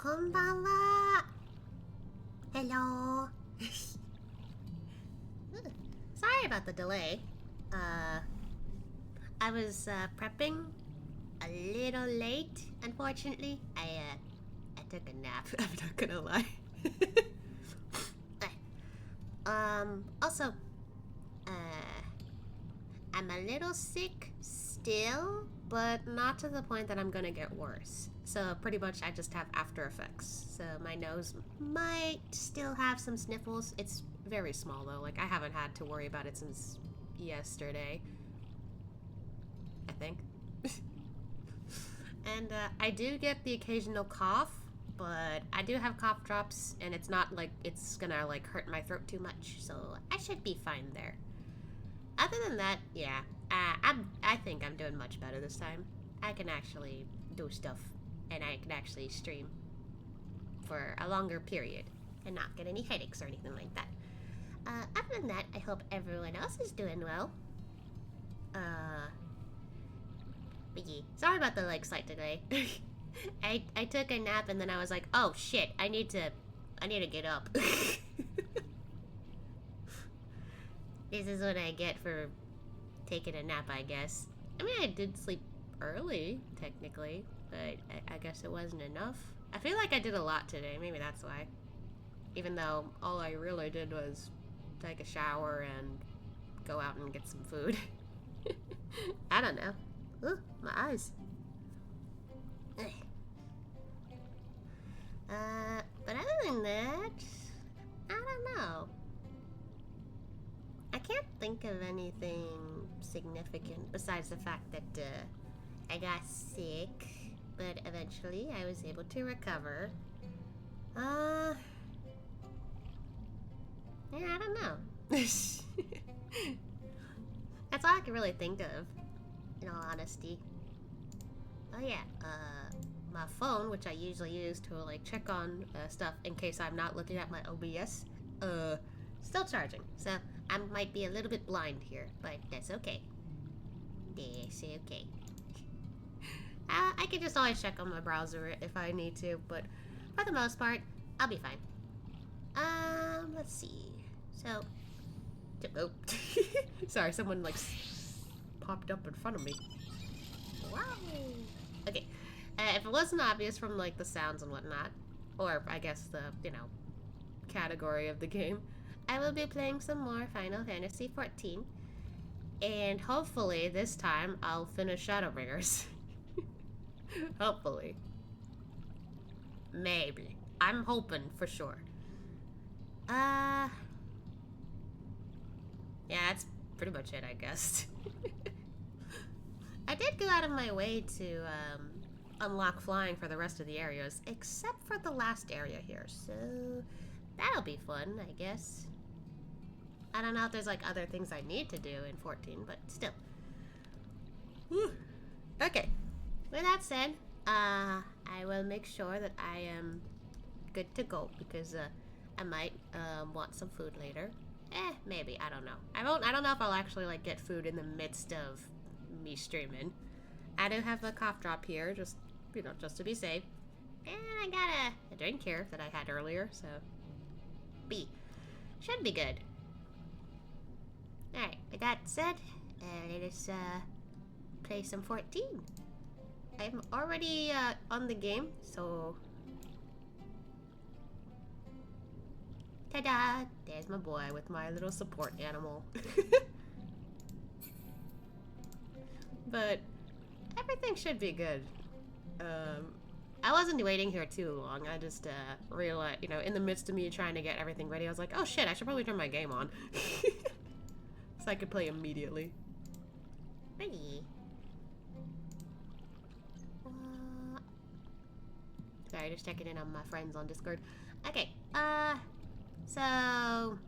Konbanwa. Hello. Sorry about the delay. I was prepping a little late, unfortunately. I took a nap. I'm not gonna lie. Also, I'm a little sick still, but not to the point that I'm gonna get worse. So pretty much I just have after effects. So my nose might still have some sniffles. It's very small though. Like I haven't had to worry about it since yesterday, I think. And I do get the occasional cough, but I do have cough drops, and it's not like it's gonna like hurt my throat too much, so I should be fine there. Other than that, yeah, I think I'm doing much better this time. I can actually do stuff, and I can actually stream for a longer period and not get any headaches or anything like that. Other than that, I hope everyone else is doing well. But yeah, sorry about the like slight delay. I took a nap and then I was like, oh shit, I need to get up. This is what I get for taking a nap, I guess. I mean, I did sleep early, technically, but I guess it wasn't enough. I feel like I did a lot today, maybe that's why. Even though all I really did was take a shower and go out and get some food. I don't know. Ooh, my eyes. But other than that, I don't know. I can't think of anything significant besides the fact that I got sick, but eventually I was able to recover. Yeah, I don't know. That's all I can really think of, in all honesty. Oh yeah, my phone, which I usually use to like check on stuff in case I'm not looking at my OBS, still charging. So I might be a little bit blind here, but that's okay. That's okay. I can just always check on my browser if I need to, but for the most part, I'll be fine. Let's see. So, oh, sorry, someone like popped up in front of me. Wow. Okay, if it wasn't obvious from like the sounds and whatnot, or I guess the, you know, category of the game, I will be playing some more Final Fantasy XIV, and hopefully this time I'll finish Shadowbringers. Hopefully. Maybe. I'm hoping for sure. Yeah, that's pretty much it, I guess. I did go out of my way to unlock flying for the rest of the areas, except for the last area here, so that'll be fun, I guess. I don't know if there's like other things I need to do in 14, but still. Whew. Okay, with that said, I will make sure that I am good to go, because I might want some food later. Maybe, I don't know. I don't know if I'll actually like get food in the midst of me streaming. I do have a cough drop here, just, you know, just to be safe. And I got a drink here that I had earlier, so should be good. Alright, with that said, let us play some 14. I'm already on the game, so ta-da! There's my boy with my little support animal. But everything should be good. I wasn't waiting here too long. I just realized, you know, in the midst of me trying to get everything ready, I was like, oh shit, I should probably turn my game on. So I could play immediately. Ready. Sorry, just checking in on my friends on Discord. Okay, so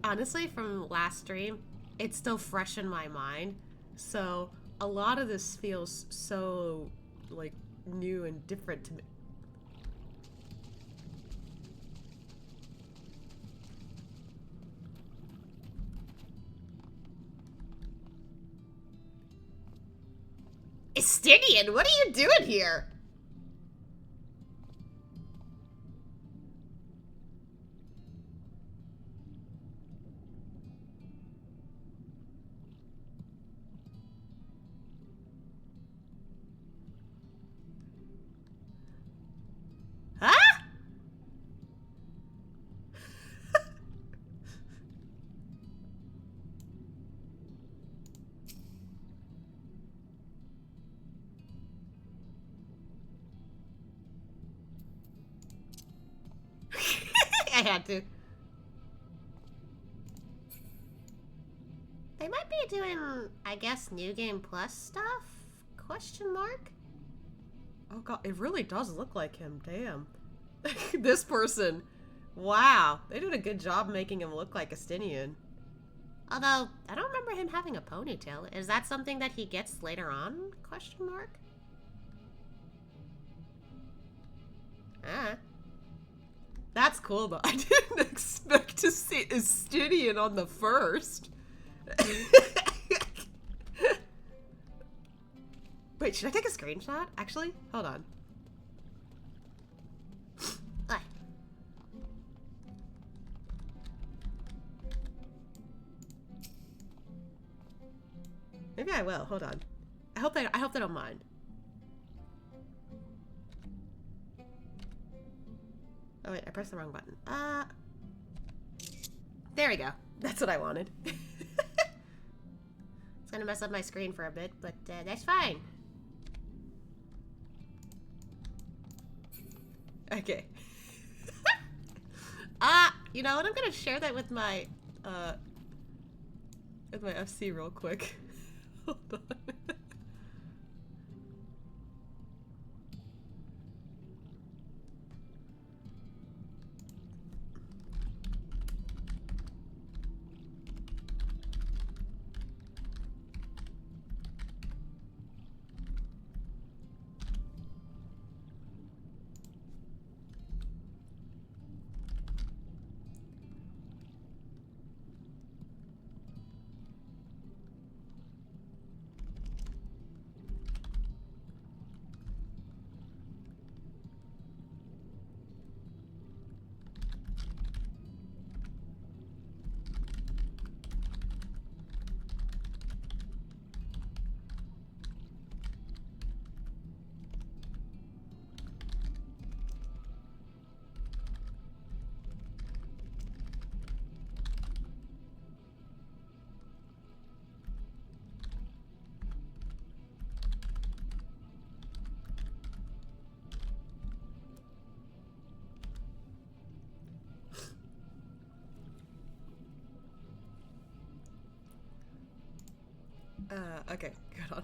honestly, from last stream, it's still fresh in my mind, so a lot of this feels so like new and different to me. Estidian, what are you doing here? had to. They might be doing, I guess, New Game Plus stuff? Question mark? Oh god, it really does look like him. Damn. This person. Wow. They did a good job making him look like a Stinian. Although, I don't remember him having a ponytail. Is that something that he gets later on? Question mark? That's cool though. I didn't expect to see a Stinian on the first. Wait, should I take a screenshot? Actually, hold on. Maybe I will. Hold on. I hope they don't mind. Oh wait, I pressed the wrong button. There we go. That's what I wanted. It's gonna mess up my screen for a bit, but that's fine. Okay. You know what? I'm gonna share that with my FC real quick. Hold on. Okay, good on.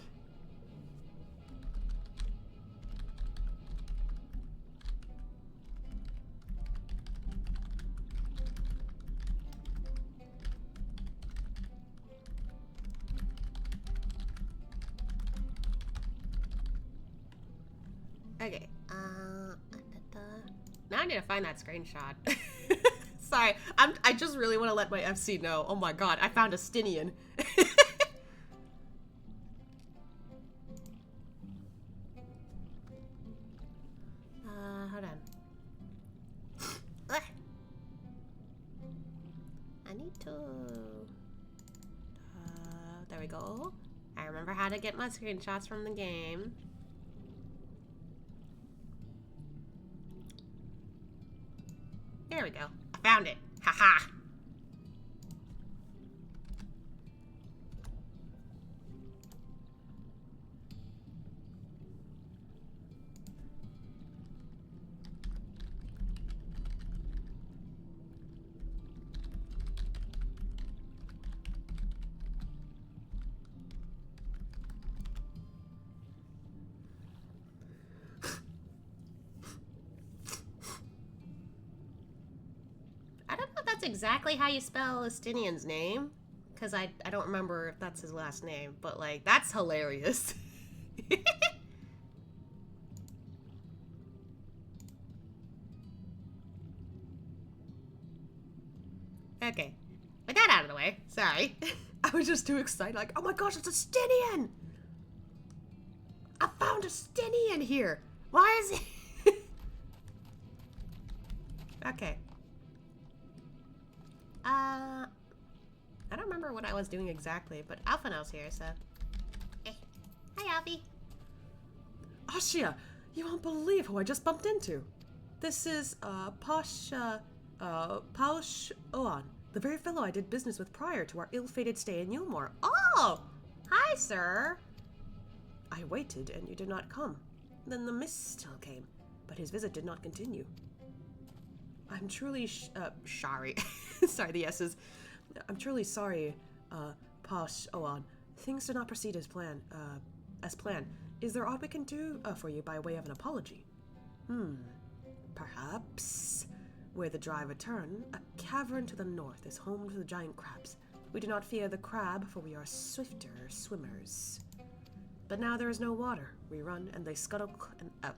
Okay, now I need to find that screenshot. Sorry, I just really want to let my FC know. Oh my god, I found a Stinian. Hold on. I need to... there we go. I remember how to get my screenshots from the game. There we go. I found it. Haha. Exactly how you spell Estinian's name, because I don't remember if that's his last name, but like that's hilarious. Okay, with that out of the way, sorry. I was just too excited, like, oh my gosh, it's a Stinian! I found a Stinian here! Why is he? Okay. I don't remember what I was doing exactly, but Alphanel's here, so... Hey. Hi, Alfie. Ashia, you won't believe who I just bumped into. This is, Paush Oan, the very fellow I did business with prior to our ill-fated stay in Yulmore. Oh! Hi, sir. I waited, and you did not come. Then the mist still came, but his visit did not continue. I'm truly sorry. Sorry, the S's. I'm truly sorry, Posh Oan. Things did not proceed as planned. Is there aught we can do for you by way of an apology? Perhaps. Where the dry return, a cavern to the north is home to the giant crabs. We do not fear the crab, for we are swifter swimmers. But now there is no water. We run, and they scuttle, I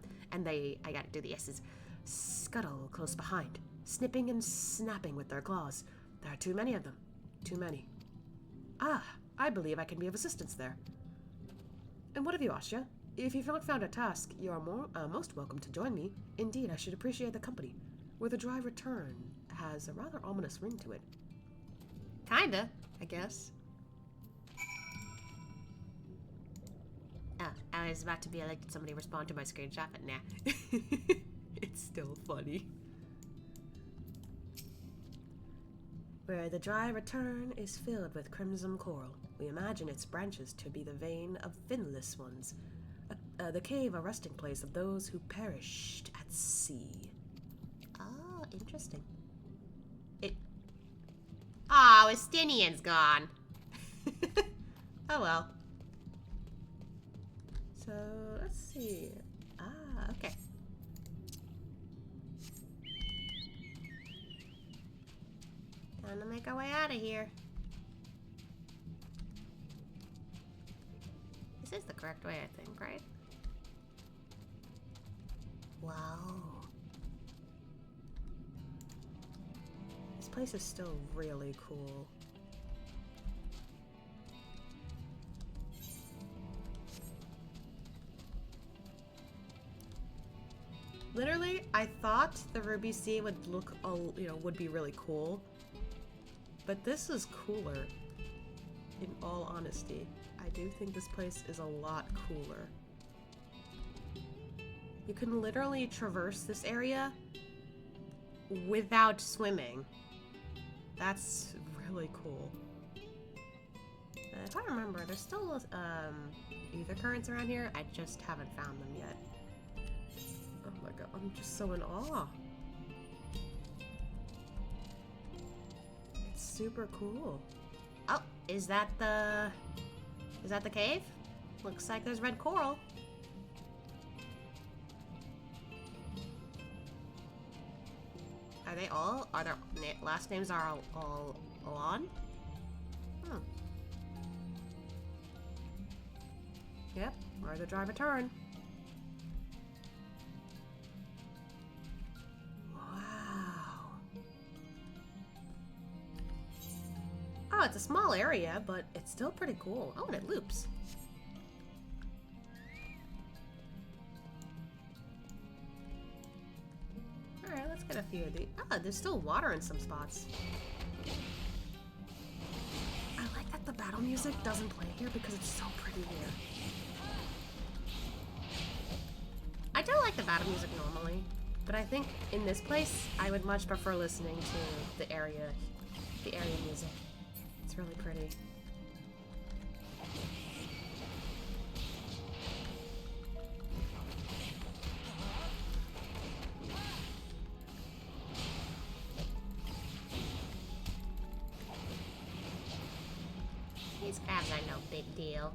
gotta do the S's, scuttle close behind, snipping and snapping with their claws. There are too many of them. Too many. Ah, I believe I can be of assistance there. And what of you, Asya? If you've not found a task, you are most welcome to join me. Indeed, I should appreciate the company. Where the dry return has a rather ominous ring to it. Kinda, I guess. Oh, I was about to be like, did somebody respond to my screenshot, but nah. It's still funny. Where the dry return is filled with crimson coral. We imagine its branches to be the vein of finless ones. The cave, a resting place of those who perished at sea. Oh, interesting. Oh, Estinian's gone. Oh well. So, let's see. Ah, okay. Time to make our way out of here. This is the correct way, I think, right? Wow. This place is still really cool. Literally, I thought the Ruby Sea would look, would be really cool. But this is cooler, in all honesty. I do think this place is a lot cooler. You can literally traverse this area without swimming. That's really cool. If I remember, there's still ether currents around here. I just haven't found them yet. Oh my god, I'm just so in awe. It's super cool. Oh, is that the cave? Looks like there's red coral. Are their last names are all on? Hmm. Yep, where the dry return. Wow. Oh, it's a small area, but it's still pretty cool. Oh, and it loops. Alright, let's get a few of these. Oh, there's still water in some spots. I like that the battle music doesn't play here because it's so pretty here. I do like the battle music normally, but I think in this place I would much prefer listening to the area music. It's really pretty. These crabs are no big deal.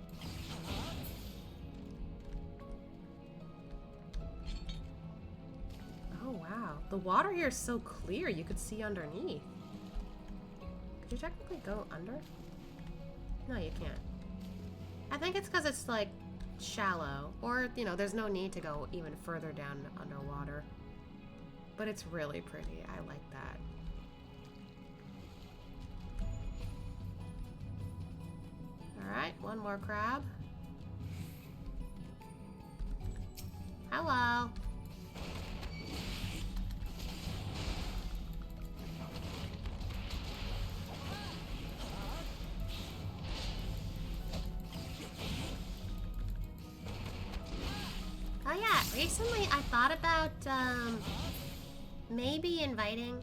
Oh wow, the water here is so clear you could see underneath. Could you technically go under? No, you can't. I think it's because it's like shallow, or there's no need to go even further down underwater. But it's really pretty. I like that. Alright, one more crab. Hello. Oh yeah, recently I thought about maybe inviting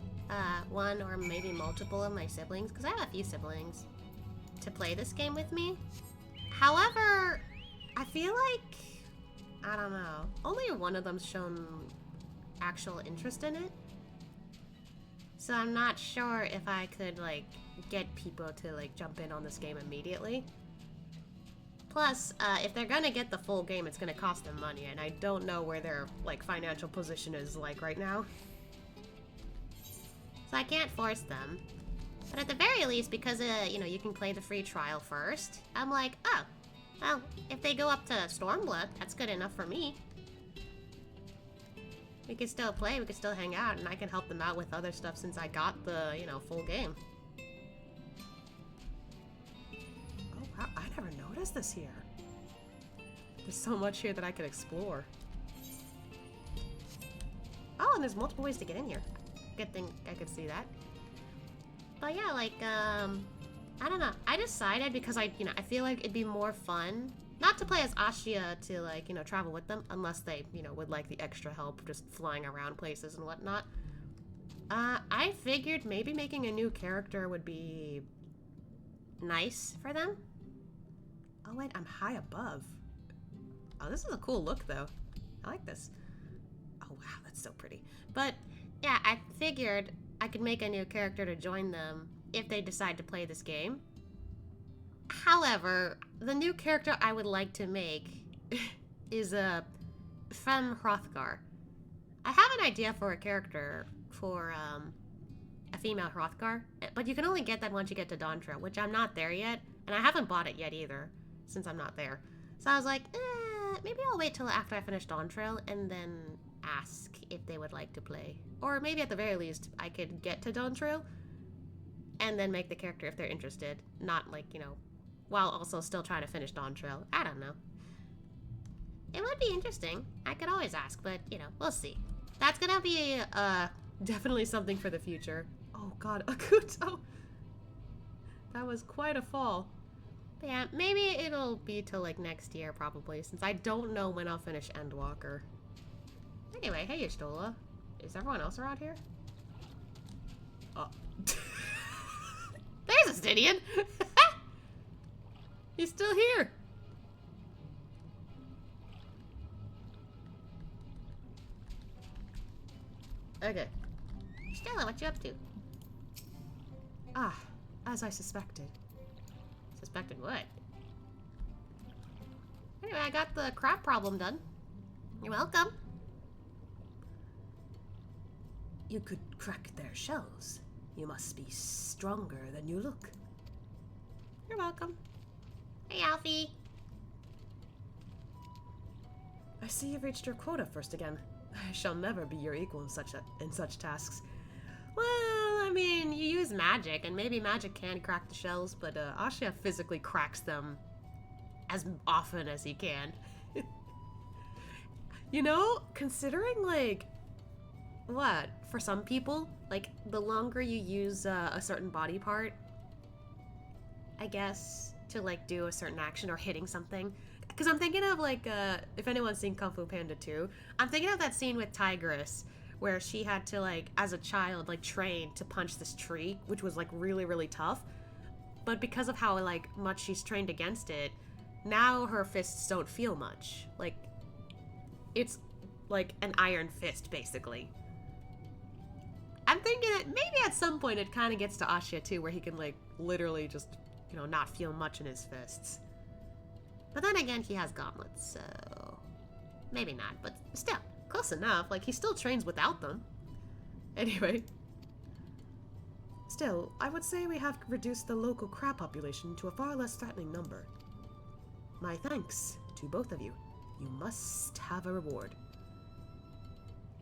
one or maybe multiple of my siblings, because I have a few siblings, to play this game with me. However, I feel like, I don't know, only one of them's shown actual interest in it. So I'm not sure if I could, like, get people to, like, jump in on this game immediately. Plus, if they're gonna get the full game, it's gonna cost them money, and I don't know where their, like, financial position is, like, right now. So I can't force them. But at the very least, because, you know, you can play the free trial first, I'm like, oh, well, if they go up to Stormblood, that's good enough for me. We could still play, we could still hang out, and I can help them out with other stuff since I got the, you know, full game. Oh, wow, I never noticed this here. There's so much here that I could explore. Oh, and there's multiple ways to get in here. Good thing I could see that. But yeah, like, I don't know. I decided because I feel like it'd be more fun not to play as Ashia to, like, you know, travel with them, unless they, you know, would like the extra help just flying around places and whatnot. I figured maybe making a new character would be nice for them. Oh wait, I'm high above. Oh, this is a cool look, though. I like this. Oh wow, that's so pretty. But, yeah, I figured I could make a new character to join them if they decide to play this game. However, the new character I would like to make is from Hrothgar. I have an idea for a character for a female Hrothgar, but you can only get that once you get to Dawntrail, which I'm not there yet, and I haven't bought it yet either, since I'm not there. So I was like, maybe I'll wait till after I finish Dawntrail and then ask if they would like to play. Or maybe at the very least, I could get to Dawntrail and then make the character if they're interested, not like, you know, while also still trying to finish Dawntrail. I don't know. It would be interesting. I could always ask, but, you know, we'll see. That's gonna be, definitely something for the future. Oh god, Akuto! That was quite a fall. But yeah, maybe it'll be till, like, next year, probably, since I don't know when I'll finish Endwalker. Anyway, hey, Y'shtola. Is everyone else around here? Oh. There's a Stydian! He's still here! Okay. Stella, what you up to? Ah, as I suspected. Suspected what? Anyway, I got the crab problem done. You're welcome. You could crack their shells. You must be stronger than you look. You're welcome. Hey, Alfie. I see you've reached your quota first again. I shall never be your equal in such tasks. Well, I mean, you use magic, and maybe magic can crack the shells, but Ashia physically cracks them as often as he can. You know, considering, like, what? For some people, like, the longer you use a certain body part, I guess, to, like, do a certain action or hitting something. Because I'm thinking of, like, if anyone's seen Kung Fu Panda 2, I'm thinking of that scene with Tigress, where she had to, like, as a child, like, train to punch this tree, which was, like, really, really tough. But because of how, like, much she's trained against it, now her fists don't feel much. Like, it's, like, an iron fist, basically. I'm thinking that maybe at some point it kind of gets to Ashia, too, where he can, like, literally just, you know, not feel much in his fists. But then again, he has gauntlets, so maybe not, but still, close enough. Like, he still trains without them. Anyway. Still, I would say we have reduced the local crab population to a far less threatening number. My thanks to both of you. You must have a reward.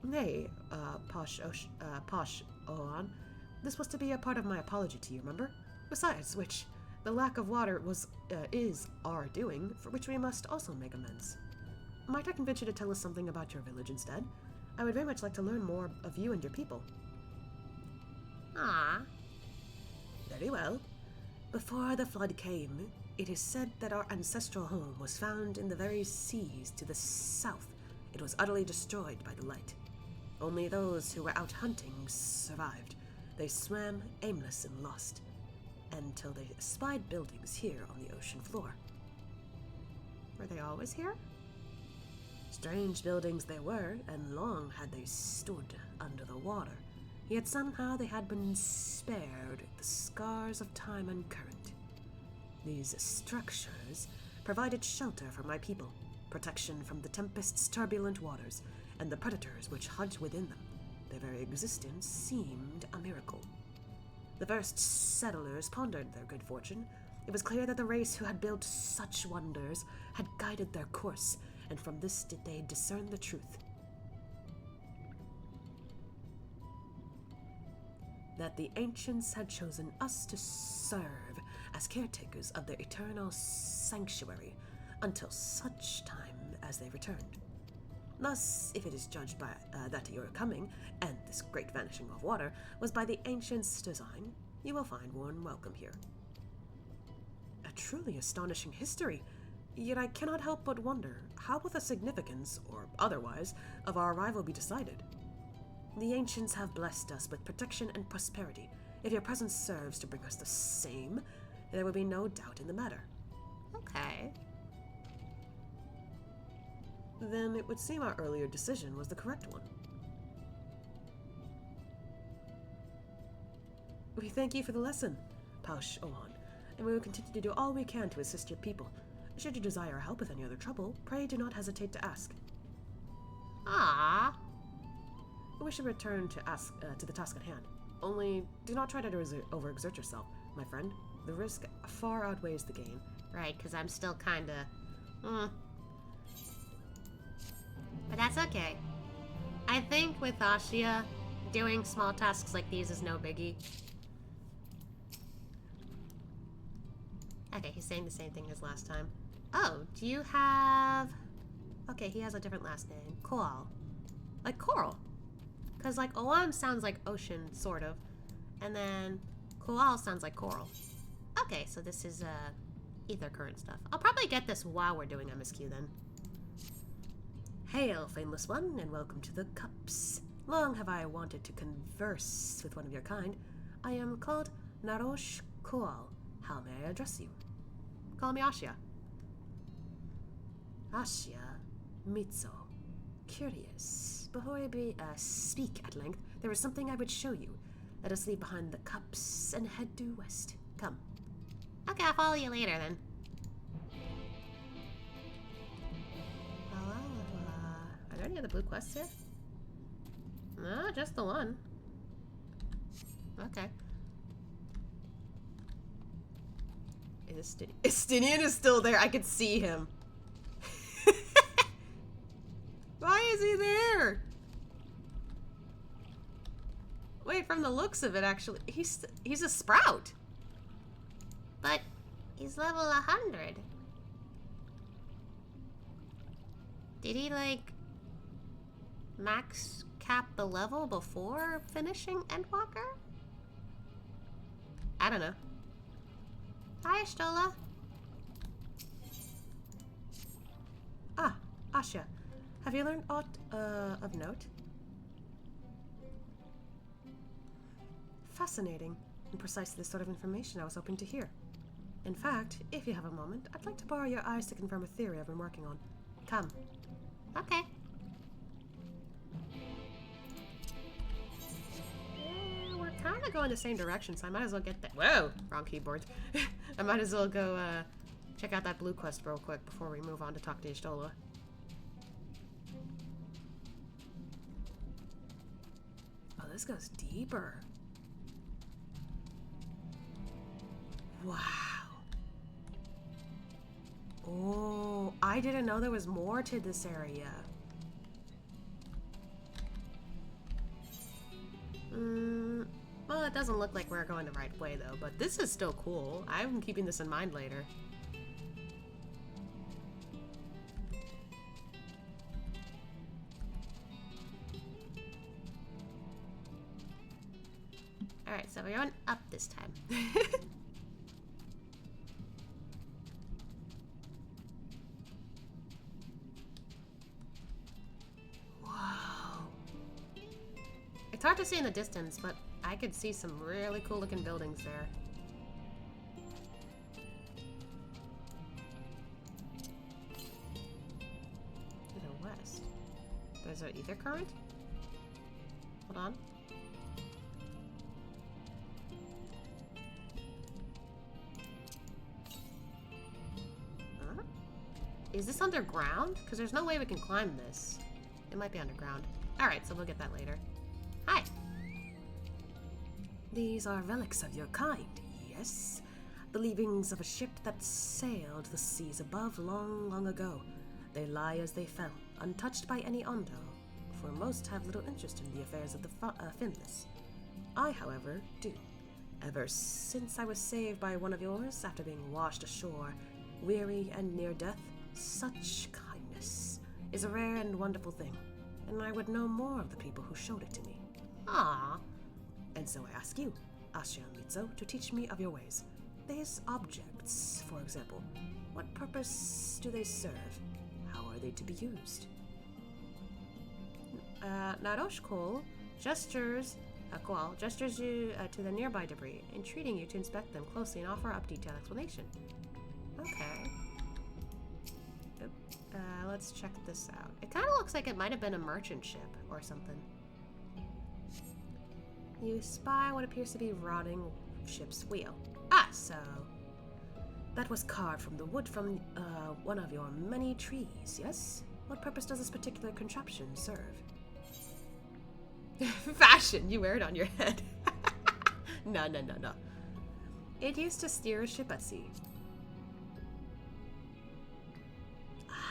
Nay, Posh Ohan, this was to be a part of my apology to you, remember? Besides which, the lack of water is our doing, for which we must also make amends. Might I convince you to tell us something about your village instead? I would very much like to learn more of you and your people. Ah. Very well. Before the flood came, it is said that our ancestral home was found in the very seas to the south. It was utterly destroyed by the light. Only those who were out hunting survived. They swam aimless and lost, until they spied buildings here on the ocean floor. Were they always here? Strange buildings they were, and long had they stood under the water. Yet somehow they had been spared the scars of time and current. These structures provided shelter for my people, protection from the Tempest's turbulent waters, and the predators which hunt within them. Their very existence seemed a miracle. The first settlers pondered their good fortune. It was clear that the race who had built such wonders had guided their course, and from this did they discern the truth. That the ancients had chosen us to serve as caretakers of their eternal sanctuary until such time as they returned. Thus, if it is judged by that your coming, and this great vanishing of water, was by the ancients' design, you will find warm welcome here. A truly astonishing history, yet I cannot help but wonder, how will the significance, or otherwise, of our arrival be decided? The ancients have blessed us with protection and prosperity. If your presence serves to bring us the same, there will be no doubt in the matter. Okay. Then it would seem our earlier decision was the correct one. We thank you for the lesson, Paush Ohan, and we will continue to do all we can to assist your people. Should you desire help with any other trouble, pray do not hesitate to ask. Ah. We should return to the task at hand. Only do not try to overexert yourself, my friend. The risk far outweighs the gain. Right, because I'm still kinda... But that's okay. I think with Ashia, doing small tasks like these is no biggie. Okay, he's saying the same thing as last time. Oh, do you have... Okay, he has a different last name. Koal. Like coral. Because, like, Olam sounds like ocean, sort of. And then Koal sounds like coral. Okay, so this is, ether current stuff. I'll probably get this while we're doing MSQ, then. Hail, fameless one, and welcome to the Cups. Long have I wanted to converse with one of your kind. I am called Narosh Koal. How may I address you? Call me Ashia. Ashia Mitzo. Curious. Before I speak at length, there is something I would show you. Let us leave behind the Cups and head due west. Come. Okay, I'll follow you later, then. Are there any other blue quests here? No, just the one. Okay. Is Estinian is still there. I could see him. Why is he there? Wait, from the looks of it, actually, he's a sprout. But he's level 100. Did he, like, max cap the level before finishing Endwalker? I don't know. Hi, Stola. Ah, Asha. Have you learned aught of note? Fascinating, and precisely the sort of information I was hoping to hear. In fact, if you have a moment, I'd like to borrow your eyes to confirm a theory I've been working on. Come. Okay. We're kind of going the same direction, so I might as well get that. Whoa! Wrong keyboard. I might as well go check out that blue quest real quick before we move on to talk to Ishtola. Oh, this goes deeper. Wow. Oh, I didn't know there was more to this area. Well, it doesn't look like we're going the right way, though, but this is still cool. I'm keeping this in mind later. Alright, so we're going up this time. Wow. It's hard to see in the distance, but I could see some really cool looking buildings there. To the west. There's an ether current? Hold on. Is this underground? Because there's no way we can climb this. It might be underground. Alright, so we'll get that later. Hi. These are relics of your kind, yes? The leavings of a ship that sailed the seas above long, long ago. They lie as they fell, untouched by any Ondo, for most have little interest in the affairs of the Finless. I, however, do. Ever since I was saved by one of yours after being washed ashore, weary and near death, such kindness is a rare and wonderful thing, and I would know more of the people who showed it to me. Ah. And so I ask you, Asya Mitzo, to teach me of your ways. These objects, for example, what purpose do they serve? How are they to be used? Narosh Kol gestures you to the nearby debris, entreating you to inspect them closely and offer up detailed explanation. Okay. Let's check this out. It kind of looks like it might have been a merchant ship or something. You spy what appears to be rotting ship's wheel. Ah, so that was carved from the wood from one of your many trees, yes? What purpose does this particular contraption serve? Fashion, you wear it on your head. No. It used to steer a ship at sea.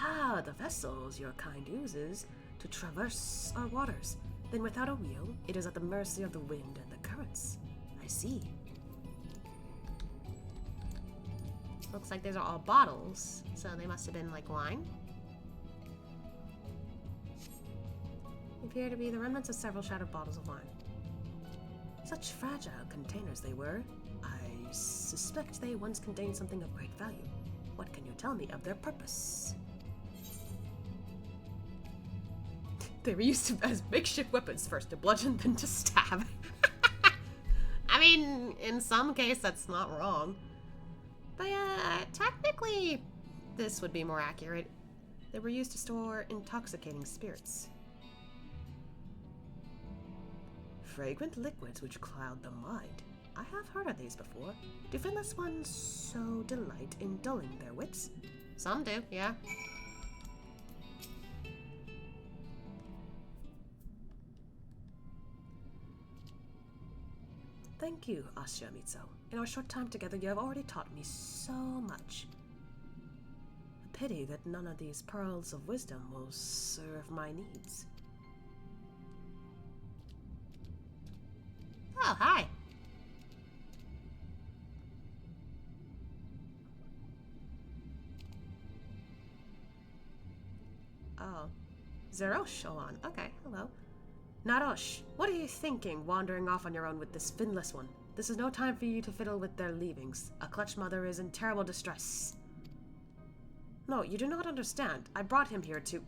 Ah, the vessels your kind uses to traverse our waters. Then without a wheel, it is at the mercy of the wind and the currents. I see. Looks like these are all bottles, so they must have been like wine. Appear to be the remnants of several shattered bottles of wine. Such fragile containers they were. I suspect they once contained something of great value. What can you tell me of their purpose? They were used as makeshift weapons, first to bludgeon, then to stab. I mean, in some case, that's not wrong. But technically, this would be more accurate. They were used to store intoxicating spirits. Fragrant liquids which cloud the mind. I have heard of these before. Do Finless ones so delight in dulling their wits? Some do, yeah. Thank you, Asya Mitzo. In our short time together, you have already taught me so much. A pity that none of these pearls of wisdom will serve my needs. Oh, hi. Oh. Zerosh Oan. Okay, hello. Narosh, what are you thinking, wandering off on your own with this Finless one? This is no time for you to fiddle with their leavings. A clutch mother is in terrible distress. No, you do not understand. I brought him here to...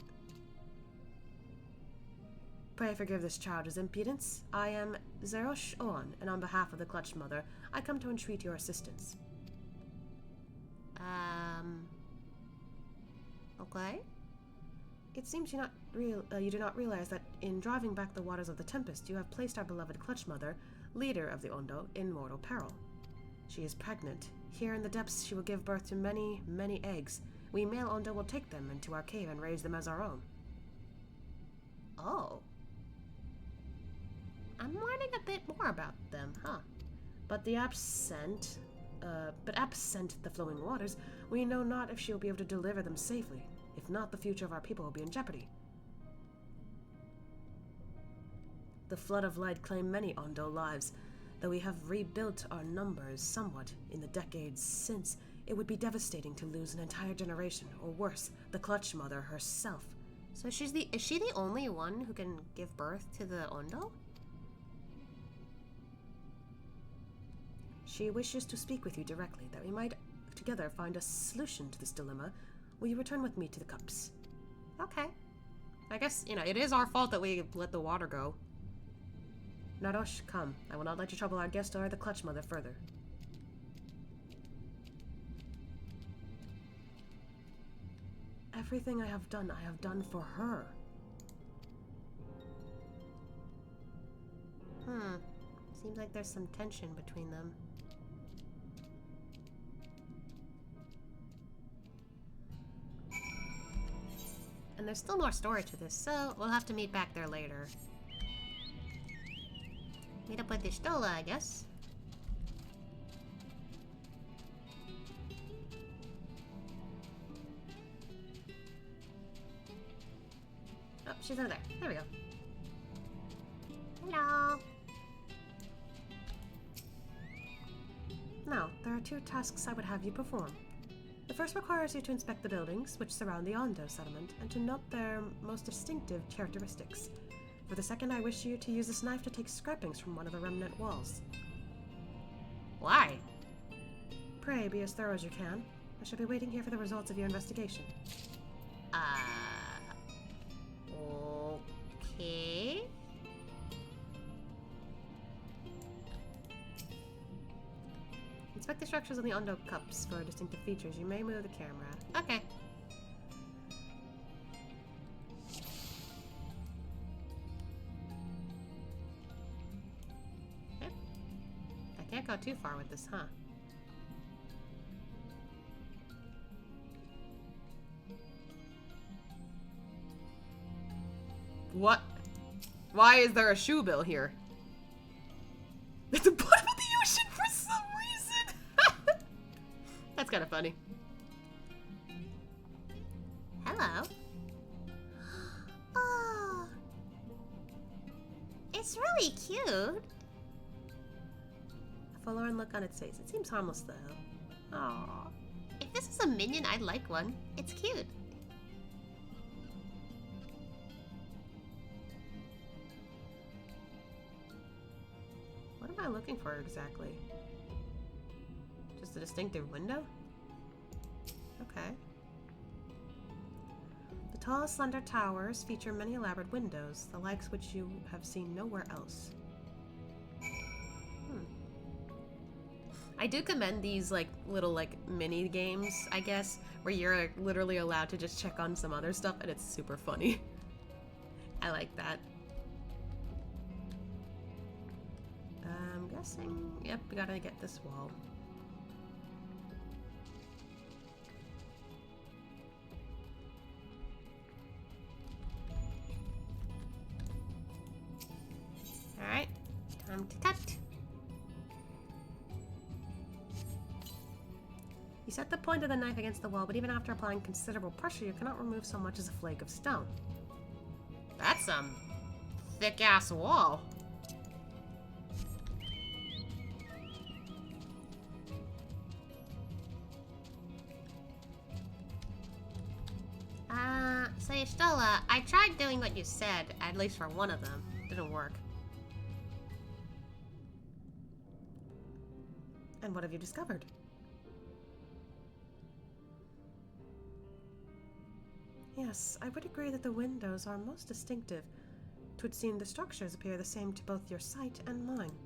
Pray forgive this child's impudence. I am Zerosh Oan, and on behalf of the clutch mother, I come to entreat your assistance. Okay. It seems you do not realize that in driving back the waters of the Tempest, you have placed our beloved clutch mother, leader of the Ondo, in mortal peril. She is pregnant. Here in the depths, she will give birth to many, many eggs. We male Ondo will take them into our cave and raise them as our own. Oh. I'm learning a bit more about them, huh? But absent the flowing waters, we know not if she will be able to deliver them safely. If not, the future of our people will be in jeopardy. The flood of light claimed many Ondo lives. Though we have rebuilt our numbers somewhat in the decades since, it would be devastating to lose an entire generation, or worse, the clutch mother herself. So is she the only one who can give birth to the Ondo? She wishes to speak with you directly, that we might together find a solution to this dilemma. Will you return with me to the cups? Okay. I guess, it is our fault that we let the water go. Narosh, come. I will not let you trouble our guest or the clutch mother further. Everything I have done for her. Seems like there's some tension between them. And there's still more storage to this, so we'll have to meet back there later. Meet up with Ishtola, I guess. Oh, she's over there. There we go. Hello. Now, there are 2 tasks I would have you perform. The first requires you to inspect the buildings which surround the Ondo settlement and to note their most distinctive characteristics. For the second, I wish you to use this knife to take scrapings from one of the remnant walls. Why? Pray be as thorough as you can. I shall be waiting here for the results of your investigation. Okay. Inspect the structures on the Ondo cups for distinctive features. You may move the camera. Okay. Yep. I can't go too far with this, huh? What? Why is there a shoe bill here? At the bottom of the ocean for some reason! That's kind of funny. Hello. Oh. It's really cute. A forlorn look on its face. It seems harmless, though. Aww. If this is a minion, I'd like one. It's cute. What am I looking for exactly? Just a distinctive window? Okay. The tall, slender towers feature many elaborate windows, the likes which you have seen nowhere else. I do commend these little mini games, I guess, where you're literally allowed to just check on some other stuff, and it's super funny. I like that. I'm guessing. Yep, we gotta get this wall. Alright, time to cut. You set the point of the knife against the wall, but even after applying considerable pressure, you cannot remove so much as a flake of stone. That's some thick-ass wall. So Y'shtola, I tried doing what you said, at least for one of them. Didn't work. And what have you discovered? Yes, I would agree that the windows are most distinctive. 'Twould seem the structures appear the same to both your sight and mine.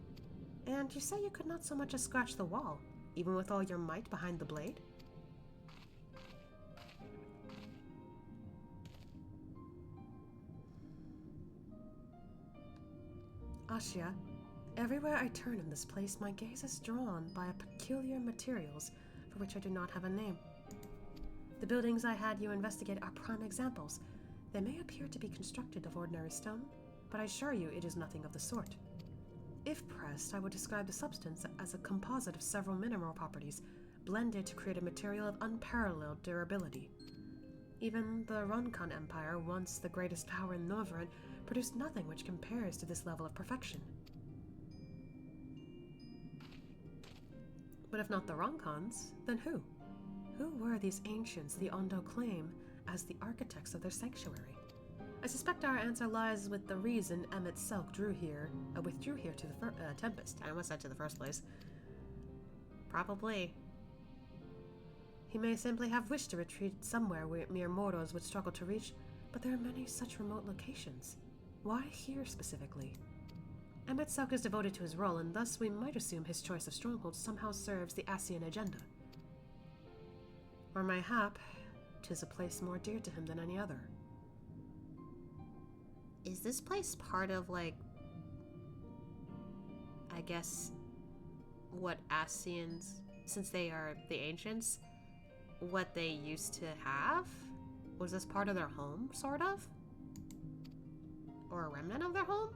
And you say you could not so much as scratch the wall, even with all your might behind the blade? Ashia, everywhere I turn in this place, my gaze is drawn by a peculiar materials for which I do not have a name. The buildings I had you investigate are prime examples. They may appear to be constructed of ordinary stone, but I assure you it is nothing of the sort. If pressed, I would describe the substance as a composite of several mineral properties, blended to create a material of unparalleled durability. Even the Ronkan Empire, once the greatest power in Norvryn, produced nothing which compares to this level of perfection. But if not the Ronkans, then who? Who were these ancients the Ondo claim as the architects of their sanctuary? I suspect our answer lies with the reason Emet Selch withdrew here to the Tempest. I almost said to the first place. Probably. He may simply have wished to retreat somewhere where mere mortals would struggle to reach, but there are many such remote locations. Why here specifically? Emet Selch is devoted to his role, and thus we might assume his choice of strongholds somehow serves the Asian agenda. Or mayhap, 'tis a place more dear to him than any other. Is this place part of, I guess, what Asians, since they are the ancients, what they used to have? Was this part of their home, sort of? Or a remnant of their home?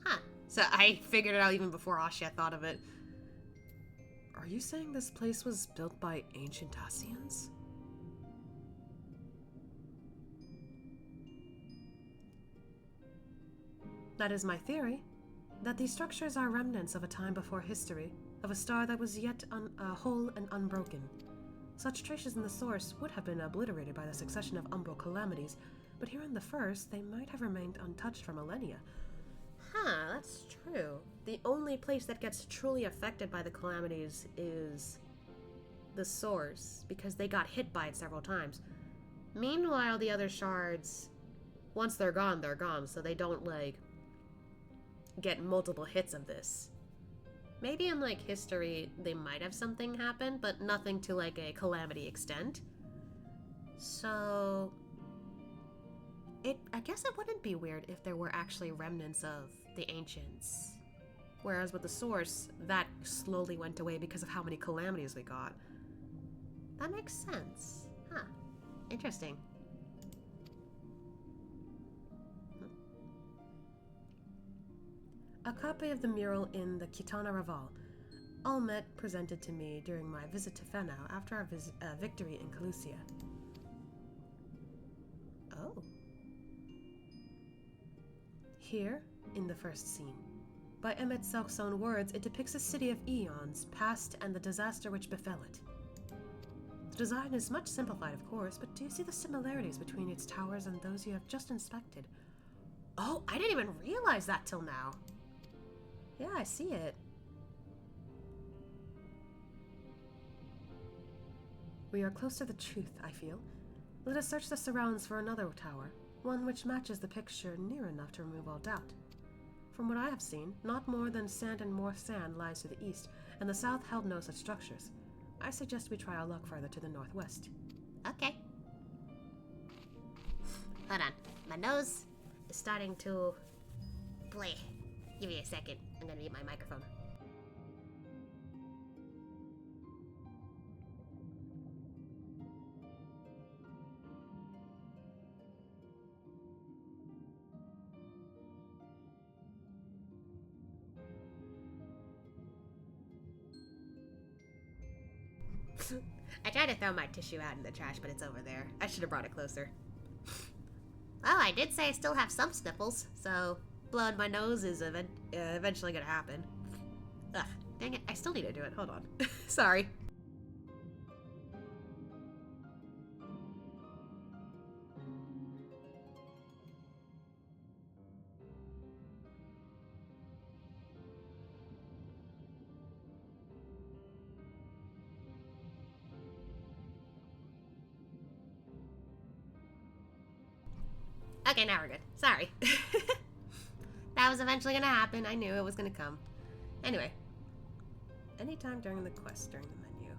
Huh. So I figured it out even before Ashia thought of it. Are you saying this place was built by ancient Asians? That is my theory. That these structures are remnants of a time before history, of a star that was yet whole and unbroken. Such traces in the source would have been obliterated by the succession of umbral calamities, but here in the first, they might have remained untouched for millennia. Huh, that's true. The only place that gets truly affected by the calamities is the source, because they got hit by it several times. Meanwhile, the other shards, once they're gone, so they don't, like, get multiple hits of this. Maybe in, like, history, they might have something happen, but nothing to, like, a calamity extent. So I guess it wouldn't be weird if there were actually remnants of the ancients. Whereas with the source, that slowly went away because of how many calamities we got. That makes sense. Huh. Interesting. A copy of the mural in the Kitana Raval. Emet presented to me during my visit to Fenau after our victory in Calusia. Oh. Here, in the first scene, by Emet Selch's own words, it depicts a city of eons past and the disaster which befell it. The design is much simplified, of course, but do you see the similarities between its towers and those you have just inspected? Oh, I didn't even realize that till now. Yeah, I see it. We are close to the truth, I feel. Let us search the surrounds for another tower, one which matches the picture near enough to remove all doubt. From what I have seen, not more than sand and more sand lies to the east, and the south held no such structures. I suggest we try our luck further to the northwest. Okay. Hold on. My nose is starting to play. Give me a second. I'm gonna mute my microphone. I tried to throw my tissue out in the trash, but it's over there. I should have brought it closer. Well, I did say I still have some sniffles, so blowing my nose is eventually gonna happen. Ugh, dang it, I still need to do it. Hold on. Sorry. Okay, now we're good. Sorry. That was eventually gonna happen. I knew it was gonna come. Anyway. Anytime during the quest, during the menu.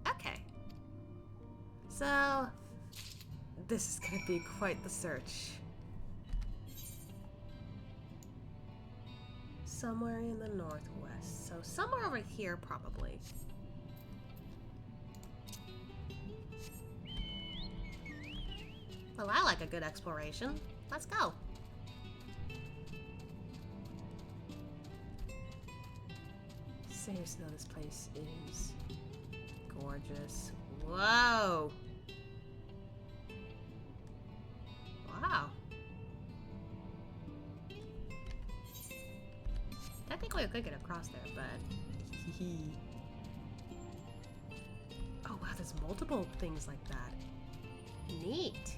Okay. So, this is gonna be quite the search. Somewhere in the northwest. so somewhere over here, probably. Well, I like a good exploration. Let's go. Seriously though, this place is gorgeous. Whoa. Wow. Technically, I could get across there, but... Oh wow, there's multiple things like that. Neat.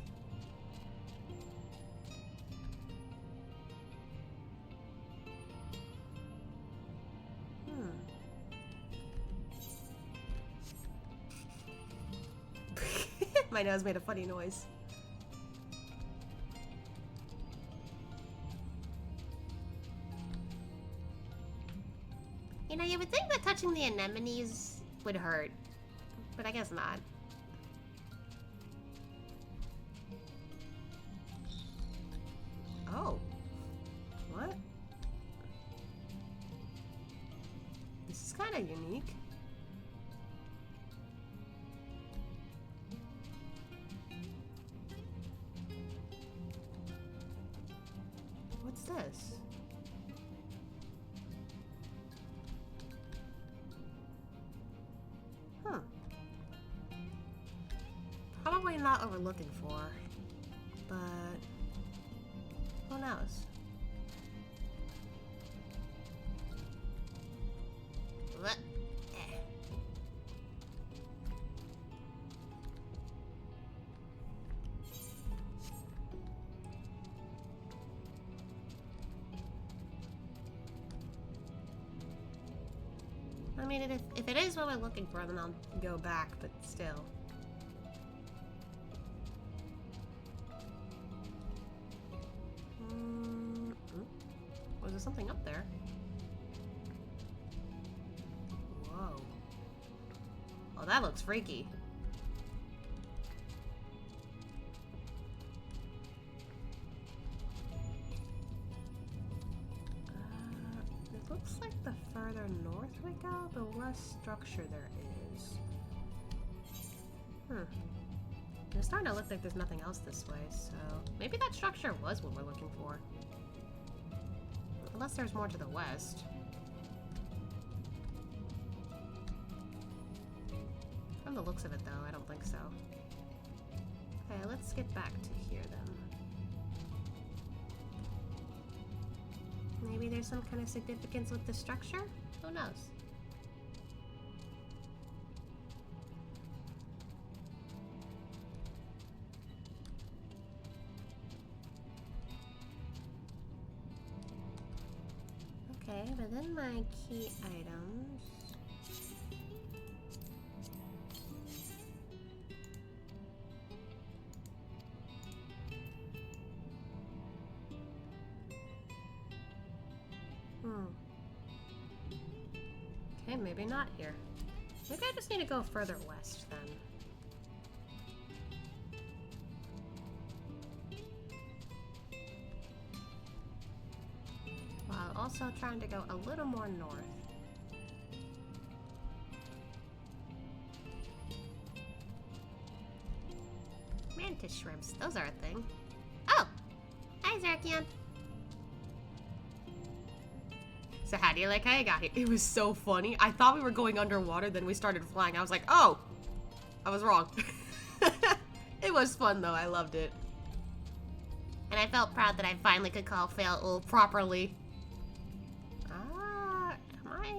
My nose made a funny noise. You know, you would think that touching the anemones would hurt, but I guess not. Oh. What? kind of unique. What's this? Huh. Probably not what we're looking for, but who knows? What? I mean, if it is what we're looking for, then I'll go back, but still. Was there something up there? Whoa. Oh, that looks freaky. It looks like the further north we go, the less structure there is. It's starting to look like there's nothing else this way, so maybe that structure was what we're looking for. Unless there's more to the west. From the looks of it, though, I don't think so. Okay, let's get back to here, then. Maybe there's some kind of significance with the structure? Who knows? Okay, within my key items... Okay, maybe not here. Maybe I just need to go further west, then. While also trying to go a little more north. Mantis shrimps, those are a thing. Oh! Hi, Zerkian! So how do you like how you got here? It was so funny. I thought we were going underwater, then we started flying. I was like, oh! I was wrong. It was fun, though. I loved it. And I felt proud that I finally could call Fail properly. Am I...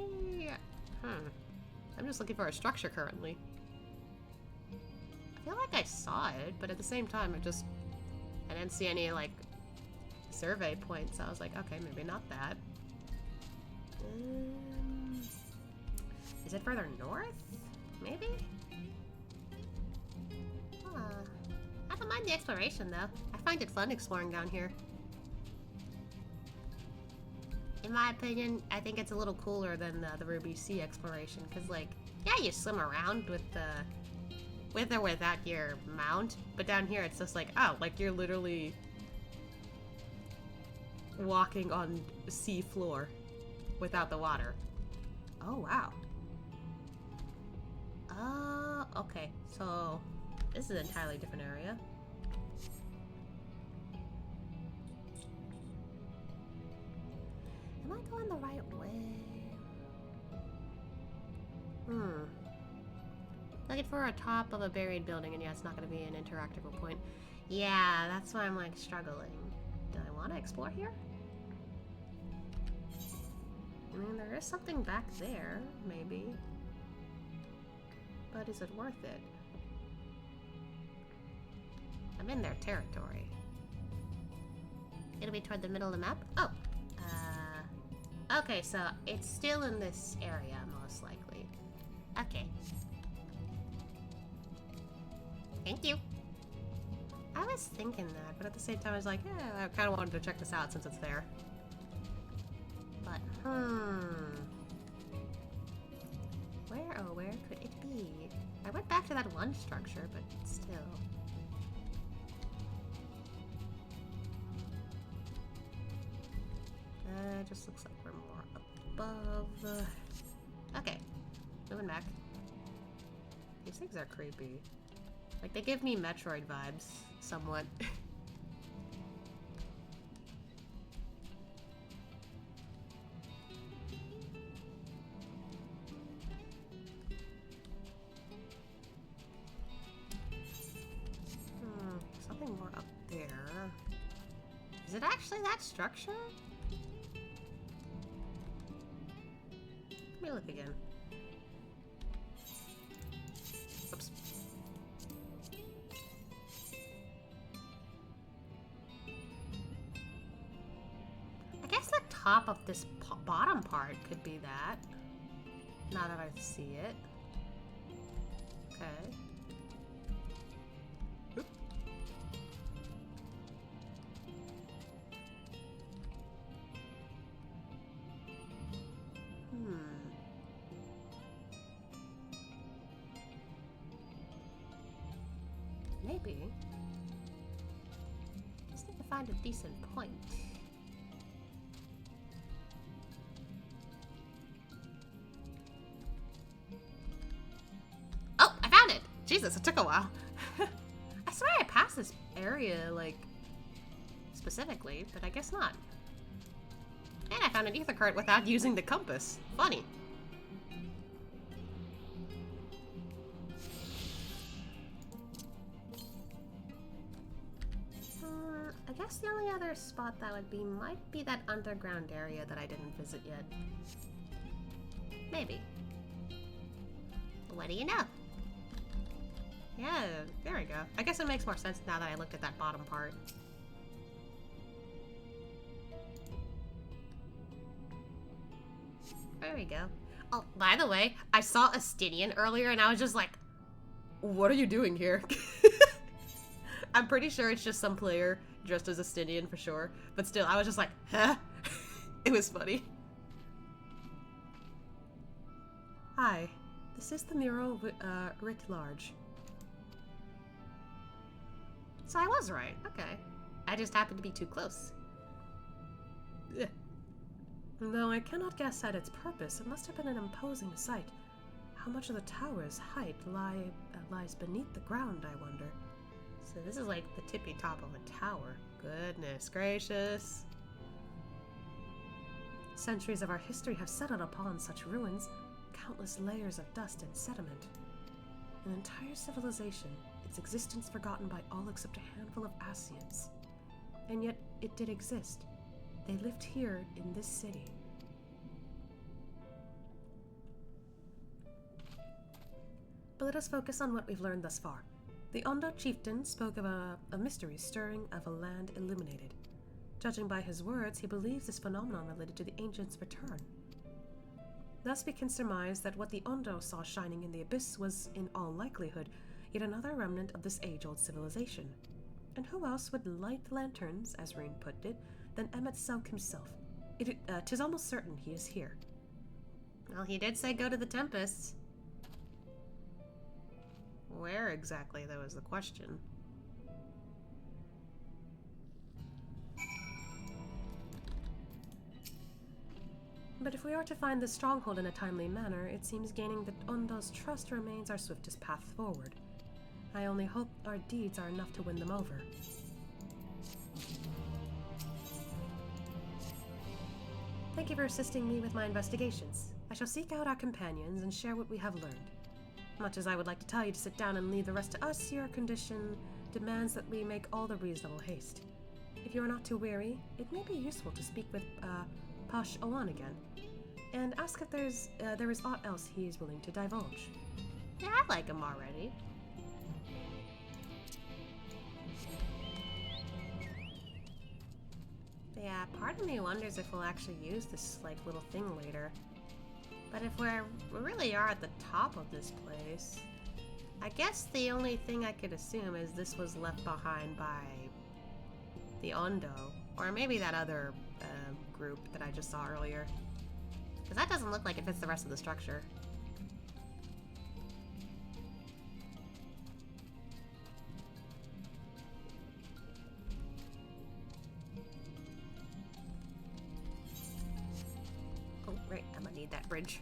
I'm just looking for a structure currently. I feel like I saw it, but at the same time, I didn't see any, like, survey points. I was like, okay, maybe not that. Is it further north? Maybe? I don't mind the exploration, though. I find it fun exploring down here. In my opinion, I think it's a little cooler than the Ruby Sea exploration, because, like, yeah, you swim around with or without your mount, but down here it's just like, oh, like you're literally walking on sea floor without the water. Oh, wow. Okay, so this is an entirely different area. Am I going the right way? Looking for a top of a buried building, and yeah, it's not going to be an interactable point. Yeah, that's why I'm, like, struggling. Do I want to explore here? I mean, there is something back there, maybe. But is it worth it? I'm in their territory. It'll be toward the middle of the map? Oh! Okay, so it's still in this area, most likely. Okay. Thank you. I was thinking that, but at the same time I was like, yeah, I kind of wanted to check this out since it's there. But, where could it be? I went back to that one structure, but still. It just looks like we're more above. Okay. Moving back. These things are creepy. Like, they give me Metroid vibes, somewhat. Something more up there. Is it actually that structure? Let me look again. Oops. I guess the top of this bottom part could be that. Now that I see it. Okay. Oop. Maybe. Just need to find a decent point. Oh, I found it! Jesus, it took a while. I swear I passed this area, like, specifically, but I guess not. And I found an ether cart without using the compass. Funny. I guess the only other spot that would be might be that underground area that I didn't visit yet. Maybe. What do you know? Yeah, there we go. I guess it makes more sense now that I looked at that bottom part. There we go. Oh, by the way, I saw a Stydian earlier and I was just like, what are you doing here? I'm pretty sure it's just some player dressed as a Stydian for sure. But still, I was just like, huh? It was funny. Hi, this is the mural writ large. So I was right. Okay. I just happened to be too close. Ugh. Though I cannot guess at its purpose, it must have been an imposing sight. How much of the tower's height lies beneath the ground, I wonder. So this is like the tippy top of a tower. Goodness gracious. Centuries of our history have settled upon such ruins, countless layers of dust and sediment. An entire civilization, its existence forgotten by all except a handful of Asians. And yet, it did exist. They lived here in this city. But let us focus on what we've learned thus far. The Ondo chieftain spoke of a mystery stirring of a land illuminated. Judging by his words, he believes this phenomenon related to the ancients' return. Thus we can surmise that what the Ondo saw shining in the abyss was, in all likelihood, yet another remnant of this age-old civilization. And who else would light the lanterns, as Rain put it, than Emet Selch himself? 'Tis almost certain he is here. Well, he did say go to the Tempest. Where exactly, though, is the question. But if we are to find the stronghold in a timely manner, it seems gaining the Ondo's trust remains our swiftest path forward. I only hope our deeds are enough to win them over. Thank you for assisting me with my investigations. I shall seek out our companions and share what we have learned. Much as I would like to tell you to sit down and leave the rest to us, your condition demands that we make all the reasonable haste. If you are not too weary, it may be useful to speak with Pash Owan again, and ask if there is aught else he is willing to divulge. Yeah, I like him already. Yeah, part of me wonders if we'll actually use this, like, little thing later. But if we really are at the top of this place, I guess the only thing I could assume is this was left behind by the Ondo, or maybe that other group that I just saw earlier. Because that doesn't look like it fits the rest of the structure. Oh, right, I'm gonna need that bridge.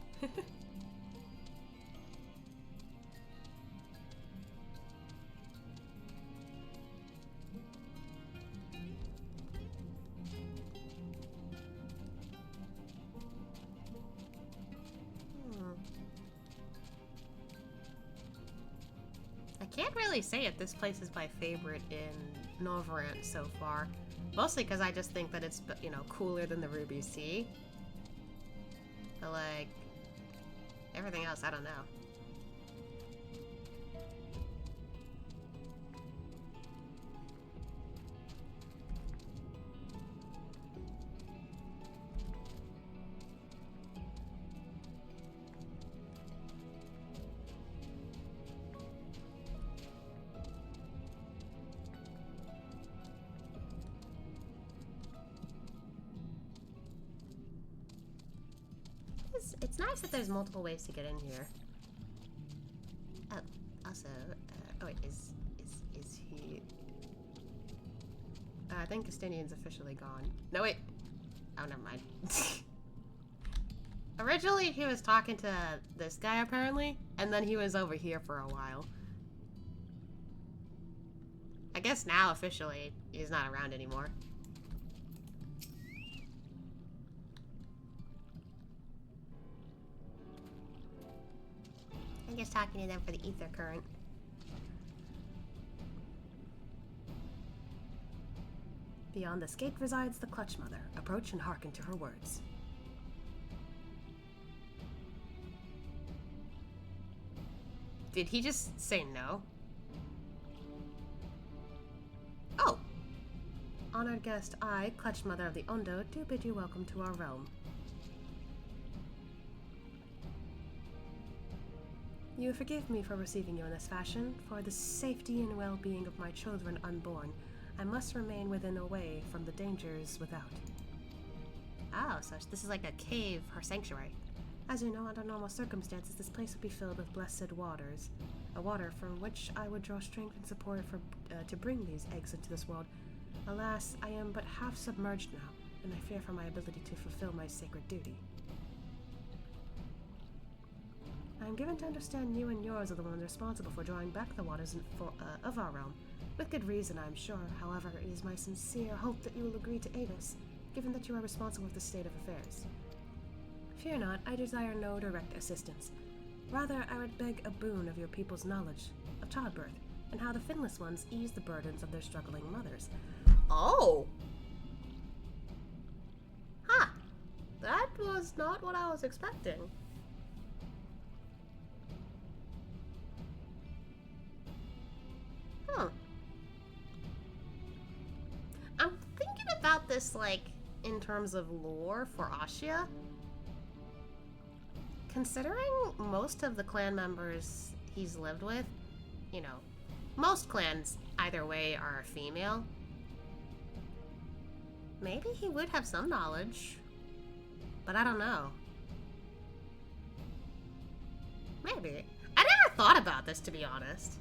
can't really say if this place is my favorite in Novorant so far. Mostly because I just think that it's, you know, cooler than the Ruby Sea. But, like, everything else, I don't know. It's nice that there's multiple ways to get in here. Oh, also, oh wait, is he? I think Castinian's officially gone. No wait. Oh, never mind. Originally, he was talking to this guy apparently, and then he was over here for a while. I guess now officially he's not around anymore. I'm just talking to them for the ether current. Beyond this gate resides the Clutch Mother. Approach and hearken to her words. Did he just say no? Oh! Honored guest, I, Clutch Mother of the Ondo, do bid you welcome to our realm. You forgive me for receiving you in this fashion. For the safety and well-being of my children unborn, I must remain within away from the dangers without. Oh, so this is like a cave or sanctuary. As you know, under normal circumstances, this place would be filled with blessed waters. A water from which I would draw strength and support to bring these eggs into this world. Alas, I am but half submerged now, and I fear for my ability to fulfill my sacred duty. I am given to understand you and yours are the ones responsible for drawing back the waters of our realm. With good reason, I am sure. However, it is my sincere hope that you will agree to aid us, given that you are responsible for the state of affairs. Fear not, I desire no direct assistance. Rather, I would beg a boon of your people's knowledge of childbirth, and how the finless ones ease the burdens of their struggling mothers. Oh! Huh. That was not what I was expecting. Huh. I'm thinking about this, like, in terms of lore for Ascia. Considering most of the clan members he's lived with, you know, most clans, either way, are female. Maybe he would have some knowledge, but I don't know. Maybe. I never thought about this, to be honest.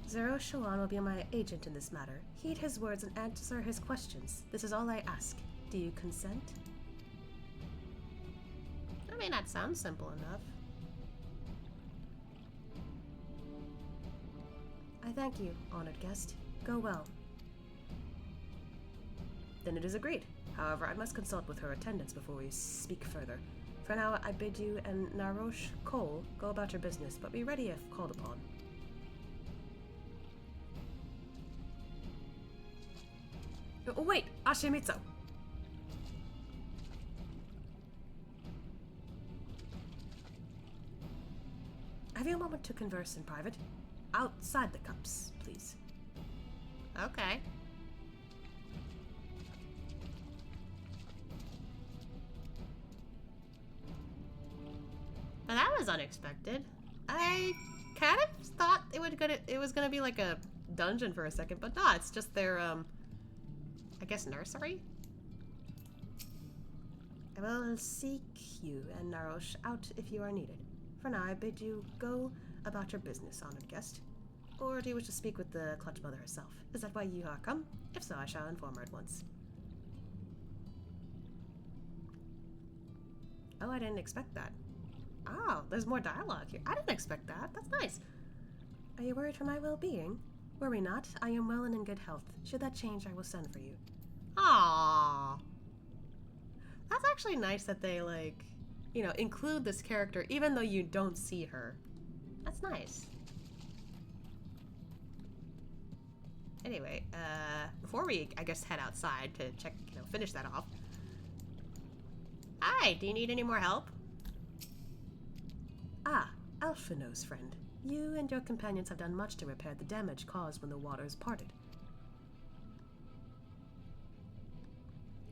Zero Shawan will be my agent in this matter. Heed his words and answer his questions. This is all I ask. Do you consent? I mean, that sounds simple enough. I thank you, honored guest. Go well. Then it is agreed. However, I must consult with her attendants before we speak further. For now, I bid you and Narosh Cole go about your business, but be ready if called upon. Oh, wait! Ashimitsu! Have you a moment to converse in private? Outside the cups, please. Okay. Well, that was unexpected. I kind of thought it was gonna be like a dungeon for a second, but no, it's just their I guess nursery? I will seek you and Narosh out if you are needed. For now, I bid you go about your business, honored guest. Or do you wish to speak with the Clutch Mother herself? Is that why you are come? If so, I shall inform her at once. Oh, I didn't expect that. Oh, there's more dialogue here. I didn't expect that. That's nice. Are you worried for my well-being? Worry not. I am well and in good health. Should that change, I will send for you. Aww. That's actually nice that they, like, you know, include this character even though you don't see her. That's nice. Anyway, before we, I guess, head outside to check, you know, finish that off. Hi, do you need any more help? Ah, Alphino's friend. You and your companions have done much to repair the damage caused when the waters parted.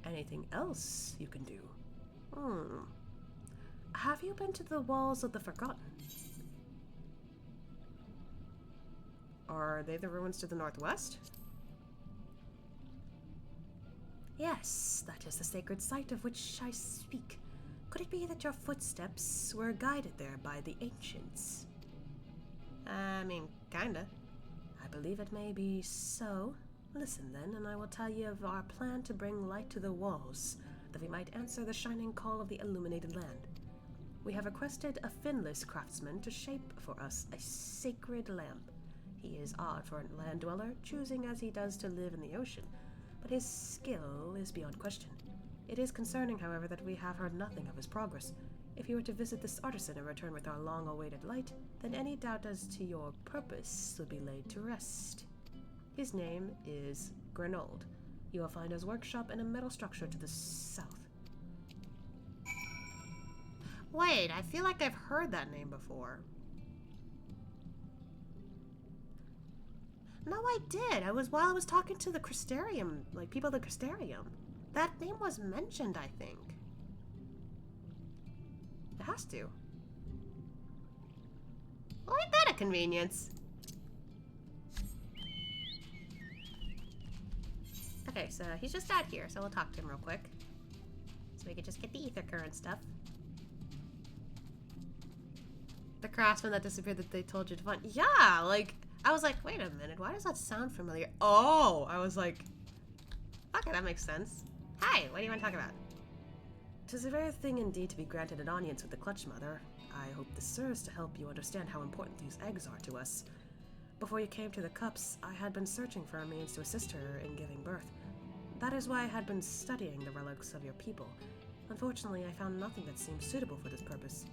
Anything else you can do? Have you been to the Walls of the Forgotten? Are they the ruins to the northwest? Yes, that is the sacred site of which I speak. Could it be that your footsteps were guided there by the ancients? I mean, kinda. I believe it may be so. Listen then, and I will tell you of our plan to bring light to the walls, that we might answer the shining call of the illuminated land. We have requested a finless craftsman to shape for us a sacred lamp. He is odd for a land dweller, choosing as he does to live in the ocean, but his skill is beyond question. It is concerning, however, that we have heard nothing of his progress. If you were to visit this artisan and return with our long-awaited light, then any doubt as to your purpose would be laid to rest. His name is Grenold. You will find his workshop in a metal structure to the south. Wait, I feel like I've heard that name before. No, I did. While I was talking to the Crystarium, like people at the Crystarium. That name was mentioned, I think. It has to. Well, ain't that a convenience? Okay, so he's just out here, so we'll talk to him real quick. So we can just get the ether current stuff. The craftsman that disappeared that they told you to find. Yeah, like... I was like, wait a minute, why does that sound familiar? Oh, I was like, okay, that makes sense. Hi, what do you want to talk about? 'Tis a rare thing indeed to be granted an audience with the Clutch Mother. I hope this serves to help you understand how important these eggs are to us. Before you came to the cups, I had been searching for a means to assist her in giving birth. That is why I had been studying the relics of your people. Unfortunately, I found nothing that seemed suitable for this purpose.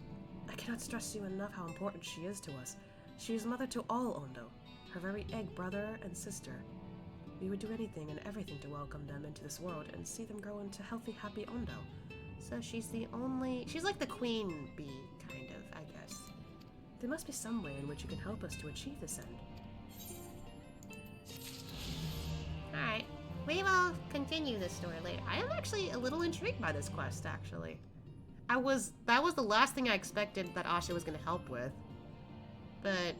I cannot stress to you enough how important she is to us. She is mother to all Ondo, her very egg brother and sister. We would do anything and everything to welcome them into this world and see them grow into healthy, happy Ondo. So she's like the queen bee, kind of, I guess. There must be some way in which you can help us to achieve this end. Alright, we will continue this story later. I am actually a little intrigued by this quest, actually. That was the last thing I expected that Asha was going to help with. But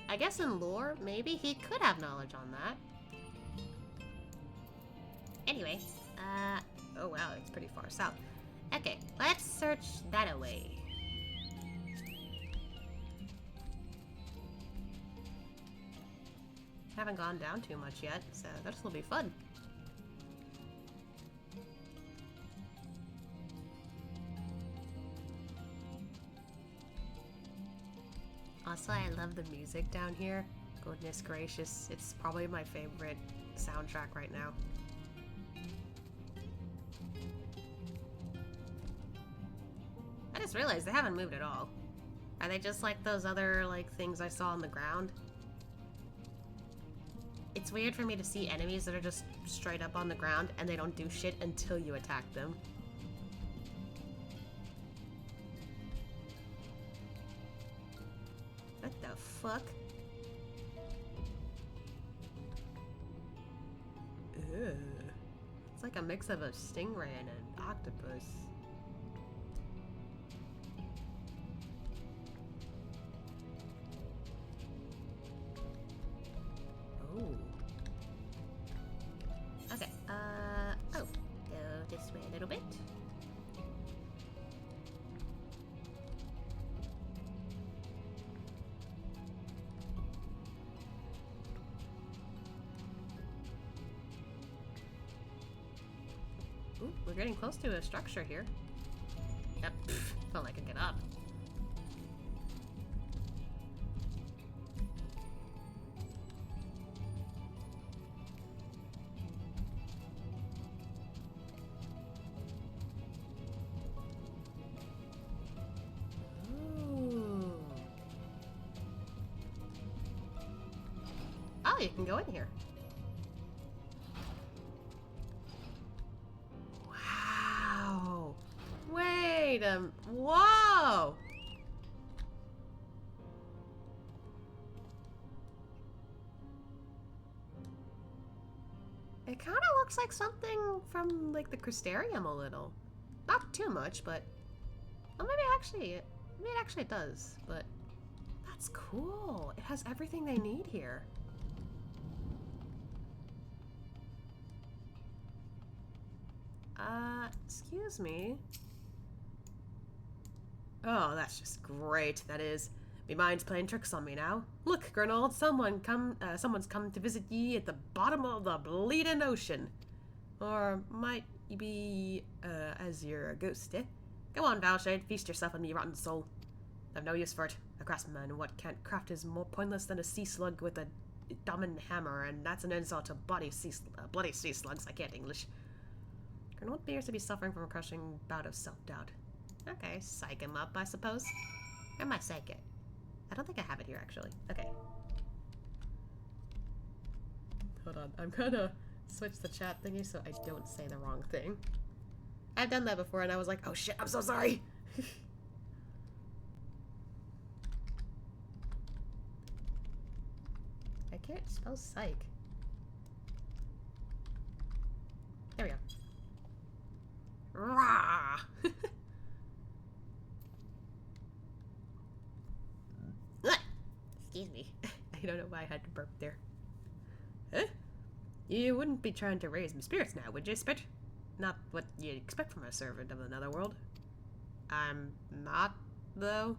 I guess in lore, maybe he could have knowledge on that. Anyway, oh wow, it's pretty far south. Okay, let's search that away. Haven't gone down too much yet, so this will be fun. Also, I love the music down here. Goodness gracious, it's probably my favorite soundtrack right now. I just realized they haven't moved at all. Are they just like those other like things I saw on the ground? It's weird for me to see enemies that are just straight up on the ground and they don't do shit until you attack them. What the fuck? Ugh. It's like a mix of a stingray and an octopus. Oh. Okay, oh. Go this way a little bit. Ooh, we're getting close to a structure here. Yep, felt like I could get up. you can go in here. Wow. Wait a... Whoa! It kind of looks like something from, like, the Crystarium a little. Not too much, but... Well, maybe it actually does, but... That's cool. It has everything they need here. Excuse me. Oh, that's just great, that is. Me mind's playing tricks on me now. Look, Grinold, someone's come to visit ye at the bottom of the bleeding ocean. Or might ye be, as you're a ghost, eh? Go on, Valshade, feast yourself on me rotten soul. I've no use for it. A craftsman, what can't craft is more pointless than a sea slug with a diamond hammer, and that's an insult to bloody sea slugs. I can't English. Grinold appears to be suffering from a crushing bout of self-doubt. Okay, psych him up, I suppose. Where am I psych it? I don't think I have it here, actually. Okay. Hold on, I'm gonna switch the chat thingy so I don't say the wrong thing. I've done that before and I was like, oh shit, I'm so sorry! I can't spell psych. There we go. Rah! Excuse me. I don't know why I had to burp there. Huh? You wouldn't be trying to raise my spirits now, would you, Spit? Not what you'd expect from a servant of another world. I'm not, though.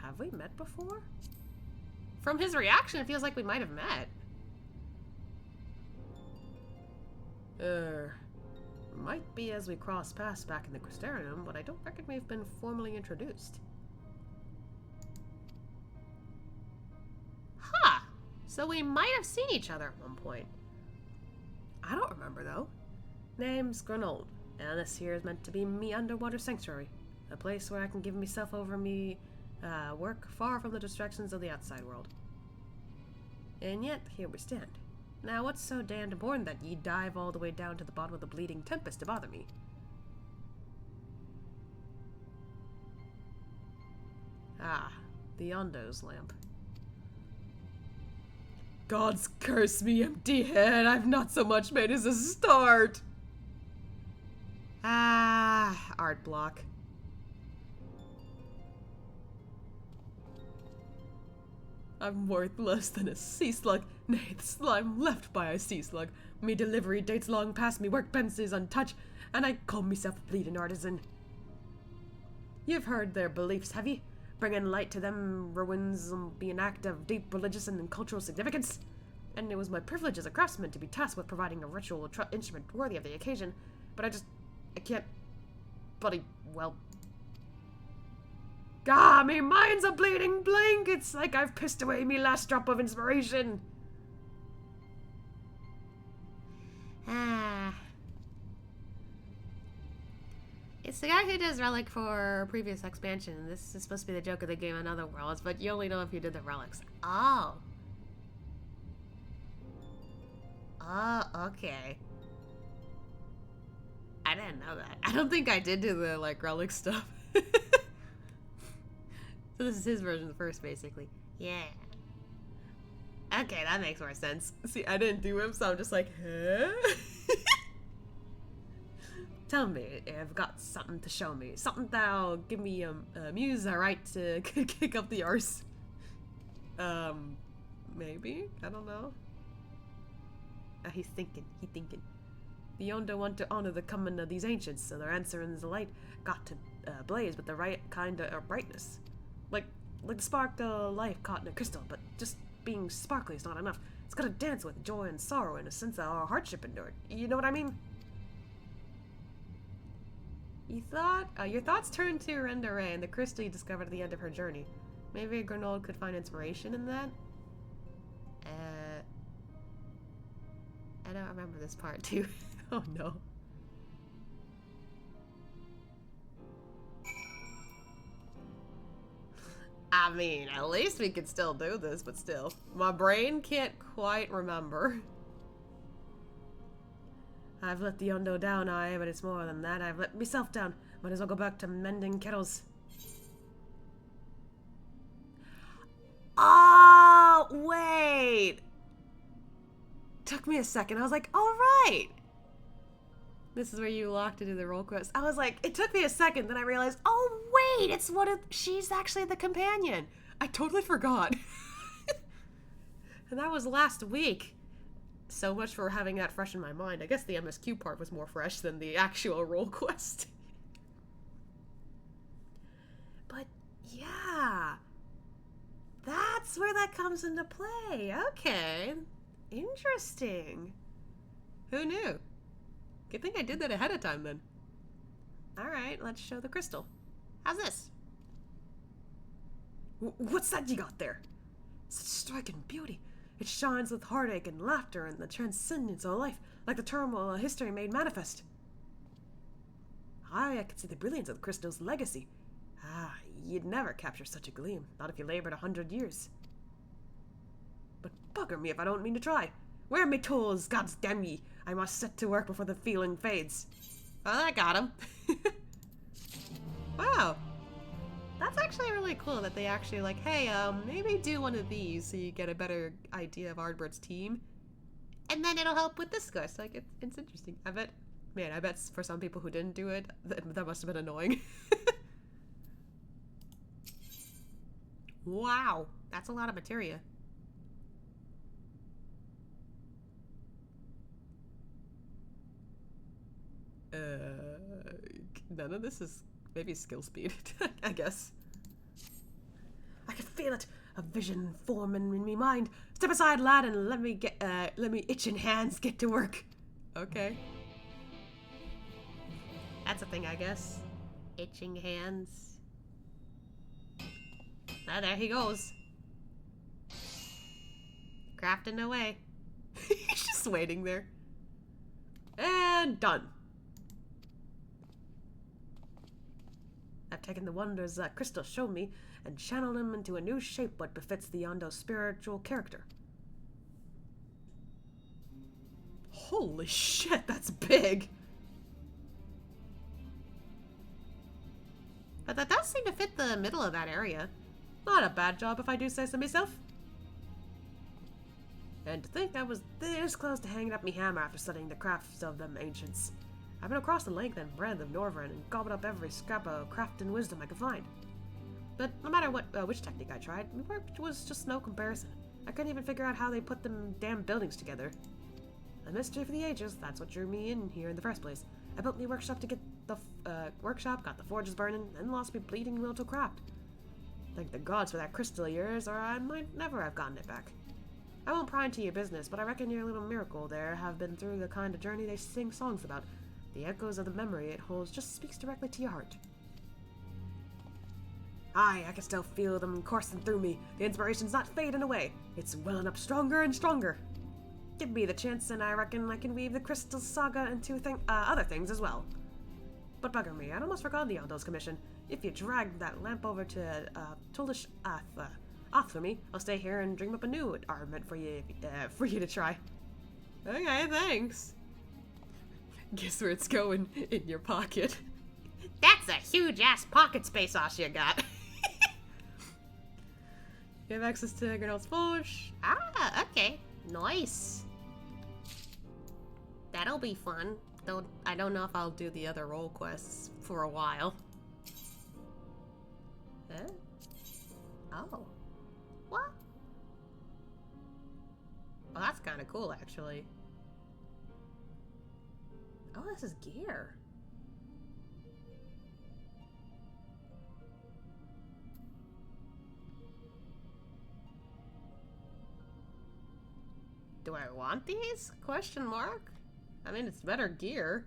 Have we met before? From his reaction, it feels like we might have met. Might be as we crossed paths back in the Crystarium, but I don't reckon we've been formally introduced. Huh! So we might have seen each other at one point. I don't remember, though. Name's Grinold, and this here is meant to be me underwater sanctuary. A place where I can give myself over work far from the distractions of the outside world. And yet, here we stand. Now, what's so damned important that ye dive all the way down to the bottom of the bleeding Tempest to bother me? Ah, the Ondo's lamp. Gods curse me, empty head! I've not so much made as a start! Ah, art block. I'm worth less than a sea slug, nay, the slime left by a sea slug. Me delivery dates long past, me work benches untouched, and I call myself a bleeding artisan. You've heard their beliefs, have ye? Bringing light to them ruins be an act of deep religious and cultural significance. And it was my privilege as a craftsman to be tasked with providing a ritual instrument worthy of the occasion, but I can't bloody well... Gah, me mind's a bleeding blank. It's like I've pissed away me last drop of inspiration. It's the guy who does Relic for previous expansion. This is supposed to be the joke of the game in other worlds, but you only know if you did the relics. Oh. Oh, okay. I didn't know that. I don't think I did do the, like, relic stuff. So this is his version of the first, basically. Yeah. Okay, that makes more sense. See, I didn't do him, so I'm just like, huh? Tell me, I've got something to show me. Something that'll give me a muse a right to kick up the arse. Maybe? I don't know. He's thinking. The Ondo want to honor the coming of these ancients, so their answer in the light got to blaze with the right kind of brightness. Like the spark of life caught in a crystal, but just being sparkly is not enough. It's gotta dance with joy and sorrow and a sense of our hardship endured. You know what I mean? Your thoughts turned to Rendere and the crystal you discovered at the end of her journey. Maybe Grenold could find inspiration in that? I don't remember this part too. Oh no. I mean, at least we can still do this, but still. My brain can't quite remember. I've let the Undo down, aye, but it's more than that. I've let myself down. Might as well go back to mending kettles. Oh, wait! Took me a second. I was like, all right! This is where you locked into the roll quest. I was like, it took me a second, then I realized, oh wait, it's she's actually the companion. I totally forgot. And that was last week. So much for having that fresh in my mind. I guess the MSQ part was more fresh than the actual roll quest. But yeah, that's where that comes into play. Okay, interesting. Who knew? Good thing I did that ahead of time then. Alright, let's show the crystal. How's this? What's that you got there? Such striking beauty. It shines with heartache and laughter and the transcendence of life, like the turmoil of history made manifest. I can see the brilliance of the crystal's legacy. Ah, you'd never capture such a gleam, not if you labored 100 years. But bugger me if I don't mean to try. Where are my tools, gods damn ye? I must set to work before the feeling fades. Oh, I got him. Wow. That's actually really cool that they actually like, hey, maybe do one of these so you get a better idea of Ardbert's team. And then it'll help with this quest. Like, it's interesting. I bet for some people who didn't do it, that must have been annoying. Wow. That's a lot of materia. None of this is maybe skill speed, I guess. I can feel it, a vision forming in me mind. Step aside, lad, and let me itching hands get to work. Okay. That's a thing, I guess. Itching hands. Ah, there he goes. Crafting away. He's just waiting there. And done. I've taken the wonders that Crystal showed me and channeled them into a new shape what befits the Yondo's spiritual character. Holy shit, that's big! But that does seem to fit the middle of that area. Not a bad job if I do say so myself. And to think I was this close to hanging up me hammer after studying the crafts of them ancients. I've been across the length and breadth of Norvern and gobbled up every scrap of craft and wisdom I could find. But no matter which technique I tried, my work was just no comparison. I couldn't even figure out how they put them damn buildings together. A mystery for the ages, that's what drew me in here in the first place. I built me workshop to get the workshop, got the forges burning, and lost me bleeding will to craft. Thank the gods for that crystal of yours, or I might never have gotten it back. I won't pry into your business, but I reckon your little miracle there have been through the kind of journey they sing songs about. The echoes of the memory it holds just speaks directly to your heart. Aye, I can still feel them coursing through me. The inspiration's not fading away. It's welling up stronger and stronger. Give me the chance and I reckon I can weave the Crystal Saga into other things as well. But bugger me, I'd almost forgotten the Yondo's commission. If you drag that lamp over to Tuldish off for me, I'll stay here and dream up a new armament for you to try. Okay, thanks. Guess where it's going? In your pocket. That's a huge-ass pocket space sauce you got. You have access to Grenold's forge. Ah, okay. Nice. That'll be fun. Though I don't know if I'll do the other role quests for a while. Huh? Oh. What? Well, that's kind of cool, actually. Oh, this is gear. Do I want these? Question mark? I mean, it's better gear.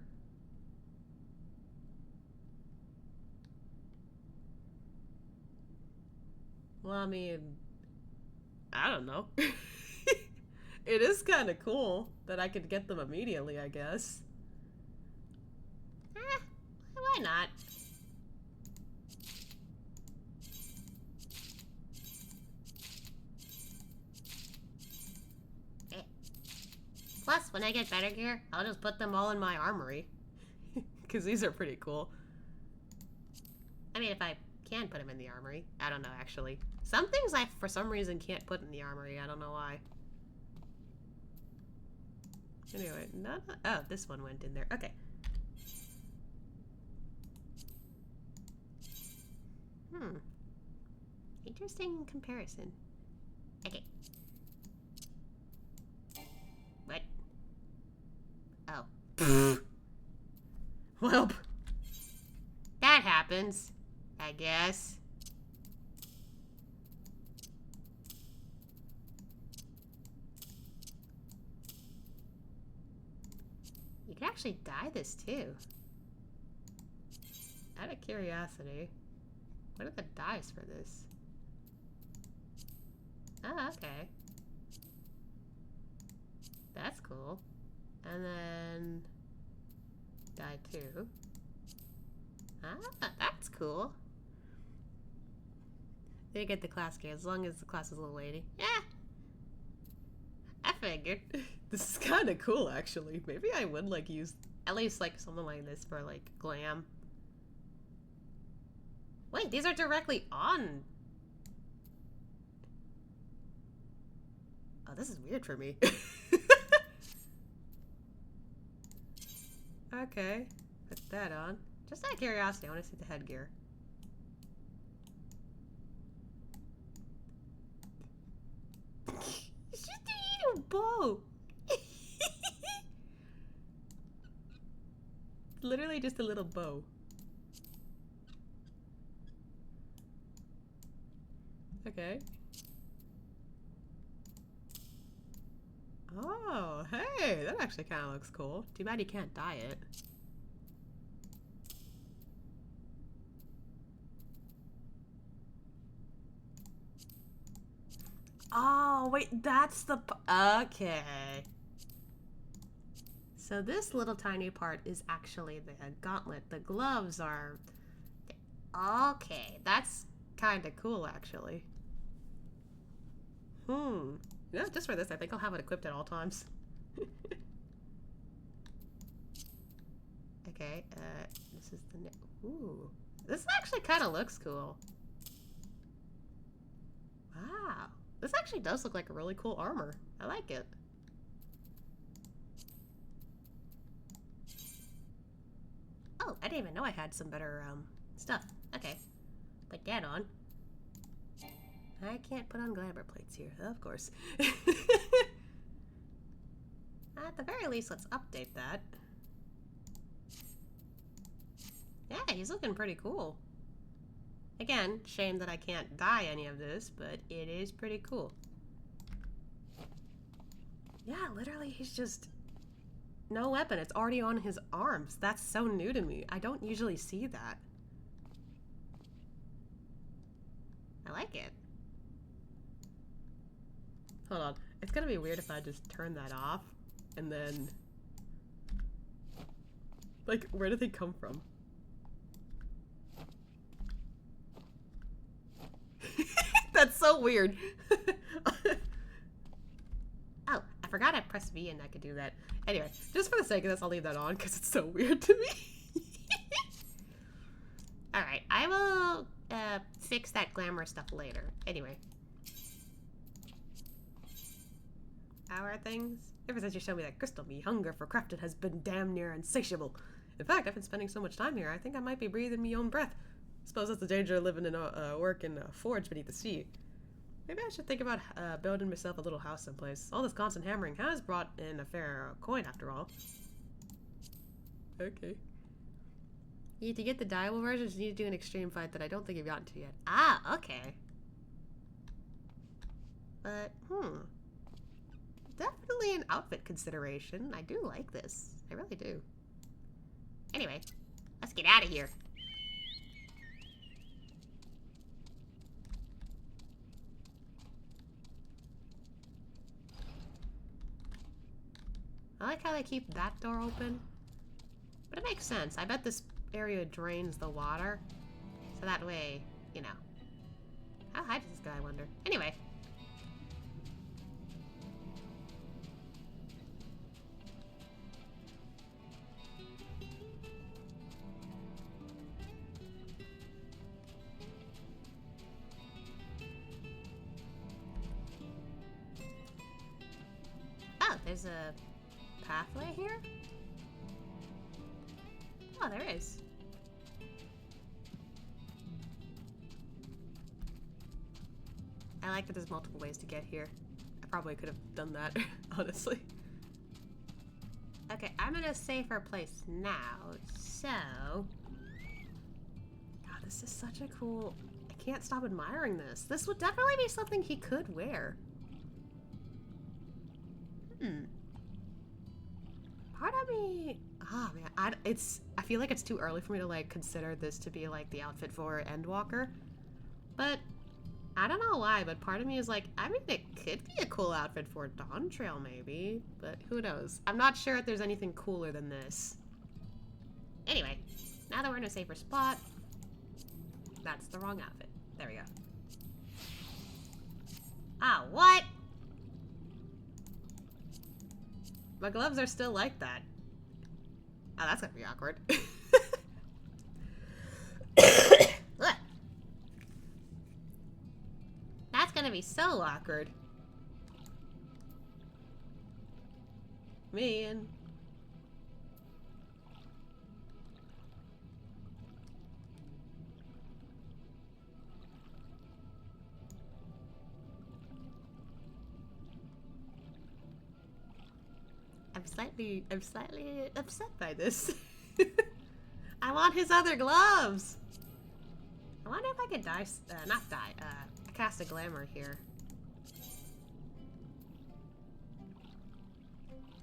Well, I mean, I don't know. It is kind of cool that I could get them immediately, I guess. Why not? Plus, when I get better gear, I'll just put them all in my armory. Because these are pretty cool. I mean, if I can put them in the armory. I don't know, actually. Some things I, for some reason, can't put in the armory. I don't know why. Anyway, oh, this one went in there. Okay. Interesting comparison. Okay. What? Oh. Well, That happens, I guess. You can actually dye this too. out of curiosity, what are the dyes for this? Oh, okay. That's cool. And then dye 2. Ah, that's cool. They get the class gear as long as the class is a little lady. Yeah. I figured. This is kind of cool, actually. Maybe I would like use at least like something like this for like glam. Wait, these are directly on. Oh, this is weird for me. Okay, put that on. Just out of curiosity, I want to see the headgear. It's just a little bow. Literally just a little bow. Okay. Oh, hey, that actually kind of looks cool. Too bad you can't dye it. Oh, wait, that's the... Okay. So this little tiny part is actually the gauntlet. The gloves are... Okay, that's kind of cool, actually. Yeah, just for this, I think I'll have it equipped at all times. Okay, this is the... Ooh. This actually kind of looks cool. Wow. This actually does look like a really cool armor. I like it. Oh, I didn't even know I had some better, stuff. Okay. Put that on. I can't put on glamour plates here. Of course. At the very least, let's update that. Yeah, he's looking pretty cool. Again, shame that I can't dye any of this, but it is pretty cool. Yeah, literally, he's just... no weapon. It's already on his arms. That's so new to me. I don't usually see that. I like it. Hold on. It's gonna be weird if I just turn that off, and then... like, where did they come from? That's so weird. Oh, I forgot I pressed V and I could do that. Anyway, just for the sake of this, I'll leave that on because it's so weird to me. Alright, I will fix that glamour stuff later. Anyway. How are things? Ever since you showed me that crystal, me hunger for crafting has been damn near insatiable. In fact, I've been spending so much time here, I think I might be breathing me own breath. Suppose that's the danger of living in work in a forge beneath the sea. Maybe I should think about building myself a little house someplace. All this constant hammering has brought in a fair coin, after all. Okay. You need to get the dyeable versions, you need to do an extreme fight that I don't think you've gotten to yet. Ah, okay. But, definitely an outfit consideration. I do like this. I really do. Anyway, let's get out of here. I like how they keep that door open. But it makes sense. I bet this area drains the water. So that way, you know. How high does this go, I wonder? Anyway. Oh, there's a pathway here? Oh, there is. I like that there's multiple ways to get here. I probably could have done that, honestly. Okay, I'm in a safer place now, so... God, this is such a cool... I can't stop admiring this. This would definitely be something he could wear. Part of me... Oh, man. I feel like it's too early for me to, like, consider this to be, like, the outfit for Endwalker. But... I don't know why, but part of me is like, I mean, it could be a cool outfit for Dawn Trail, maybe. But who knows? I'm not sure if there's anything cooler than this. Anyway, now that we're in a safer spot, that's the wrong outfit. There we go. Ah, what? My gloves are still like that. Oh, that's gonna be awkward. That's gonna be so awkward. Man. I'm slightly upset by this. I want his other gloves. I wonder if I could cast a glamour here.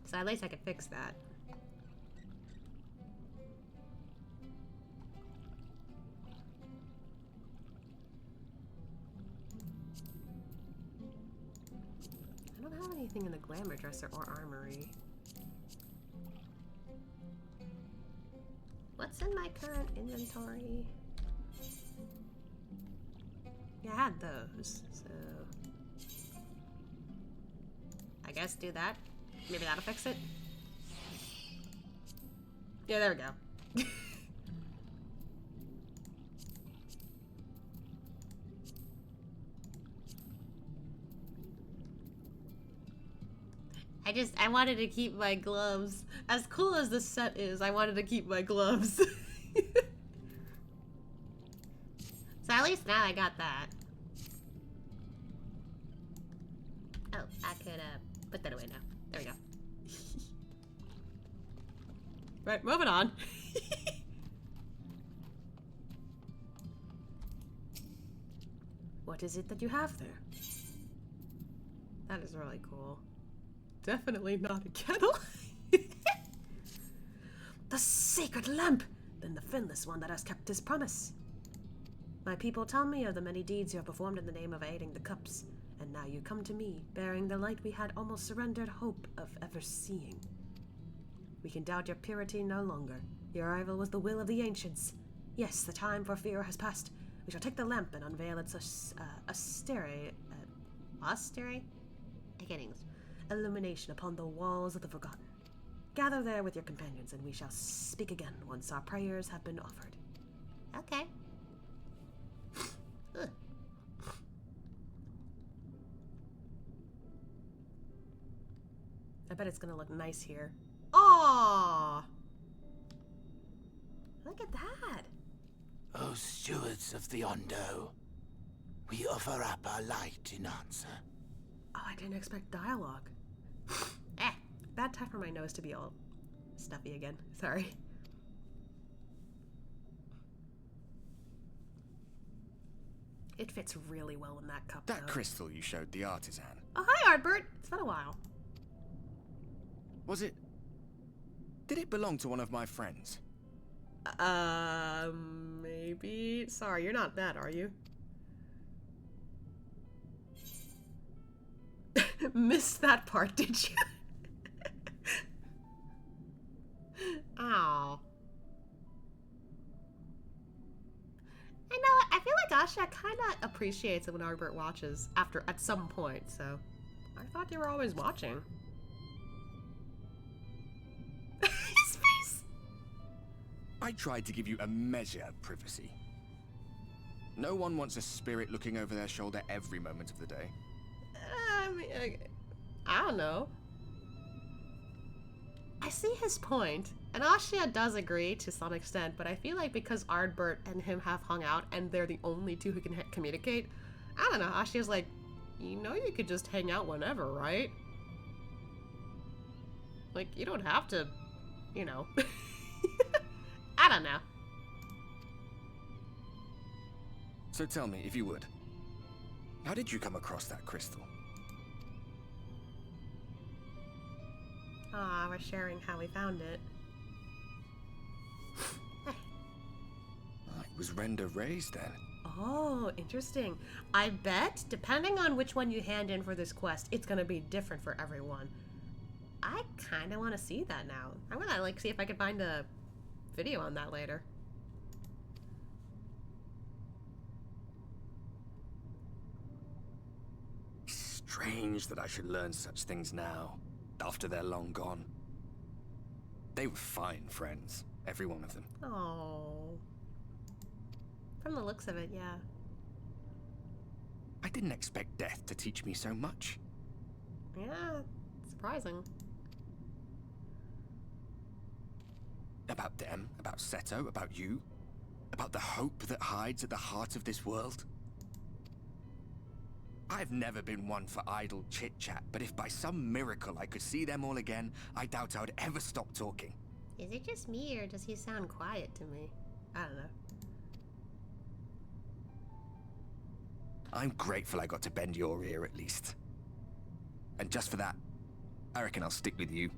So at least I could fix that. I don't have anything in the glamour dresser or armory. What's in my current inventory? Yeah, I had those, so... I guess do that. Maybe that'll fix it. Yeah, there we go. I wanted to keep my gloves. As cool as this set is, I wanted to keep my gloves. So at least now I got that. Oh, I could put that away now. There we go. Right, moving on. What is it that you have there? That is really cool. Definitely not a kettle. The sacred lamp! Then the finless one that has kept his promise. My people tell me of the many deeds you have performed in the name of aiding the cups, and now you come to me, bearing the light we had almost surrendered hope of ever seeing. We can doubt your purity no longer. Your arrival was the will of the ancients. Yes, the time for fear has passed. We shall take the lamp and unveil its austere illumination upon the walls of the forgotten. Gather there with your companions, and we shall speak again once our prayers have been offered. Okay. I bet it's gonna look nice here. Aww! Look at that! O stewards of the Ondo, we offer up our light in answer. Oh, I didn't expect dialogue. Bad time for my nose to be all stuffy again. Sorry. It fits really well in that cup, That though. crystal you showed the artisan. Oh, hi, Artbert! It's been a while. Was it... Did it belong to one of my friends? Maybe... Sorry, you're not that, are you? Missed that part, did you? Asha kind of appreciates it when Ardbert watches at some point, so I thought you were always watching. His face! I tried to give you a measure of privacy. No one wants a spirit looking over their shoulder every moment of the day. I mean, I don't know. I see his point, and Asha does agree to some extent, but I feel like because Ardbert and him have hung out and they're the only two who can communicate, I don't know, Ashia's like, you know you could just hang out whenever, right? Like, you don't have to, you know. I don't know. So tell me, if you would, how did you come across that crystal? Aw, we're sharing how we found it. It was render raised then. Oh, interesting. I bet, depending on which one you hand in for this quest, it's gonna be different for everyone. I kinda wanna see that now. I'm gonna, like, see if I can find a video on that later. Strange that I should learn such things now, after they're long gone. They were fine friends, every one of them. Oh. From the looks of it, yeah. I didn't expect death to teach me so much. Yeah, surprising. About them, about Seto, about you, about the hope that hides at the heart of this world. I've never been one for idle chit-chat, but if by some miracle I could see them all again, I doubt I would ever stop talking. Is it just me, or does he sound quiet to me? I don't know. I'm grateful I got to bend your ear at least. And just for that, I reckon I'll stick with you.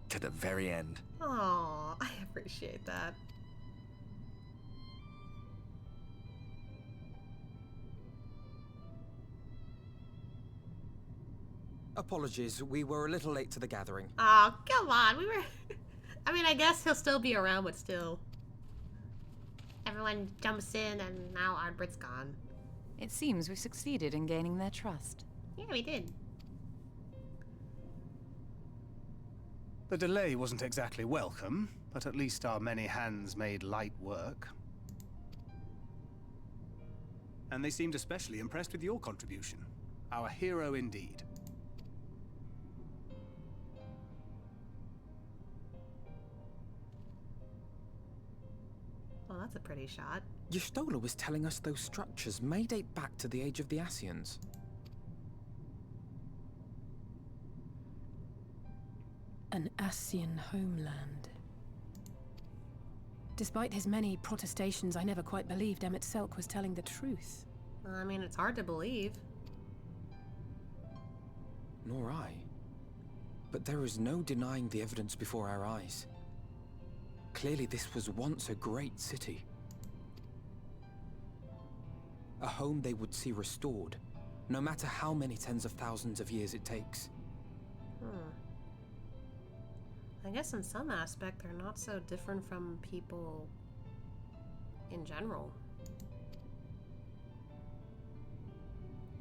To the very end. Aw, I appreciate that. Apologies, we were a little late to the gathering. Oh, come on, we were... I mean, I guess he'll still be around, but still. Everyone jumps in, and now Ardbert's gone. It seems we succeeded in gaining their trust. Yeah, we did. The delay wasn't exactly welcome, but at least our many hands made light work. And they seemed especially impressed with your contribution. Our hero indeed. Well, that's a pretty shot. Y'shtola was telling us those structures may date back to the age of the Ascians. An Ascian homeland. Despite his many protestations, I never quite believed Emet Selch was telling the truth. I mean, it's hard to believe. Nor I. But there is no denying the evidence before our eyes. Clearly this was once a great city. A home they would see restored, no matter how many tens of thousands of years it takes. I guess in some aspect they're not so different from people in general.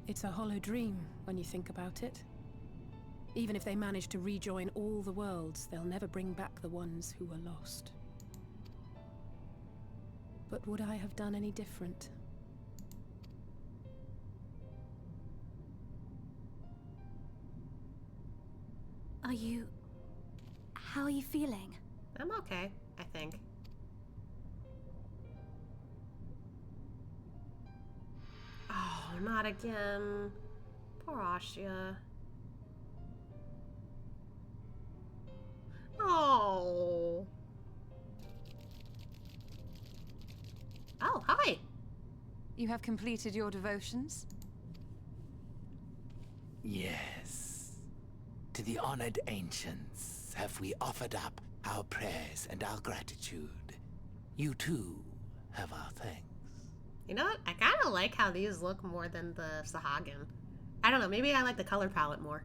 It's a hollow dream when you think about it. Even if they manage to rejoin all the worlds, they'll never bring back the ones who were lost. But would I have done any different? How are you feeling? I'm okay, I think. Oh, not again. Poor Asha. Oh. Oh, hi. You have completed your devotions? Yes. To the honored ancients have we offered up our prayers and our gratitude. You too have our thanks. You know what? I kind of like how these look more than the Sahagin. I don't know, maybe I like the color palette more.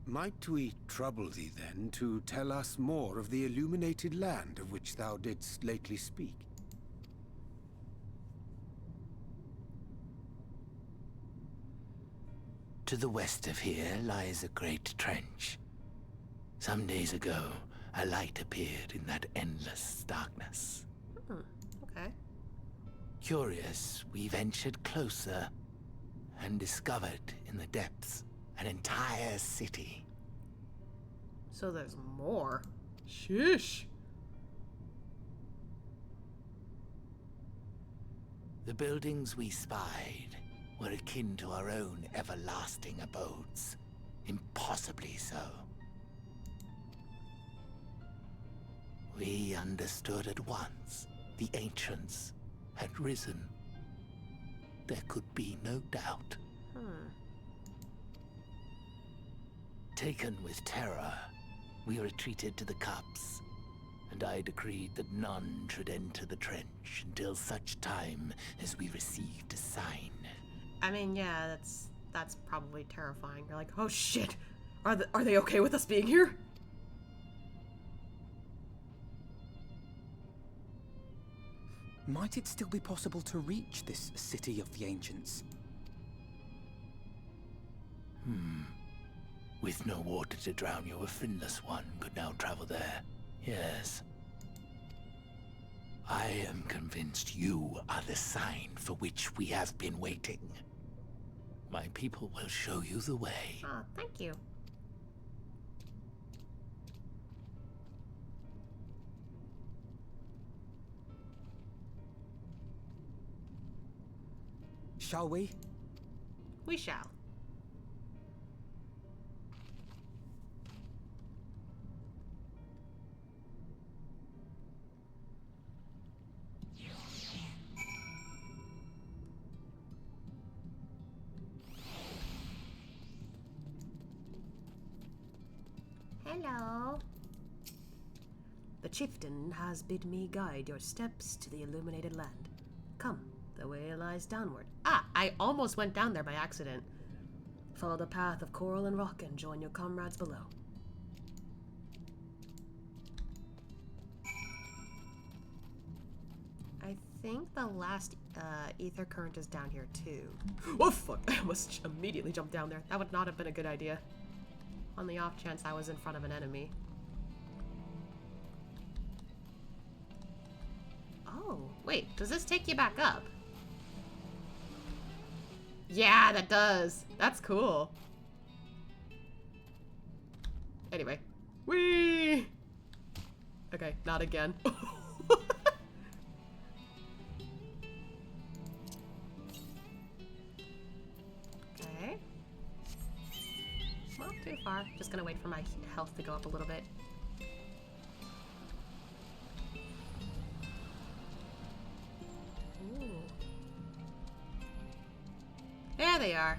Might we trouble thee then to tell us more of the illuminated land of which thou didst lately speak? To the west of here lies a great trench. Some days ago, a light appeared in that endless darkness. Okay. Curious, we ventured closer and discovered in the depths an entire city. So there's more. Sheesh. The buildings we spied were akin to our own everlasting abodes. Impossibly so. We understood at once the ancients had risen. There could be no doubt. Taken with terror, we retreated to the cups, and I decreed that none should enter the trench until such time as we received a sign. I mean, yeah, that's probably terrifying. You're like, oh shit, are they okay with us being here? Might it still be possible to reach this city of the ancients? With no water to drown you, a finless one could now travel there. Yes. I am convinced you are the sign for which we have been waiting. My people will show you the way. Oh, thank you. Shall we? We shall. Hello. The chieftain has bid me guide your steps to the illuminated land. Come, the way lies downward. Ah, I almost went down there by accident. Follow the path of coral and rock and join your comrades below. I think the last ether current is down here too. Oh fuck, I almost immediately jumped down there. That would not have been a good idea. On the off chance I was in front of an enemy. Oh, wait, does this take you back up? Yeah, that does. That's cool. Anyway. Whee! Okay, not again. Okay. Not too far. Just gonna wait for my health to go up a little bit. Ooh. There they are.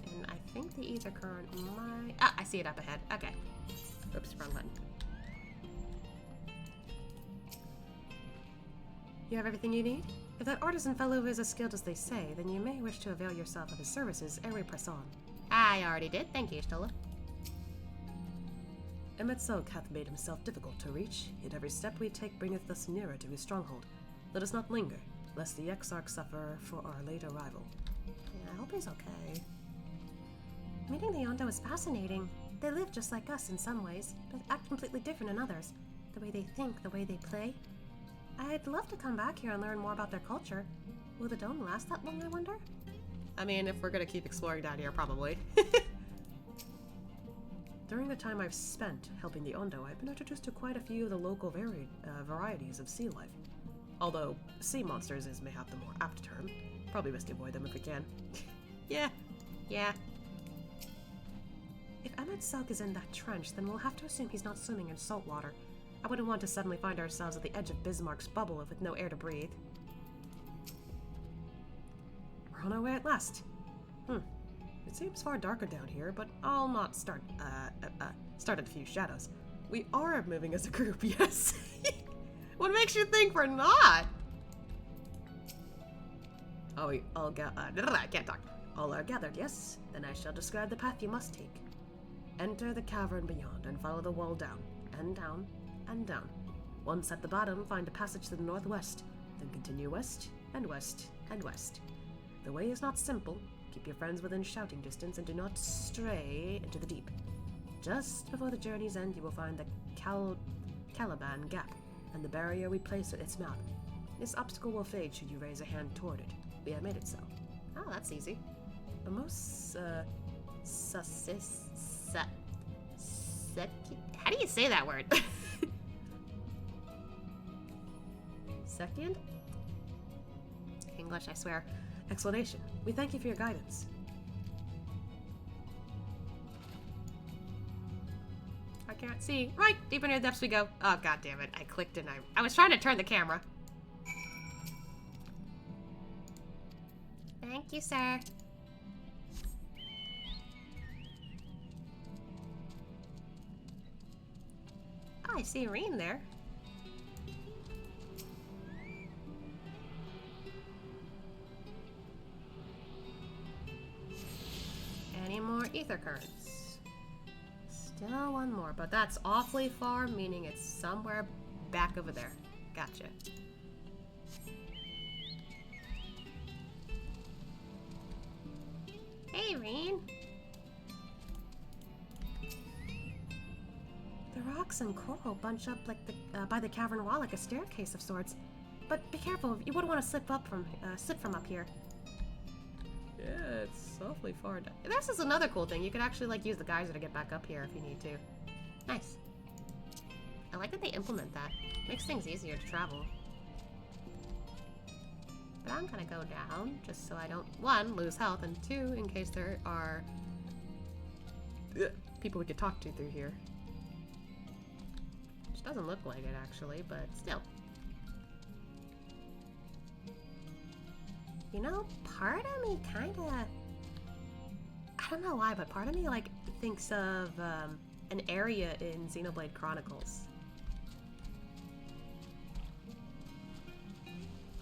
And I think the ether current might... Ah, I see it up ahead. Okay. Oops, wrong button. You have everything you need? If that artisan fellow is as skilled as they say, then you may wish to avail yourself of his services ere we press on. I already did. Thank you, Stola. Emet Selch hath made himself difficult to reach, yet every step we take bringeth us nearer to his stronghold. Let us not linger, lest the Exarch suffer for our late arrival. Yeah, I hope he's okay. Meeting the Ondo is fascinating. They live just like us in some ways, but act completely different in others. The way they think, the way they play. I'd love to come back here and learn more about their culture. Will the dome last that long, I wonder? I mean, if we're gonna keep exploring down here, probably. During the time I've spent helping the Ondo, I've been introduced to quite a few of the local varieties of sea life. Although, sea monsters is mayhap the more apt term. Probably best to avoid them if we can. Yeah. If Emet Selch is in that trench, then we'll have to assume he's not swimming in salt water. I wouldn't want to suddenly find ourselves at the edge of Bismarck's bubble with no air to breathe. We're on our way at last. It seems far darker down here, but I'll not start at a few shadows. We are moving as a group, yes. What makes you think we're not? Oh, I can't talk. All are gathered, yes? Then I shall describe the path you must take. Enter the cavern beyond and follow the wall down, and down, and down. Once at the bottom, find a passage to the northwest, then continue west, and west, and west. The way is not simple. Keep your friends within shouting distance and do not stray into the deep. Just before the journey's end, you will find the Caliban Gap and the barrier we place at its mouth. This obstacle will fade should you raise a hand toward it. We have made it so. Oh, that's easy. A most, how do you say that word? Second? English, I swear. Explanation. We thank you for your guidance. I can't see. Right, deep into the depths we go. Oh, god damn it. I clicked and I was trying to turn the camera. Thank you, sir. Oh, I see Reen there. Any more ether currents? Still one more, but that's awfully far, meaning it's somewhere back over there. Gotcha. Hey, Reen. The rocks and coral bunch up like by the cavern wall like a staircase of sorts. But be careful, you wouldn't want to slip from up here. Yeah, it's awfully far down. This is another cool thing. You could actually like use the geyser to get back up here if you need to. Nice. I like that they implement that. Makes things easier to travel. But I'm gonna go down just so I don't, one, lose health, and two, in case there are people we could talk to through here. Which doesn't look like it actually, but still. You know, part of me kinda... I don't know why, but part of me, like, thinks of, An area in Xenoblade Chronicles.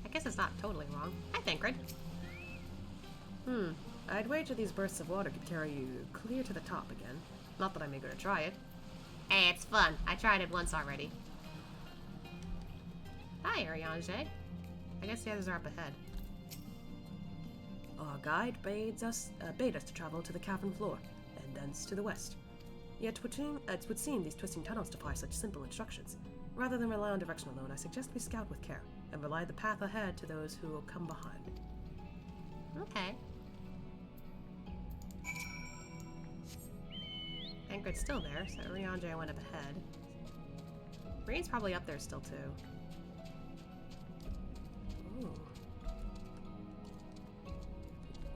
I guess it's not totally wrong. Hi, Thancred. I'd wager these bursts of water could carry you clear to the top again. Not that I'm eager to try it. Hey, it's fun. I tried it once already. Hi, Ariange. I guess the others are up ahead. Our guide bade us to travel to the cavern floor, and thence to the west. Yet it would seem these twisting tunnels defy such simple instructions. Rather than rely on direction alone, I suggest we scout with care, and rely the path ahead to those who will come behind. Okay. Thancred's still there, so Ariange went up ahead. Reen's probably up there still, too. Ooh.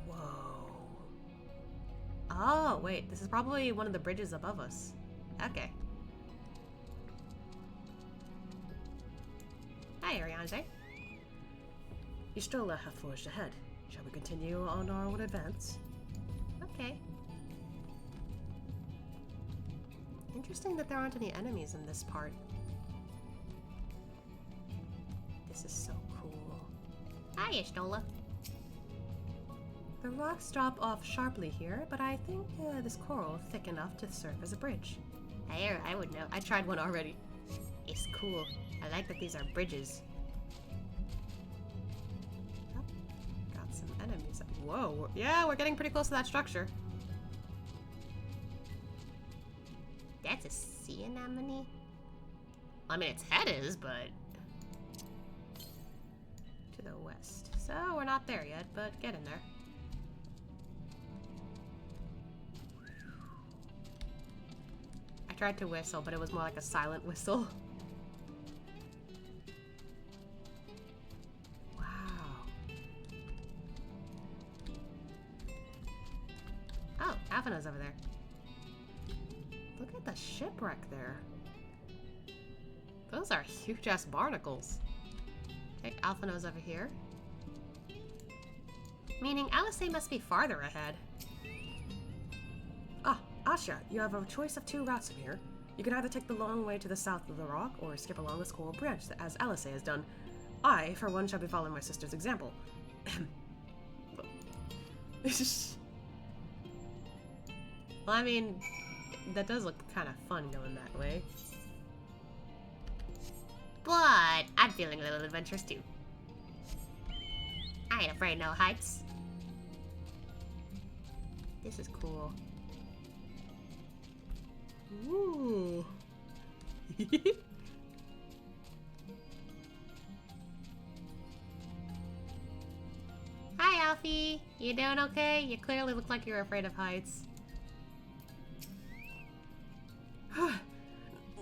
Whoa. Oh, wait. This is probably one of the bridges above us. Okay. Hi, Ariange. Y'shtola hath forged ahead. Shall we continue on our own advance? Okay. Interesting that there aren't any enemies in this part. This is so cool. Hi, Y'shtola. the rocks drop off sharply here, but I think this coral thick enough to serve as a bridge. I would know. I tried one already. It's cool. I like that these are bridges. Oh, got some enemies. Whoa. Yeah, we're getting pretty close to that structure. That's a sea anemone? I mean, its head is, but... to the west. So, we're not there yet, but getting there. I tried to whistle, but it was more like a silent whistle. Wow. Oh, Alphina's over there. Look at the shipwreck there. Those are huge-ass barnacles. Okay, Alphina's over here. Meaning Alice must be farther ahead. Ah, Asha, you have a choice of two routes from here. You can either take the long way to the south of the rock, or skip along this coral branch, as Alice has done. I, for one, shall be following my sister's example. Well, I mean, that does look kind of fun going that way. But I'm feeling a little adventurous too. I ain't afraid no heights. This is cool. Ooh. Hi, Alfie. You doing okay? You clearly look like you're afraid of heights.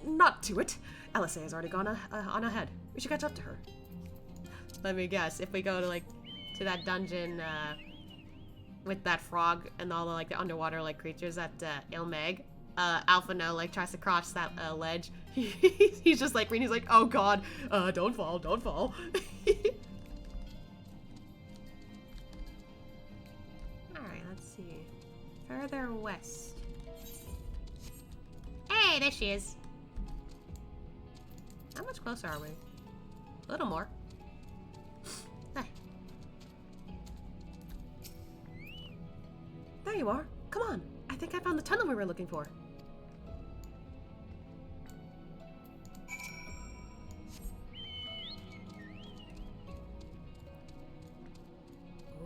Not to it. LSA has already gone on ahead. We should catch up to her. Let me guess. If we go to, like, to that dungeon, with that frog and all the, like, the underwater, like, creatures at, Ilmeg, Alphino, like, tries to cross that, ledge. He's just, like, reading, he's like, oh god, don't fall, don't fall. Alright, let's see. Further west. Hey, there she is. How much closer are we? A little more. Hey. There you are. Come on. I think I found the tunnel we were looking for.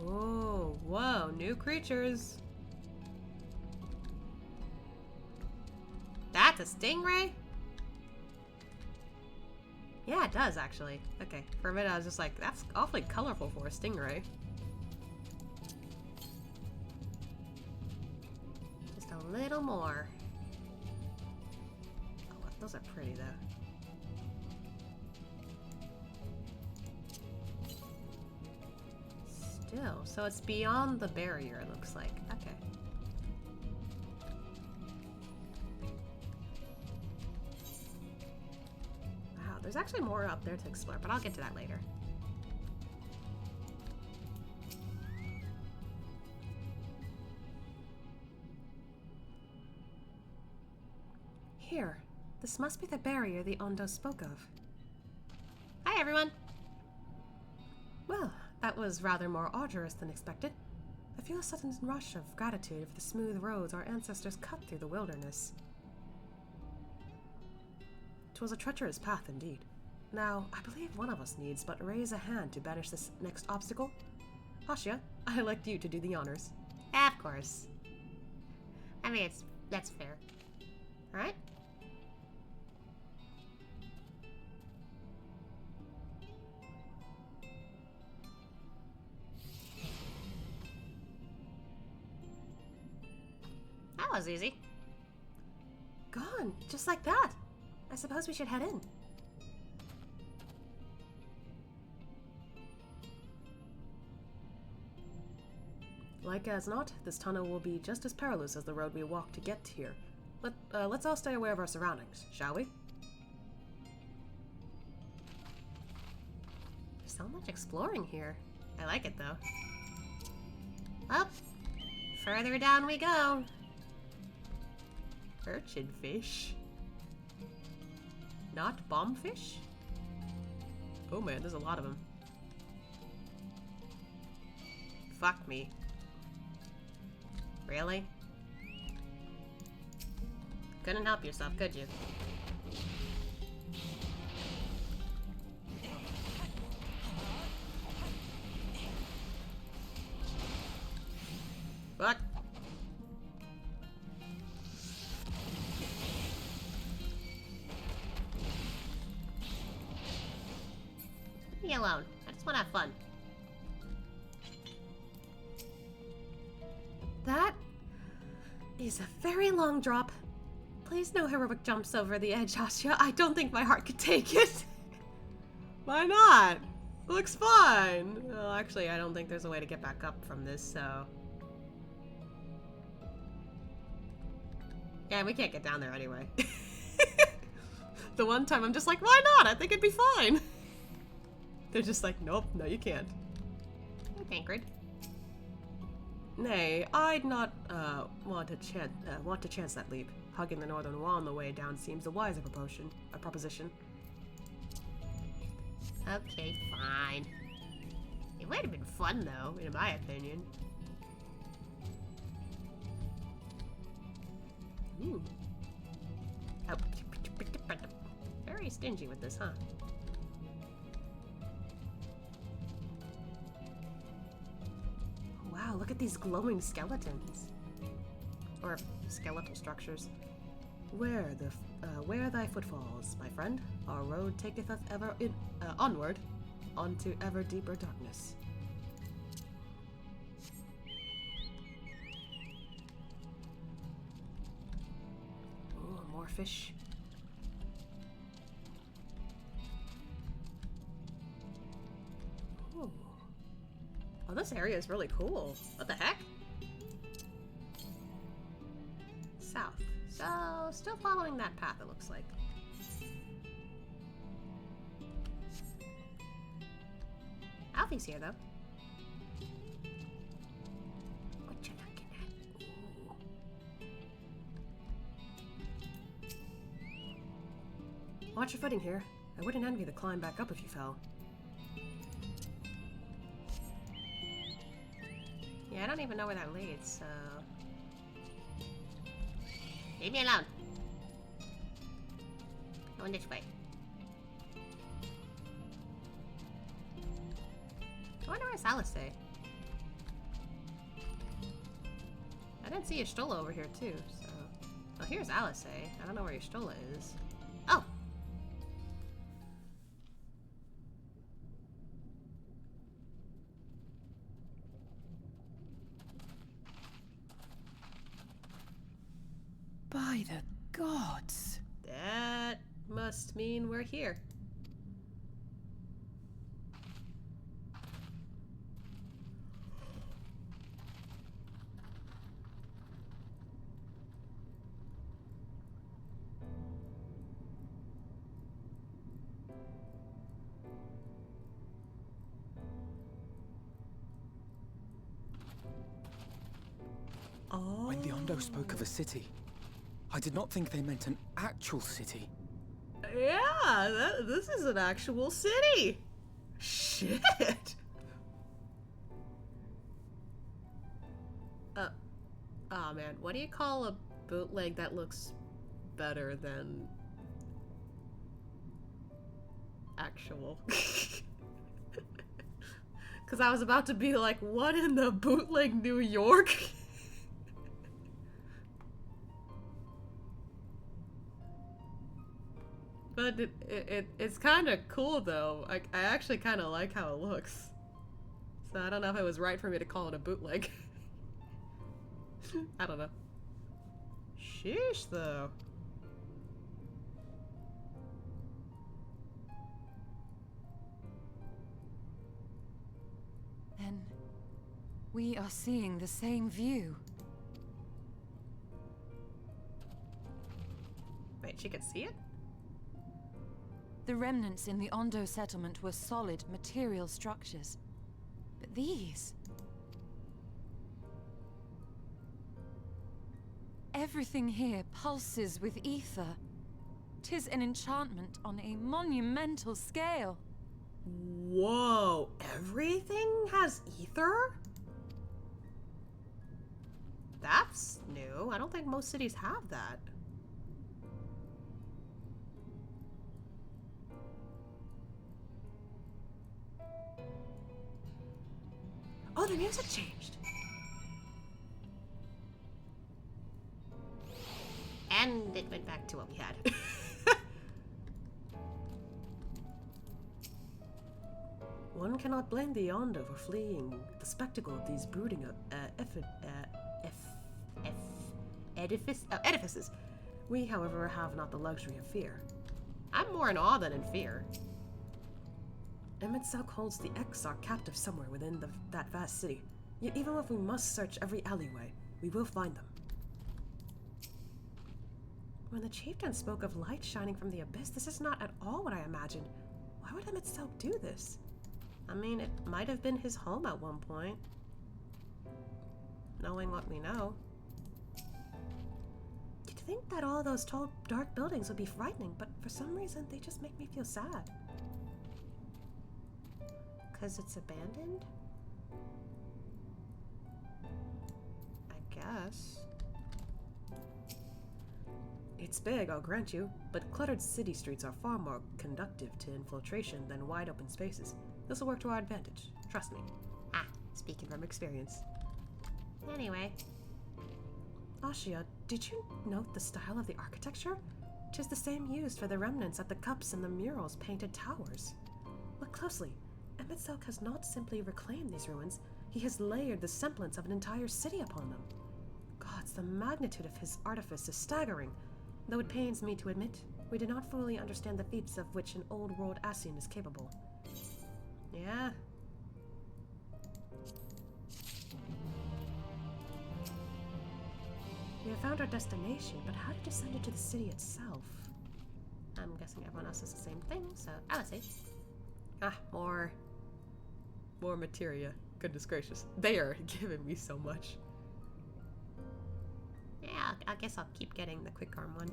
Oh, whoa, new creatures. That's a stingray? Yeah, it does, actually. Okay, for a minute I was just like, that's awfully colorful for a stingray. Just a little more. Oh, those are pretty, though. Still, so it's beyond the barrier, it looks like. Okay. Wow, there's actually more up there to explore, but I'll get to that later. Here. This must be the barrier the Ondo spoke of. Hi, everyone! Well, that was rather more arduous than expected. I feel a sudden rush of gratitude for the smooth roads our ancestors cut through the wilderness. 'Twas a treacherous path indeed. Now, I believe one of us needs but raise a hand to banish this next obstacle. Asya, I elect you to do the honors. Of course. I mean, that's fair. Alright? That was easy. Gone, just like that. I suppose we should head in. Like as not, this tunnel will be just as perilous as the road we walked to get here. Let's all stay aware of our surroundings, shall we? There's so much exploring here. I like it, though. Well, further down we go. Urchin fish. Not bombfish? Oh man, there's a lot of them. Fuck me. Really? Couldn't help yourself, could you? Fuck. Leave me alone. I just want to have fun. That is a very long drop. Please no heroic jumps over the edge, Asya. I don't think my heart could take it. Why not? Looks fine. Well, actually, I don't think there's a way to get back up from this, so... Yeah, we can't get down there anyway. The one time I'm just like, why not? I think it'd be fine. They're just like, nope, no you can't. Hey, Tancred. Nay, I'd not want to chance that leap. Hugging the northern wall on the way down seems a wiser proposition. Okay, fine. It might have been fun, though, in my opinion. Ooh. Oh. Very stingy with this, huh? Wow, look at these glowing skeletons. or skeletal structures. Where thy footfalls, my friend? Our road taketh us onward, onto ever deeper darkness. Ooh, more fish. Ooh. Oh, this area is really cool. What the heck? South. So, still following that path, it looks like. Alfie's here, though. What you looking at? Ooh. Watch your footing here. I wouldn't envy the climb back up if you fell. Yeah, I don't even know where that leads, so... Leave me alone. Going this way. I wonder where's Alice? I didn't see Y'shtola over here too, so... Oh, here's Alice. I don't know where Y'shtola is. Oh! By the gods. That must mean we're here. Oh. When the Ondo spoke of a city, I did not think they meant an actual city. Yeah, this is an actual city. Shit. Oh man, what do you call a bootleg that looks better than actual? Because I was about to be like, what in the bootleg New York? But it's kind of cool though. I actually kind of like how it looks. So I don't know if it was right for me to call it a bootleg. I don't know. Sheesh though. Then we are seeing the same view. Wait, she could see it? The remnants in the Ondo settlement were solid, material structures. But these... Everything here pulses with ether. 'Tis an enchantment on a monumental scale. Whoa, everything has ether? That's new. I don't think most cities have that. Oh, the music changed. And it went back to what we had. One cannot blame the Ondo for fleeing the spectacle of these brooding edifices. We, however, have not the luxury of fear. I'm more in awe than in fear. Emet Selch holds the Exarch captive somewhere within that vast city. Yet even if we must search every alleyway, we will find them. When the chieftain spoke of light shining from the abyss, this is not at all what I imagined. Why would Emet Selch do this? I mean, it might have been his home at one point. Knowing what we know. You'd think that all those tall, dark buildings would be frightening, but for some reason, they just make me feel sad. 'Cause it's abandoned? I guess. It's big, I'll grant you, but cluttered city streets are far more conducive to infiltration than wide open spaces. This will work to our advantage. Trust me. Ah, speaking from experience. Anyway. Ashia, did you note the style of the architecture? 'Tis the same used for the remnants at the cups and the murals painted towers. Look closely. Emet Selch has not simply reclaimed these ruins, he has layered the semblance of an entire city upon them. Gods, the magnitude of his artifice is staggering. Though it pains me to admit, we do not fully understand the feats of which an old-world Ascian is capable. Yeah. We have found our destination, but how to descend into the city itself? I'm guessing everyone else is the same thing, so let's see. More materia. Goodness gracious. They are giving me so much. Yeah, I guess I'll keep getting the quick arm one.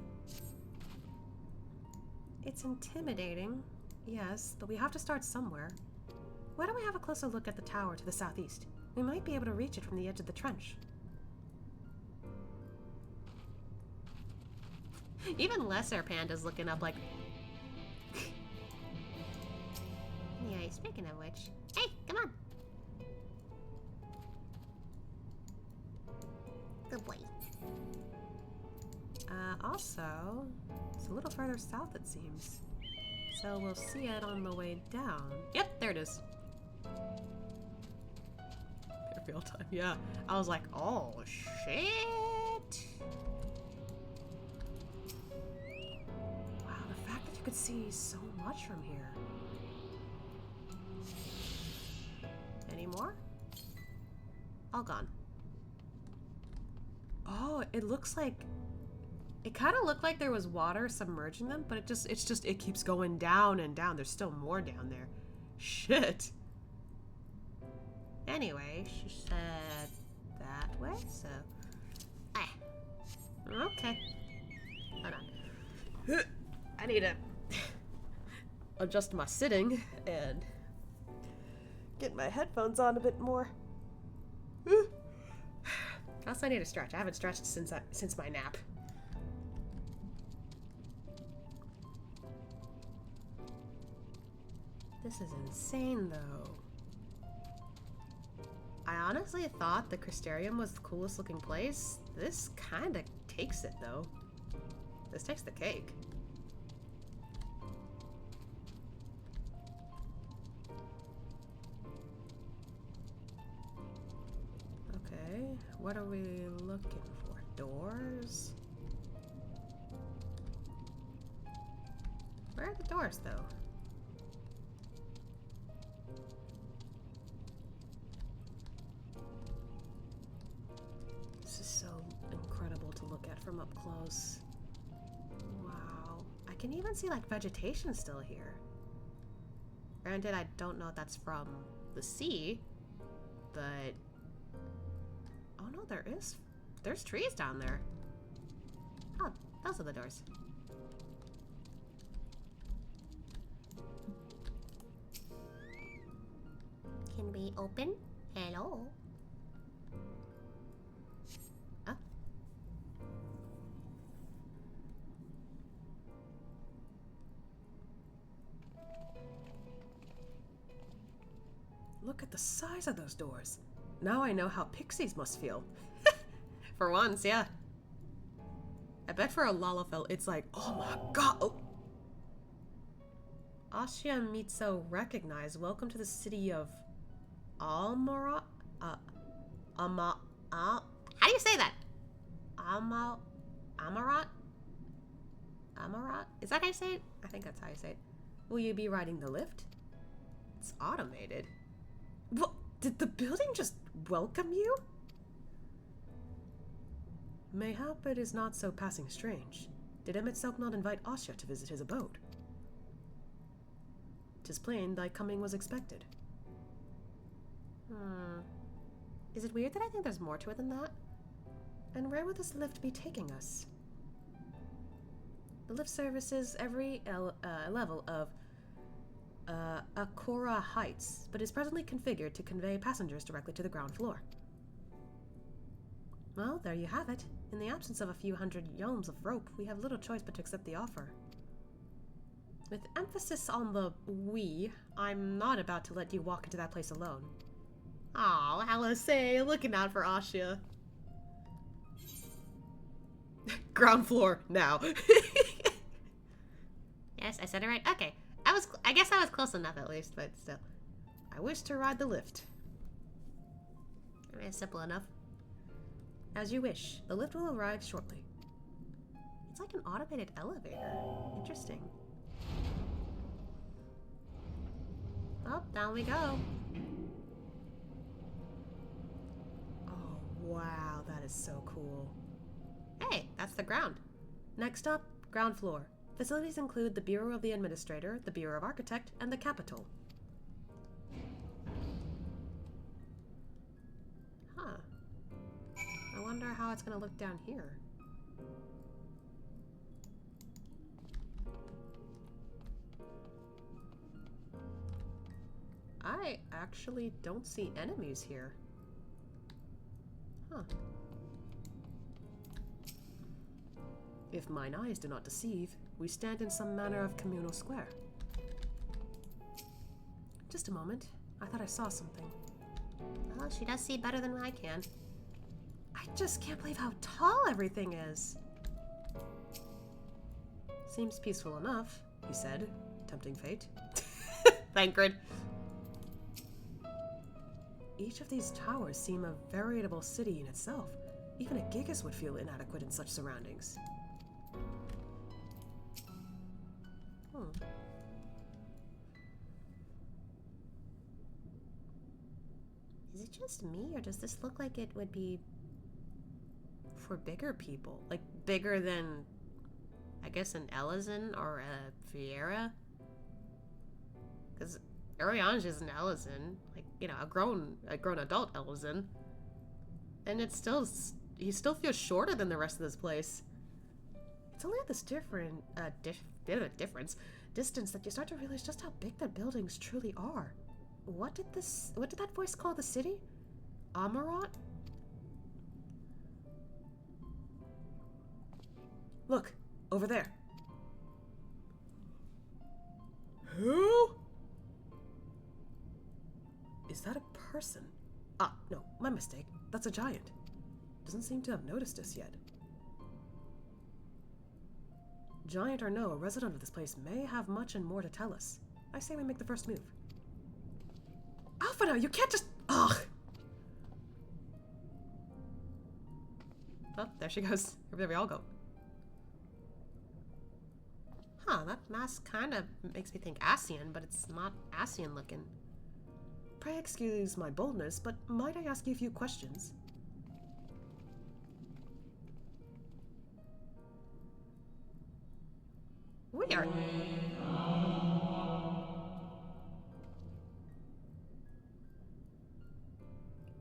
It's intimidating, yes, but we have to start somewhere. Why don't we have a closer look at the tower to the southeast? We might be able to reach it from the edge of the trench. Even lesser pandas looking up like... Anyway, speaking of which... Hey, come on! Good boy. Also, it's a little further south, it seems. So we'll see it on the way down. Yep, there it is. Real time, yeah. I was like, oh, shit! Wow, the fact that you could see so much from here. Any more? All gone. Oh, it looks like... It kind of looked like there was water submerging them, but it keeps going down and down. There's still more down there. Shit. Anyway, she said that way, so... Okay. Hold on. I need to adjust my sitting and get my headphones on a bit more. Also, I need to stretch. I haven't stretched since my nap. This is insane, though. I honestly thought the Crystarium was the coolest looking place. This kinda takes it, though. This takes the cake. Okay, what are we looking for? Doors? Where are the doors, though? This is so incredible to look at from up close. Wow. I can even see, like, vegetation still here. Granted, I don't know if that's from the sea, but... Oh no, there's trees down there. Oh, those are the doors. Can we open? Hello? Huh? Look at the size of those doors. Now I know how pixies must feel. For once, yeah. I bet for a Lalafell, it's like, oh my god. Oh. Ashia Mitso recognized. Welcome to the city of Almarat. How do you say that? Amarat? Is that how you say it? I think that's how you say it. Will you be riding the lift? It's automated. What? Did the building just welcome you? Mayhap it is not so passing strange. Did Emet Selch not invite Ashia to visit his abode? 'Tis plain thy coming was expected. Is it weird that I think there's more to it than that? And where will this lift be taking us? The lift services every level of Akora Heights, but is presently configured to convey passengers directly to the ground floor. Well, there you have it. In the absence of a few hundred yalms of rope, we have little choice but to accept the offer. With emphasis on the we, I'm not about to let you walk into that place alone. Aw, Alice, looking out for Ashia. Ground floor, now. Yes, I said it right. Okay. I guess I was close enough at least, but still. I wish to ride the lift. I mean, it's simple enough. As you wish. The lift will arrive shortly. It's like an automated elevator. Interesting. Oh, down we go. Oh, wow, that is so cool. Hey, that's the ground. Next up, ground floor. Facilities include the Bureau of the Administrator, the Bureau of Architect, and the Capitol. Huh. I wonder how it's gonna look down here. I actually don't see enemies here. Huh. If mine eyes do not deceive, we stand in some manner of communal square. Just a moment. I thought I saw something. Well, she does see better than I can. I just can't believe how tall everything is. Seems peaceful enough, he said, tempting fate. Thankred. Each of these towers seem a veritable city in itself. Even a Gigas would feel inadequate in such surroundings. Is it just me, or does this look like it would be for bigger people? Like, bigger than, I guess, an Ellison or a Fiera? Because Ariange is an Ellison. Like, you know, a grown adult Ellison. And it's still, he still feels shorter than the rest of this place. It's only at this distance that you start to realize just how big the buildings truly are. What did that voice call the city? Amarat? Look, over there. Who? Is that a person? Ah, no, my mistake. That's a giant. Doesn't seem to have noticed us yet. Giant or no, a resident of this place may have much and more to tell us. I say we make the first move. Alpha, now, you can't just... Ugh! Oh, there she goes. There we all go. Huh, that mask kind of makes me think Asian, but it's not Asian looking. Pray excuse my boldness, but might I ask you a few questions? Weird.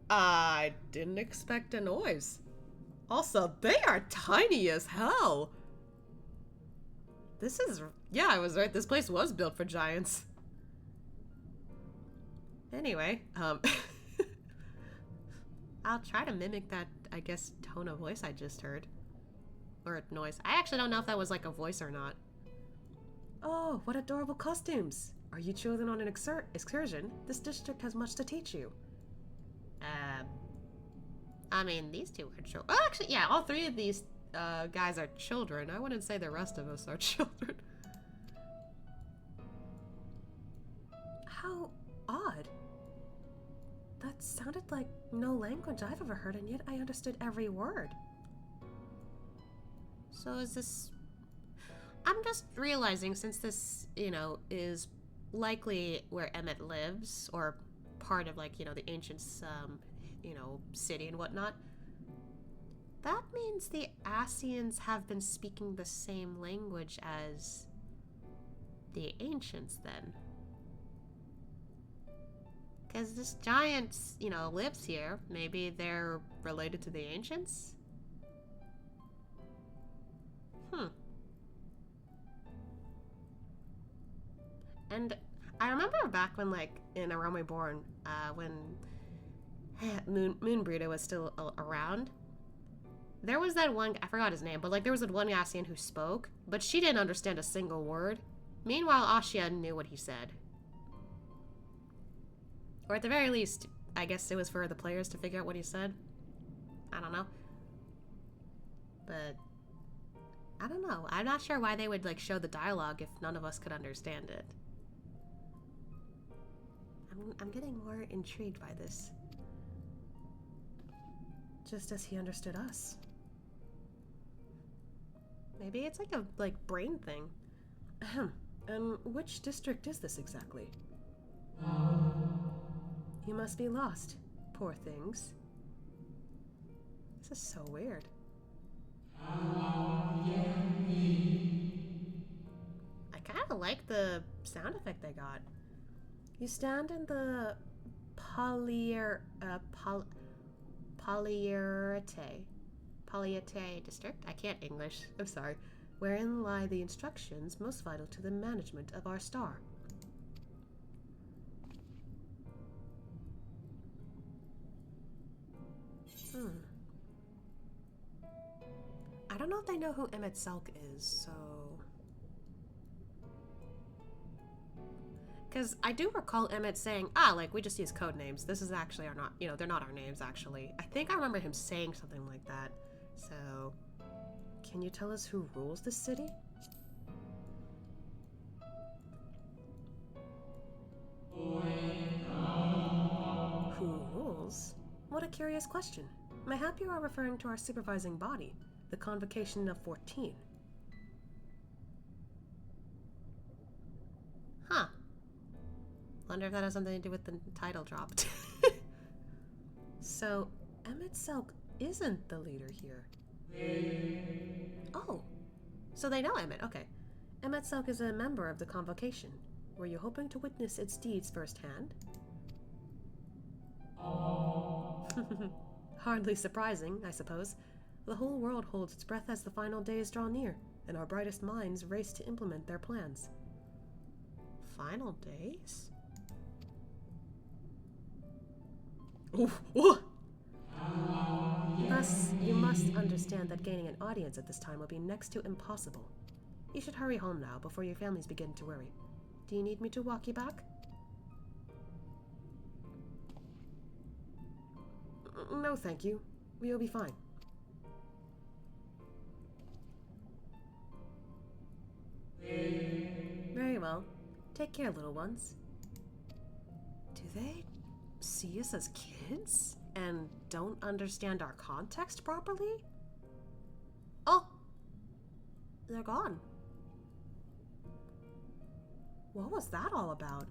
I didn't expect a noise. Also, they are tiny as hell. This is... Yeah, I was right. This place was built for giants. Anyway, I'll try to mimic that, I guess, tone of voice I just heard. Or noise. I actually don't know if that was like a voice or not. Oh, what adorable costumes. Are you children on an excursion? This district has much to teach you. I mean, these two are children. Oh, actually, yeah, all three of these guys are children. I wouldn't say the rest of us are children. How odd. That sounded like no language I've ever heard, and yet I understood every word. So is this... I'm just realizing, since this, you know, is likely where Emet lives, or part of, like, you know, the Ancients, you know, city and whatnot, that means the Asians have been speaking the same language as the Ancients, then. Because this giant, you know, lives here. Maybe they're related to the Ancients? And I remember back when, like, in A Realm Reborn, when Moonbreeder was still around, there was that one, I forgot his name, but, like, there was that one Yassian who spoke, but she didn't understand a single word. Meanwhile, Ashia knew what he said. Or at the very least, I guess it was for the players to figure out what he said. I don't know. But I don't know. I'm not sure why they would like show the dialogue if none of us could understand it. I'm getting more intrigued by this. Just as he understood us. Maybe it's like a brain thing. Ahem. And which district is this exactly? You must be lost, poor things. This is so weird. I kind of like the sound effect they got. You stand in the Polyete district. I can't English. I'm sorry. Wherein lie the instructions most vital to the management of our star. I don't know if they know who Emet Selch is, so... Because I do recall Emmett saying, we just use code names. This is actually they're not our names, actually. I think I remember him saying something like that. So... Can you tell us who rules this city? Who rules? What a curious question. Mayhap you are referring to our supervising body, the Convocation of 14. Huh. Wonder if that has something to do with the title dropped. So, Emet Selch isn't the leader here. Oh. So they know Emmett, okay. Emet Selch is a member of the Convocation. Were you hoping to witness its deeds firsthand? Hardly surprising, I suppose. The whole world holds its breath as the final days draw near, and our brightest minds race to implement their plans. Final days? Ooh. Thus, you must understand that gaining an audience at this time will be next to impossible. You should hurry home now before your families begin to worry. Do you need me to walk you back? No, thank you. We'll be fine. Very well. Take care, little ones. Do they see us as kids and don't understand our context properly? Oh! They're gone. What was that all about?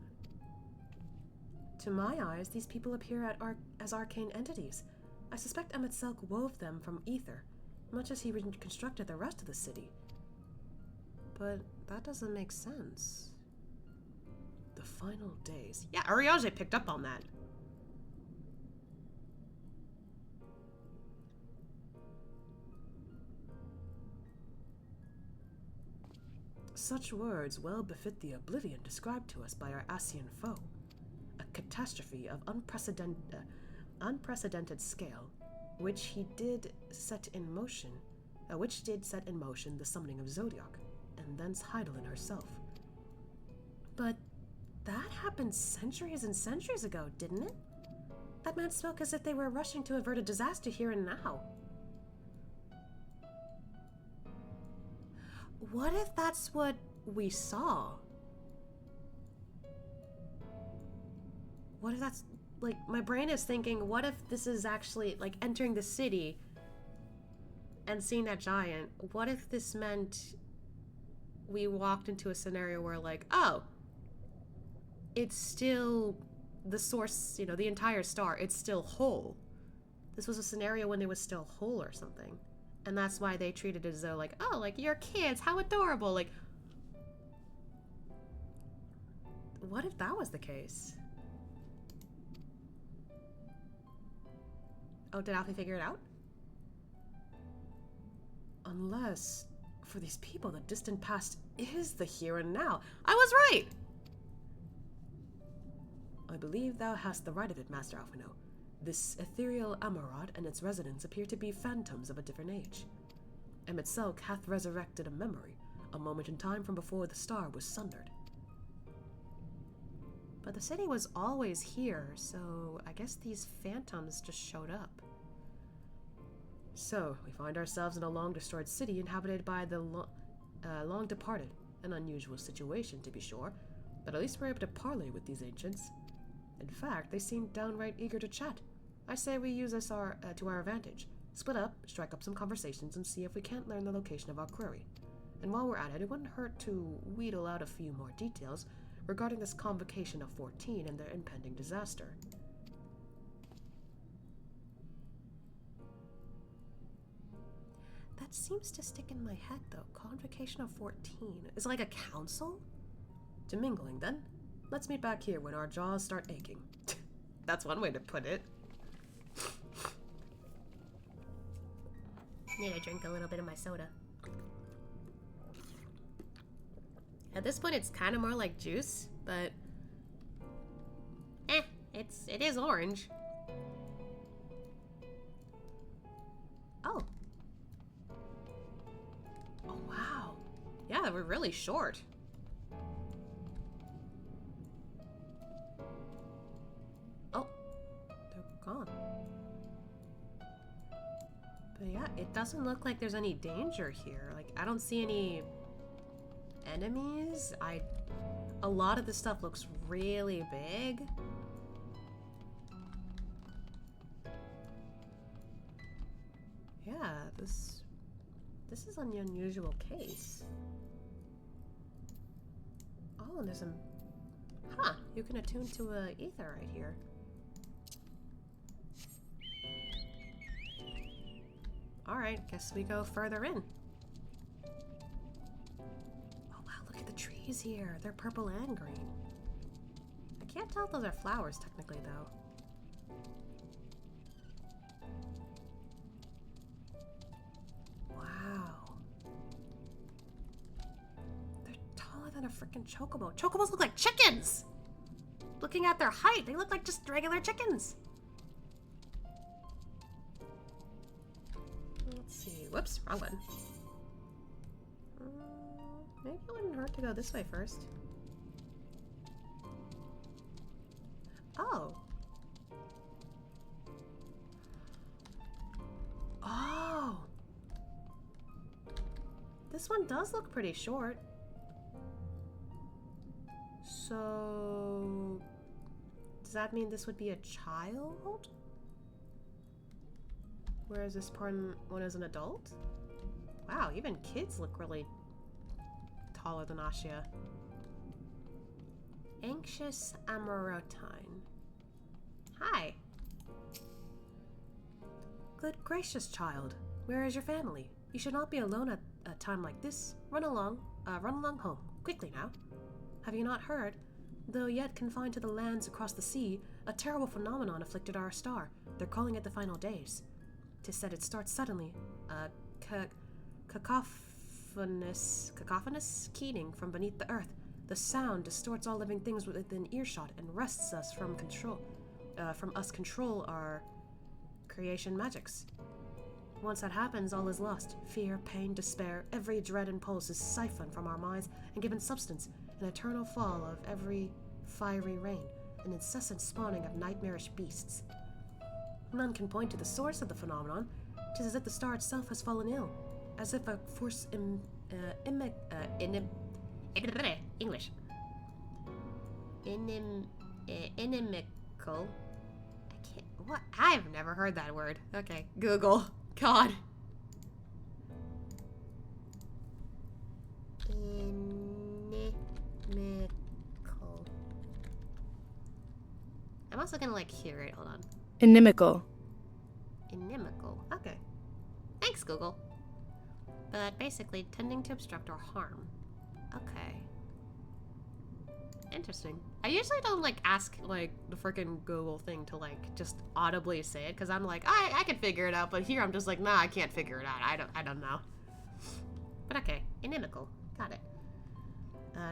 To my eyes, these people appear as arcane entities. I suspect Emet Selch wove them from ether, much as he reconstructed the rest of the city. But that doesn't make sense. The final days. Yeah, Ariage picked up on that. Such words well befit the oblivion described to us by our Asian foe. A catastrophe of unprecedented scale, which did set in motion the summoning of Zodiac, and thence Heidelin herself. But that happened centuries and centuries ago, didn't it? That man spoke as if they were rushing to avert a disaster here and now. What if that's what we saw? What if that's, like, my brain is thinking, what if this is actually, like, entering the city and seeing that giant? What if this meant we walked into a scenario where, like, oh, it's still the source, the entire star, it's still whole. This was a scenario when it was still whole or something. And that's why they treated it as though, like, oh, like, you're kids, how adorable. Like, what if that was the case? Oh, did Alfie figure it out? Unless, for these people, the distant past is the here and now. I was right! I believe thou hast the right of it, Master Alphino. This ethereal Amarad and its residents appear to be phantoms of a different age. Emet Selch hath resurrected a memory, a moment in time from before the star was sundered. But the city was always here, so I guess these phantoms just showed up. So, we find ourselves in a long-destroyed city inhabited by the long-departed. An unusual situation, to be sure, but at least we're able to parley with these ancients. In fact, they seem downright eager to chat. I say we use this to our advantage. Split up, strike up some conversations, and see if we can't learn the location of our quarry. And while we're at it, it wouldn't hurt to wheedle out a few more details regarding this convocation of 14 and their impending disaster. That seems to stick in my head, though. Convocation of 14. Is it like a council? To mingling, then. Let's meet back here when our jaws start aching. That's one way to put it. Need to drink a little bit of my soda. At this point, it's kind of more like juice, but it is orange. Oh. Oh, wow. Yeah, we're really short. Oh, they're gone. But yeah, it doesn't look like there's any danger here. Like, I don't see any enemies. A lot of the stuff looks really big. Yeah, this is an unusual case. Oh, and there's some... Huh, you can attune to a ether right here. Alright, guess we go further in. Oh wow, look at the trees here. They're purple and green. I can't tell if those are flowers technically though. Wow. They're taller than a freaking chocobo. Chocobos look like chickens! Looking at their height, they look like just regular chickens. Let's see. Whoops, wrong button. Maybe it wouldn't hurt to go this way first. Oh. Oh. This one does look pretty short. So... does that mean this would be a child? Whereas this one is an adult? Wow, even kids look really taller than Ashia. Anxious Amorotine. Hi. Good gracious, child. Where is your family? You should not be alone at a time like this. Run along home. Quickly now. Have you not heard? Though yet confined to the lands across the sea, a terrible phenomenon afflicted our star. They're calling it the final days. 'Tis said it starts suddenly, cacophonous keening from beneath the earth. The sound distorts all living things within earshot and wrests us from us control our creation magics. Once that happens, all is lost. Fear, pain, despair, every dread impulse is siphoned from our minds and given substance, an eternal fall of every fiery rain, an incessant spawning of nightmarish beasts. None can point to the source of the phenomenon. 'Tis as if the star itself has fallen ill, as if a force English. Inimical. I can't. What? I've never heard that word. Okay, Google. God. Inimical. I'm also gonna like hear it. Hold on. Inimical. Inimical. Okay. Thanks, Google. But basically, tending to obstruct or harm. Okay. Interesting. I usually don't like ask like the freaking Google thing to like just audibly say it because I'm like I can figure it out, but here I'm just like nah, I can't figure it out. I don't know. But okay, inimical. Got it.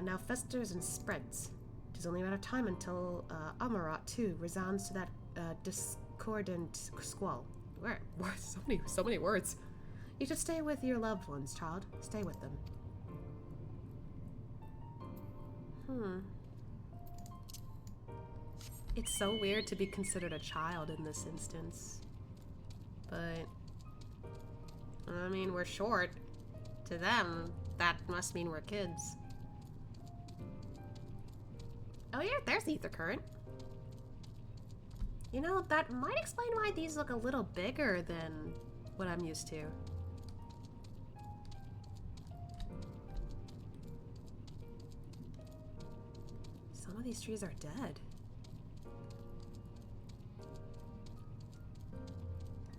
Now festers and spreads. It is only a matter of time until Amarat too resounds to that discordant squall. Where? So many words. You should stay with your loved ones, child. Stay with them. It's so weird to be considered a child in this instance. But I mean, we're short. To them, that must mean we're kids. Oh yeah, there's the ether current. You know, that might explain why these look a little bigger than what I'm used to. Some of these trees are dead.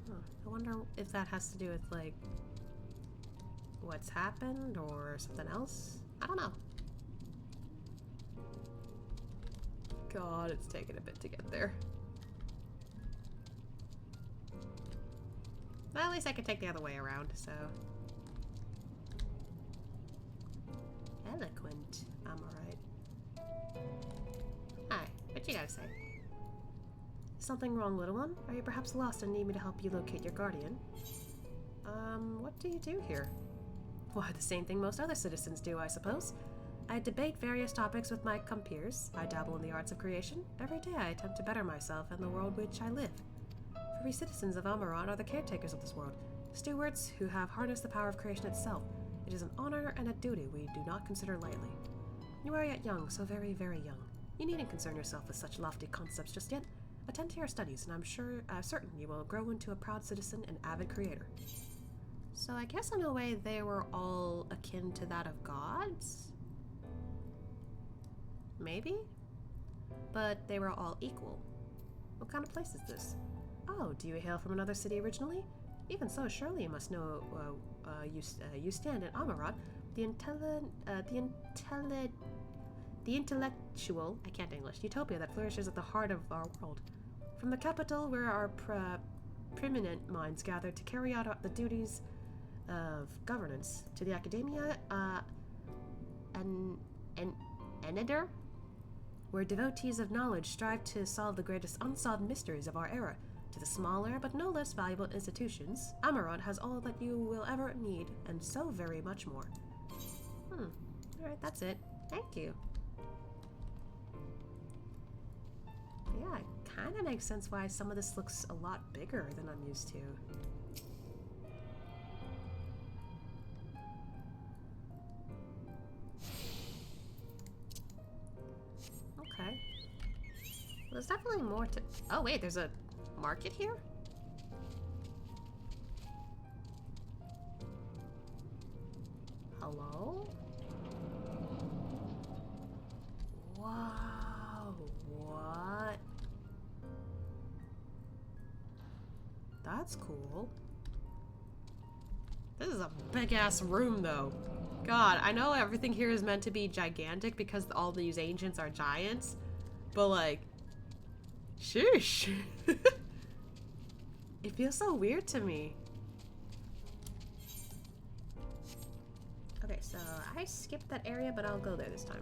Huh. I wonder if that has to do with, like, what's happened or something else? I don't know. God, it's taken a bit to get there. Well, at least I could take the other way around, so. Eloquent, I'm alright. Hi, what you gotta say? Something wrong, little one? Are you perhaps lost and need me to help you locate your guardian? What do you do here? Why, the same thing most other citizens do, I suppose. I debate various topics with my compeers. I dabble in the arts of creation. Every day I attempt to better myself and the world which I live. For we citizens of Amaran are the caretakers of this world, stewards who have harnessed the power of creation itself. It is an honor and a duty we do not consider lightly. You are yet young, so very, very young. You needn't concern yourself with such lofty concepts just yet. Attend to your studies, and I'm certain you will grow into a proud citizen and avid creator. So I guess in a way they were all akin to that of gods? Maybe? But they were all equal. What kind of place is this? Oh, do you hail from another city originally? Even so, surely you must know you stand in Amarat, the intellectual, I can't English, utopia that flourishes at the heart of our world. From the capital where our preeminent minds gather to carry out the duties of governance, to the academia, Eneder, where devotees of knowledge strive to solve the greatest unsolved mysteries of our era, to the smaller but no less valuable institutions, Amarant has all that you will ever need, and so very much more. Alright, that's it. Thank you. Yeah, it kind of makes sense why some of this looks a lot bigger than I'm used to. Okay. Well, there's definitely more to... Oh, wait, there's a market here? Hello? Wow, what? That's cool. This is a big-ass room, though. God, I know everything here is meant to be gigantic because all these ancients are giants, but like, sheesh. It feels so weird to me. Okay, so I skipped that area, but I'll go there this time.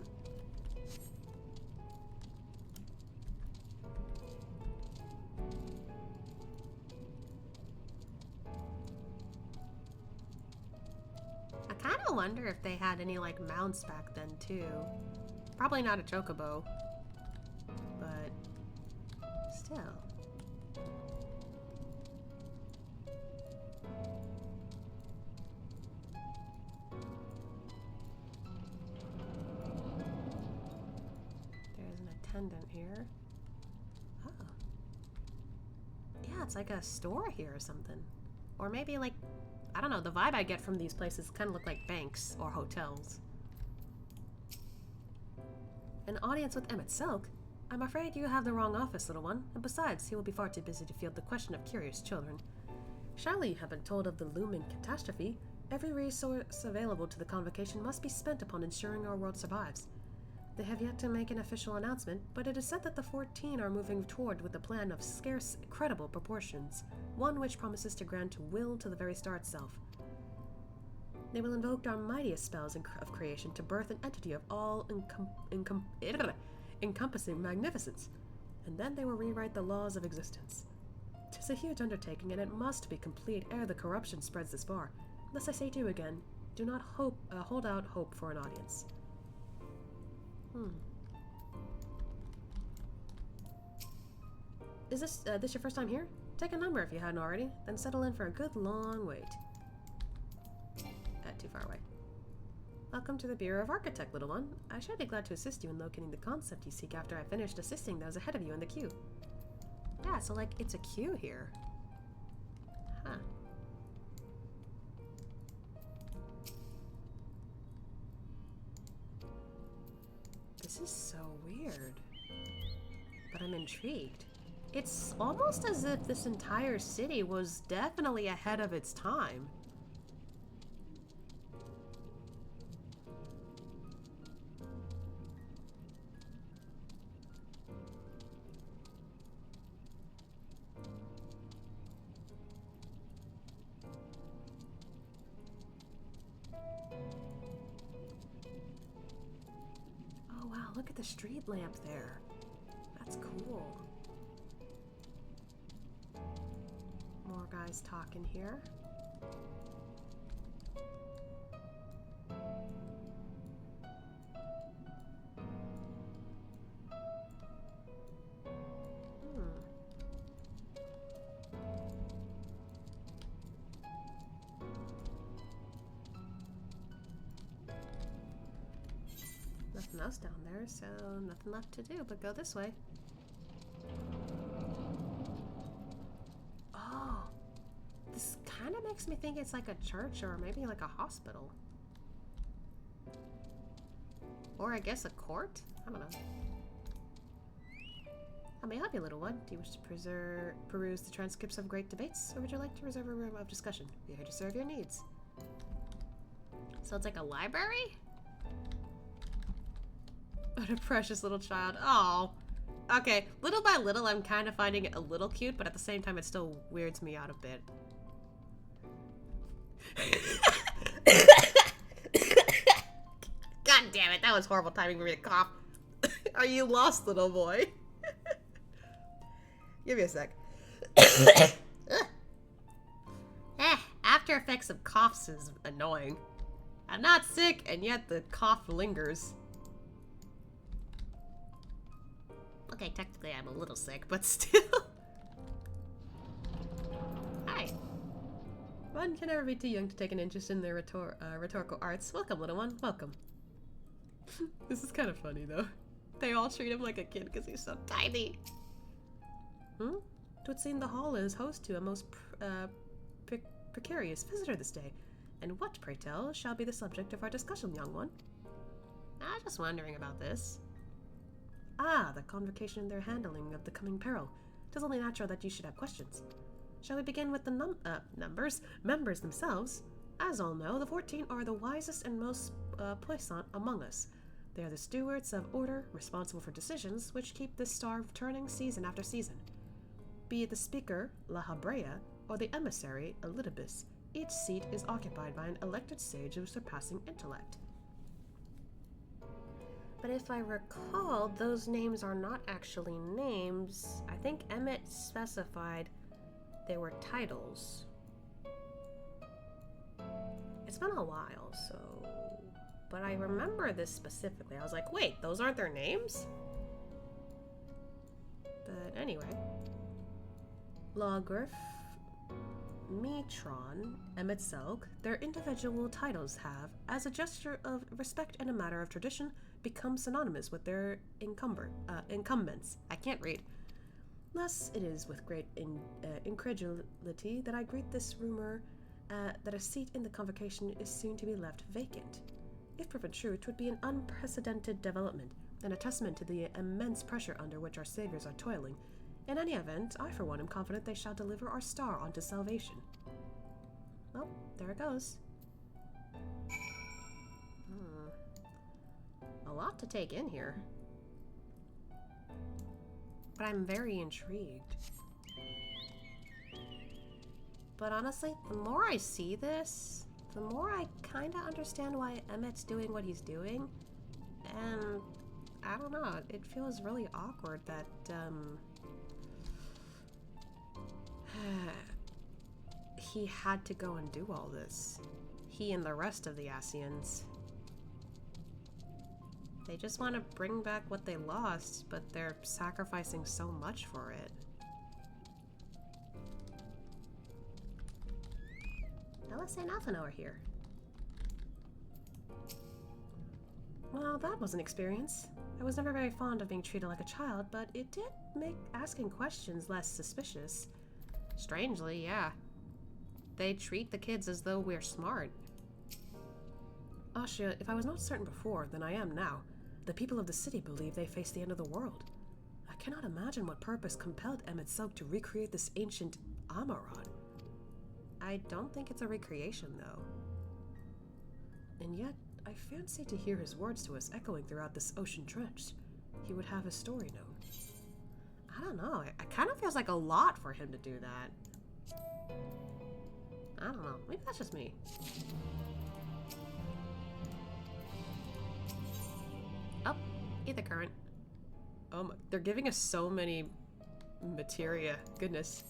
I kind of wonder if they had any like mounts back then too. Probably not a chocobo, but still. There's an attendant here. Oh. Yeah, it's like a store here or something. Or maybe like, I don't know, the vibe I get from these places kind of look like banks or hotels. An audience with Emet Selch? I'm afraid you have the wrong office, little one, and besides, he will be far too busy to field the question of curious children. Surely you have been told of the looming catastrophe. Every resource available to the convocation must be spent upon ensuring our world survives. They have yet to make an official announcement, but it is said that the 14 are moving toward with a plan of scarce, credible proportions, one which promises to grant will to the very star itself. They will invoke our mightiest spells of creation to birth an entity of encompassing magnificence, and then they will rewrite the laws of existence. 'Tis a huge undertaking, and it must be complete ere the corruption spreads this far. Thus I say to you again, do not hold out hope for an audience. Is this your first time here? Take a number if you hadn't already, then settle in for a good long wait. too far away. Welcome to the Bureau of Architect, little one. I shall be glad to assist you in locating the concept you seek after I finished assisting those ahead of you in the queue. Yeah, so like, it's a queue here. Huh. This is so weird. But I'm intrigued. It's almost as if this entire city was definitely ahead of its time. Oh wow, look at the street lamp there. That's cool. More guys talking here. Nothing else down there, so nothing left to do but go this way. Oh, this kind of makes me think it's like a church or maybe like a hospital. Or I guess a court? I don't know. How may I help you, little one? Do you wish to peruse the transcripts of great debates, or would you like to reserve a room of discussion? We are here to serve your needs. So it's like a library? What a precious little child. Oh. Okay, little by little, I'm kind of finding it a little cute, but at the same time, it still weirds me out a bit. God damn it, that was horrible timing for me to cough. Are you lost, little boy? Give me a sec. After effects of coughs is annoying. I'm not sick, and yet the cough lingers. Okay, technically I'm a little sick, but still. Hi. One can never be too young to take an interest in the rhetorical arts. Welcome, little one. Welcome. This is kind of funny, though. They all treat him like a kid because he's so tiny. Twould seem the hall is host to a most precarious visitor this day. And what, pray tell, shall be the subject of our discussion, young one? I was just wondering about this. Ah, the convocation and their handling of the coming peril. 'Tis only natural that you should have questions. Shall we begin with the members themselves? As all know, the 14 are the wisest and most puissant among us. They are the stewards of order, responsible for decisions which keep this star turning season after season. Be it the speaker, La Habrea, or the emissary, Elidibus, each seat is occupied by an elected sage of surpassing intellect. But if I recall, those names are not actually names. I think Emet specified they were titles. It's been a while, so... But I remember this specifically. I was like, wait, those aren't their names? But anyway. Lawgrif, Metron, Emet Selch, their individual titles have, as a gesture of respect and a matter of tradition, become synonymous with their incumbents. I can't read. Thus, it is with great incredulity that I greet this rumor that a seat in the convocation is soon to be left vacant. If proven true, it would be an unprecedented development, and a testament to the immense pressure under which our saviors are toiling. In any event, I for one am confident they shall deliver our star unto salvation. Well, there it goes. A lot to take in here. But I'm very intrigued. But honestly, the more I see this, the more I kinda understand why Emet's doing what he's doing. And I don't know, it feels really awkward that, he had to go and do all this. He and the rest of the Asians. They just want to bring back what they lost, but they're sacrificing so much for it. Now let's say nothing over here. Now that was an experience. I was never very fond of being treated like a child, but it did make asking questions less suspicious. Strangely, yeah. They treat the kids as though we're smart. Asha, if I was not certain before, then I am now. The people of the city believe they face the end of the world. I cannot imagine what purpose compelled Emet Selch to recreate this ancient Amarad. I don't think it's a recreation, though. And yet, I fancy to hear his words to us echoing throughout this ocean trench. He would have his story known. I don't know. It kind of feels like a lot for him to do that. I don't know. Maybe that's just me. Oh, ether current. They're giving us so many materia. Goodness.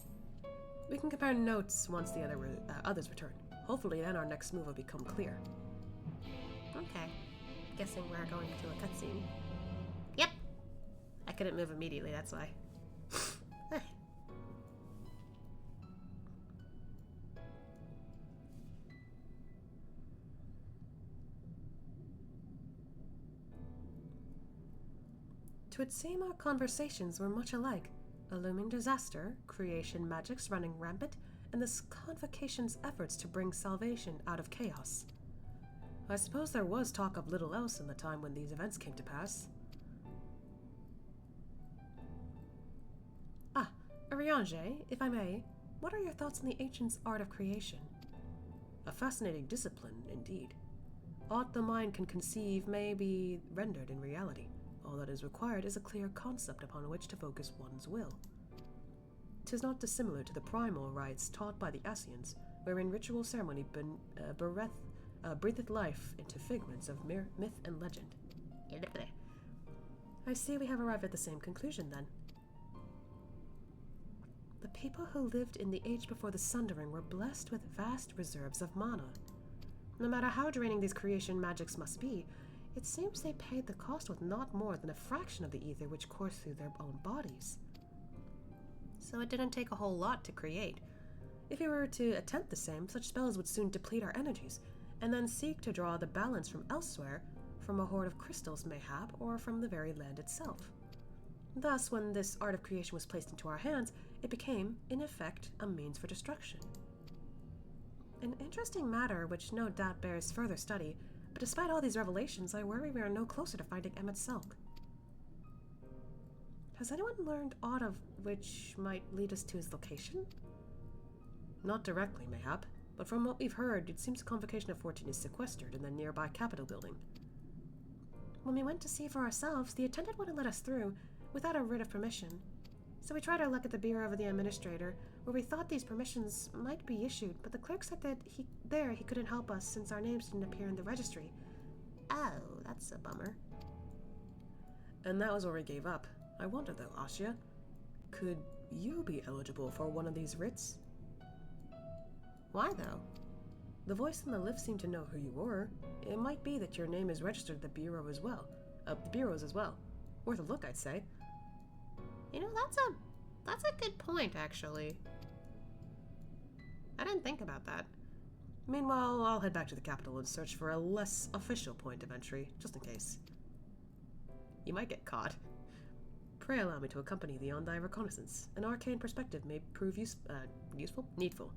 We can compare notes once the others return. Hopefully then our next move will become clear. Okay. Guessing we're going to a cutscene. Yep. I couldn't move immediately, that's why. Twould seem our conversations were much alike. A looming disaster, creation magics running rampant, and this convocation's efforts to bring salvation out of chaos. I suppose there was talk of little else in the time when these events came to pass. Ariange, if I may, what are your thoughts on the ancients' art of creation? A fascinating discipline, indeed. Aught the mind can conceive may be rendered in reality. All that is required is a clear concept upon which to focus one's will. 'Tis not dissimilar to the primal rites taught by the Asians, wherein ritual ceremony breatheth life into figments of mere myth and legend. I see we have arrived at the same conclusion, then. The people who lived in the age before the Sundering were blessed with vast reserves of mana. No matter how draining these creation magics must be, it seems they paid the cost with not more than a fraction of the ether which coursed through their own bodies. So it didn't take a whole lot to create. If we were to attempt the same, such spells would soon deplete our energies, and then seek to draw the balance from elsewhere, from a hoard of crystals mayhap, or from the very land itself. Thus, when this art of creation was placed into our hands, it became, in effect, a means for destruction. An interesting matter which no doubt bears further study, but despite all these revelations, I worry we are no closer to finding Emet Selch. Has anyone learned aught of which might lead us to his location? Not directly, mayhap, but from what we've heard, it seems the Convocation of 14 is sequestered in the nearby Capitol building. When we went to see for ourselves, the attendant wouldn't let us through, without a writ of permission. So we tried our luck at the Bureau of the Administrator, where we thought these permissions might be issued, but the clerk said that he couldn't help us since our names didn't appear in the registry. Oh, that's a bummer. And that was where we gave up. I wonder though, Asya, could you be eligible for one of these writs? Why though? The voice in the lift seemed to know who you were. It might be that your name is registered at the Bureau as well. The bureaus as well. Worth a look, I'd say. You know, that's a good point, actually. I didn't think about that. Meanwhile, I'll head back to the capital and search for a less official point of entry, just in case. You might get caught. Pray allow me to accompany thee on thy reconnaissance. An arcane perspective may prove useful? Needful.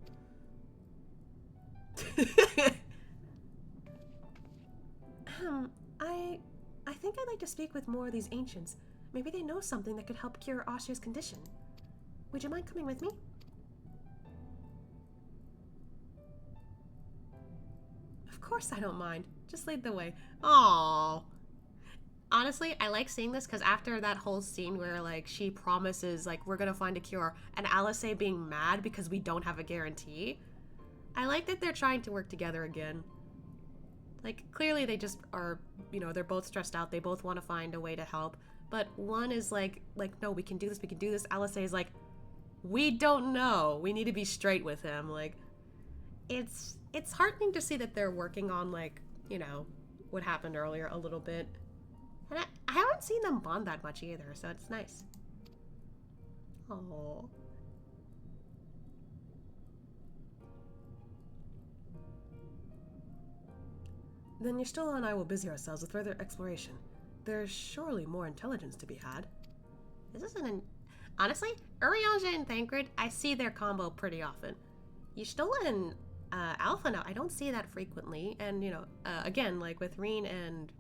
I think I'd like to speak with more of these ancients. Maybe they know something that could help cure Asya's condition. Would you mind coming with me? Of course I don't mind. Just lead the way. Aww. Honestly, I like seeing this because after that whole scene where, like, she promises, like, we're gonna find a cure, and Alice being mad because we don't have a guarantee, I like that they're trying to work together again. Like, clearly they just are, you know, they're both stressed out, they both want to find a way to help, but one is like, no, we can do this. Alice is like, we don't know, we need to be straight with him. Like, it's heartening to see that they're working on, like, you know, what happened earlier a little bit. And I haven't seen them bond that much either, so it's nice. Oh. Then Y'shtola and I will busy ourselves with further exploration. There's surely more intelligence to be had. This isn't honestly, Urianger and Thancred, I see their combo pretty often. Y'shtola and Alpha now, I don't see that frequently. And, you know, again, like with Reen and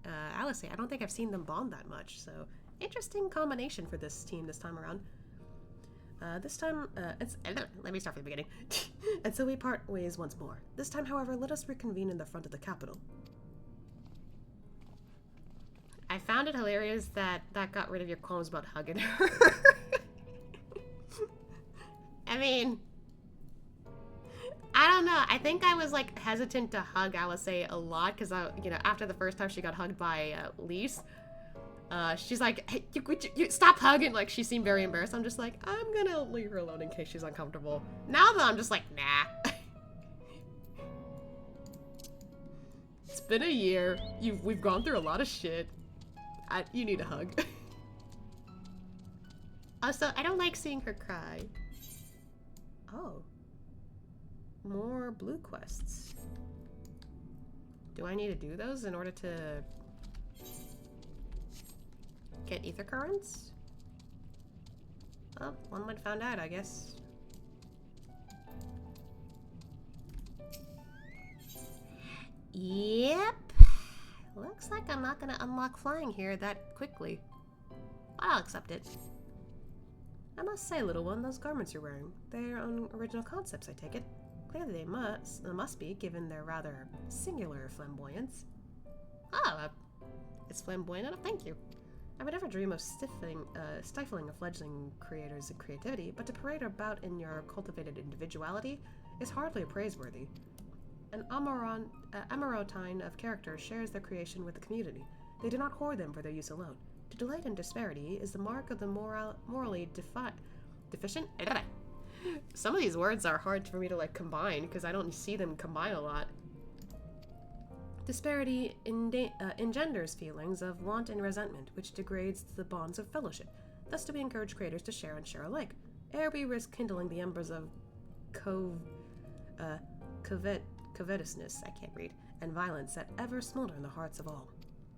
Alice, I don't think I've seen them bond that much. So, interesting combination for this team this time around. Let me start from the beginning. And so we part ways once more. This time, however, let us reconvene in the front of the capital. I found it hilarious that got rid of your qualms about hugging her. I mean, I don't know. I think I was like hesitant to hug Alice a lot because after the first time she got hugged by Lise, she's like, "Hey, you stop hugging!" Like she seemed very embarrassed. I'm just like, I'm gonna leave her alone in case she's uncomfortable. Now though, I'm just like, nah. It's been a year. We've gone through a lot of shit. You need a hug. Also, I don't like seeing her cry. Oh. More blue quests. Do I need to do those in order to get ether currents? Well, one would found out, I guess. Yep. Looks like I'm not gonna unlock flying here that quickly. But I'll accept it. I must say, little one, those garments you're wearing, they're on original concepts, I take it. Clearly they must be, given their rather singular flamboyance. Oh, it's flamboyant enough, thank you. I would never dream of stifling a fledgling creator's creativity, but to parade about in your cultivated individuality is hardly praiseworthy. An Amarotine of character shares their creation with the community. They do not hoard them for their use alone. To delight in disparity is the mark of the morally deficient. Some of these words are hard for me to like combine because I don't see them combine a lot. Disparity engenders feelings of want and resentment, which degrades the bonds of fellowship. Thus do we encourage creators to share and share alike, ere we risk kindling the embers of covetousness, I can't read, and violence that ever smolder in the hearts of all.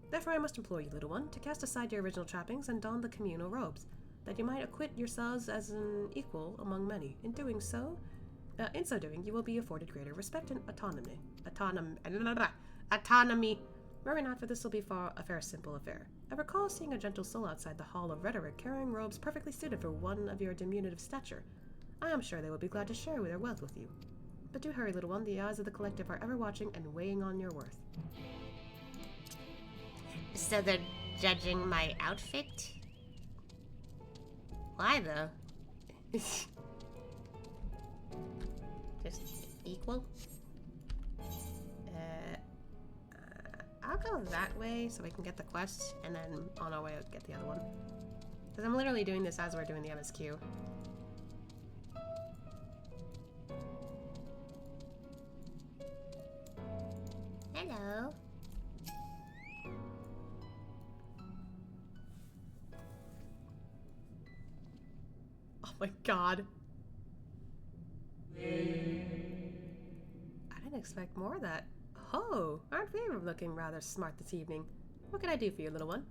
Therefore I must implore you, little one, to cast aside your original trappings and don the communal robes, that you might acquit yourselves as an equal among many. In so doing, you will be afforded greater respect and autonomy. Worry not, for this will be a fair simple affair. I recall seeing a gentle soul outside the Hall of Rhetoric carrying robes perfectly suited for one of your diminutive stature. I am sure they will be glad to share their wealth with you. But do hurry, little one, the eyes of the collective are ever watching and weighing on your worth. So they're judging my outfit? Why though? Just equal? I'll go that way so we can get the quest, and then on our way out get the other one. Because I'm literally doing this as we're doing the MSQ. Hello. Oh my god. I didn't expect more of that. Oh, aren't we looking rather smart this evening? What can I do for you, little one?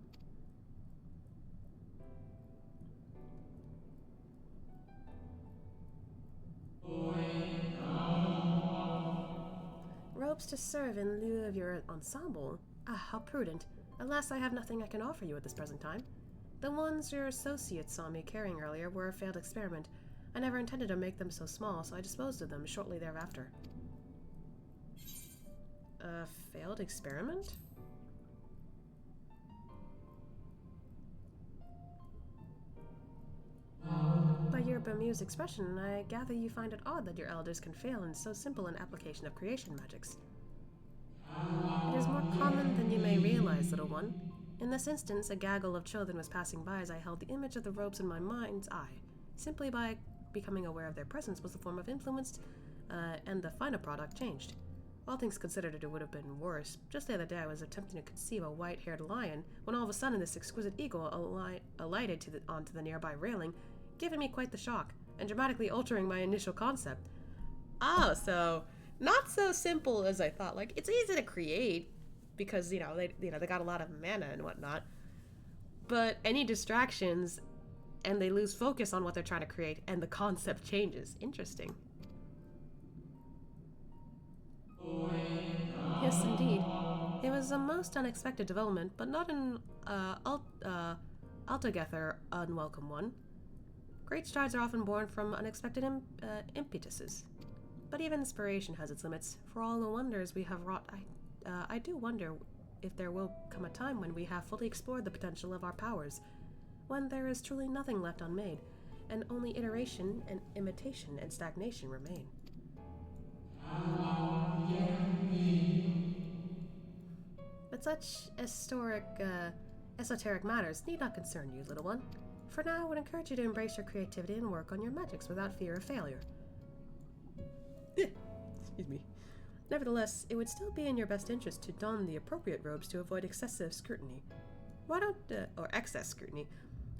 Robes to serve in lieu of your ensemble? Ah, how prudent. Alas, I have nothing I can offer you at this present time. The ones your associates saw me carrying earlier were a failed experiment. I never intended to make them so small, so I disposed of them shortly thereafter. A failed experiment? By your bemused expression, I gather you find it odd that your elders can fail in so simple an application of creation magics. It is more common than you may realize, little one. In this instance, a gaggle of children was passing by as I held the image of the robes in my mind's eye. Simply by becoming aware of their presence was the form of influenced, and the final product changed. All things considered, it would have been worse. Just the other day, I was attempting to conceive a white-haired lion, when all of a sudden this exquisite eagle alighted onto the nearby railing, giving me quite the shock, and dramatically altering my initial concept. Oh, so not so simple as I thought. Like, it's easy to create, because, they got a lot of mana and whatnot. But any distractions, and they lose focus on what they're trying to create, and the concept changes. Interesting. Yes, indeed. It was a most unexpected development, but not an altogether unwelcome one. Great strides are often born from unexpected impetuses. But even inspiration has its limits. For all the wonders we have wrought, I do wonder if there will come a time when we have fully explored the potential of our powers, when there is truly nothing left unmade, and only iteration and imitation and stagnation remain. But such esoteric matters need not concern you, little one. For now, I would encourage you to embrace your creativity and work on your magics without fear of failure. Excuse me. Nevertheless, it would still be in your best interest to don the appropriate robes to avoid excessive scrutiny. Or excess scrutiny.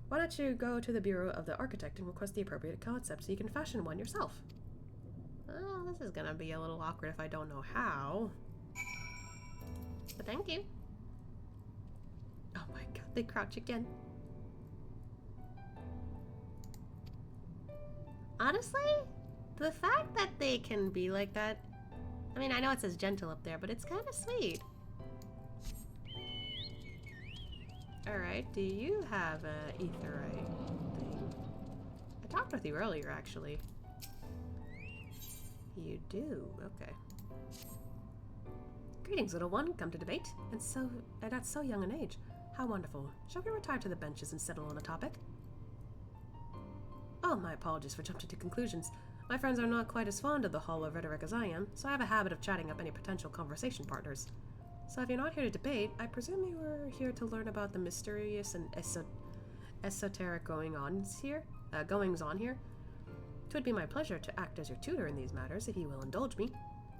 Why don't you go to the Bureau of the Architect and request the appropriate concept so you can fashion one yourself? Well, this is gonna be a little awkward if I don't know how. But thank you. Oh my god, they crouch again. Honestly, the fact that they can be like that, I mean, I know it says gentle up there, but it's kind of sweet. Alright, do you have a aetheryte thing? I talked with you earlier, actually. You do, okay. Greetings, little one. Come to debate, and at so young an age. How wonderful. Shall we retire to the benches and settle on a topic? Oh, my apologies for jumping to conclusions. My friends are not quite as fond of the Hall of Rhetoric as I am, so I have a habit of chatting up any potential conversation partners. So if you're not here to debate, I presume you are here to learn about the mysterious and esoteric goings-on here. It would be my pleasure to act as your tutor in these matters, if you will indulge me.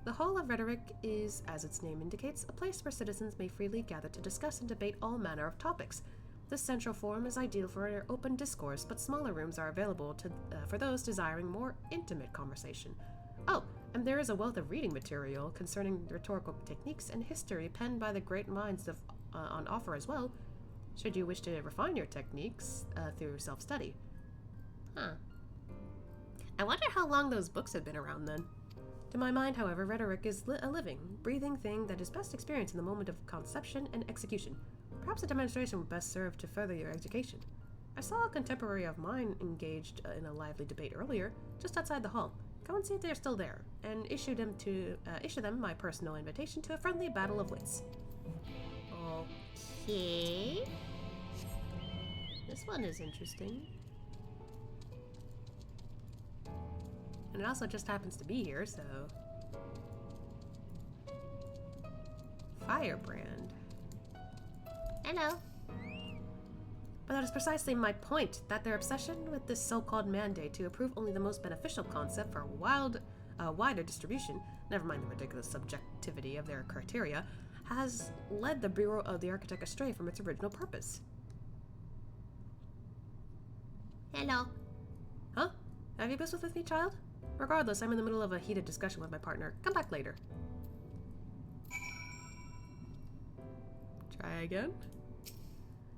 The Hall of Rhetoric is, as its name indicates, a place where citizens may freely gather to discuss and debate all manner of topics. This central forum is ideal for open discourse, but smaller rooms are available for those desiring more intimate conversation. Oh, and there is a wealth of reading material concerning rhetorical techniques and history penned by the great minds on offer as well, should you wish to refine your techniques through self-study. Huh. I wonder how long those books have been around then. To my mind, however, rhetoric is a living, breathing thing that is best experienced in the moment of conception and execution. Perhaps a demonstration would best serve to further your education. I saw a contemporary of mine engaged in a lively debate earlier, just outside the hall. Go and see if they're still there, and issue them my personal invitation to a friendly battle of wits. Okay. This one is interesting. And it also just happens to be here, so... Firebrand. Hello. But that is precisely my point, that their obsession with this so-called mandate to approve only the most beneficial concept for wider distribution, never mind the ridiculous subjectivity of their criteria, has led the Bureau of the Architect astray from its original purpose. Hello. Huh? Have you business with me, child? Regardless, I'm in the middle of a heated discussion with my partner. Come back later. Try again?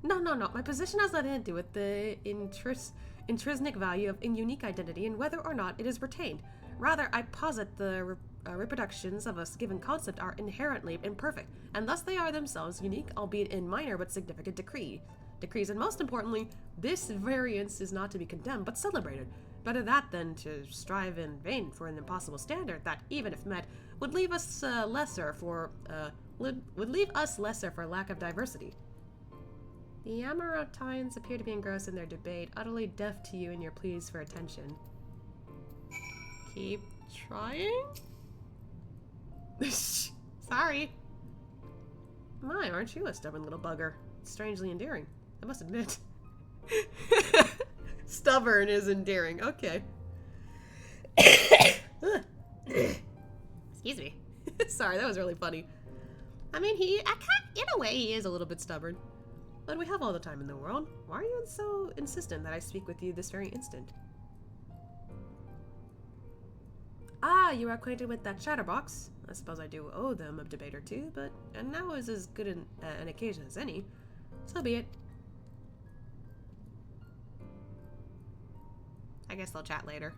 No. My position has nothing to do with the intrinsic value of a unique identity and whether or not it is retained. Rather, I posit the reproductions of a given concept are inherently imperfect, and thus they are themselves unique, albeit in minor but significant decrees. And most importantly, this variance is not to be condemned but celebrated. Better that than to strive in vain for an impossible standard that, even if met, would leave us lesser for lack of diversity. The Amarantians appear to be engrossed in their debate, utterly deaf to you and your pleas for attention. Keep trying? Sorry. My, aren't you a stubborn little bugger? Strangely endearing, I must admit. Stubborn is endearing, okay. Excuse me. Sorry, that was really funny. I mean, in a way, he is a little bit stubborn. But we have all the time in the world. Why are you so insistent that I speak with you this very instant? Ah, you are acquainted with that chatterbox. I suppose I do owe them a debate or two, and now is as good an occasion as any. So be it. I guess they'll chat later.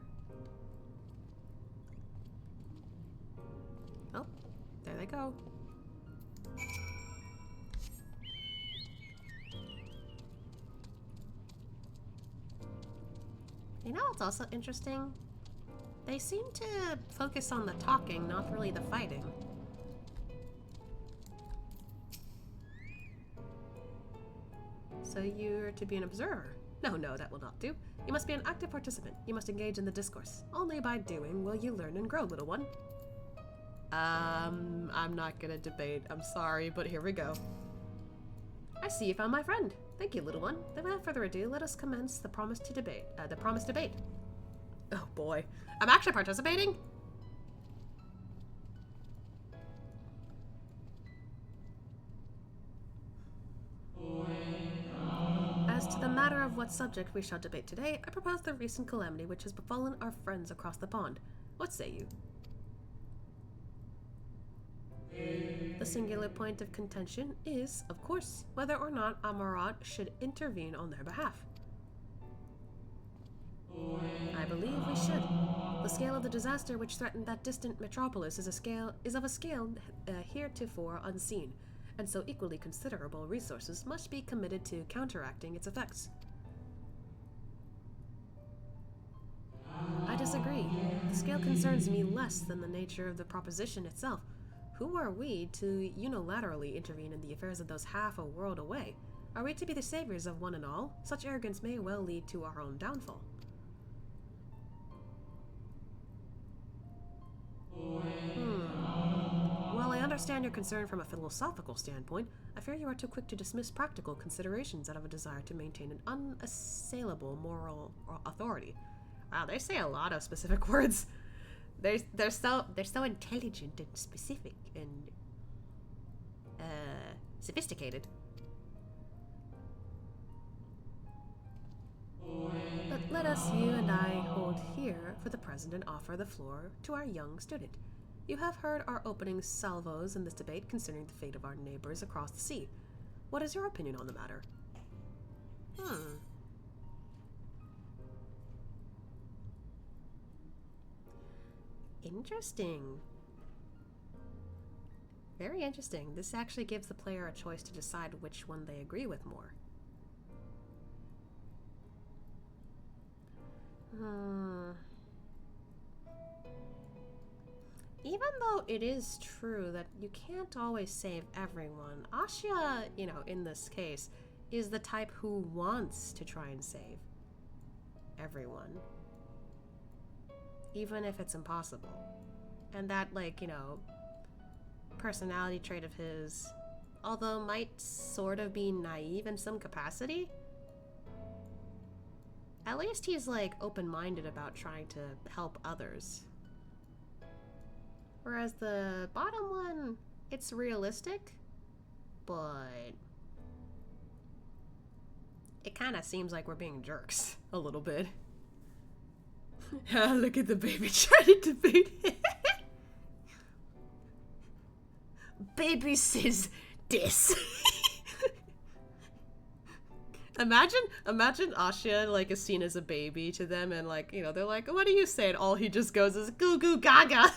Oh, there they go. You know what's also interesting? They seem to focus on the talking, not really the fighting. So you're to be an observer? No, that will not do. You must be an active participant. You must engage in the discourse. Only by doing will you learn and grow, little one. I'm not gonna debate. I'm sorry, but here we go. I see you found my friend. Thank you, little one. Then without further ado, let us commence the promised debate. Oh boy. I'm actually participating? As to the matter of what subject we shall debate today, I propose the recent calamity which has befallen our friends across the pond. What say you? The singular point of contention is, of course, whether or not Amarat should intervene on their behalf. I believe we should. The scale of the disaster which threatened that distant metropolis is of a scale heretofore unseen, and so equally considerable resources must be committed to counteracting its effects. I disagree. The scale concerns me less than the nature of the proposition itself. Who are we to unilaterally intervene in the affairs of those half a world away? Are we to be the saviors of one and all? Such arrogance may well lead to our own downfall. While I understand your concern from a philosophical standpoint, I fear you are too quick to dismiss practical considerations out of a desire to maintain an unassailable moral authority. Wow, they say a lot of specific words. They're so intelligent and specific and sophisticated. But let us, you and I, hold here for the present and offer the floor to our young student. You have heard our opening salvos in this debate concerning the fate of our neighbors across the sea. What is your opinion on the matter? Interesting. Very interesting. This actually gives the player a choice to decide which one they agree with more. Even though it is true that you can't always save everyone, Asya, in this case, is the type who wants to try and save everyone. Even if it's impossible. And that, personality trait of his, although might sort of be naive in some capacity, at least he's, open-minded about trying to help others. Whereas the bottom one, it's realistic, but it kind of seems like we're being jerks a little bit. Look at the baby trying to debate it. Baby says this. Imagine Asya, is seen as a baby to them, and, they're like, what do you say? And all he just goes is, goo goo gaga.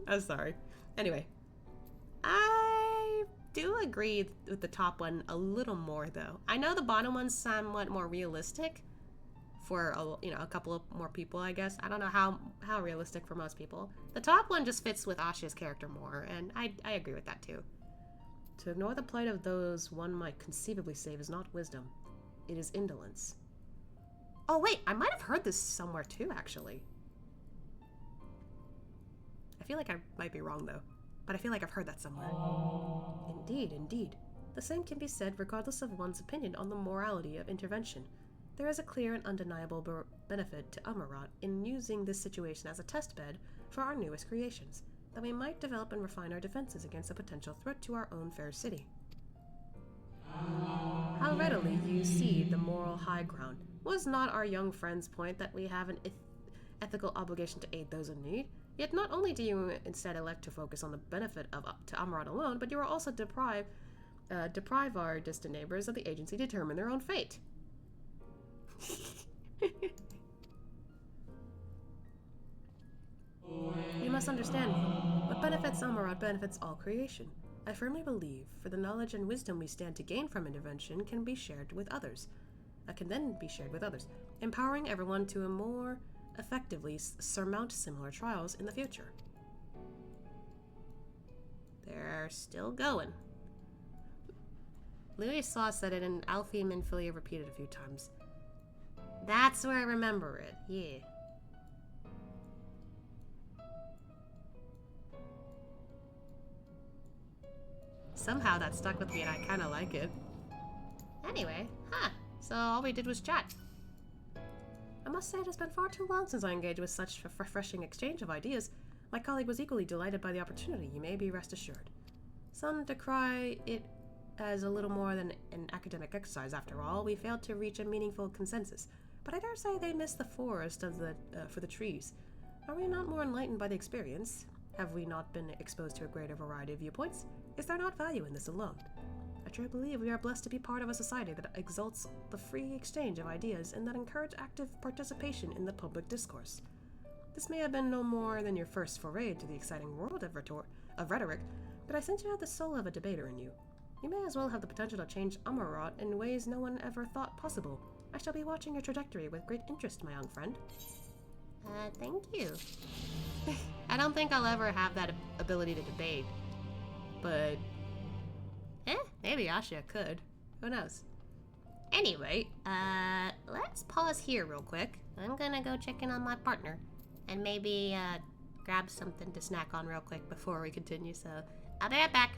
I'm sorry. Anyway, I do agree with the top one a little more, though. I know the bottom one's somewhat more realistic for a couple of more people, I guess. I don't know how realistic for most people. The top one just fits with Asya's character more, and I agree with that too. To ignore the plight of those one might conceivably save is not wisdom. It is indolence. Oh wait, I might have heard this somewhere too, actually. I feel like I might be wrong though, but I feel like I've heard that somewhere. Indeed. The same can be said regardless of one's opinion on the morality of intervention. There is a clear and undeniable benefit to Amarat in using this situation as a test bed for our newest creations, that we might develop and refine our defenses against a potential threat to our own fair city. How readily you cede the moral high ground. Was not our young friend's point that we have an ethical obligation to aid those in need. Yet not only do you instead elect to focus on the benefit of to Amarat alone, but you are also deprive our distant neighbors of the agency to determine their own fate. You must understand me. What benefits Amarat benefits all creation. I firmly believe, for the knowledge and wisdom we stand to gain from intervention can be shared with others. Can then be shared with others, empowering everyone to more effectively surmount similar trials in the future. They're still going. Louis Saw said it and Alfie Minfilia repeated a few times. That's where I remember it, yeah. Somehow that stuck with me and I kinda like it. Anyway, so all we did was chat. I must say it has been far too long since I engaged with such a refreshing exchange of ideas. My colleague was equally delighted by the opportunity, you may be rest assured. Some decry it as a little more than an academic exercise. After all, we failed to reach a meaningful consensus. But I dare say they miss the forest of for the trees. Are we not more enlightened by the experience? Have we not been exposed to a greater variety of viewpoints? Is there not value in this alone? I truly believe we are blessed to be part of a society that exalts the free exchange of ideas and that encourages active participation in the public discourse. This may have been no more than your first foray into the exciting world of rhetoric, but I sense you have the soul of a debater in you. You may as well have the potential to change Amarat in ways no one ever thought possible. I shall be watching your trajectory with great interest, my young friend. Thank you. I don't think I'll ever have that ability to debate. But, maybe Asha could. Who knows? Anyway, let's pause here real quick. I'm gonna go check in on my partner. And maybe, grab something to snack on real quick before we continue, so I'll be right back.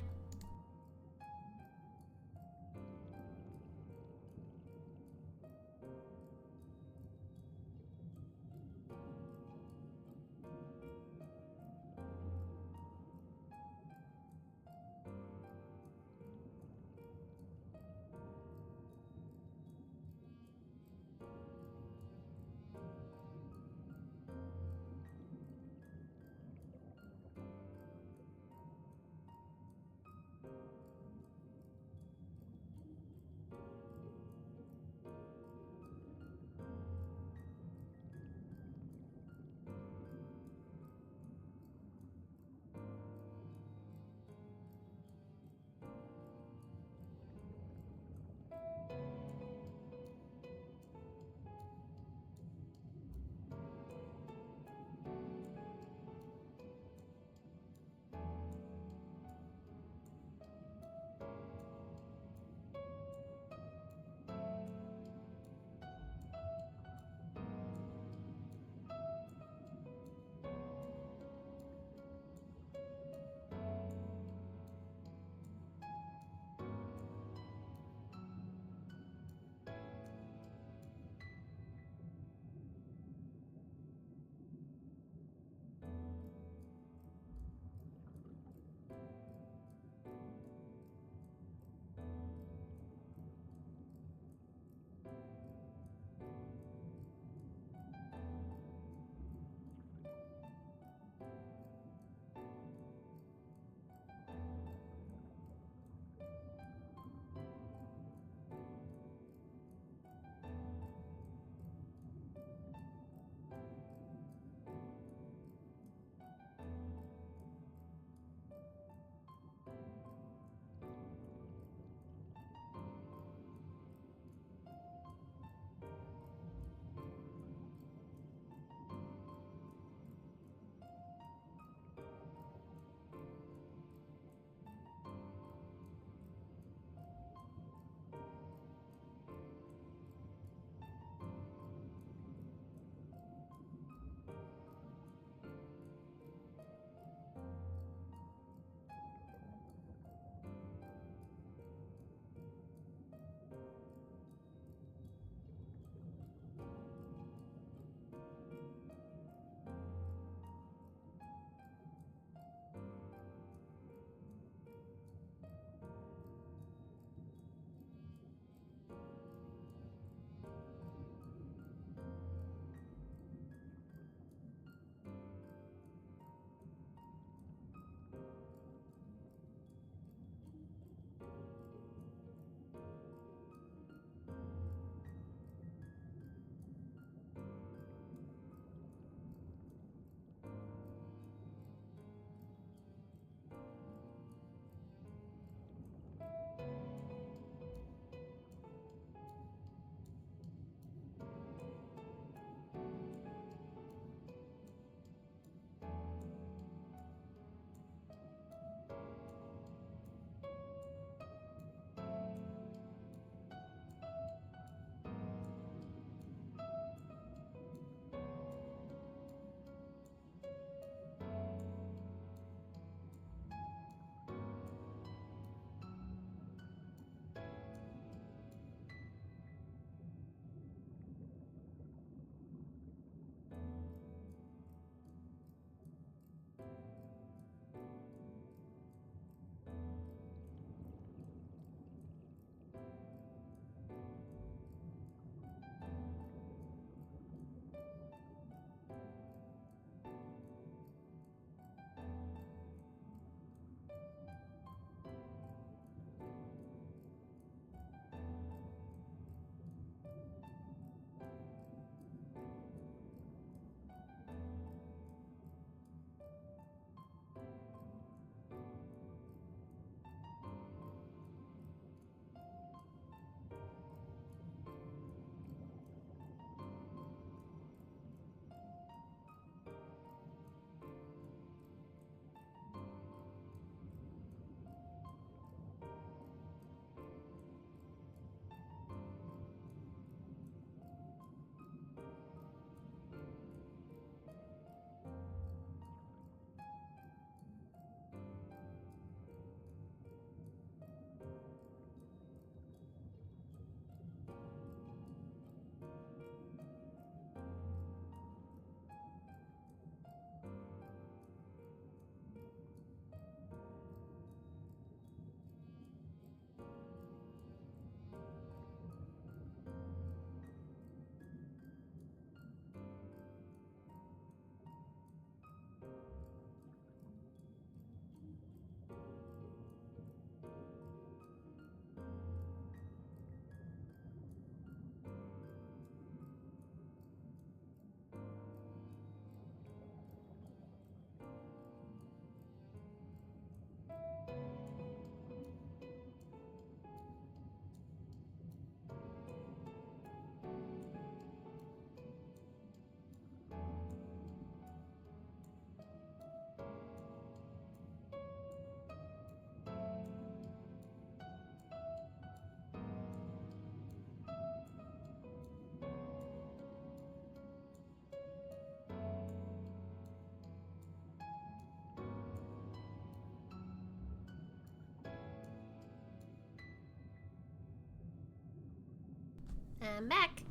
I'm back.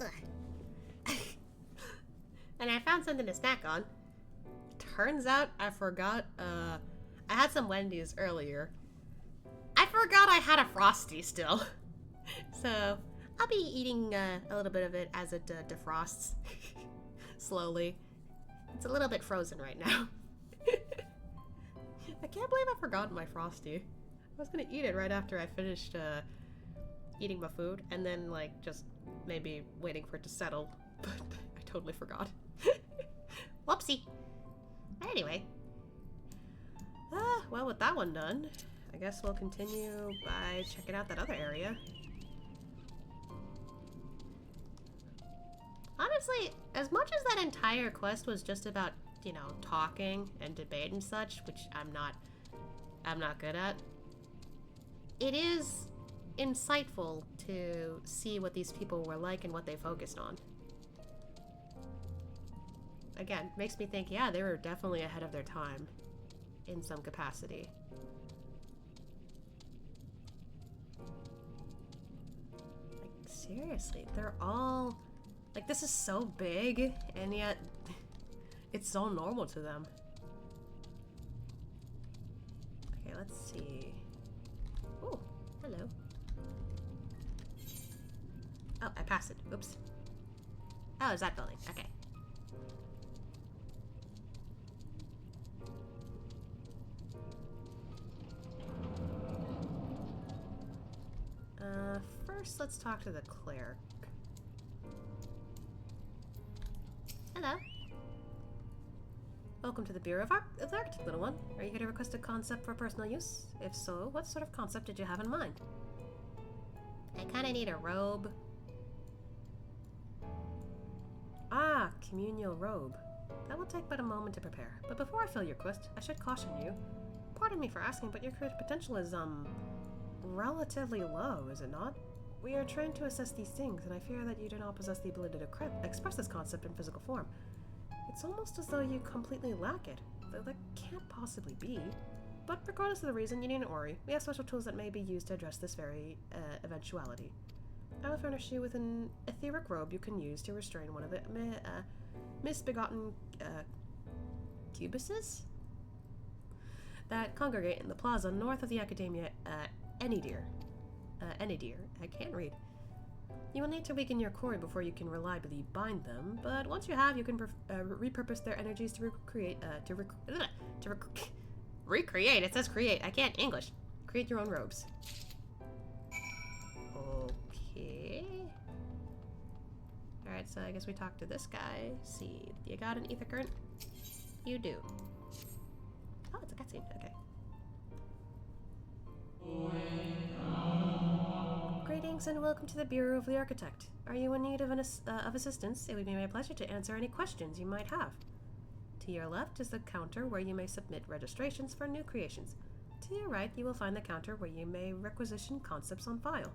Ugh. And I found something to snack on. Turns out I forgot, I had some Wendy's earlier. I forgot I had a Frosty still. So, I'll be eating a little bit of it as it defrosts. Slowly. It's a little bit frozen right now. I can't believe I forgot my Frosty. I was gonna eat it right after I finished, eating my food, and then, like, just maybe waiting for it to settle. But I totally forgot. Whoopsie. Anyway. Well, with that one done, I guess we'll continue by checking out that other area. Honestly, as much as that entire quest was just about, you know, talking and debate and such, which I'm not good at, it is insightful to see what these people were like and what they focused on. Again, makes me think, yeah, they were definitely ahead of their time in some capacity. Like, seriously, they're all... Like, this is so big, and yet it's so normal to them. Okay, let's see. Oh, hello. Oh, I passed it. Oops. Oh, it's that building. Okay. First, let's talk to the cleric. Hello. Welcome to the Bureau of Art, little one. Are you here to request a concept for personal use? If so, what sort of concept did you have in mind? I kind of need a robe. Ah, communal robe. That will take but a moment to prepare. But before I fill your quest, I should caution you. Pardon me for asking, but your creative potential is, relatively low, is it not? We are trained to assess these things, and I fear that you do not possess the ability to express this concept in physical form. It's almost as though you completely lack it, though that can't possibly be. But regardless of the reason, you needn't worry. We have special tools that may be used to address this very eventuality. I will furnish you with an etheric robe you can use to restrain one of the misbegotten cubuses that congregate in the plaza north of the Academia Enidir. I can't read. You will need to weaken your core before you can reliably bind them, but once you have, you can repurpose their energies to recreate. It says create. I can't English. Create your own robes. Okay. Alright, so I guess we talk to this guy. See, you got an ether current? You do. Oh, it's a cutscene. Okay. Greetings and welcome to the Bureau of the Architect. Are you in need of assistance? It would be my pleasure to answer any questions you might have. To your left is the counter where you may submit registrations for new creations. To your right, you will find the counter where you may requisition concepts on file.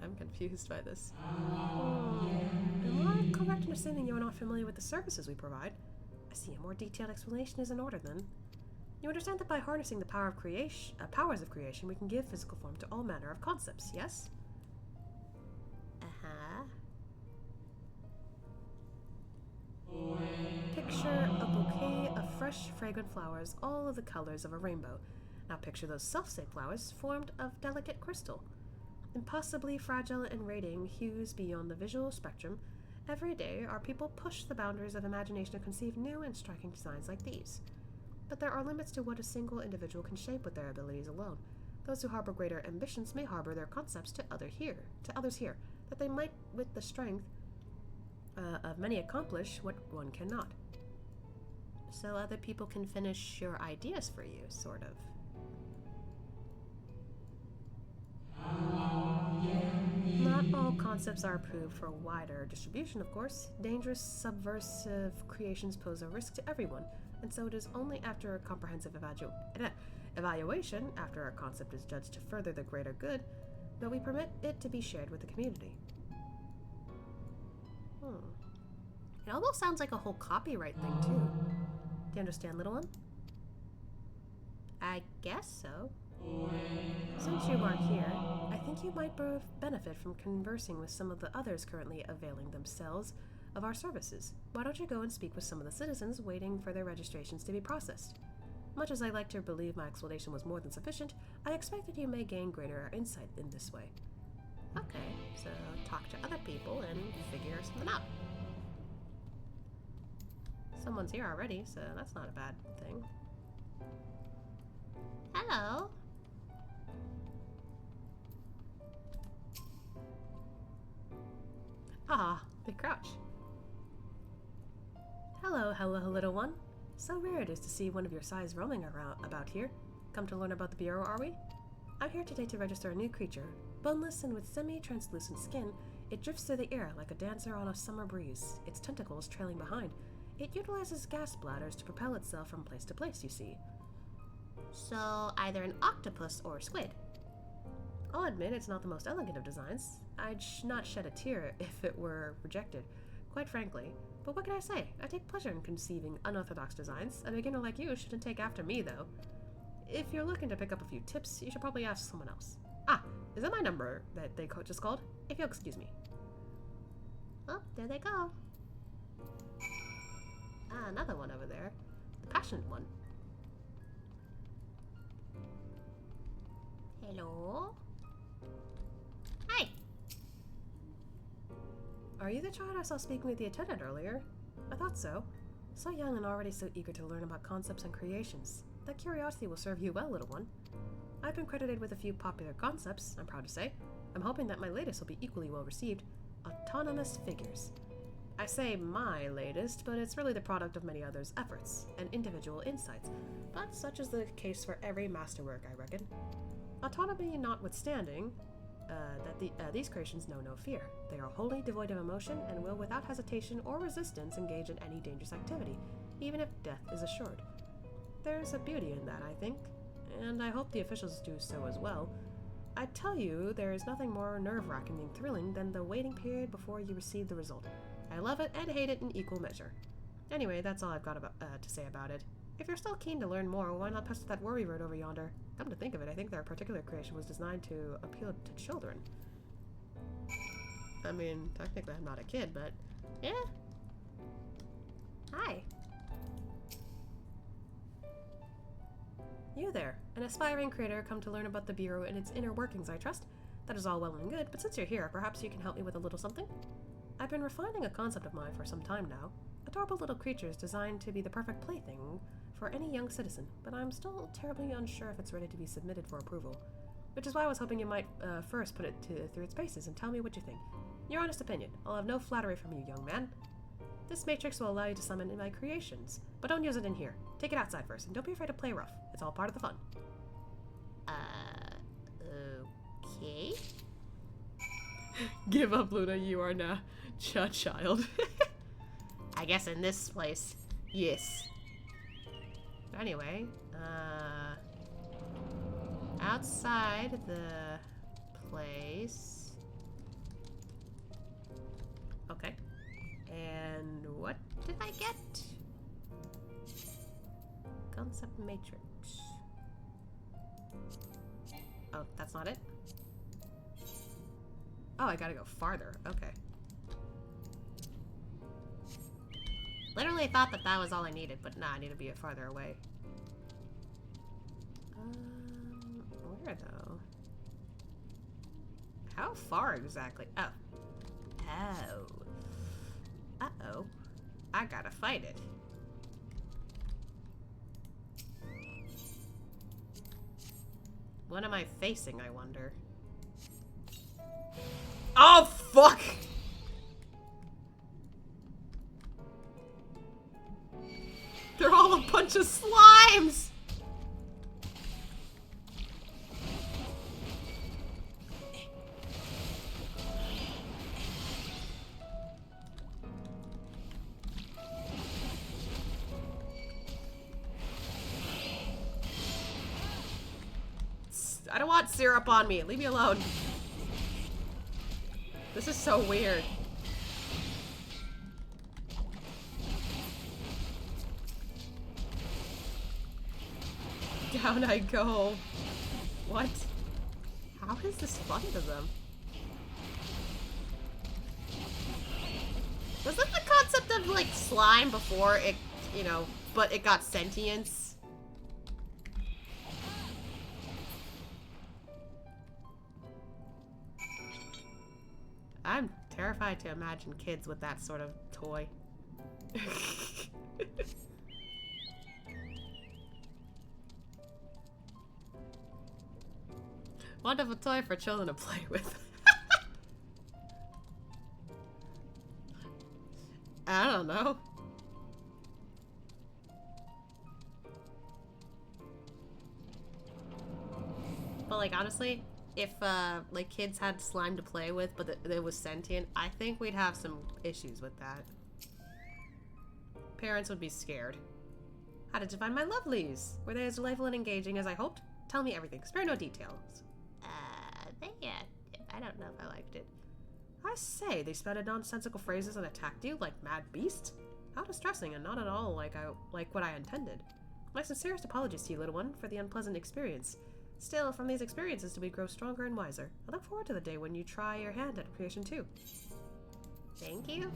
I'm confused by this. Am I correct in assuming you are not familiar with the services we provide? I see a more detailed explanation is in order then. You understand that by harnessing the powers of creation, we can give physical form to all manner of concepts, yes? Picture a bouquet of fresh, fragrant flowers, all of the colors of a rainbow. Now picture those self-same flowers formed of delicate crystal. Impossibly fragile and radiating hues beyond the visual spectrum, every day our people push the boundaries of imagination to conceive new and striking designs like these. But there are limits to what a single individual can shape with their abilities alone. Those who harbor greater ambitions may harbor their concepts to others here, that they might, with the strength of many, accomplish what one cannot. So other people can finish your ideas for you, sort of. Not all concepts are approved for wider distribution, of course. Dangerous, subversive creations pose a risk to everyone, and so it is only after a comprehensive evaluation, after a concept is judged to further the greater good, that we permit it to be shared with the community. It almost sounds like a whole copyright thing, too. Do you understand, little one? I guess so. Since you are here, I think you might benefit from conversing with some of the others currently availing themselves of our services. Why don't you go and speak with some of the citizens waiting for their registrations to be processed? Much as I like to believe my explanation was more than sufficient, I expect that you may gain greater insight in this way. Okay, so talk to other people and figure something out. Someone's here already, so that's not a bad thing. Hello. Ah, they crouch. Hello, little one. So rare it is to see one of your size roaming around about here. Come to learn about the Bureau, are we? I'm here today to register a new creature. Boneless and with semi-translucent skin, it drifts through the air like a dancer on a summer breeze, its tentacles trailing behind. It utilizes gas bladders to propel itself from place to place, you see. So, either an octopus or a squid. I'll admit it's not the most elegant of designs. I'd not shed a tear if it were rejected, quite frankly. But what can I say? I take pleasure in conceiving unorthodox designs. A beginner like you shouldn't take after me, though. If you're looking to pick up a few tips, you should probably ask someone else. Ah, is that my number that they just called? If you'll excuse me. Oh, there they go. Ah, another one over there. The passionate one. Hello? Hi! Are you the child I saw speaking with the attendant earlier? I thought so. So young and already so eager to learn about concepts and creations. That curiosity will serve you well, little one. I've been credited with a few popular concepts, I'm proud to say. I'm hoping that my latest will be equally well received. Autonomous figures. I say my latest, but it's really the product of many others' efforts and individual insights. But such is the case for every masterwork, I reckon. Autonomy notwithstanding, these creations know no fear. They are wholly devoid of emotion and will without hesitation or resistance engage in any dangerous activity, even if death is assured. There's a beauty in that, I think, and I hope the officials do so as well. I tell you, there is nothing more nerve-wracking and thrilling than the waiting period before you receive the result. I love it and hate it in equal measure. Anyway, that's all I've got to say about it. If you're still keen to learn more, why not pass that worry bird over yonder? Come to think of it, I think their particular creation was designed to appeal to children. I mean, technically I'm not a kid, but yeah. Hi. You there, an aspiring creator come to learn about the Bureau and its inner workings, I trust? That is all well and good, but since you're here, perhaps you can help me with a little something? I've been refining a concept of mine for some time now. Adorable little creatures designed to be the perfect plaything for any young citizen, but I'm still terribly unsure if it's ready to be submitted for approval. Which is why I was hoping you might first put it through its paces and tell me what you think. Your honest opinion. I'll have no flattery from you, young man. This matrix will allow you to summon in my creations, but don't use it in here. Take it outside first, and don't be afraid to play rough. It's all part of the fun. Okay. Give up, Luna. You are now a child. I guess in this place, yes. But anyway, outside the place. Okay. And what did I get? Concept matrix. Oh, that's not it? Oh, I gotta go farther. Okay. Literally thought that was all I needed, but nah, I need to be farther away. Where though? How far exactly? Oh. Oh. Uh-oh. I gotta fight it. What am I facing, I wonder? Oh, fuck! They're all a bunch of slimes! I don't want syrup on me. Leave me alone. This is so weird. Down I go. What? How is this fun to them? Was that the concept of, like, slime before it, you know, but it got sentience? I'm terrified to imagine kids with that sort of toy. Wonderful toy for children to play with. I don't know. But like honestly, if like kids had slime to play with but it was sentient, I think we'd have some issues with that. Parents would be scared. How did you find my lovelies? Were they as delightful and engaging as I hoped? Tell me everything. Spare no details. I don't know if I liked it. I say, they spouted nonsensical phrases and attacked you like mad beasts? How distressing and not at all like what I intended. My sincerest apologies to you, little one, for the unpleasant experience. Still, from these experiences do we grow stronger and wiser. I look forward to the day when you try your hand at creation too. Thank you.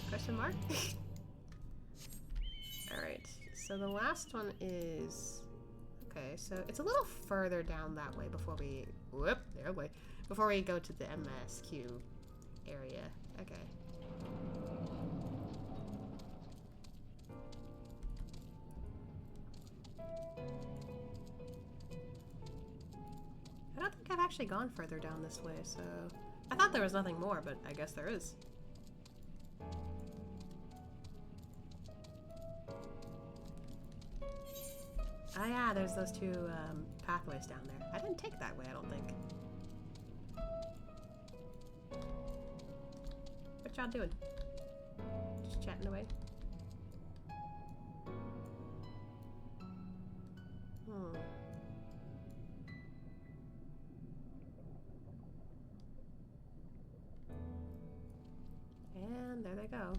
Question mark? Alright, so the last one is... Okay, so it's a little further down that way before we... Whoop, there way. Before we go to the MSQ area. Okay. I don't think I've actually gone further down this way, so... I thought there was nothing more, but I guess there is. Oh yeah, there's those two pathways down there. I didn't take that way, I don't think. What y'all doing? Just chatting away? And there they go.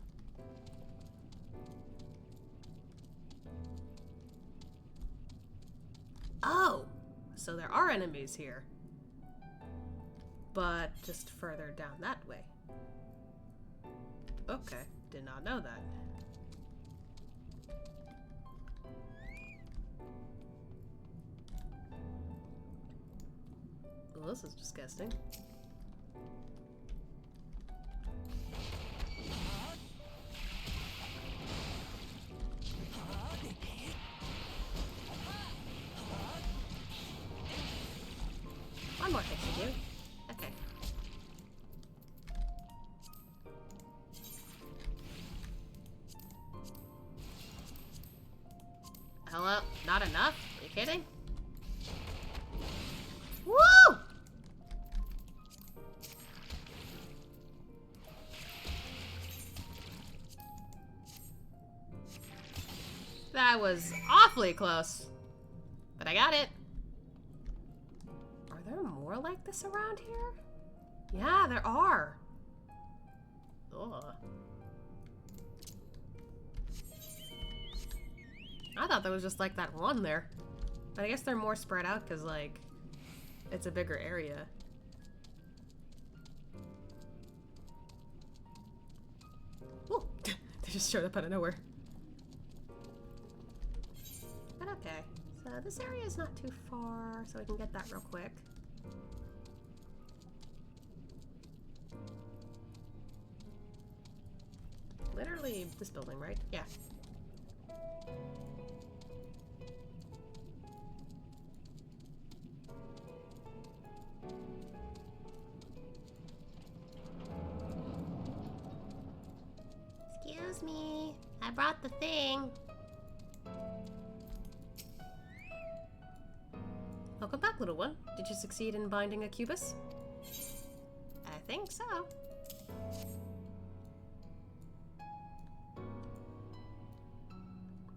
Oh! So there are enemies here. But just further down that way. Okay, did not know that. Well, this is disgusting. One more hit to do. Okay. Hello? Not enough? Are you kidding? Woo! That was awfully close. But I got it. Are there more like this around here? Yeah, there are. Ugh. I thought there was just like that one there. But I guess they're more spread out because, like, it's a bigger area. Ooh, they just showed up out of nowhere. But okay, so this area is not too far, so we can get that real quick. Literally this building, right? Yeah. Excuse me, I brought the thing. Welcome back, little one. Did you succeed in binding a cubus? I think so.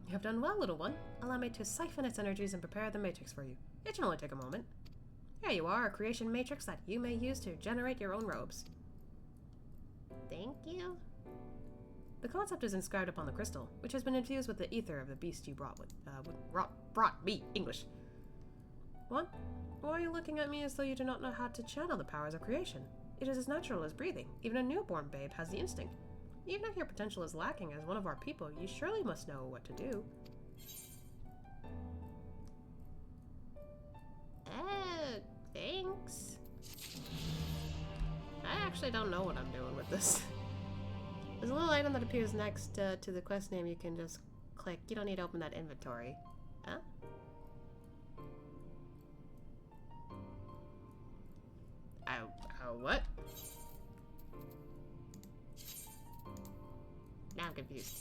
You have done well, little one. Allow me to siphon its energies and prepare the matrix for you. It should only take a moment. Here you are, a creation matrix that you may use to generate your own robes. Thank you. The concept is inscribed upon the crystal, which has been infused with the ether of the beast you brought brought me, English. What? Why are you looking at me as though you do not know how to channel the powers of creation? It is as natural as breathing. Even a newborn babe has the instinct. Even if your potential is lacking as one of our people, you surely must know what to do. Thanks. I actually don't know what I'm doing with this. There's a little item that appears next to the quest name you can just click. You don't need to open that inventory. Huh? What? Now I'm confused.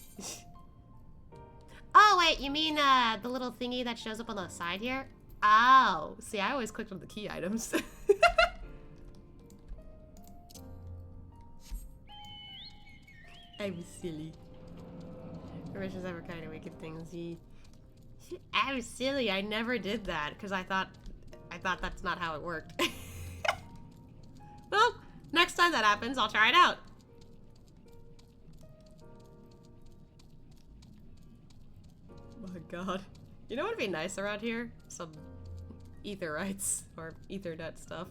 Oh, wait, you mean the little thingy that shows up on the side here? Oh, see, I always clicked on the key items. I'm silly. Rich's ever kind of wicked things. I'm silly. I never did that because I thought that's not how it worked. Well, next time that happens, I'll try it out. My God, you know what would be nice around here? Some etherites or ethernet stuff.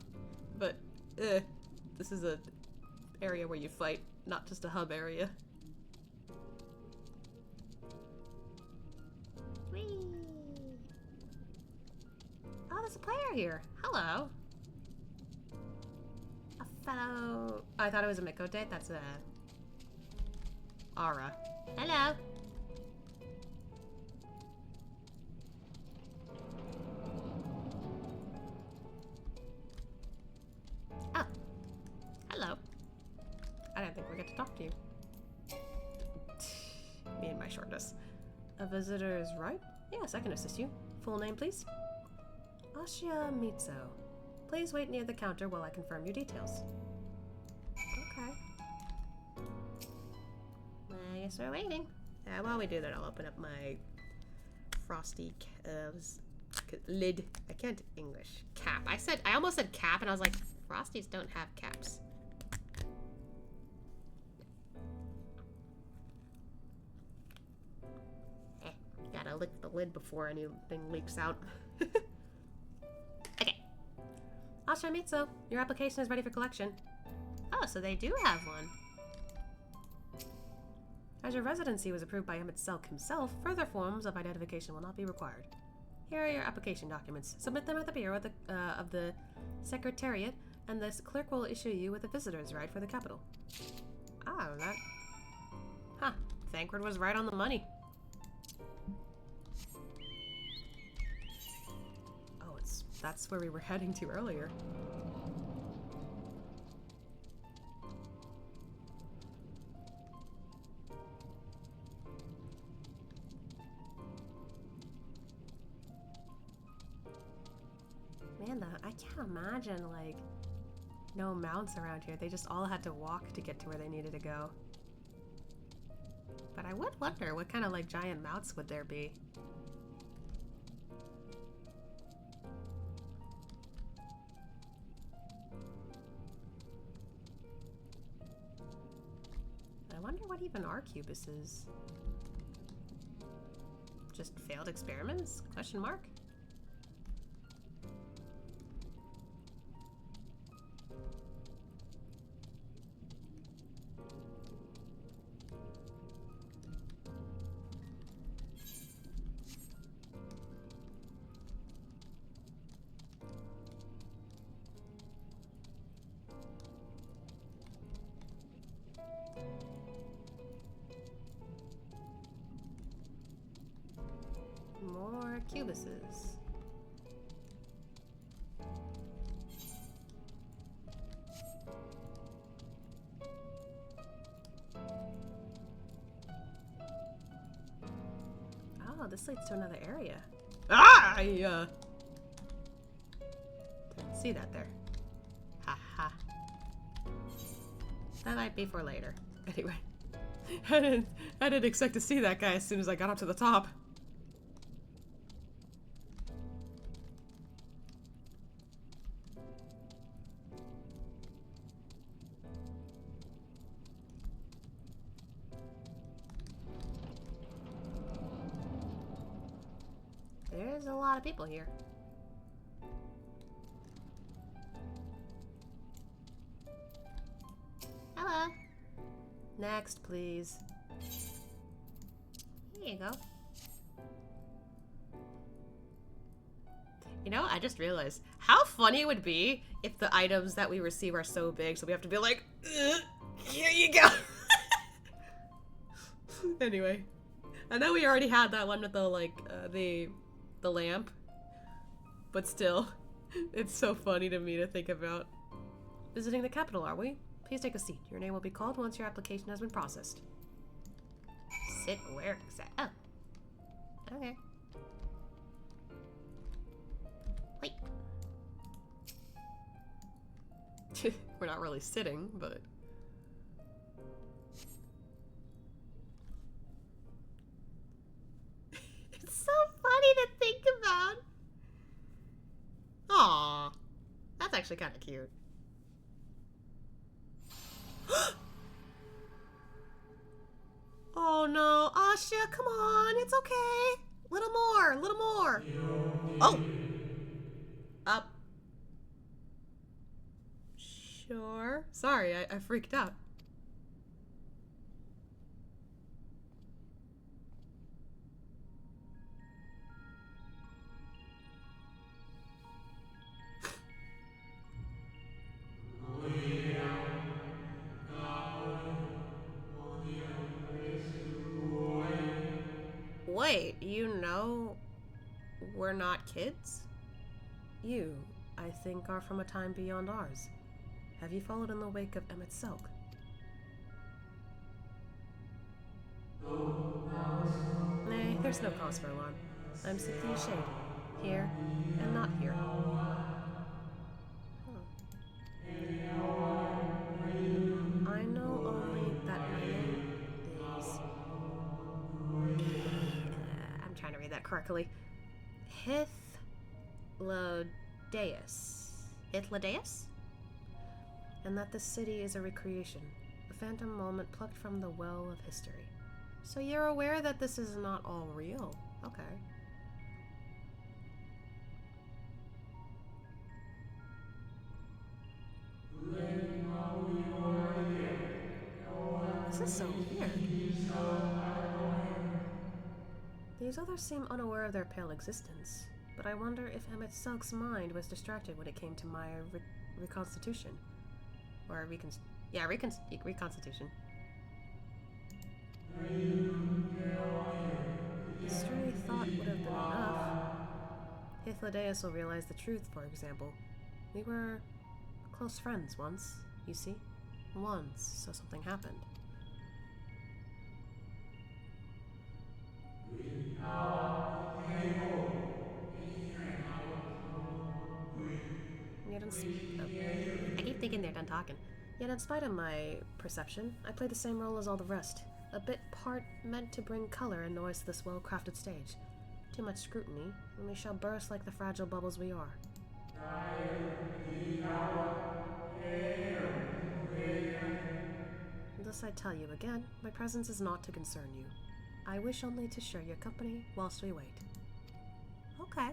But this is a area where you fight, not just a hub area. Whee! Oh, there's a player here. Hello. A fellow... I thought it was a Mikote. That's a... Aura. Hello. Oh. Hello. I don't think we get to talk to you. Me and my shortness. A visitor is right? Yes, I can assist you. Full name, please? Ashia Mitsu. Please wait near the counter while I confirm your details. Okay. I guess we're waiting. While we do that, I'll open up my frosty lid. I can't English. Cap. I almost said cap, and I was like, Frosties don't have caps. Gotta lick the lid before anything leaks out. Okay. Ashamitsu, your application is ready for collection. Oh, so they do have one. As your residency was approved by Emet Selch himself, further forms of identification will not be required. Here are your application documents. Submit them at the bureau of the Secretariat, and the clerk will issue you with a visitor's right for the capital. Oh, that... Huh. Thancred was right on the money. Oh, that's where we were heading to earlier. Man, I can't imagine, like, no mounts around here. They just all had to walk to get to where they needed to go. But I would wonder what kind of, like, giant mounts would there be? I wonder what even Arcubus is. Just failed experiments? Question mark? More cubuses. Oh, this leads to another area. Ah! I didn't see that there. Ha ha. That might be for later. Anyway. I didn't expect to see that guy as soon as I got up to the top. lot of people here. Hello. Next, please. Here you go. You know, I just realized how funny it would be if the items that we receive are so big, so we have to be like, here you go. Anyway, I know we already had that one with the like the lamp, but still, it's so funny to me to think about. Visiting the capital, are we? Please take a seat. Your name will be called once your application has been processed. Sit where exactly? Oh. Okay. Wait. We're not really sitting, but... It's so funny to think about. Aww. That's actually kind of cute. Oh no, Asha, come on, it's okay. Little more, little more. Oh! Up. Sure. Sorry, I freaked out. Wait, you know we're not kids? You, I think, are from a time beyond ours. Have you followed in the wake of Emet Selch? Nay, there's no cause for alarm. I'm simply a shade. Here, and not here. I know only that my name is... I'm trying to read that correctly. Hythlodaeus? And that the city is a recreation, a phantom moment plucked from the well of history. So you're aware that this is not all real. Okay. This is so weird. These others seem unaware of their pale existence, but I wonder if Emet Selch's mind was distracted when it came to my reconstitution. Or reconstitution. A stray thought would have been enough. Hythlodaeus will realize the truth, for example. We were close friends once, you see? Once, so something happened. I keep thinking they're done talking. Yet in spite of my perception, I play the same role as all the rest. A bit part meant to bring color and noise to this well-crafted stage. Too much scrutiny, and we shall burst like the fragile bubbles we are. Thus I tell you again, my presence is not to concern you. I wish only to share your company whilst we wait. Okay.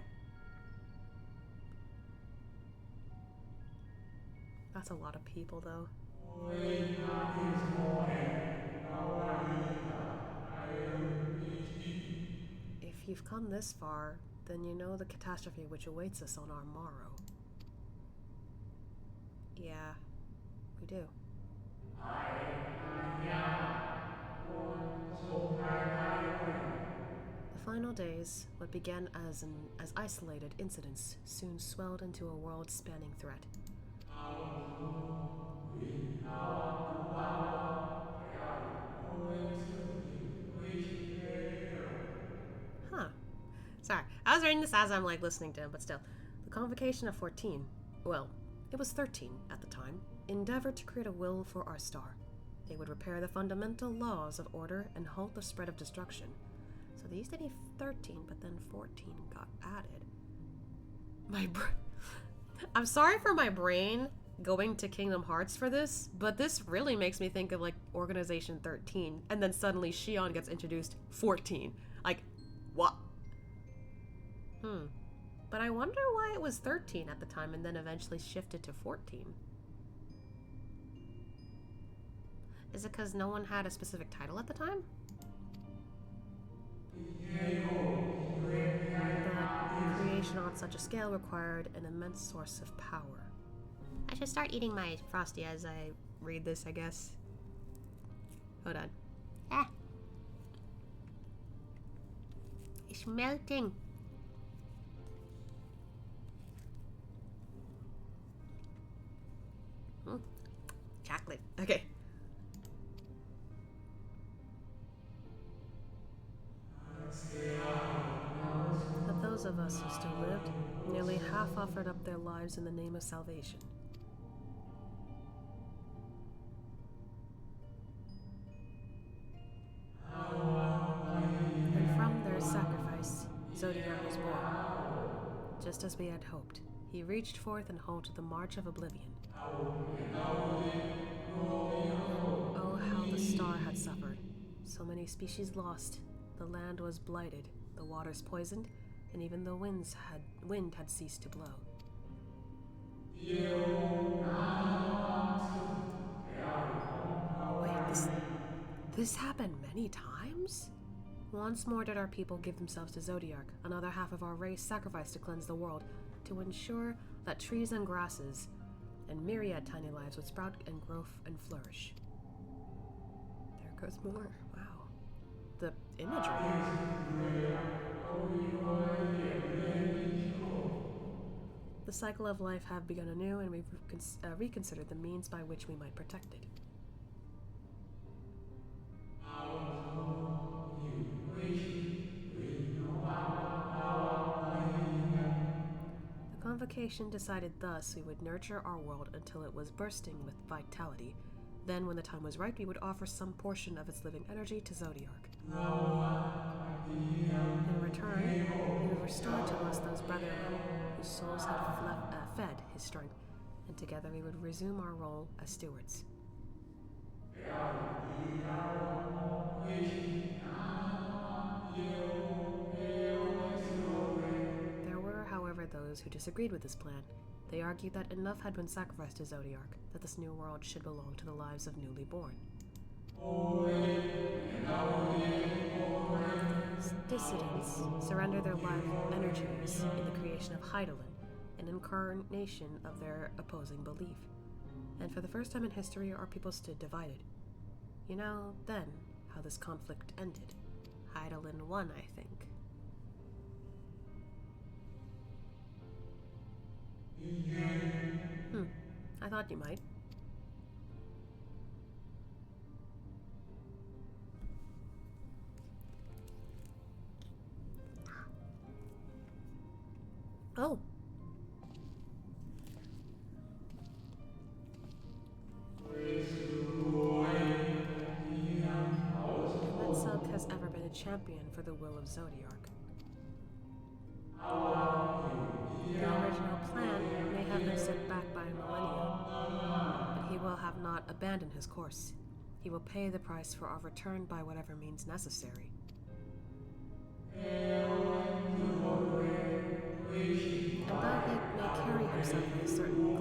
That's a lot of people, though. If you've come this far, then you know the catastrophe which awaits us on our morrow. Yeah, we do. The final days, what began as isolated incidents, soon swelled into a world-spanning threat. Huh. Sorry, I was reading this as I'm like listening to him, but still. The convocation of 14, well, it was 13 at the time, endeavored to create a will for our star. They would repair the fundamental laws of order and halt the spread of destruction. So they used to be 13, but then 14 got added. I'm sorry for my brain going to Kingdom Hearts for this, but this really makes me think of like Organization 13, and then suddenly Shion gets introduced 14. Like, what? But I wonder why it was 13 at the time and then eventually shifted to 14. Is it because no one had a specific title at the time? But creation on such a scale required an immense source of power. I should start eating my Frosty as I Read this, I guess. Hold on. Ah. It's melting. Chocolate. Okay. Of those of us who still lived, nearly half offered up their lives in the name of salvation. And from their sacrifice, Zodiac was born. Just as we had hoped, he reached forth and halted the march of oblivion. Oh, how the star had suffered. So many species lost. The land was blighted, the waters poisoned, and even the wind had ceased to blow. Wait, this happened many times? Once more did our people give themselves to Zodiac, another half of our race sacrificed to cleanse the world, to ensure that trees and grasses and myriad tiny lives would sprout and grow and flourish. There goes more. Wow. The imagery. The cycle of life have begun anew, and we've reconsidered the means by which we might protect it. The convocation decided thus we would nurture our world until it was bursting with vitality. Then, when the time was right, we would offer some portion of its living energy to Zodiac. In return, he would restore to us those brethren whose souls had fed his strength, and together we would resume our role as stewards. There were, however, those who disagreed with this plan. They argued that enough had been sacrificed to Zodiac, that this new world should belong to the lives of newly born. Dissidents surrender their life energies in the creation of Hydaelyn, an incarnation of their opposing belief. And for the first time in history, our people stood divided. You know, then, how this conflict ended. Hydaelyn won, I think. I thought you might. Oh. Emet Selch has ever been a champion for the will of Zodiac. The original plan may have been set back by millennia, but he will have not abandoned his course. He will pay the price for our return by whatever means necessary. And though he may carry himself with a certain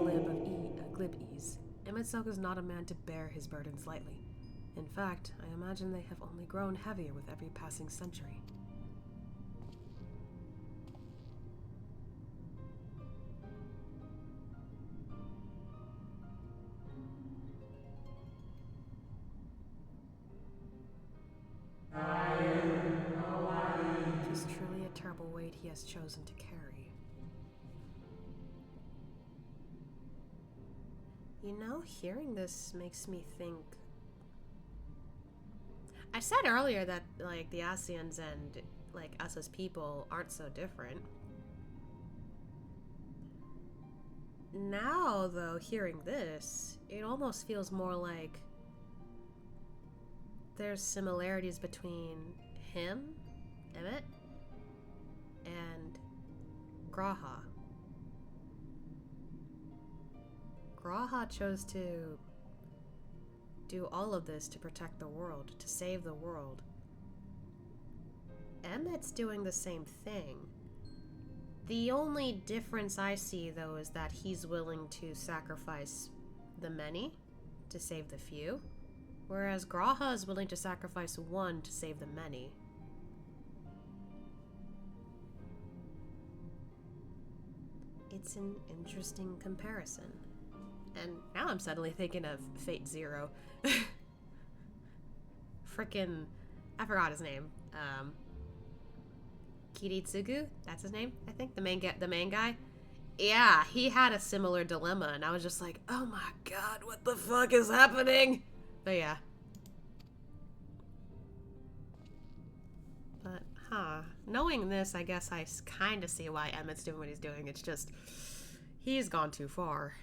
glib ease, Emet Selch is not a man to bear his burdens lightly. In fact, I imagine they have only grown heavier with every passing century. It is truly a terrible weight he has chosen to carry. You know, hearing this makes me think... I said earlier that, like, the Ascians and, like, us as people aren't so different. Now, though, hearing this, it almost feels more like there's similarities between him, Emet, and G'raha. G'raha chose to do all of this to protect the world, to save the world. Emet's doing the same thing. The only difference I see, though, is that he's willing to sacrifice the many to save the few, whereas Graha is willing to sacrifice one to save the many. It's an interesting comparison. And now I'm suddenly thinking of Fate Zero. Frickin', I forgot his name. Kiritsugu, that's his name, I think. The main guy. Yeah, he had a similar dilemma, and I was just like, oh my god, what the fuck is happening? But yeah. But, knowing this, I guess I kind of see why Emmet's doing what he's doing. It's just, he's gone too far.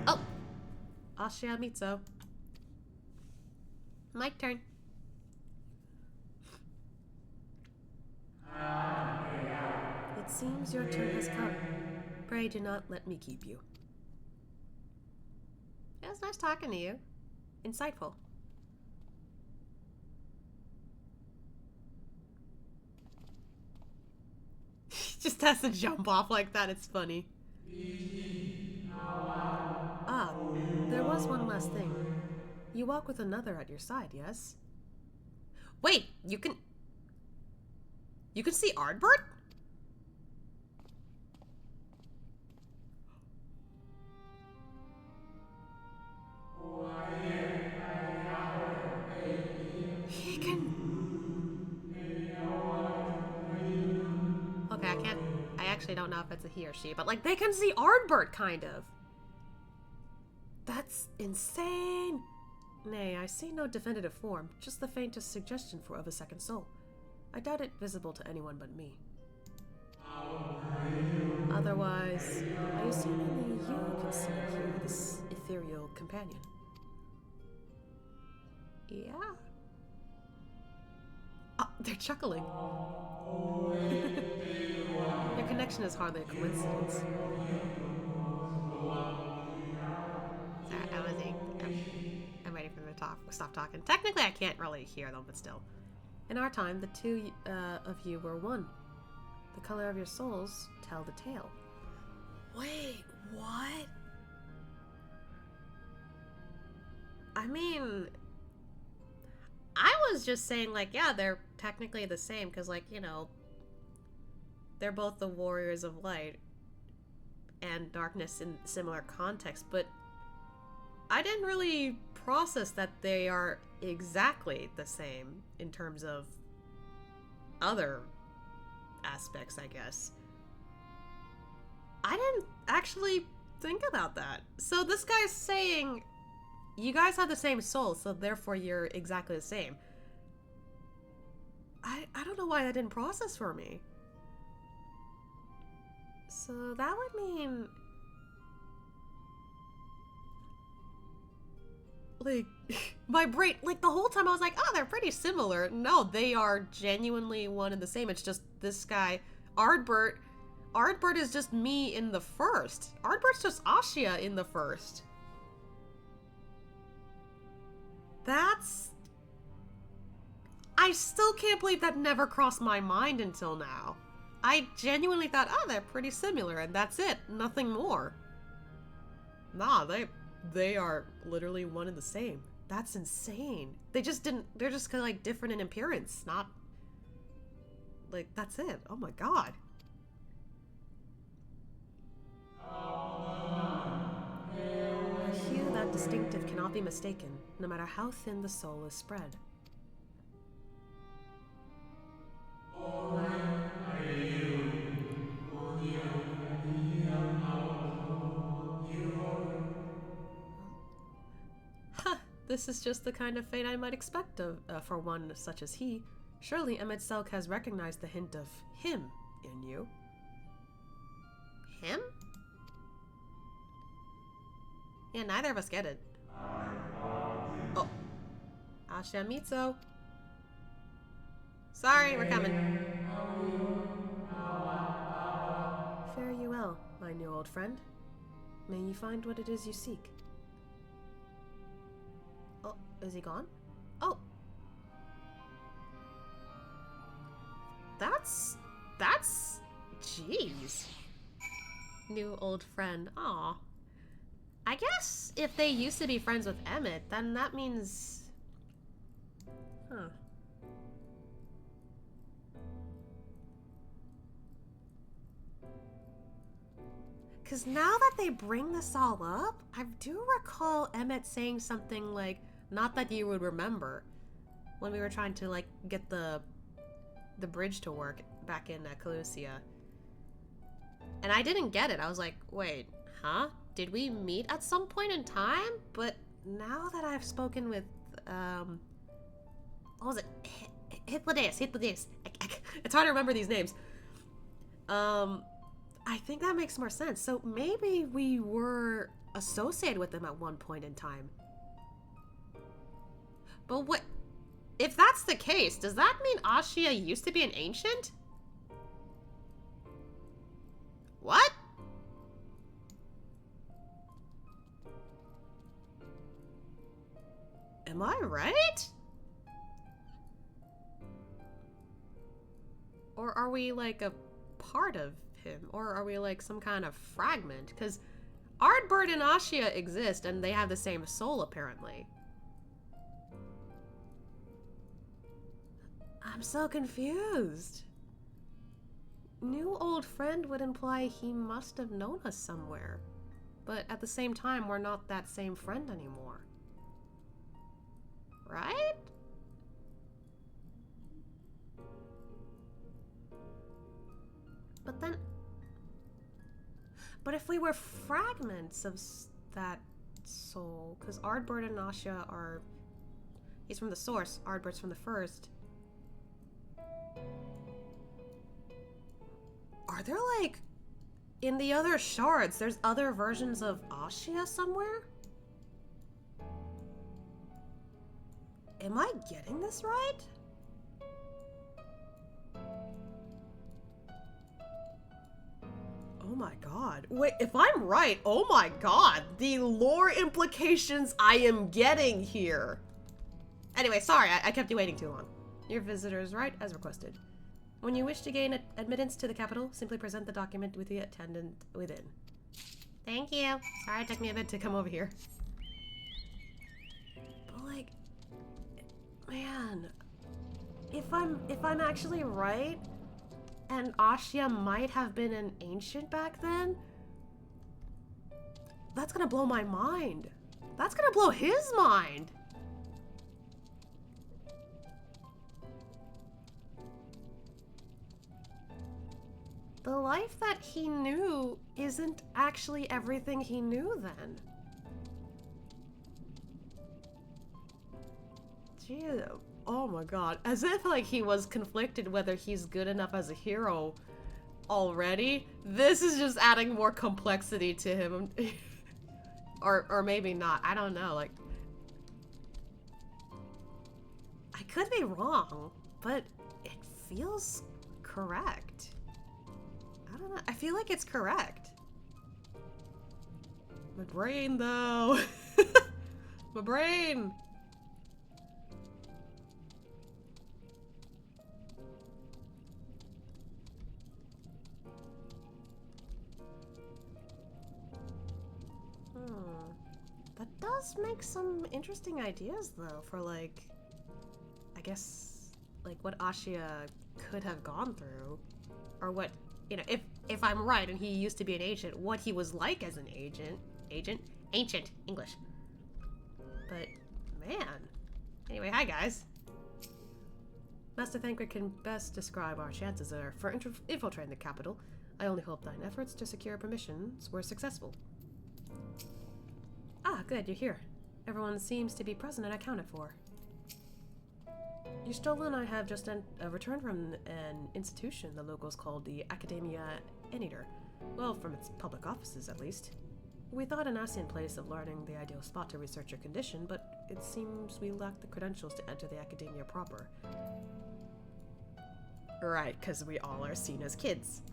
Oh! Ashia Mitsu. My turn. It seems your turn has come. Pray do not let me keep you. It was nice talking to you. Insightful. He just has to jump off like that. It's funny. Ah, there was one last thing. You walk with another at your side, yes? Wait, you can see Ardbert? He can... Okay, I actually don't know if it's a he or she, but like they can see Ardbert, kind of. That's insane! Nay, I see no definitive form, just the faintest suggestion of a second soul. I doubt it visible to anyone but me. Otherwise, I assume only you can see and hear this ethereal companion. Yeah. Oh, they're chuckling. Your connection is hardly a coincidence. Sorry, I'm ready for them to stop talking. Technically, I can't really hear them, but still. In our time, the two of you were one. The color of your souls tell the tale. Wait, what? I mean, I was just saying, like, yeah, they're technically the same, because, like, you know, they're both the warriors of light and darkness in similar context, but I didn't really process that they are exactly the same in terms of other aspects, I guess. I didn't actually think about that. So this guy's saying, you guys have the same soul, so therefore you're exactly the same. I don't know why that didn't process for me. So that would mean... like, my brain, like, the whole time I was like, oh, they're pretty similar. No, they are genuinely one and the same. It's just this guy, Ardbert is just me in the first. Ardbert's just Ashia in the first. That's... I still can't believe that never crossed my mind until now. I genuinely thought, oh, they're pretty similar, and that's it. Nothing more. Nah, they are literally one and the same. That's insane. They're just kind of like different in appearance, not like, that's it. Oh my god. A hue that distinctive cannot be mistaken, no matter how thin the soul is spread. This is just the kind of fate I might expect for one such as he. Surely Emet Selch has recognized the hint of him in you. Him? Yeah, neither of us get it. Oh. Ashamitsu. Sorry, we're coming. Fare you well, my new old friend. May you find what it is you seek. Oh, is he gone? Oh. That's... Jeez. New old friend. Aw. I guess if they used to be friends with Emmett, then that means... Huh. Because now that they bring this all up, I do recall Emmett saying something like, not that you would remember, when we were trying to, like, get the bridge to work back in Calusia. And I didn't get it. I was like, wait, huh? Did we meet at some point in time? But now that I've spoken with, what was it? Hippolytus. It's hard to remember these names. I think that makes more sense. So maybe we were associated with them at one point in time. But what... If that's the case, does that mean Ashia used to be an ancient? What? Am I right? Or are we like a part of him? Or are we like some kind of fragment? Because Ardbert and Ashia exist and they have the same soul apparently. I'm so confused. New old friend would imply he must have known us somewhere. But at the same time, we're not that same friend anymore. Right? But then... But if we were fragments of that soul, because Ardbert and Ashia are... He's from the source, Ardbert's from the first. Are there, like, in the other shards, there's other versions of Ashia somewhere? Am I getting this right? Oh my god. Wait, if I'm right, oh my god, the lore implications I am getting here. Anyway, sorry, I kept you waiting too long. Your visitor is right, as requested. When you wish to gain admittance to the capital, simply present the document with the attendant within. Thank you. Sorry it took me a bit to come over here. But like, man, if I'm actually right, and Ashia might have been an ancient back then, that's gonna blow my mind. That's gonna blow his mind. The life that he knew isn't actually everything he knew then. Gee, oh my god. As if like he was conflicted whether he's good enough as a hero already. This is just adding more complexity to him. or maybe not. I don't know. Like, I could be wrong, but it feels correct. I don't know. I feel like it's correct. My brain, though. My brain. That does make some interesting ideas, though, for, like, I guess, like, what Ashia could have gone through. Or what, you know, if I'm right and he used to be an ancient, what he was like as an ancient, English. But, man. Anyway, hi, guys. Master Thancred can best describe our chances for infiltrating the capital. I only hope thine efforts to secure permissions were successful. Ah, good, you're here. Everyone seems to be present and accounted for. Ystola and I have just returned from an institution the locals called the Academia Eniter. Well, from its public offices, at least. We thought an Asian place of learning the ideal spot to research your condition, but it seems we lack the credentials to enter the Academia proper. Right, because we all are seen as kids.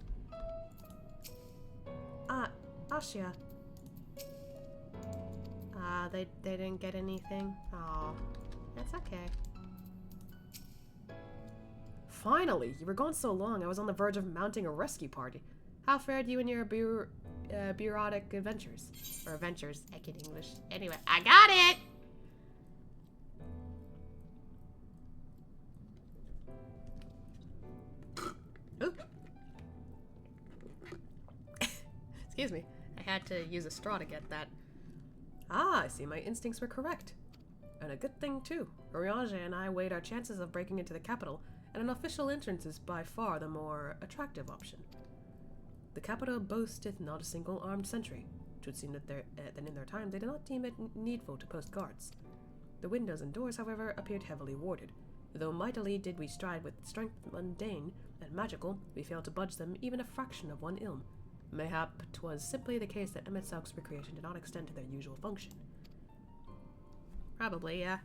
Ashia. They didn't get anything? Aw, that's okay. Finally! You were gone so long, I was on the verge of mounting a rescue party. How fared you in your bureaucratic adventures? Or adventures, I can English. Anyway, I got it! Excuse me. I had to use a straw to get that. Ah, I see my instincts were correct. And a good thing, too. Oriange and I weighed our chances of breaking into the capital, and an official entrance is by far the more attractive option. The capital boasteth not a single armed sentry. It would seem that in their time they did not deem it needful to post guards. The windows and doors, however, appeared heavily warded. Though mightily did we stride with strength mundane and magical, we failed to budge them even a fraction of one ilm. Mayhap 'twas simply the case that Emet Selch's recreation did not extend to their usual function. Probably, yeah.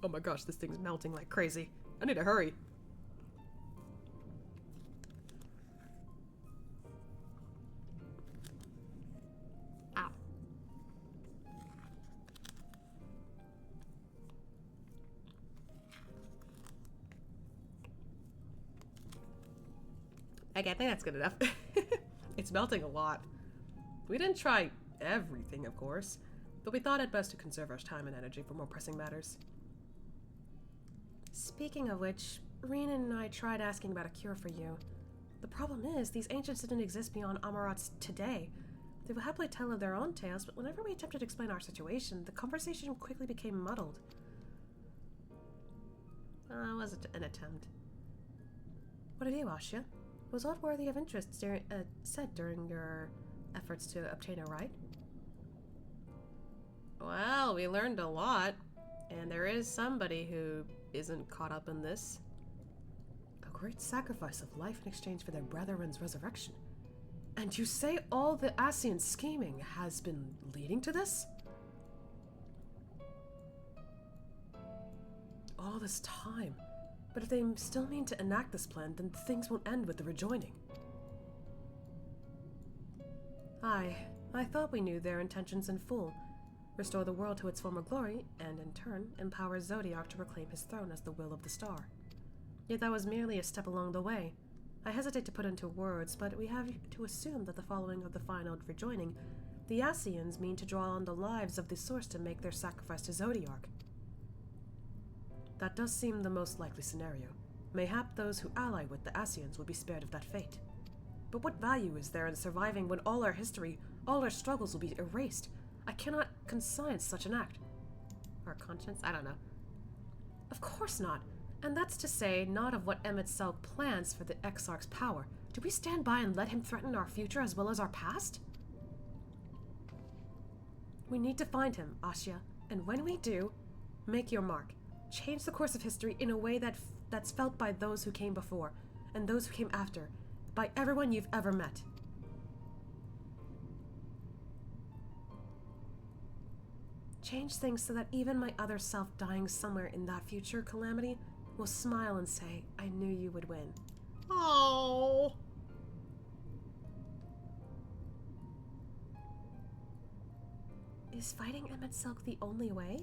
Oh my gosh, this thing's melting like crazy. I need to hurry. Ow. Okay, I think that's good enough. It's melting a lot. We didn't try everything, of course, but we thought it best to conserve our time and energy for more pressing matters. Speaking of which, Rena and I tried asking about a cure for you. The problem is, these ancients didn't exist beyond Amarat's today. They would happily tell of their own tales, but whenever we attempted to explain our situation, the conversation quickly became muddled. It was an attempt. What of you, Asya? Was aught worthy of interest said during your efforts to obtain a right? Well, we learned a lot, and there is somebody who isn't caught up in this. A great sacrifice of life in exchange for their brethren's resurrection. And you say all the Asian scheming has been leading to this? All this time. But if they still mean to enact this plan, then things won't end with the rejoining. I thought we knew their intentions in full. Restore the world to its former glory, and in turn, empower Zodiac to reclaim his throne as the will of the star. Yet that was merely a step along the way. I hesitate to put into words, but we have to assume that the following of the final rejoining, the Asians mean to draw on the lives of the source to make their sacrifice to Zodiac. That does seem the most likely scenario. Mayhap those who ally with the Asians will be spared of that fate. But what value is there in surviving when all our history, all our struggles will be erased? I cannot consign such an act. Or conscience? I don't know. Of course not. And that's to say, not of what Emet Selch plans for the Exarch's power. Do we stand by and let him threaten our future as well as our past? We need to find him, Asya. And when we do, make your mark. Change the course of history in a way that's felt by those who came before, and those who came after, by everyone you've ever met. Change things so that even my other self dying somewhere in that future calamity will smile and say, I knew you would win. Oh. Is fighting Emet Selch the only way?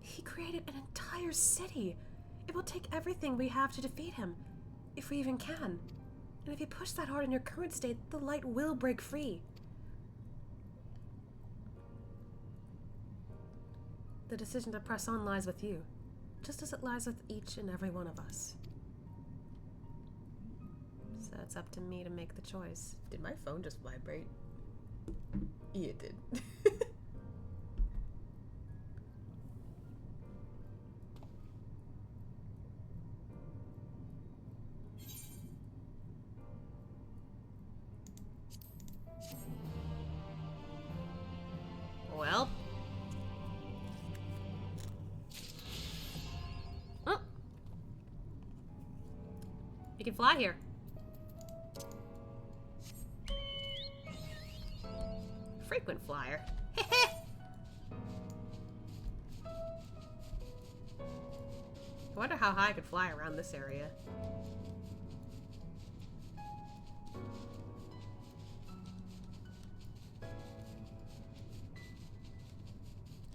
He created an entire city. It will take everything we have to defeat him, if we even can. And if you push that hard in your current state, the light will break free. The decision to press on lies with you, just as it lies with each and every one of us. So it's up to me to make the choice. Did my phone just vibrate? Yeah, it did. Well. Oh. You can fly here. Frequent flyer. I wonder how high I could fly around this area.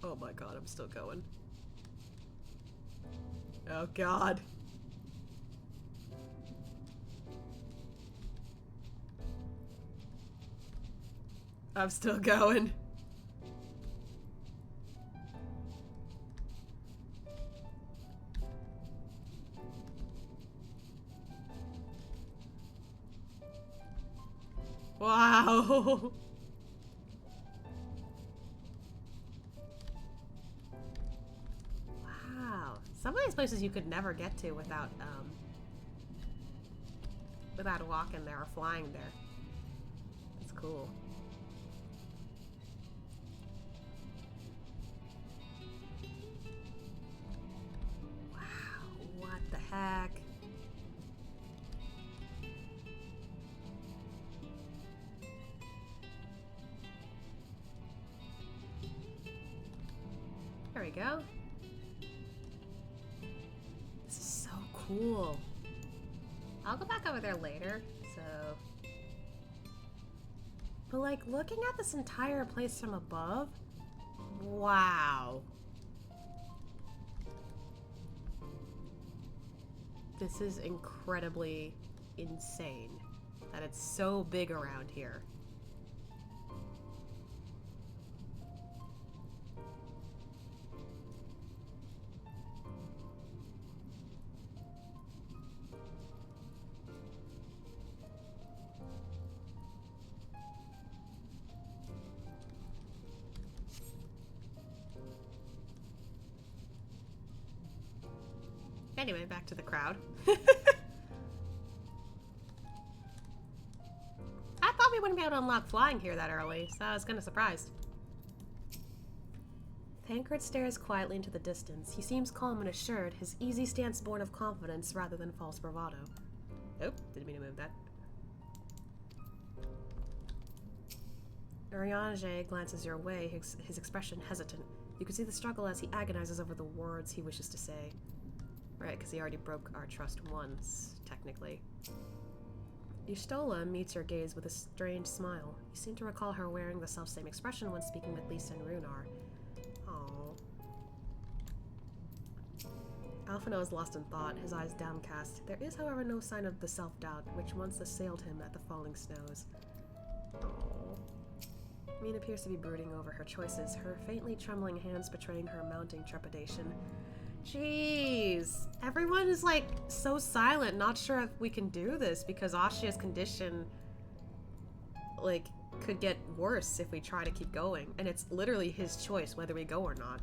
Oh my god, I'm still going. Oh god. I'm still going. Wow. Wow. Some of these places you could never get to without walking there or flying there. That's cool. Wow, what the heck? There we go. This is so cool. I'll go back over there later, so... But like, looking at this entire place from above, wow. This is incredibly insane that it's so big around here. Anyway, back to the crowd. I thought we wouldn't be able to unlock flying here that early, so I was kind of surprised. Tancred stares quietly into the distance. He seems calm and assured, his easy stance born of confidence rather than false bravado. Oh, didn't mean to move that. Urianger glances your way, his expression hesitant. You can see the struggle as he agonizes over the words he wishes to say. Right, because he already broke our trust once, technically. Y'shtola meets your gaze with a strange smile. You seem to recall her wearing the selfsame expression when speaking with Lisa and Runar. Aww. Alphino is lost in thought, his eyes downcast. There is, however, no sign of the self-doubt which once assailed him at the falling snows. Aww. Mine appears to be brooding over her choices, her faintly trembling hands betraying her mounting trepidation. Jeez, everyone is like so silent, not sure if we can do this because Ashia's condition like could get worse if we try to keep going, and it's literally his choice whether we go or not.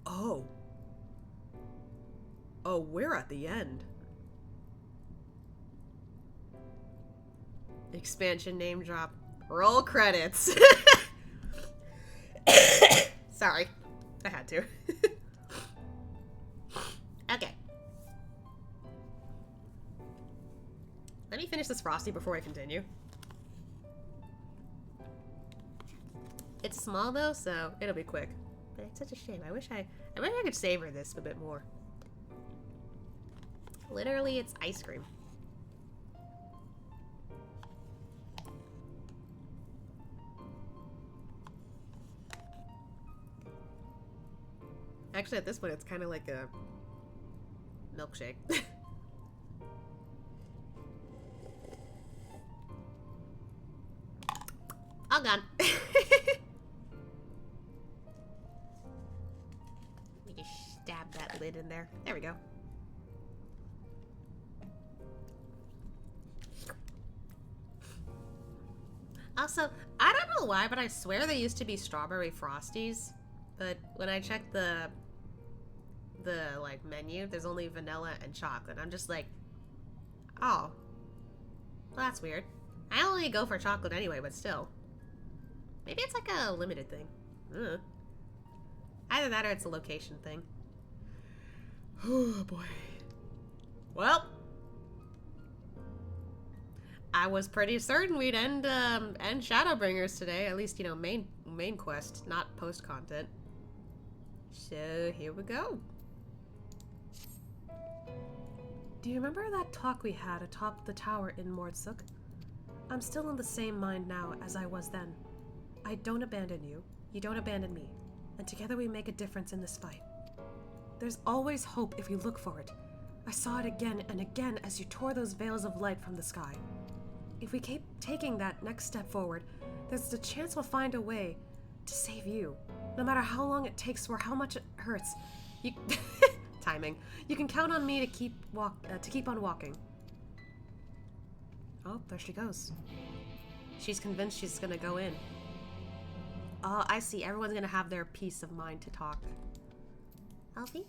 Oh, we're at the end. Expansion name drop. Roll credits. Sorry. I had to. Okay. Let me finish this Frosty before I continue. It's small though, so it'll be quick. But it's such a shame. I wish I could savor this a bit more. Literally, it's ice cream. Actually, at this point, it's kind of like a milkshake. All gone. We just stab that lid in there. There we go. Also, I don't know why, but I swear they used to be strawberry Frosties. But when I checked the like menu, there's only vanilla and chocolate. I'm just like, oh, well, that's weird. I only go for chocolate anyway, but still. Maybe it's like a limited thing. Either that or it's a location thing. Oh boy. Well, I was pretty certain we'd end Shadowbringers today. At least, you know, main quest, not post content. So here we go. Do you remember that talk we had atop the tower in Mordsuk? I'm still in the same mind now as I was then. I don't abandon you. You don't abandon me. And together we make a difference in this fight. There's always hope if we look for it. I saw it again and again as you tore those veils of light from the sky. If we keep taking that next step forward, there's a chance we'll find a way to save you. No matter how long it takes or how much it hurts. You timing. You can count on me to keep on walking. Oh, there she goes. She's convinced she's gonna go in. Oh, I see. Everyone's gonna have their peace of mind to talk. Alfie?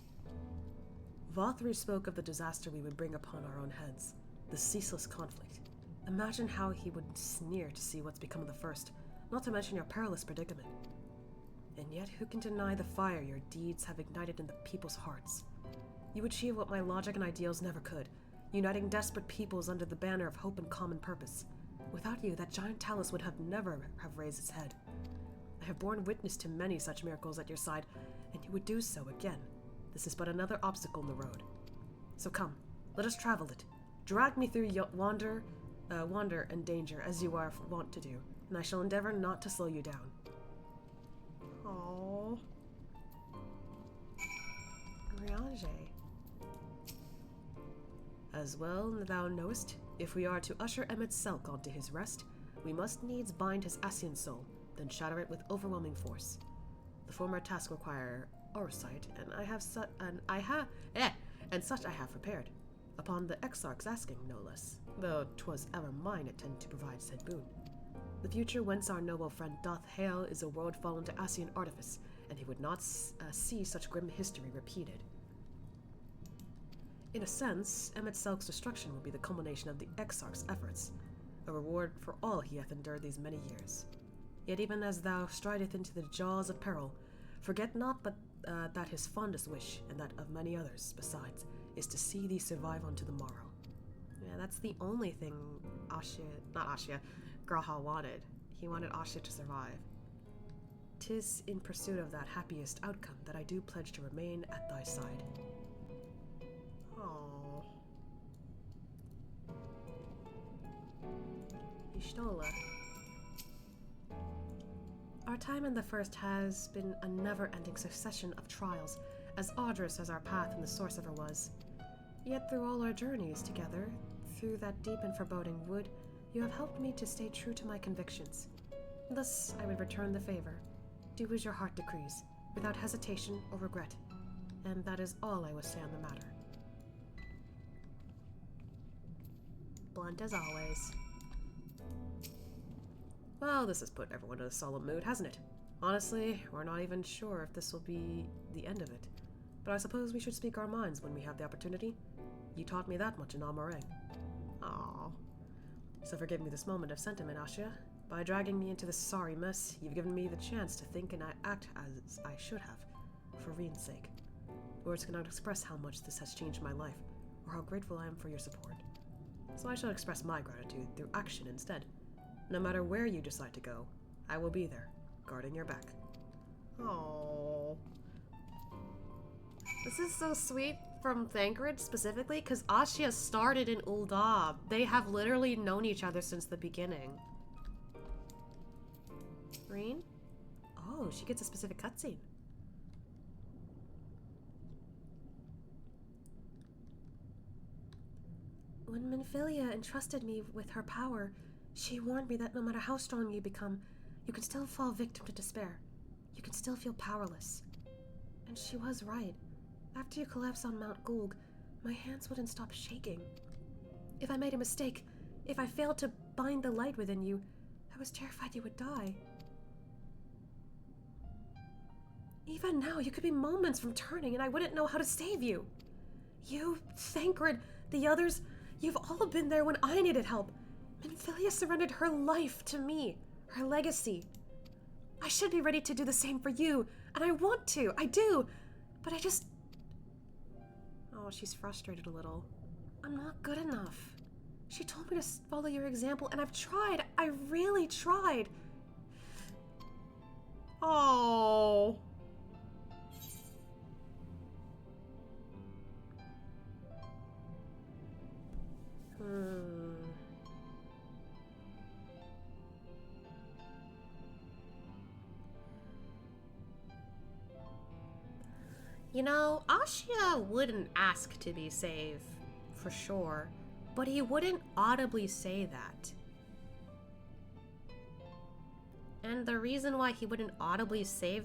Vothru spoke of the disaster we would bring upon our own heads. The ceaseless conflict. Imagine how he would sneer to see what's become of the first, not to mention your perilous predicament. And yet, who can deny the fire your deeds have ignited in the people's hearts? You achieve what my logic and ideals never could, uniting desperate peoples under the banner of hope and common purpose. Without you, that giant talus would have never have raised its head. I have borne witness to many such miracles at your side, and you would do so again. This is but another obstacle in the road. So come, let us travel it. Drag me through wonder and danger as you are wont to do, and I shall endeavor not to slow you down. Aww. Riage. As well thou knowest, if we are to usher Emet Selch onto his rest, we must needs bind his Ascian soul, then shatter it with overwhelming force. The former task require oversight, and such I have prepared, upon the Exarch's asking, no less, though 'twas ever mine intent to provide said boon. The future whence our noble friend doth hail is a world fallen to Ascian artifice, and he would not see such grim history repeated. In a sense, Emet Selch's destruction will be the culmination of the Exarch's efforts, a reward for all he hath endured these many years. Yet even as thou strideth into the jaws of peril, forget not but that his fondest wish, and that of many others besides, is to see thee survive unto the morrow. Yeah, that's the only thing Graha wanted. He wanted Ashia to survive. 'Tis in pursuit of that happiest outcome that I do pledge to remain at thy side. Oh. Ishtola. Our time in the First has been a never-ending succession of trials, as arduous as our path in the Source ever was. Yet through all our journeys together, through that deep and foreboding wood, you have helped me to stay true to my convictions. Thus I would return the favor. Do as your heart decrees, without hesitation or regret. And that is all I will say on the matter. Blunt as always. Well, this has put everyone in a solemn mood, hasn't it? Honestly, we're not even sure if this will be the end of it. But I suppose we should speak our minds when we have the opportunity. You taught me that much in Almarang. Aww. So forgive me this moment of sentiment, Ashia. By dragging me into this sorry mess, you've given me the chance to think and act as I should have, for Rien's sake. Words cannot express how much this has changed my life, or how grateful I am for your support. So I shall express my gratitude through action instead. No matter where you decide to go, I will be there, guarding your back. Aww. This is so sweet from Thancred specifically, because Ashia started in Uldab. They have literally known each other since the beginning. Rien? Oh, she gets a specific cutscene. When Minfilia entrusted me with her power, she warned me that no matter how strong you become, you can still fall victim to despair. You can still feel powerless. And she was right. After you collapsed on Mount Gulg, my hands wouldn't stop shaking. If I made a mistake, if I failed to bind the light within you, I was terrified you would die. Even now, you could be moments from turning and I wouldn't know how to save you. You, Thancred, the others, you've all been there when I needed help. Minfilia surrendered her life to me, her legacy. I should be ready to do the same for you, and I want to, I do, but I just... Oh, she's frustrated a little. I'm not good enough. She told me to follow your example, and I've tried. I really tried. Oh. You know, Ashia wouldn't ask to be saved, for sure, but he wouldn't audibly say that. And the reason why he wouldn't audibly say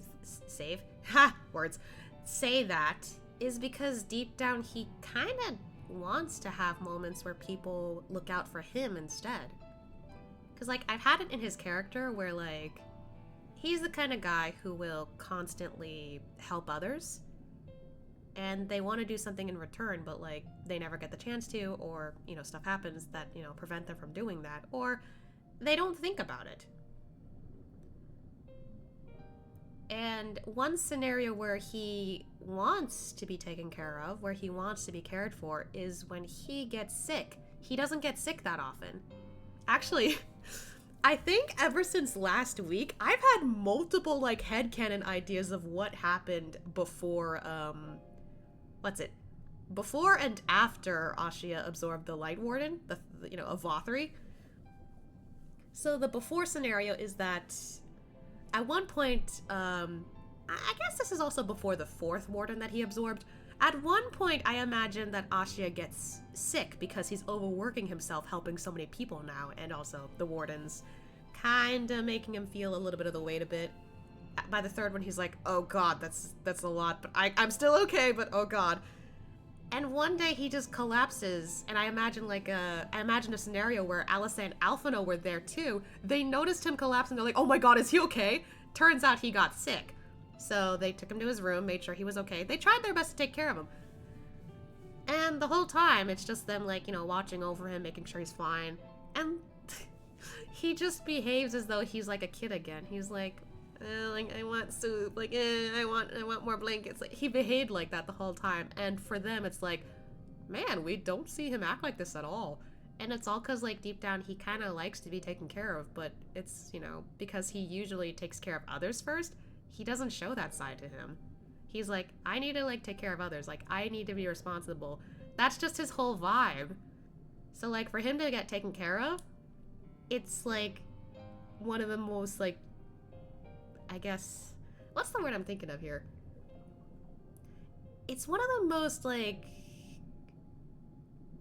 that is because deep down he kind of wants to have moments where people look out for him instead. Because, like, I've had it in his character where, like, he's the kind of guy who will constantly help others, and they want to do something in return, but, like, they never get the chance to, or, you know, stuff happens that, you know, prevent them from doing that, or they don't think about it. And one scenario where he wants to be taken care of, where he wants to be cared for, is when he gets sick. He doesn't get sick that often. Actually, I think ever since last week, I've had multiple, like, headcanon ideas of what happened before, before and after Ashia absorbed the Light Warden, of Vothri. So the before scenario is that at one point, I guess this is also before the 4th Warden that he absorbed. At one point, I imagine that Ashia gets sick because he's overworking himself helping so many people now, and also the Wardens kinda making him feel a little bit of the weight a bit. By the 3rd one, he's like, oh god, that's a lot, but I'm still okay, but oh god. And one day he just collapses, and I imagine a scenario where Alyssa and Alphino were there too. They noticed him collapse and they're like, oh my god, is he okay? Turns out he got sick. So they took him to his room, made sure he was okay. They tried their best to take care of him. And the whole time, it's just them, like, you know, watching over him, making sure he's fine. And he just behaves as though he's like a kid again. He's like, I want soup, like, I want more blankets. Like, he behaved like that the whole time, and for them, it's like, man, we don't see him act like this at all. And it's all because, like, deep down, he kind of likes to be taken care of, but it's, you know, because he usually takes care of others first, he doesn't show that side to him. He's like, I need to, like, take care of others. Like, I need to be responsible. That's just his whole vibe. So, like, for him to get taken care of, it's, like, one of the most, like, I guess, what's the word I'm thinking of here? It's one of the most, like,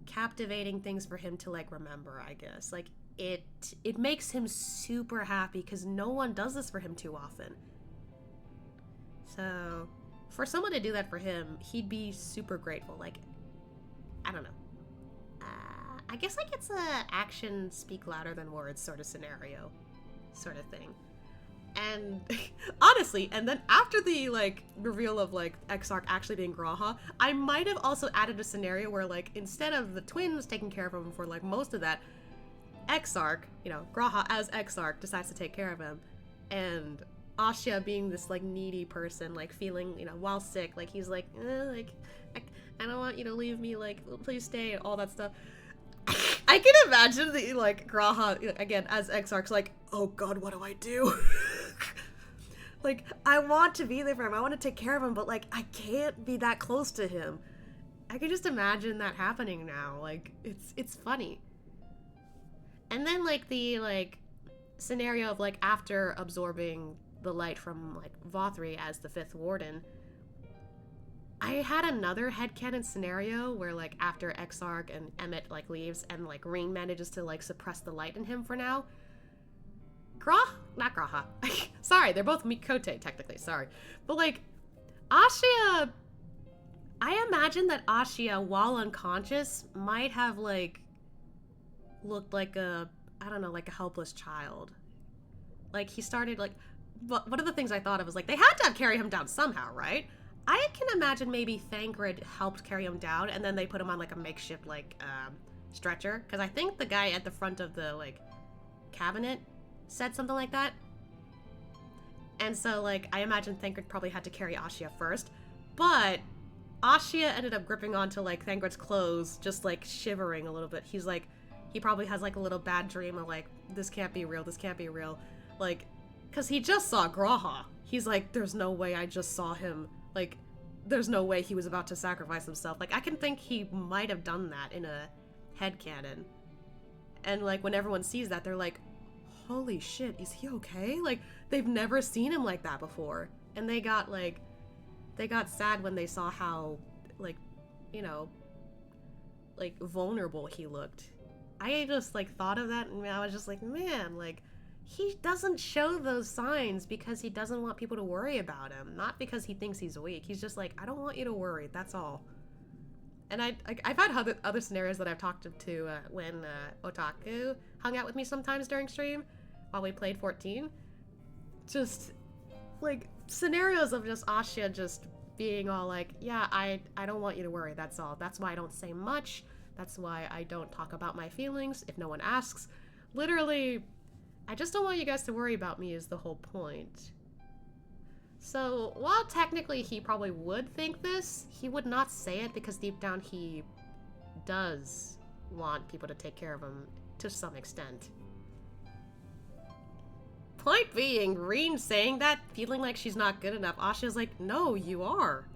captivating things for him to, like, remember, I guess. Like, it makes him super happy because no one does this for him too often. So, for someone to do that for him, he'd be super grateful. Like, I don't know. I guess, like, it's a actions speak louder than words sort of scenario, sort of thing. And honestly, and then after the, like, reveal of, like, Exarch actually being Graha, I might have also added a scenario where, like, instead of the twins taking care of him for, like, most of that, Exarch, you know, Graha as Exarch decides to take care of him, and Ashia being this, like, needy person, like, feeling, you know, while sick, like, he's like, I don't want you to leave me, like, please stay, all that stuff. I can imagine the, like, Graha, again, as Exarch's like, oh god, what do I do? Like, I want to be there for him, I want to take care of him, but, like, I can't be that close to him. I can just imagine that happening now, like, it's funny. And then, like, the, like, scenario of, like, after absorbing the light from, like, Vothri as the 5th Warden, I had another headcanon scenario where, like, after Exarch and Emet, like, leaves and, like, Ring manages to, like, suppress the light in him for now. Not Graha. Sorry, they're both Mikote, technically, sorry. But, like, Ashia, I imagine that Ashia, while unconscious, might have, like, looked like a, I don't know, like a helpless child. Like, he started, like, but one of the things I thought of was, like, they had to have carried him down somehow, right? I can imagine maybe Thancred helped carry him down, and then they put him on, like, a makeshift, like, stretcher. Because I think the guy at the front of the, like, cabinet said something like that. And so, like, I imagine Thancred probably had to carry Ashia first. But Ashia ended up gripping onto, like, Thancred's clothes, just, like, shivering a little bit. He's, like, he probably has, like, a little bad dream of, like, this can't be real, this can't be real. Like, because he just saw Graha. He's like, there's no way I just saw him. Like, there's no way he was about to sacrifice himself. Like, I can think he might have done that in a headcanon. And, like, when everyone sees that, they're like, holy shit, is he okay? Like, they've never seen him like that before. And they got, like, they got sad when they saw how, like, you know, like, vulnerable he looked. I just, like, thought of that, and I was just like, man, like, he doesn't show those signs because he doesn't want people to worry about him, not because he thinks he's weak. He's just like, I don't want you to worry, that's all. And I've had other scenarios that I've talked to when Otaku hung out with me sometimes during stream while we played 14. Just, like, scenarios of just Asha just being all like, yeah, I don't want you to worry, that's all. That's why I don't say much. That's why I don't talk about my feelings if no one asks. Literally, I just don't want you guys to worry about me is the whole point. So, while technically he probably would think this, he would not say it because deep down he does want people to take care of him to some extent. Point being, Reen saying that, feeling like she's not good enough, Asha's like, no, you are.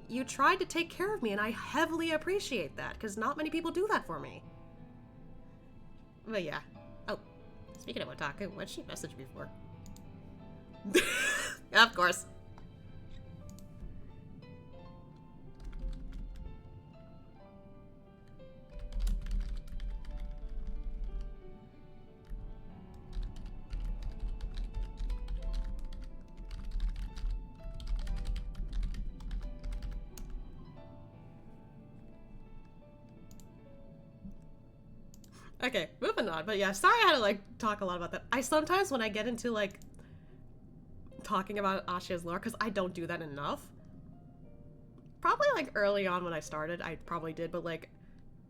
You tried to take care of me, and I heavily appreciate that, because not many people do that for me. But yeah. Oh, speaking of Otaku, what'd she message me for? Of course. Okay, moving on. But yeah, sorry I had to, like, talk a lot about that. I sometimes, when I get into, like, talking about Ashia's lore, because I don't do that enough. Probably, like, early on when I started, I probably did, but, like,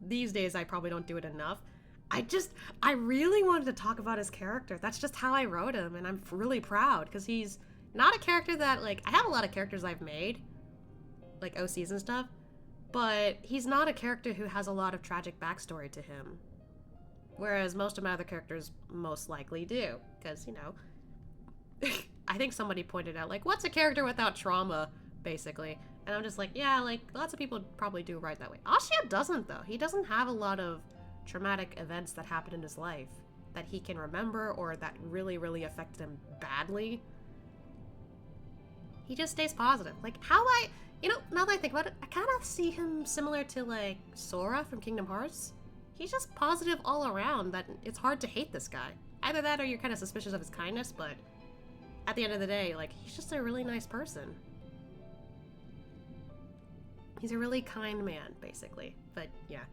these days I probably don't do it enough. I really wanted to talk about his character. That's just how I wrote him, and I'm really proud, because he's not a character that, like, I have a lot of characters I've made, like OCs and stuff, but he's not a character who has a lot of tragic backstory to him. Whereas most of my other characters most likely do. Because, you know, I think somebody pointed out, like, what's a character without trauma, basically? And I'm just like, yeah, like, lots of people probably do right that way. Asha doesn't, though. He doesn't have a lot of traumatic events that happened in his life that he can remember or that really, really affected him badly. He just stays positive. Like, you know, now that I think about it, I kind of see him similar to, like, Sora from Kingdom Hearts. He's just positive all around, that it's hard to hate this guy. Either that or you're kind of suspicious of his kindness, but at the end of the day, like, he's just a really nice person. He's a really kind man, basically. But, yeah.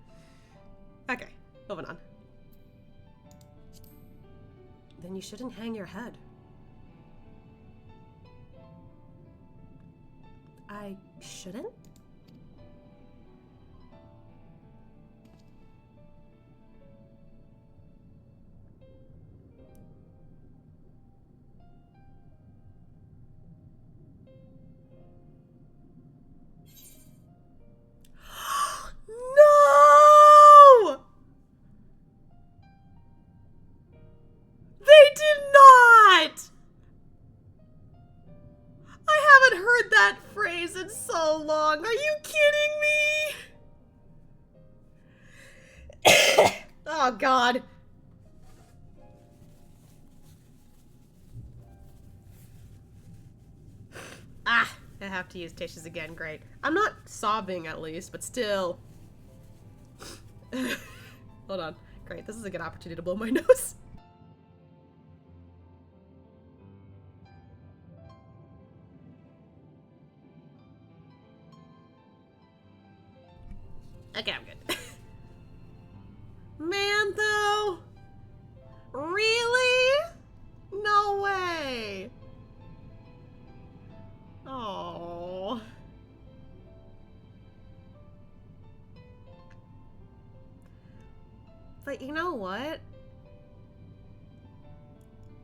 Okay, moving on. Then you shouldn't hang your head. I shouldn't? No! They did not! I haven't heard that phrase in so long. Are you kidding me? Oh, God. Ah, I have to use tissues again. Great. I'm not sobbing, at least, but still. Hold on. Great, this is a good opportunity to blow my nose. Okay, I'm good. Man, though? Really? No way. Oh. But you know what?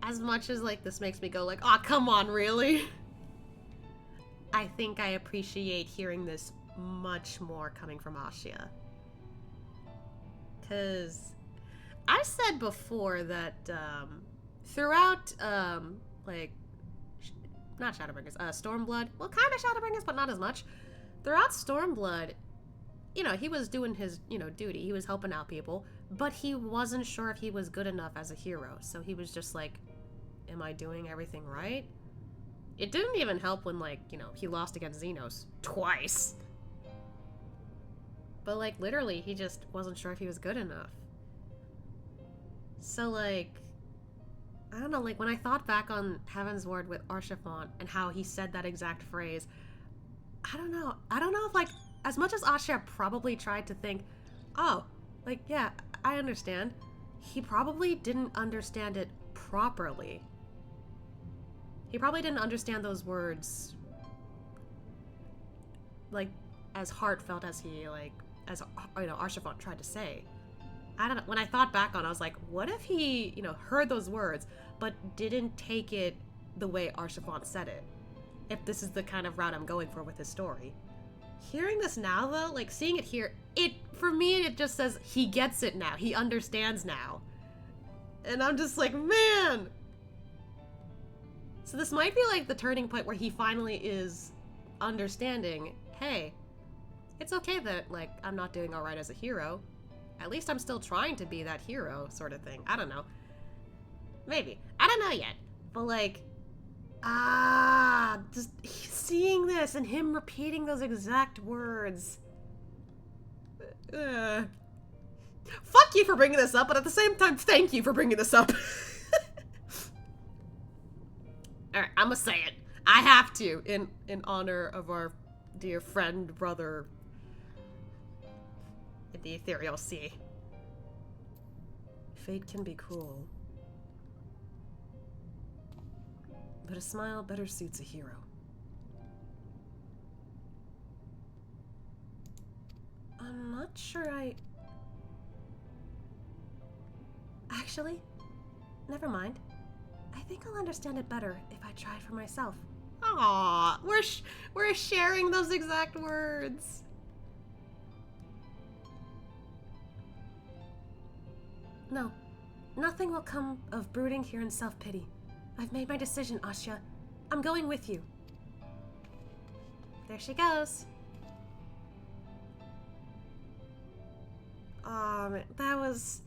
As much as, like, this makes me go like, oh, come on, really? I think I appreciate hearing this much more coming from Asha. Because I said before that throughout, like, not Shadowbringers, Stormblood, well, kind of Shadowbringers, but not as much. Throughout Stormblood, you know, he was doing his, you know, duty. He was helping out people, but he wasn't sure if he was good enough as a hero. So he was just like, am I doing everything right? It didn't even help when, like, you know, he lost against Xenos twice. But, like, literally, he just wasn't sure if he was good enough. So, like, I don't know, like, when I thought back on Heaven's Ward with Archifant and how he said that exact phrase, I don't know if, like, as much as Asha probably tried to think, oh, like, yeah, I understand, he probably didn't understand it properly. He probably didn't understand those words, like, as heartfelt as he, like, as, you know, Archifant tried to say. I don't know, when I thought back on it, I was like, what if he, you know, heard those words, but didn't take it the way Archifant said it? If this is the kind of route I'm going for with his story. Hearing this now, though, like, seeing it here, for me, it just says, he gets it now, he understands now. And I'm just like, man! So this might be, like, the turning point where he finally is understanding, hey, it's okay that, like, I'm not doing alright as a hero. At least I'm still trying to be that hero, sort of thing. I don't know. Maybe. I don't know yet. But, like, just seeing this and him repeating those exact words. Fuck you for bringing this up, but at the same time, thank you for bringing this up. Alright, I'm gonna say it. I have to, in honor of our dear friend, brother, in the ethereal sea. Fate can be cruel, but a smile better suits a hero. I'm not sure Actually, never mind. I think I'll understand it better if I try for myself. Aww, we're sharing those exact words. No, nothing will come of brooding here in self-pity. I've made my decision, Asha. I'm going with you. There she goes. That was...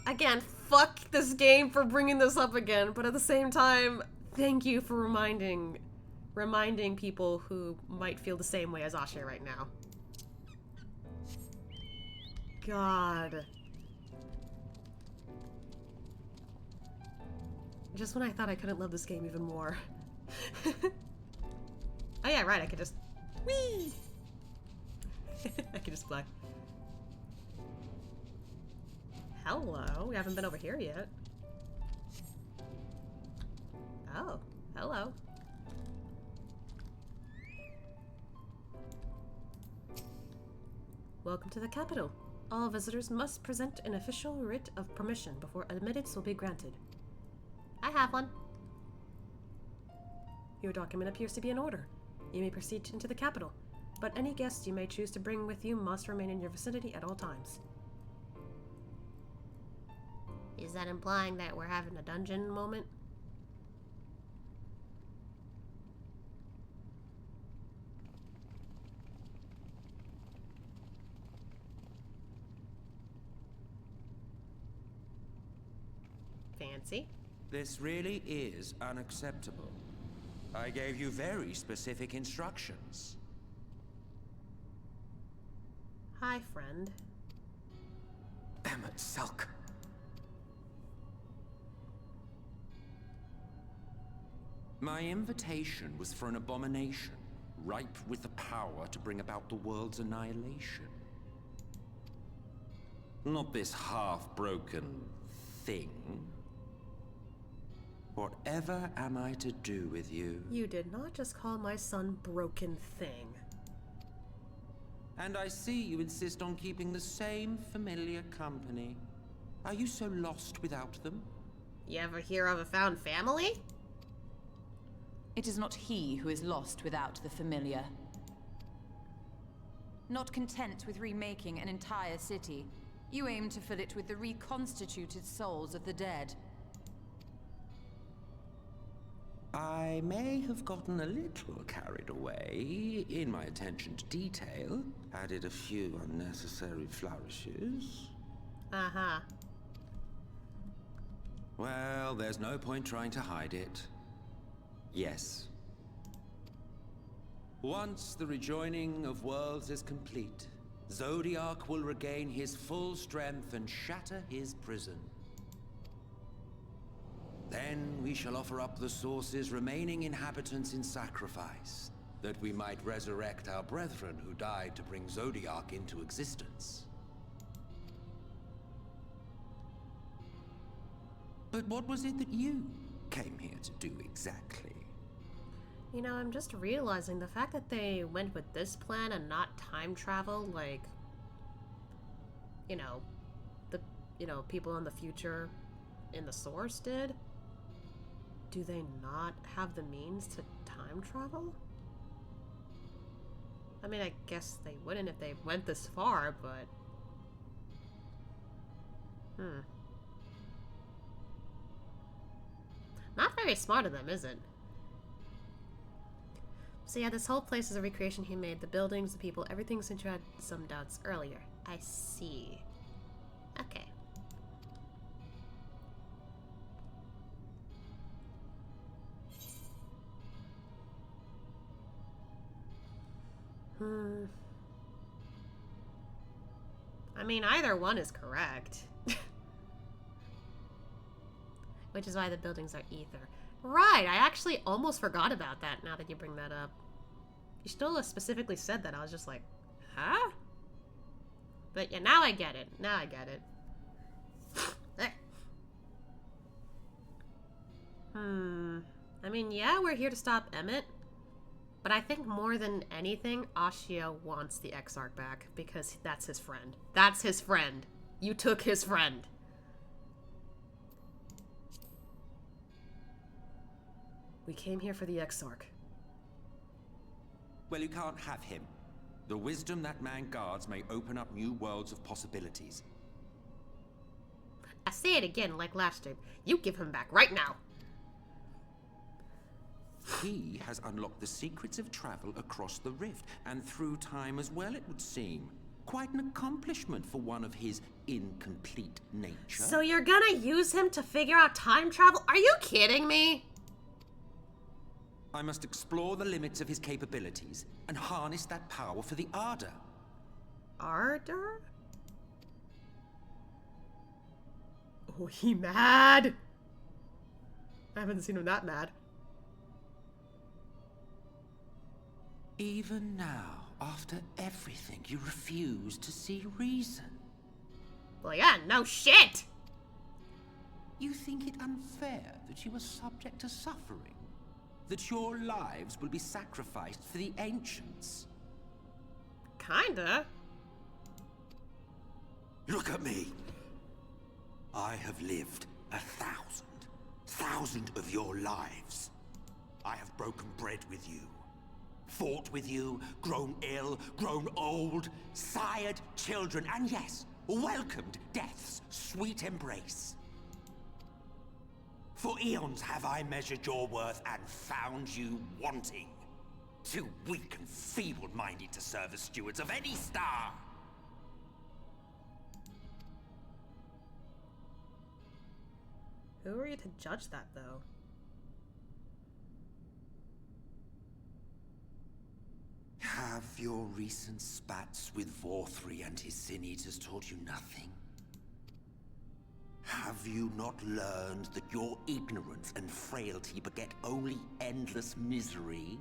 Again, fuck this game for bringing this up again, but at the same time, thank you for reminding people who might feel the same way as Asha right now. God. Just when I thought I couldn't love this game even more. Oh yeah, right, I could just... Whee! I could just fly. Hello, we haven't been over here yet. Oh, hello. Welcome to the capital. All visitors must present an official writ of permission before admittance will be granted. I have one. Your document appears to be in order. You may proceed into the capital, but any guests you may choose to bring with you must remain in your vicinity at all times. Is that implying that we're having a dungeon moment? Fancy. This really is unacceptable. I gave you very specific instructions. Hi, friend. Emet Selch. My invitation was for an abomination, ripe with the power to bring about the world's annihilation. Not this half-broken thing. Whatever am I to do with you? You did not just call my son broken thing. And I see you insist on keeping the same familiar company. Are you so lost without them? You ever hear of a found family? It is not he who is lost without the familiar. Not content with remaking an entire city, you aim to fill it with the reconstituted souls of the dead. I may have gotten a little carried away in my attention to detail, added a few unnecessary flourishes. Uh-huh. Well, there's no point trying to hide it. Yes, Once the rejoining of worlds is complete, Zodiac will regain his full strength and shatter his prison. Then we shall offer up the Source's remaining inhabitants in sacrifice, that we might resurrect our brethren who died to bring Zodiac into existence. But what was it that you came here to do exactly? You know, I'm just realizing the fact that they went with this plan and not time travel, like, you know, people in the future in the Source did. Do they not have the means to time travel? I mean, I guess they wouldn't if they went this far, but... Not very smart of them, is it? So yeah, this whole place is a recreation he made. The buildings, the people, everything since you had some doubts earlier. I see. Okay. I mean, either one is correct. Which is why the buildings are ether. Right, I actually almost forgot about that now that you bring that up. You still specifically said that. I was just like, huh? But yeah, now I get it. Now I get it. There. I mean, yeah, we're here to stop Emet. But I think more than anything, Ashia wants the Exarch back because that's his friend. That's his friend. You took his friend. We came here for the Exarch. Well, you can't have him. The wisdom that man guards may open up new worlds of possibilities. I say it again like last time. You give him back right now. He has unlocked the secrets of travel across the rift, and through time as well, it would seem. Quite an accomplishment for one of his incomplete nature. So you're gonna use him to figure out time travel? Are you kidding me? I must explore the limits of his capabilities and harness that power for the Ardor. Ardor? Oh, he mad? I haven't seen him that mad. Even now, after everything, you refuse to see reason. Well, yeah, no shit! You think it unfair that you are subject to suffering? That your lives will be sacrificed for the Ancients? Kinda. Look at me! I have lived 1,000 of your lives. I have broken bread with you. Fought with you, grown ill, grown old, sired children, and yes, welcomed death's sweet embrace. For eons have I measured your worth and found you wanting. Too weak and feeble-minded to serve as stewards of any star. Who are you to judge that, though? Have your recent spats with Vorthri and his Sin Eaters taught you nothing? Have you not learned that your ignorance and frailty beget only endless misery?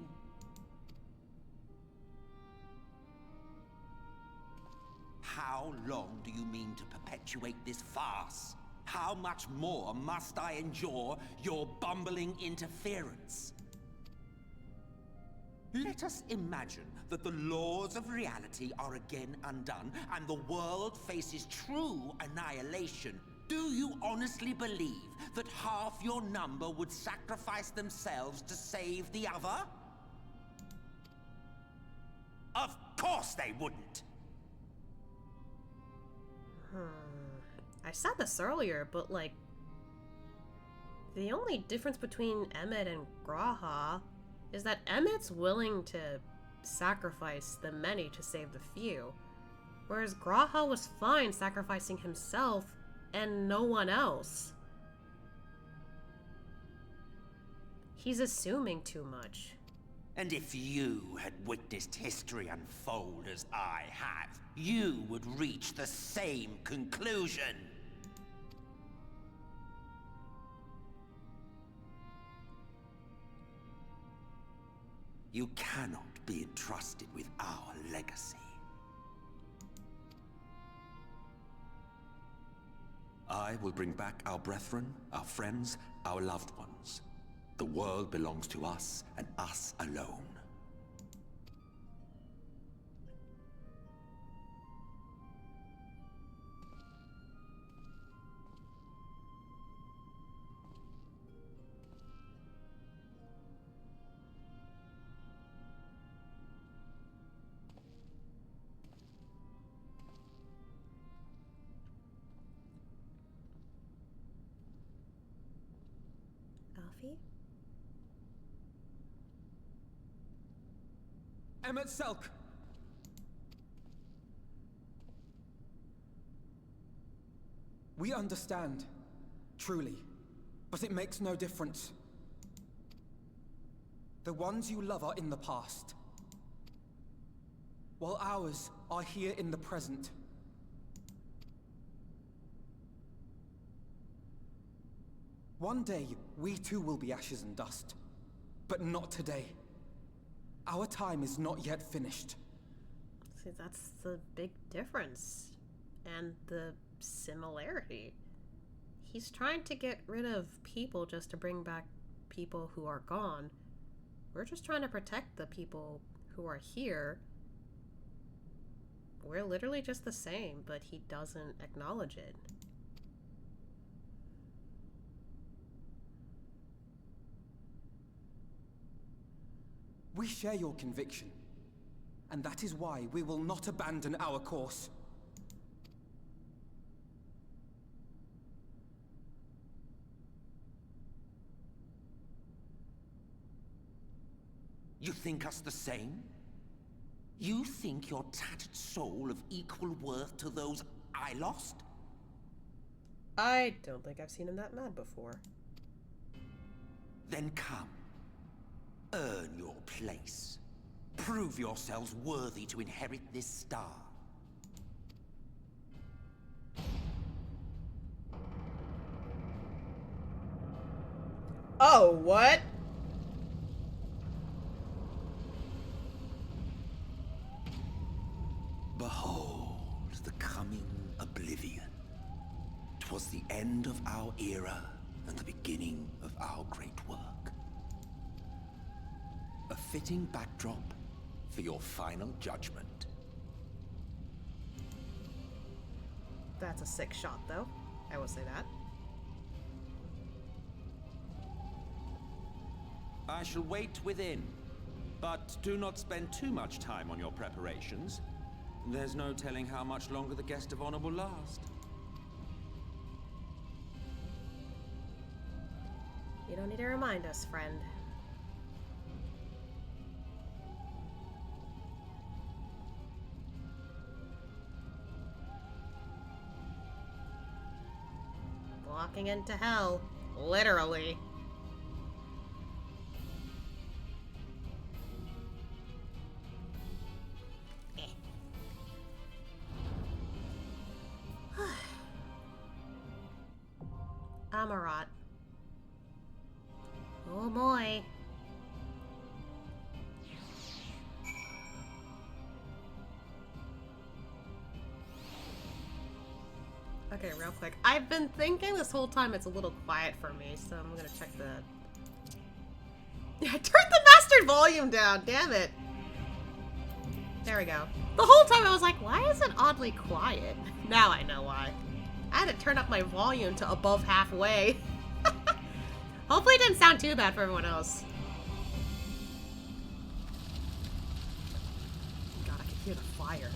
How long do you mean to perpetuate this farce? How much more must I endure your bumbling interference? Let us imagine that the laws of reality are again undone and the world faces true annihilation. Do you honestly believe that half your number would sacrifice themselves to save the other? Of course they wouldn't! I said this earlier, but like, the only difference between Emet and G'raha is that Emmet's willing to sacrifice the many to save the few, whereas G'raha was fine sacrificing himself and no one else. He's assuming too much. And if you had witnessed history unfold as I have, you would reach the same conclusion. You cannot be entrusted with our legacy. I will bring back our brethren, our friends, our loved ones. The world belongs to us, and us alone. Alfie? Emet Selch! We understand, truly, but it makes no difference. The ones you love are in the past, while ours are here in the present. One day, we too will be ashes and dust, but not today. Our time is not yet finished. See, that's the big difference. And the similarity. He's trying to get rid of people just to bring back people who are gone. We're just trying to protect the people who are here. We're literally just the same, but he doesn't acknowledge it. We share your conviction, and that is why we will not abandon our course. You think us the same? You think your tattered soul of equal worth to those I lost? I don't think I've seen him that mad before. Then come. Earn your place. Prove yourselves worthy to inherit this star. Oh, what? Behold the coming oblivion. 'Twas the end of our era and the beginning of our great work. A fitting backdrop for your final judgment. That's a sick shot, though. I will say that. I shall wait within, but do not spend too much time on your preparations. There's no telling how much longer the guest of honor will last. You don't need to remind us, friend. Walking into hell. Literally. Amarat. Oh boy. Okay, real quick. I've been thinking this whole time it's a little quiet for me, so I'm gonna check the... I turned the mastered volume down, damn it! There we go. The whole time I was like, why is it oddly quiet? Now I know why. I had to turn up my volume to above halfway. Hopefully it didn't sound too bad for everyone else. God, I can hear the fire.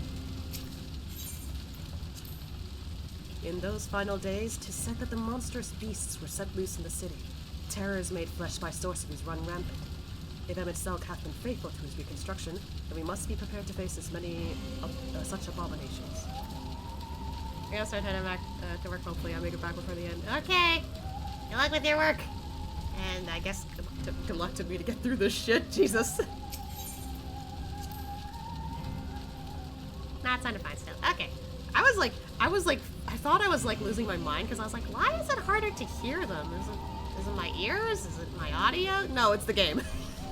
In those final days, 'tis said that the monstrous beasts were set loose in the city. Terrors made flesh by sorceries run rampant. If Emet Selch hath been faithful to his reconstruction, then we must be prepared to face as many such abominations. I gotta start heading back to work. Hopefully I'll make it back before the end. Okay! Good luck with your work! And I guess good luck to me to get through this shit. Jesus. Nah, it's undefined still. Okay. I thought I was like losing my mind because I was like, why is it harder to hear them? Is it my ears? Is it my audio? No, it's the game.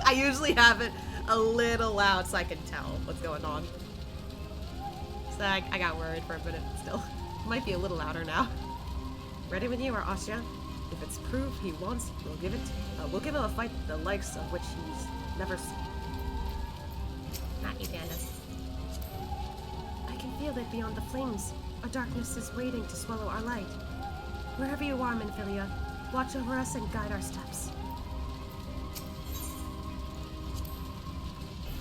I usually have it a little loud so I can tell what's going on. So I got worried for a minute still. Might be a little louder now. Ready when you are, Asya. If it's proof he wants, we'll give it. We'll give him a fight the likes of which he's never seen. Not you, Candace. I can feel it beyond the flames. A darkness is waiting to swallow our light. Wherever you are, Minfilia, watch over us and guide our steps.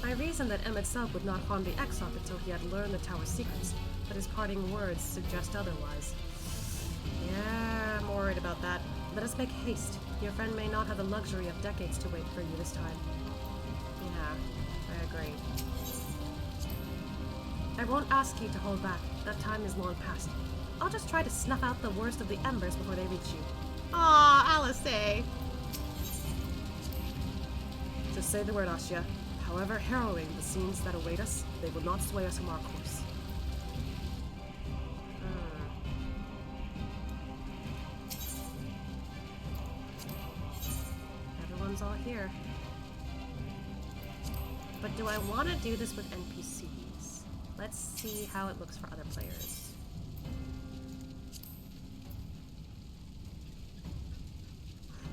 I reasoned that Emet Selch would not harm the XIV until he had learned the tower's secrets, but his parting words suggest otherwise. Yeah, I'm worried about that. Let us make haste. Your friend may not have the luxury of decades to wait for you this time. Yeah, I agree. I won't ask you to hold back. That time is long past. I'll just try to snuff out the worst of the embers before they reach you. Aw, Alice. Just say the word, Asya. However harrowing the scenes that await us, they will not sway us from our course. Everyone's all here. But do I want to do this with NPCs? Let's see how it looks for other players.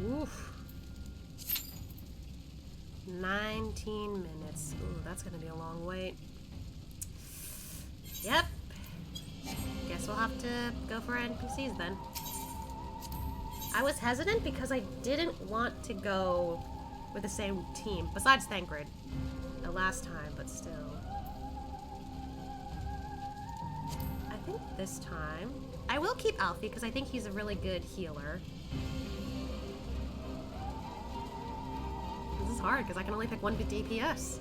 Oof. 19 minutes. Ooh, that's gonna be a long wait. Yep. Guess we'll have to go for NPCs then. I was hesitant because I didn't want to go with the same team, besides Thancred, the last time, but still. I think this time, I will keep Alfie because I think he's a really good healer. This is hard because I can only pick one DPS.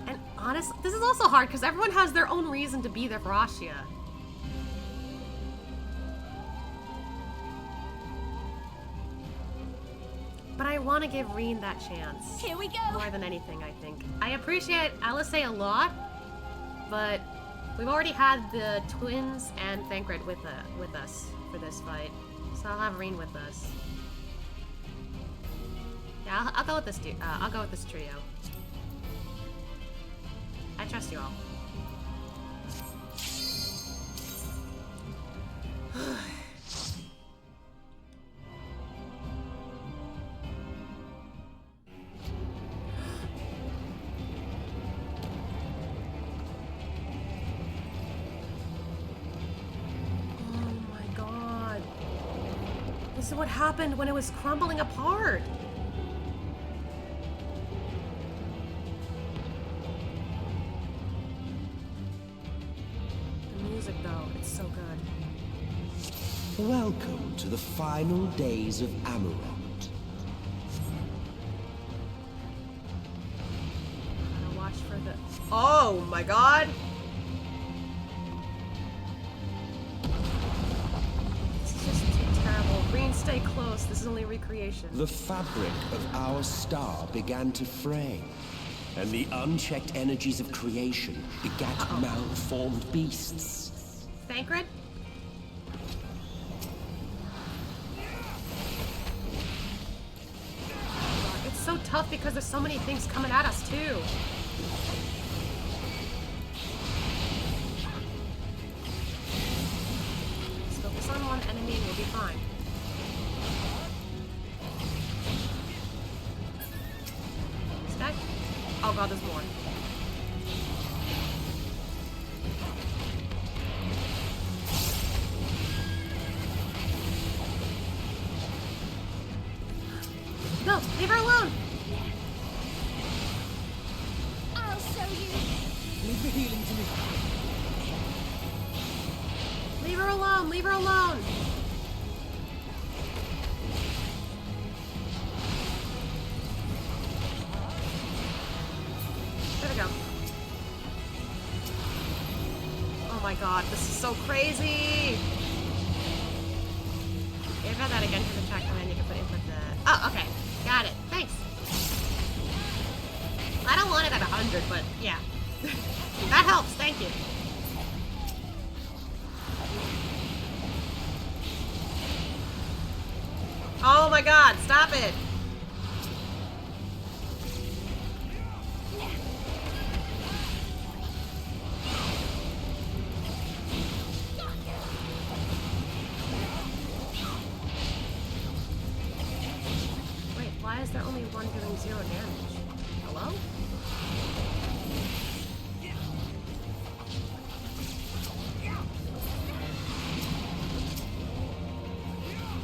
And honestly, this is also hard because everyone has their own reason to be there for Asya. But I want to give Reen that chance. Here we go! More than anything, I think. I appreciate Alice a lot, but we've already had the twins and Thancred with us for this fight, so I'll have Reen with us. Yeah, I'll go with this. I'll go with this trio. I trust you all. This is what happened when it was crumbling apart. The music, though, it's so good. Welcome to the final days of Amarant. Gotta watch for the... Oh my god! Green, stay close. This is only recreation. The fabric of our star began to fray, and the unchecked energies of creation begat malformed beasts. Thancred? It's so tough because there's so many things coming at us, too. Let's focus on one enemy and we'll be fine. Oh god, there's more. No, leave her alone! I'll show you! Leave the healing to me. Leave her alone! Leave her alone! There we go. Oh my god, this is so crazy! Give her that again for the check, and then you can put input there. Oh, okay. Got it. Thanks. I don't want it at 100, but yeah. That helps. Thank you. Oh my god, stop it! Wait, why is there only one doing 0 damage? Hello?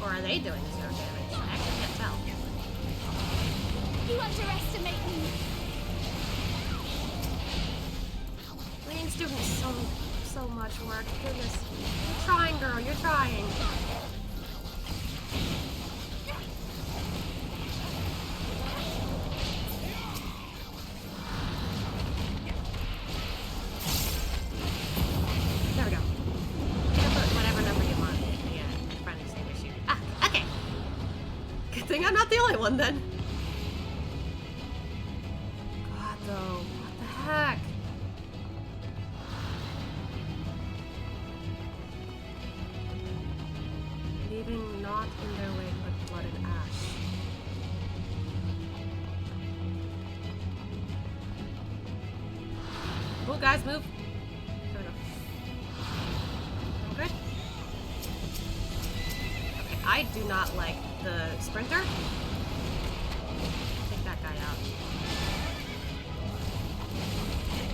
Or are they doing 0 damage? I actually can't tell. You underestimate me. Lane's doing so much work. Goodness. You're trying, girl. You're trying. There we go. You can put whatever number you want in the friend extinguisher. Ah, okay. Good thing I'm not the only one then. God, though. What the heck? Leaving not in their wake but blood and ash. Move, guys, move. There we go. Okay. Okay, I do not like the sprinter. Take that guy out.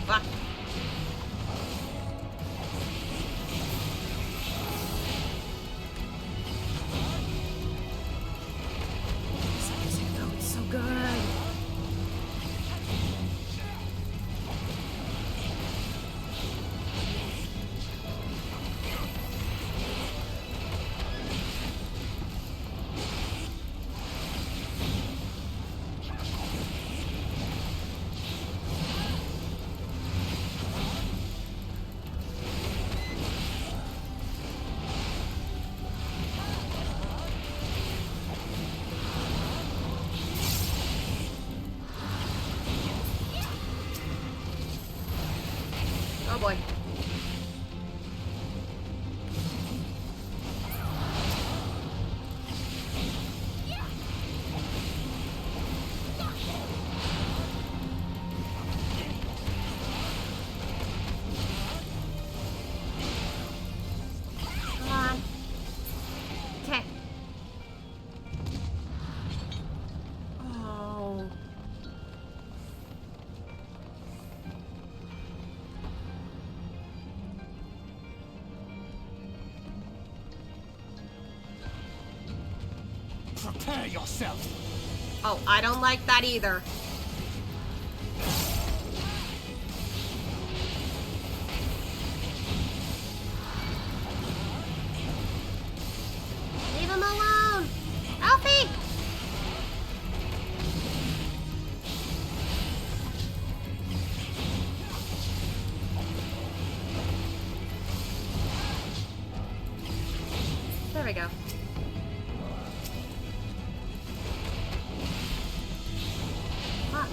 Fuck. It's so good. Oh boy. Come on. Okay. Oh. Prepare yourself! Oh, I don't like that either. Leave him alone! Alfie! There we go. Fuck.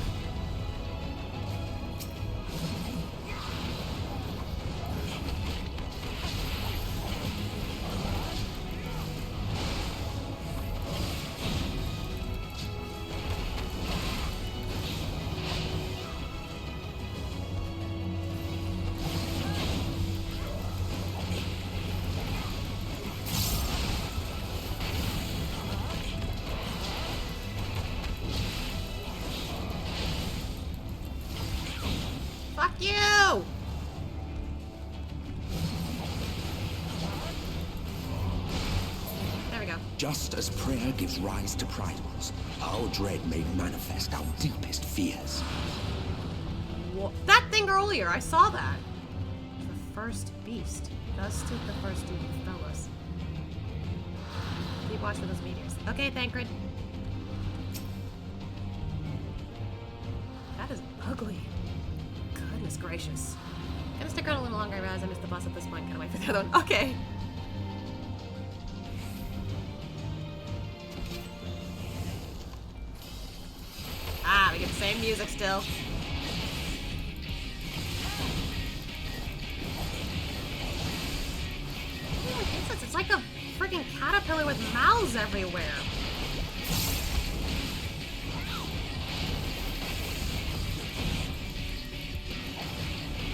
Fuck you! There we go. Just as prayer gives rise to prideals, our dread made manifest our deepest fears. What? That thing earlier, I saw that. The first beast. Thus stood the first duty befell us. Keep watch for those meteors. Okay, Thancred. That is ugly. Goodness gracious. Gonna stick around a little longer. I realize I missed the bus at this point. Gotta wait for the other one. Okay. same music still. Oh my goodness, it's like a freaking caterpillar with mouths everywhere.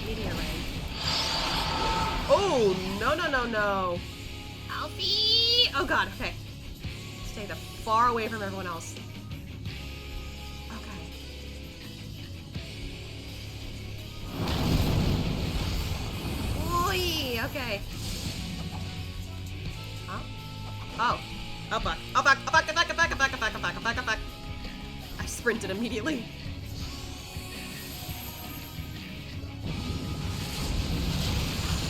Meteor rain. Oh, no, no, no, no. Alfie! Oh god, okay. Stay the far away from everyone else. Okay. Oi, okay. Huh? Oh. Oh fuck. Oh fuck. Oh fuck. Oh fuck. Oh fuck. Oh fuck. Oh fuck. Oh fuck. Oh fuck. Oh fuck. I sprinted immediately.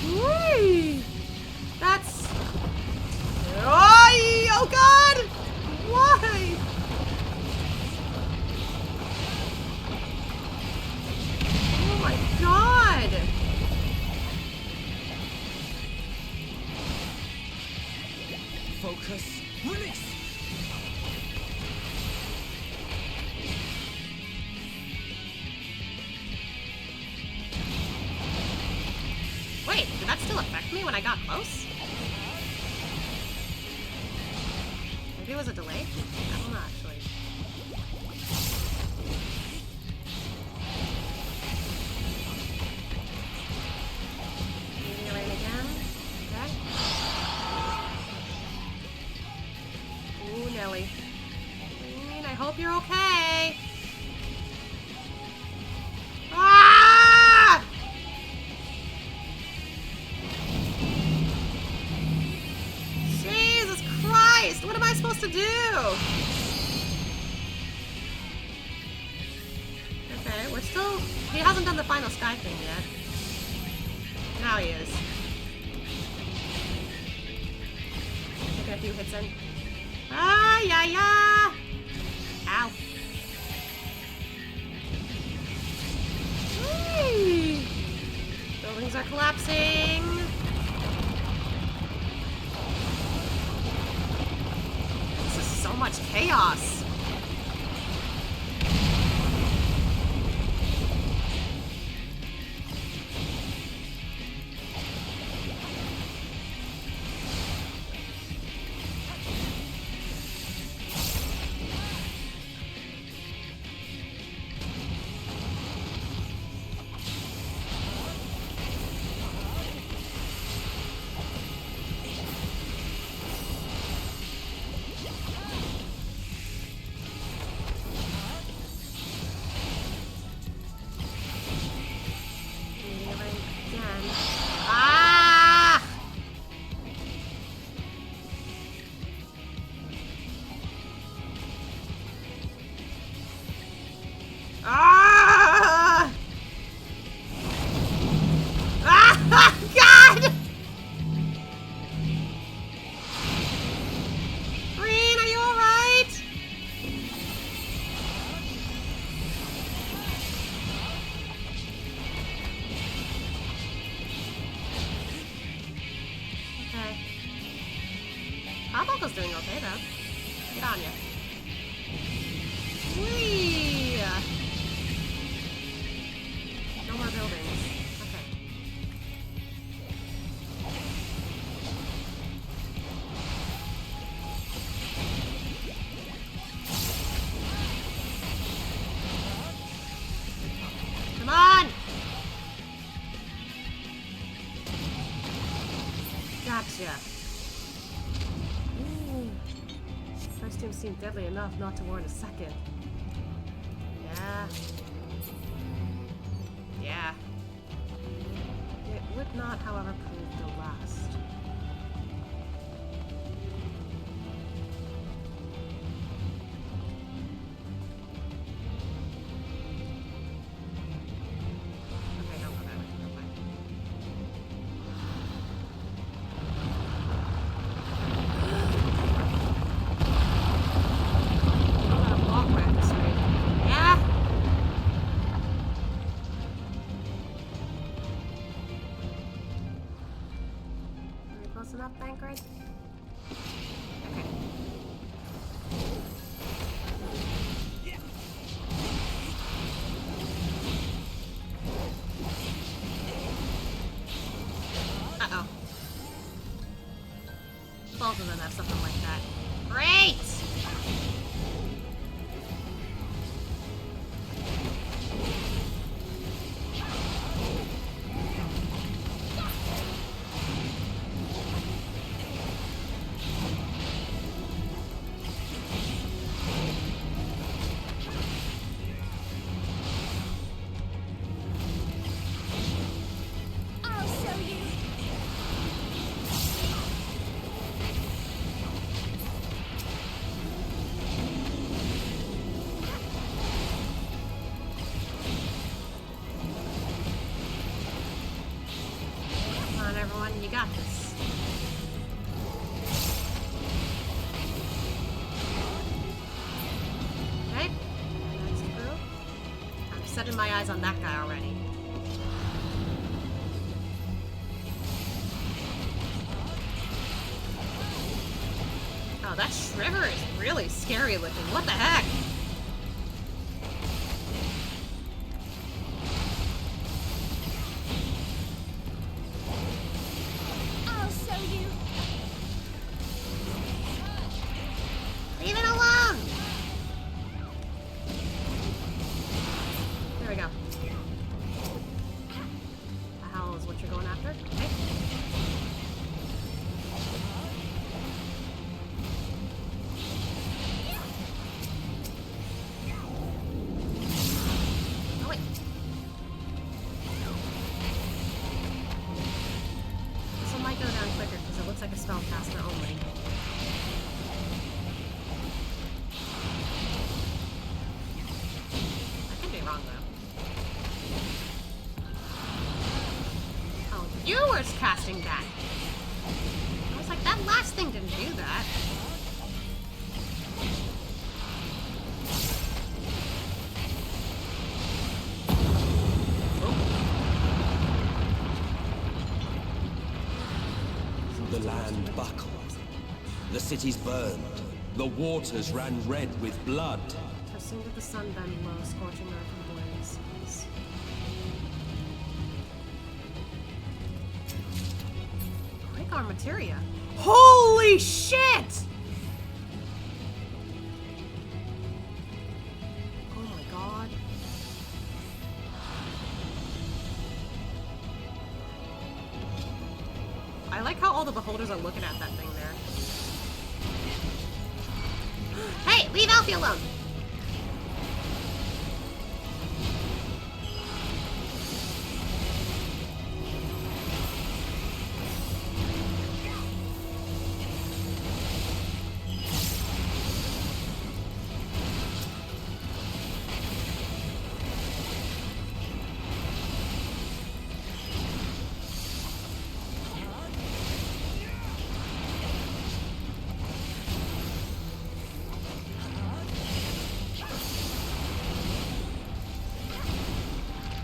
Whee! That's... Oi! Oh god! Why? Oh my god! Focus. Release! Wait, did that still affect me when I got close? Maybe it was a delay? I don't know, actually. Meteor rain again. Okay. Ooh, Nelly. Queen, I hope you're okay. Ah! Jesus Christ! What am I supposed to do? Okay, we're still... He hasn't done the final sky thing yet. Now he is. Taking a few hits in. Ah, yeah, yeah! Ow. Whee! Buildings are collapsing. This is so much chaos. Carbuckle's doing okay, though. Good on ya. Whee! No more buildings. Okay. Come on! Gotcha. First team seemed deadly enough not to warrant a second. Yeah. Yeah. It would not, however, prove the last. Okay, don't go that way. Go back. Enough, Bankard? Okay. both of them have something like that. Great! I'll show you. Come on, everyone, you got this. Okay, that's through. I'm setting my eyes on that guy already. Oh, that Shriver is really scary looking. What the heck? I'll show you. Leave it alone! There we go. The hell is what you're going after? Okay. Oh, wait. This one might go down quicker because it looks like a spellcaster only. I could be wrong though. Oh, you were casting that. I was like, that last thing didn't do that. The land buckled. The cities burned. The waters ran red with blood. So soon did the sun bend low, scorching earth and blaze. Quick arm materia. Holy shit! Oh my god. I like how all the beholders are looking at that thing there. Hey, leave Alfie alone!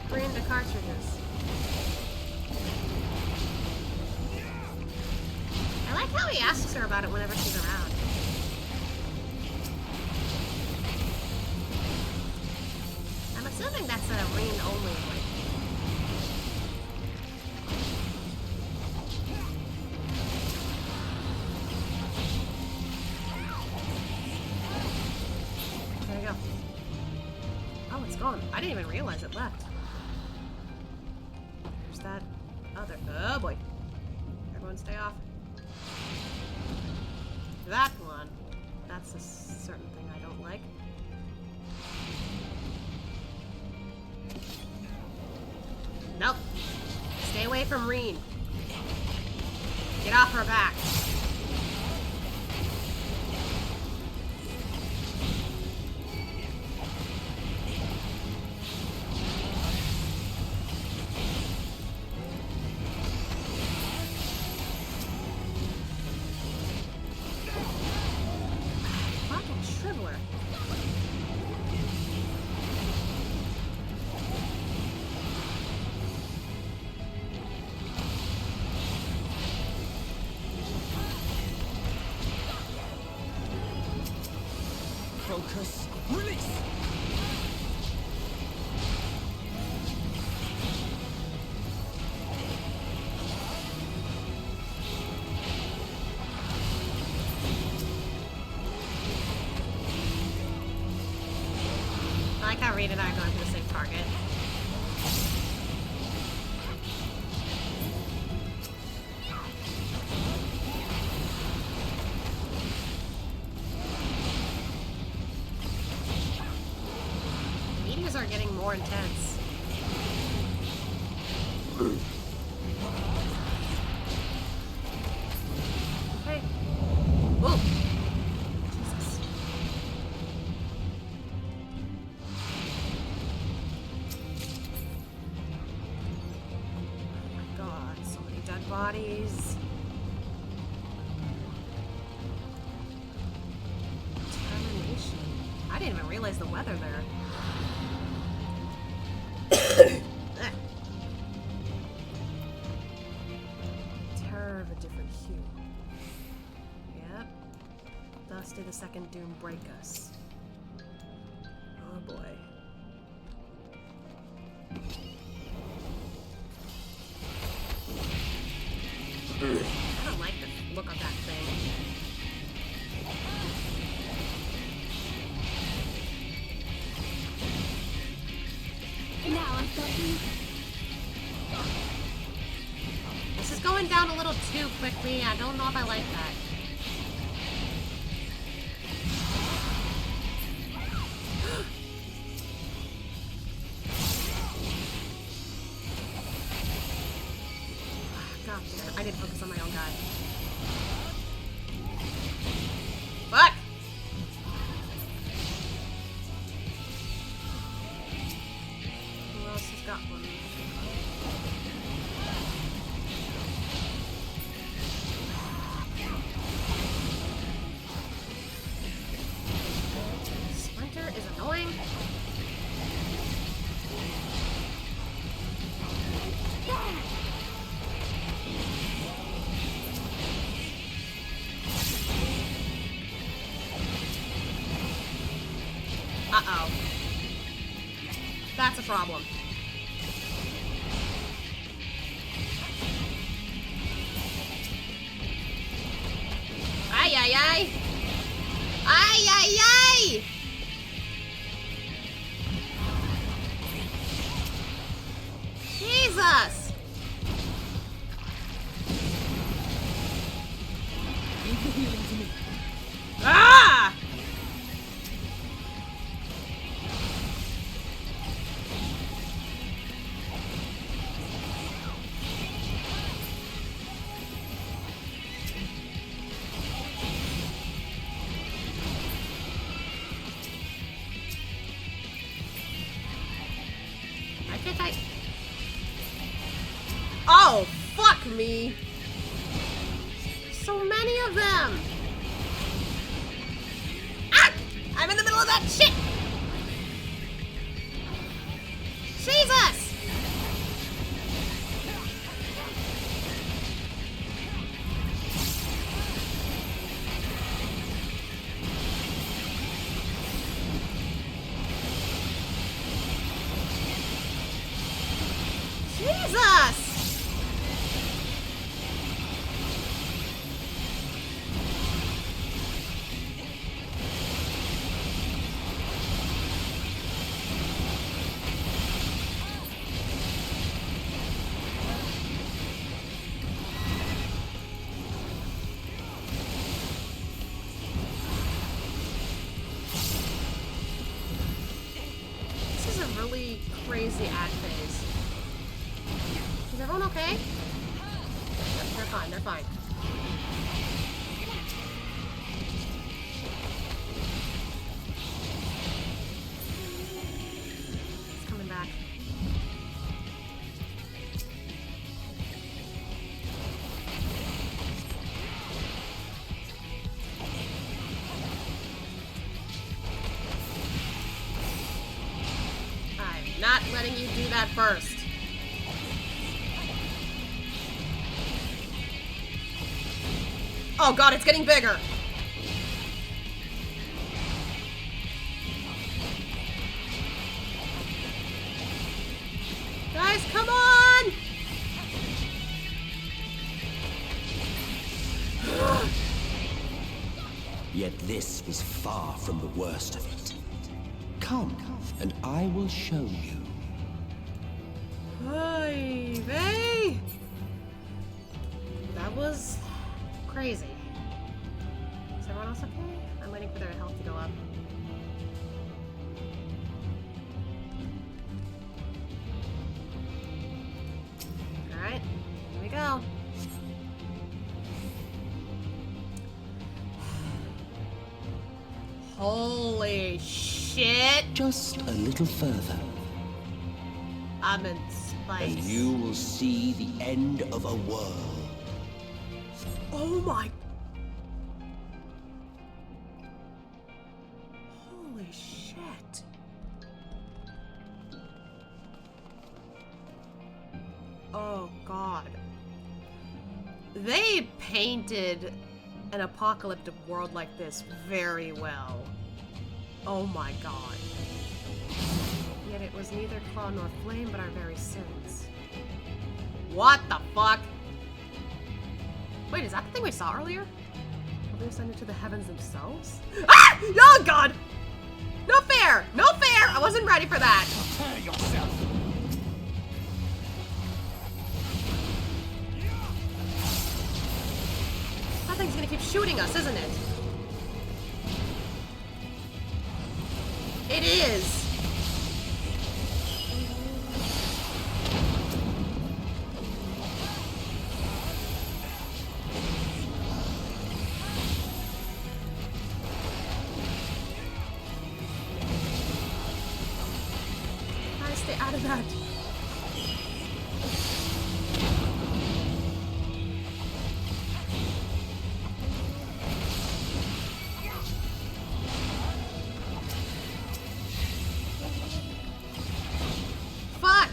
Bring the cartridges. I like how he asks her about it whenever she's around. I'm assuming that's a Reen only. There you go. Oh, it's gone. I didn't even realize it left. There's that other. Oh boy. Everyone stay off. That one. That's a certain thing I don't like. Nope. Stay away from Reen. Get off her back. Fucking Shriveler. Focus. Release! Reed and I are going for the same target. The meteors are getting more intense. Okay. Whoa! Jesus. Oh my god, so many dead bodies. Determination. I didn't even realize the weather there. Ugh. Terror of a different hue. Yep. Thus did the second doom break us. Oh boy. I don't like the look of that thing. Now I'm talking. This is going down a little too quickly. I don't know if I like that. God damn it. I didn't focus on my own guy. Fuck! Who else has got one? Splinter is annoying. Uh-oh. That's a problem. Ay, ay, ay! Ay, ay, ay! Jesus! Ah! Why can't I? Oh, fuck me! So many of them! Ah! I'm in the middle of that shit! Jesus! Jesus! This is a really crazy ad phase. Is everyone okay? Yep, they're fine, they're fine. It's coming back. I'm not letting you do that first. Oh god, it's getting bigger! Guys, come on! Yet this was far from the worst of it. Come, and I will show you. Oy vey! That was crazy. Is everyone else okay? I'm waiting for their health to go up. Alright, here we go. Holy shit! Just a little further, I'm in spikes. and you will see the end of a world. Oh my... Holy shit. Oh god. They painted an apocalyptic world like this very well. Oh my god. Yet it was neither claw nor flame, but our very sins. What the fuck? Wait, is that the thing we saw earlier? Are we ascended to the heavens themselves? Ah! Oh god! No fair! No fair! I wasn't ready for that! Prepare yourself! That thing's gonna keep shooting us, isn't it? It is! Gotta stay out of that. Fuck!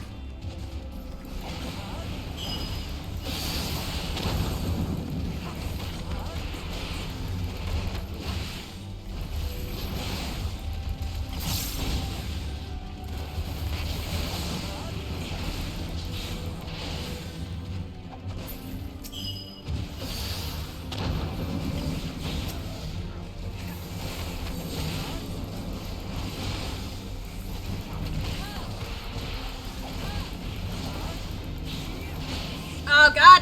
Oh god!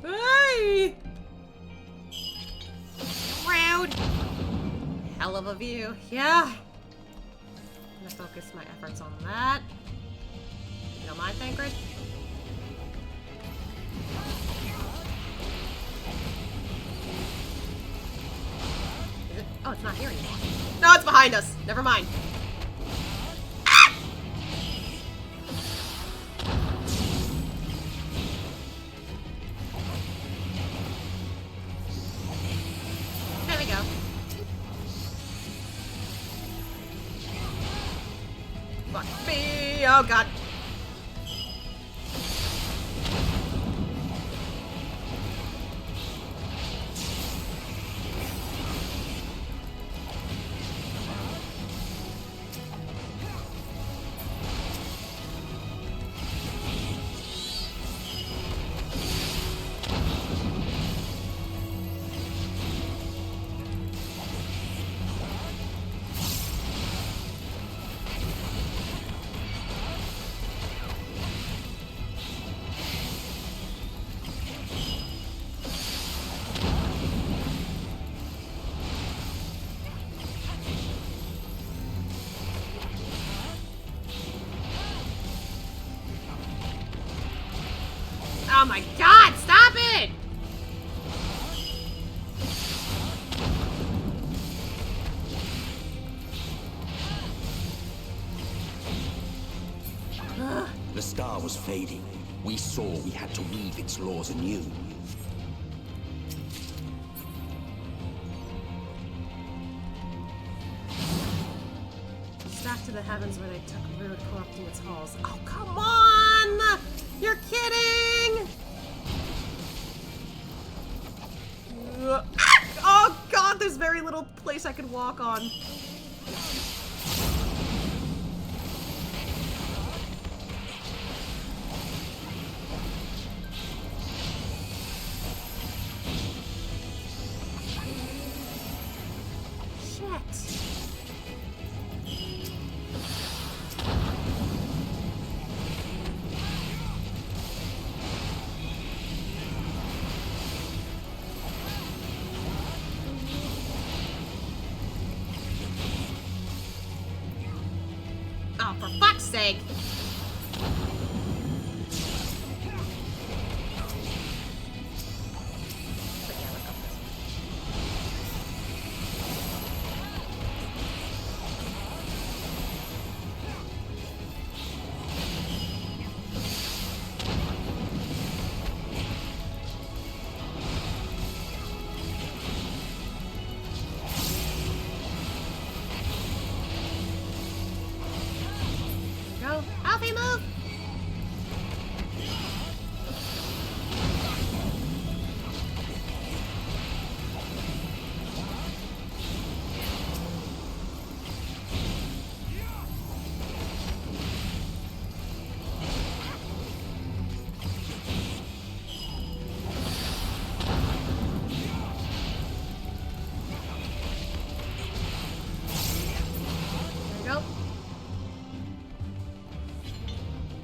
Hey! Round! Hell of a view. Yeah! I'm gonna focus my efforts on that. You don't mind, Thancred? Is it? Oh, it's not here anymore. No, it's behind us. Never mind. Ah! There we go. Fuck me. Oh god. Oh my god, stop it! The star was fading. We saw we had to weave its laws anew. Stacked to the heavens where they took root, corrupting its halls. Oh, come on! You're kidding! Oh god, there's very little place I could walk on. Oh, for fuck's sake! But yeah, let's go for this one. Go! Alfie, move! There you go.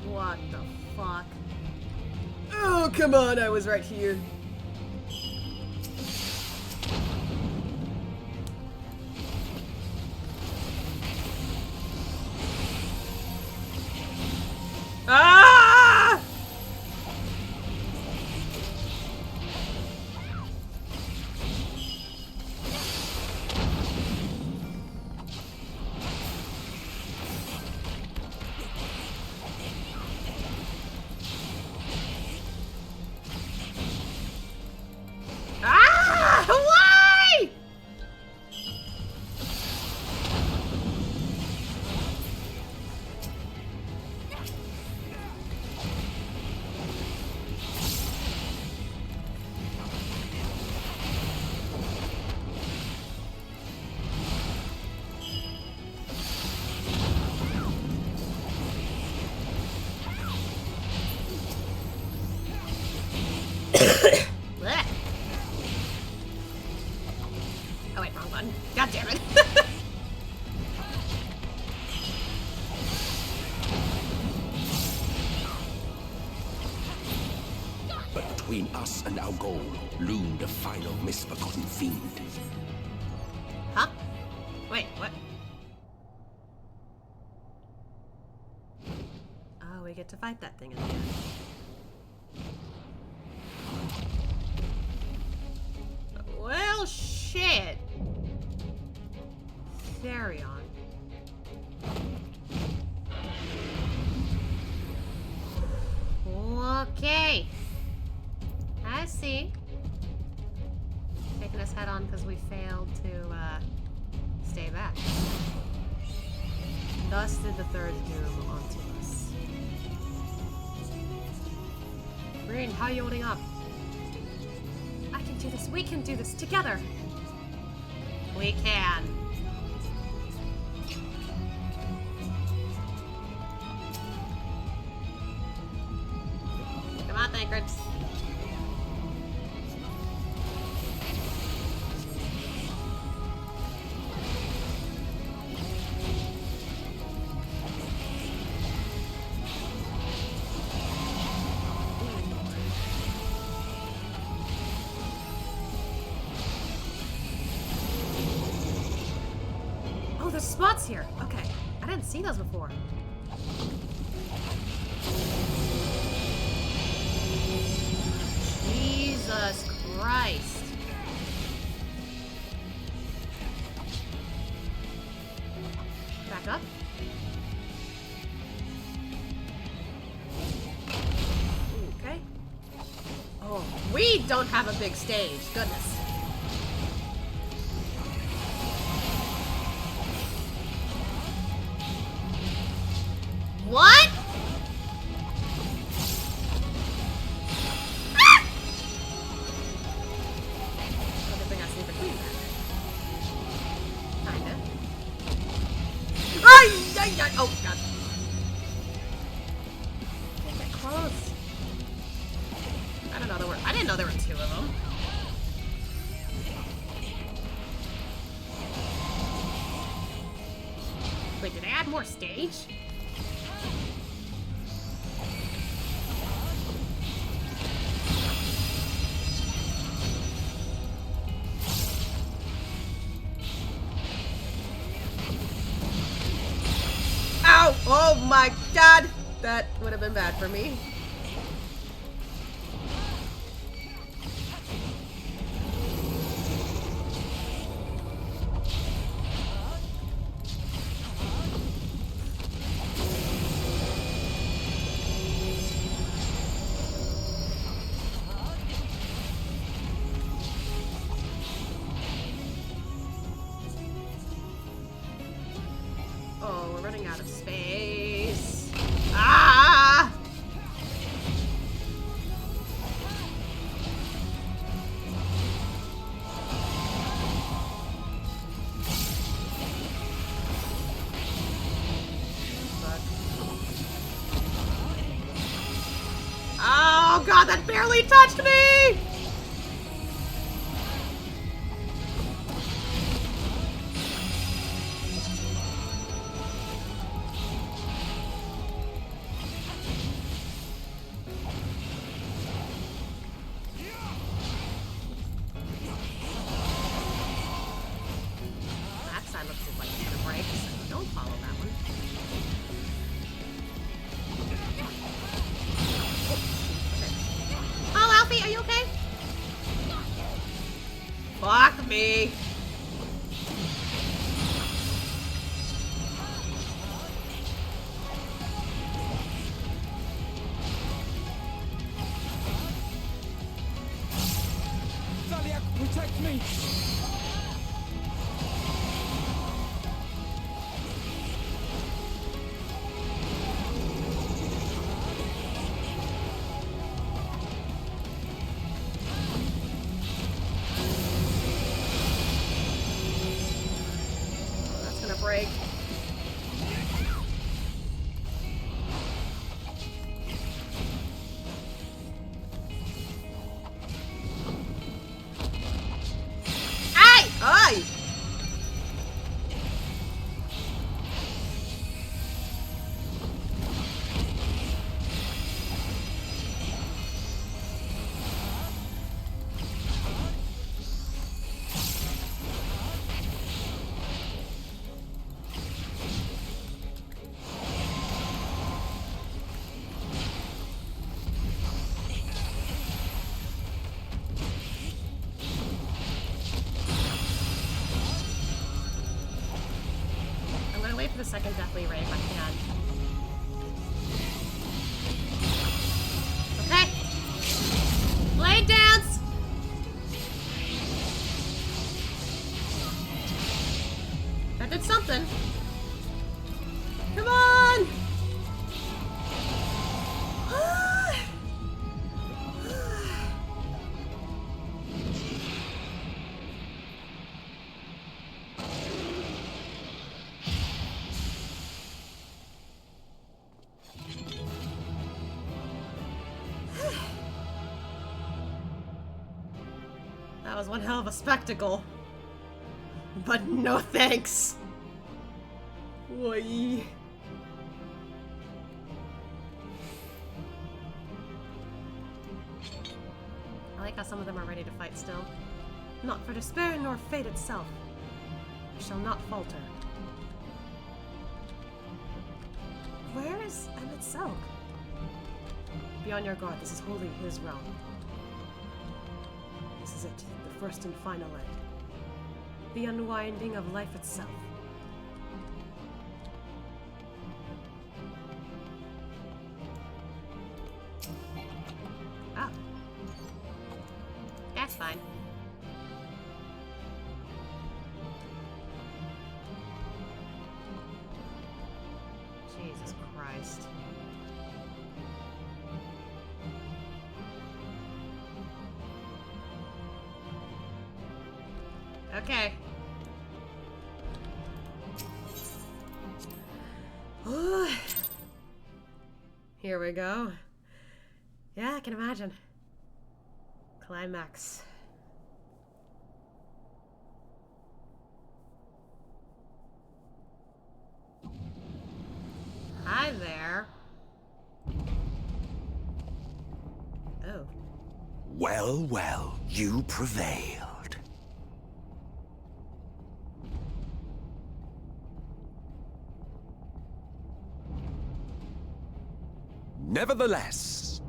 What the fuck? Oh, come on, I was right here. Ah! Ah! Why? Blech. Oh wait, wrong button. God damn it. But between us and our goal loomed a final misforgotten fiend. Huh? Wait, what? Oh, we get to fight that thing at the end. Well, shit. Carry on. Okay. I see. Taking us head on because we failed to stay back. Thus did the third doom onto us. Green, how are you holding up? I can do this. We can do this together. We can. Come on, Thankreds. Oh, there's spots here. Okay. I didn't see those before. Jesus Christ. Back up. Okay. Oh, we don't have a big stage. Goodness. What? Ah! Oh, good thing I see the queen back. Kinda. Oh, God. Can't get close. I didn't know there were two of them. Wait, did they add more stage? Ow! Oh my God! That would have been bad for me. Oh, we're running out of space. Ah! Oh God, that barely touched me! That side looks like it's gonna break, so don't follow that one. Oh, Alfie, are you okay? Fuck me. Zaliak, protect me! That's gonna break. Ay! Ay! I'm gonna wait for the second Deathly Ray if I can. Okay. Blade dance! That did something. Come on! That was one hell of a spectacle. But no thanks. Oi. I like how some of them are ready to fight still. Not for despair nor fate itself. We shall not falter. Where is Emet Selch? Be on your guard. This is wholly his realm. This is it, the first and final end. The unwinding of life itself. Oh. That's fine. Jesus Christ. Okay. Here we go. Yeah, I can imagine. Climax. Hi there. Oh. Well, well, you prevailed. Nevertheless,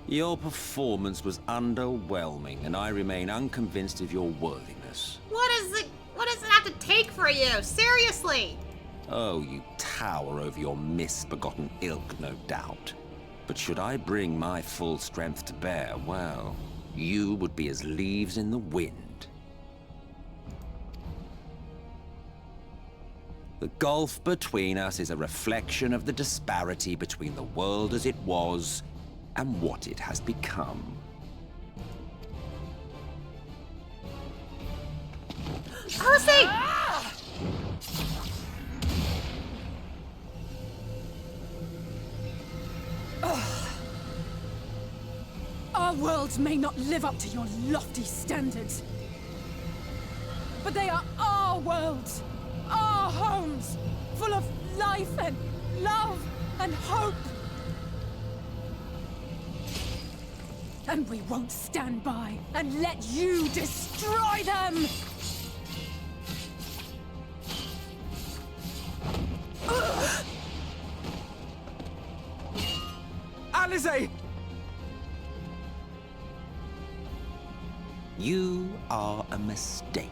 Your performance was underwhelming, and I remain unconvinced of your worthiness. What does it have to take for you? Seriously! Oh, you tower over your misbegotten ilk, no doubt. But should I bring my full strength to bear, well, you would be as leaves in the wind. The gulf between us is a reflection of the disparity between the world as it was and what it has become. Alice! Our worlds may not live up to your lofty standards, but they are our worlds, our homes, full of life and love and hope. And we won't stand by and let you destroy them! Alice! You are a mistake.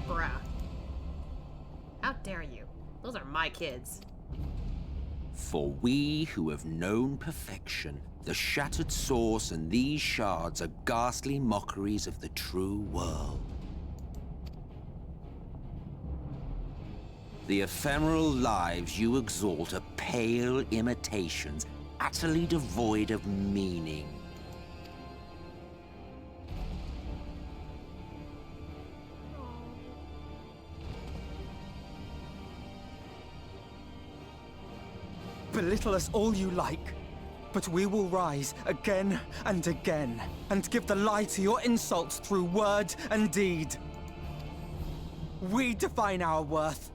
Bruh. How dare you? Those are my kids. For we who have known perfection, the shattered source and these shards are ghastly mockeries of the true world. The ephemeral lives you exalt are pale imitations, utterly devoid of meaning. Belittle us all you like, but we will rise again and again, and give the lie to your insults through word and deed. We define our worth,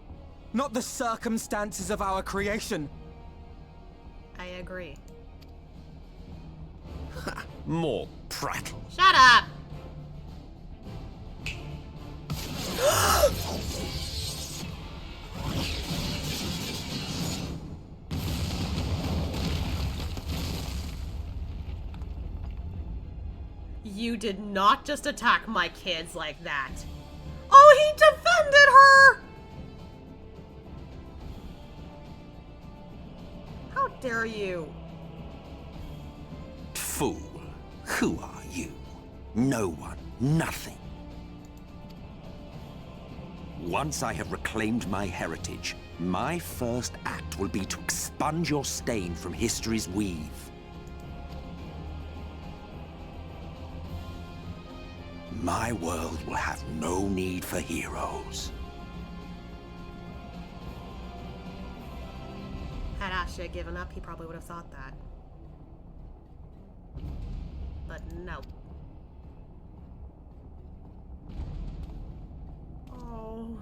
not the circumstances of our creation. I agree. More prattle. Shut up! You did not just attack my kids like that. Oh, he defended her! How dare you? Fool, who are you? No one, nothing. Once I have reclaimed my heritage, my first act will be to expunge your stain from history's weave. My world will have no need for heroes. Had Asha given up, he probably would have thought that. But no. Oh.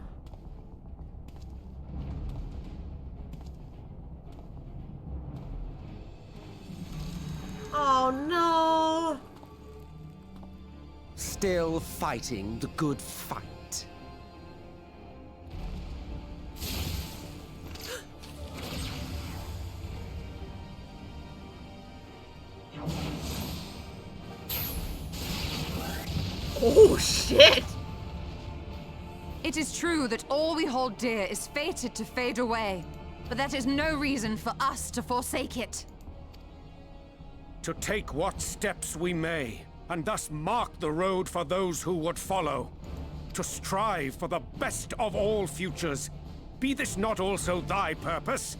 Oh no! Still fighting the good fight. Oh shit! It is true that all we hold dear is fated to fade away, but that is no reason for us to forsake it. To take what steps we may, and thus mark the road for those who would follow. To strive for the best of all futures. Be this not also thy purpose?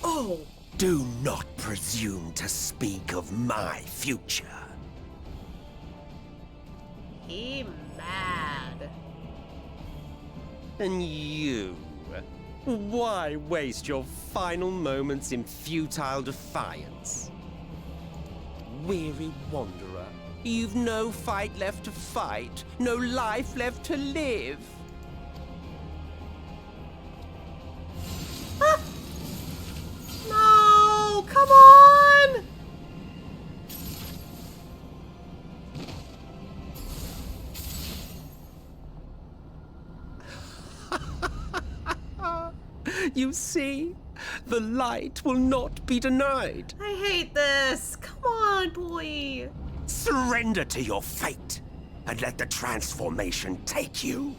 Oh! Do not presume to speak of my future. He mad. And you? Why waste your final moments in futile defiance? Weary wanderer, you've no fight left to fight, no life left to live. Ah! No! Come on! You see? The light will not be denied. I hate this! Come on, boy! Surrender to your fate, and let the transformation take you.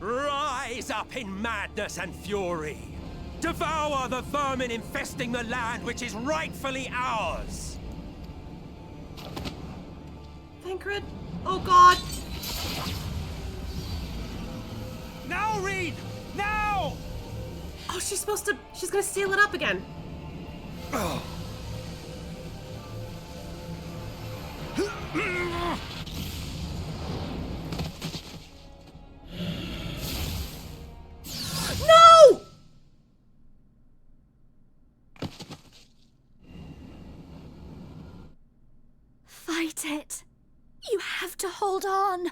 Rise up in madness and fury. Devour the vermin infesting the land which is rightfully ours. Thancred? Oh god! Now, Reed! Now! Oh, she's gonna seal it up again. Oh. No! Fight it. You have to hold on.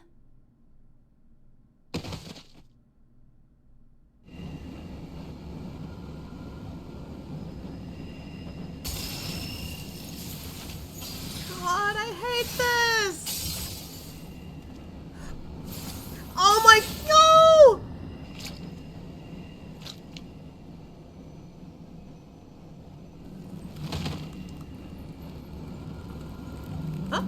God, I hate this! Oh my... No! Huh?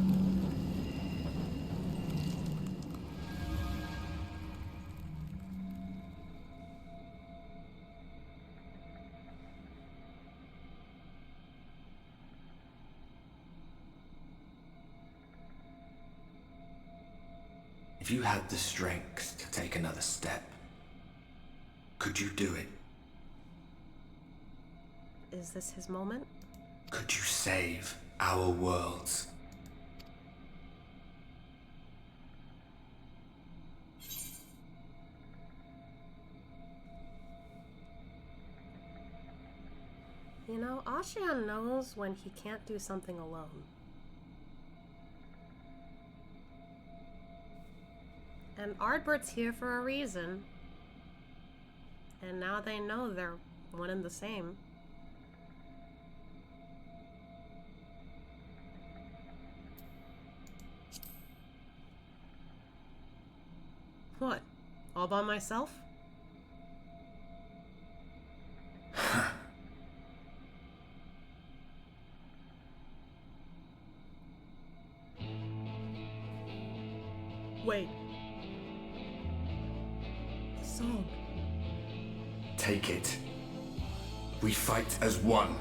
If you had the strength to take another step, could you do it? Is this his moment? Could you save our worlds? You know, Ashion knows when he can't do something alone. And Ardbert's here for a reason. And now they know they're one and the same. What? All by myself? Wait. The song. Take it. We fight as one.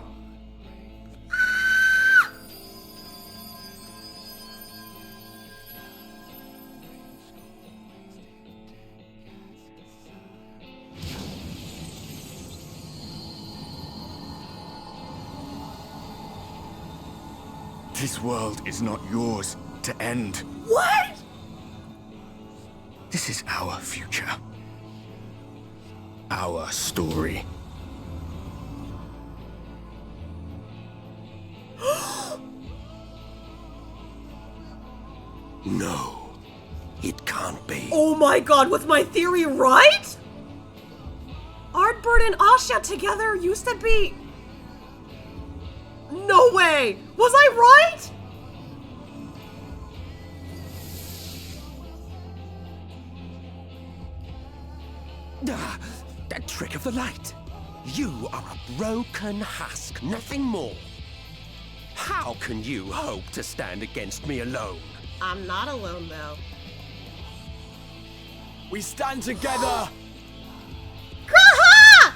This world is not yours to end. What? This is our future. Our story. No, it can't be. Oh my god, was my theory right? Ardbert and Asha together used to be... No way! Was I right? Ah, that trick of the light. You are a broken husk, nothing more. How can you hope to stand against me alone? I'm not alone, though. We stand together! Graha!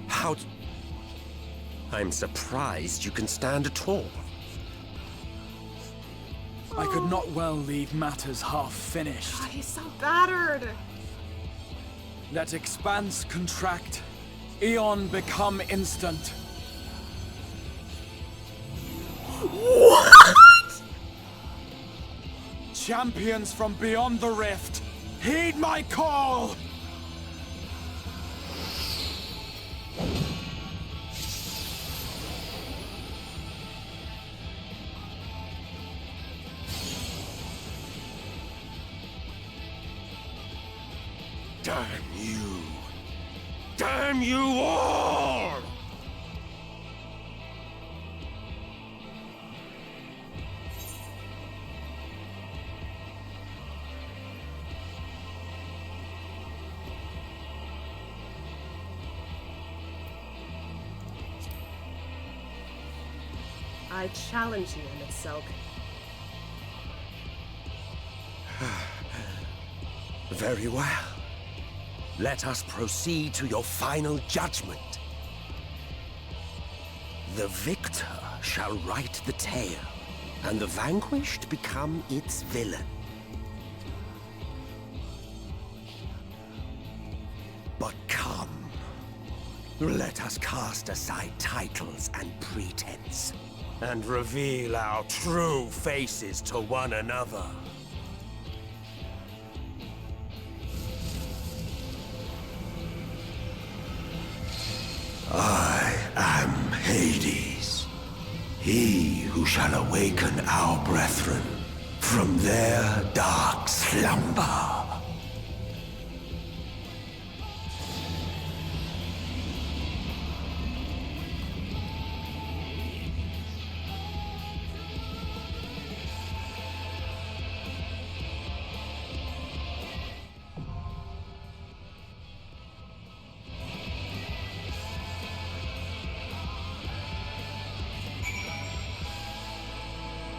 How... I'm surprised you can stand at all. I could not well leave matters half finished. God, he's so battered. Let expanse contract, Eon become instant. What? Champions from beyond the rift, heed my call! Damn you! Damn you all! I challenge you, Emet Selch. Very well. Let us proceed to your final judgment. The victor shall write the tale, and the vanquished become its villain. But come, let us cast aside titles and pretense, and reveal our true faces to one another. I am Hades, he who shall awaken our brethren from their dark slumber.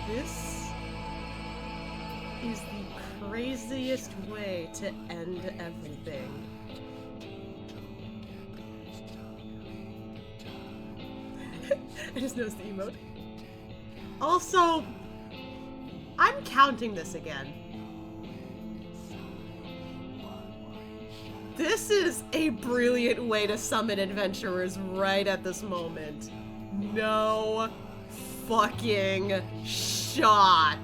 This is the craziest way to end everything. I just noticed the emote. Also, I'm counting this again. This is a brilliant way to summon adventurers right at this moment. No fucking shot.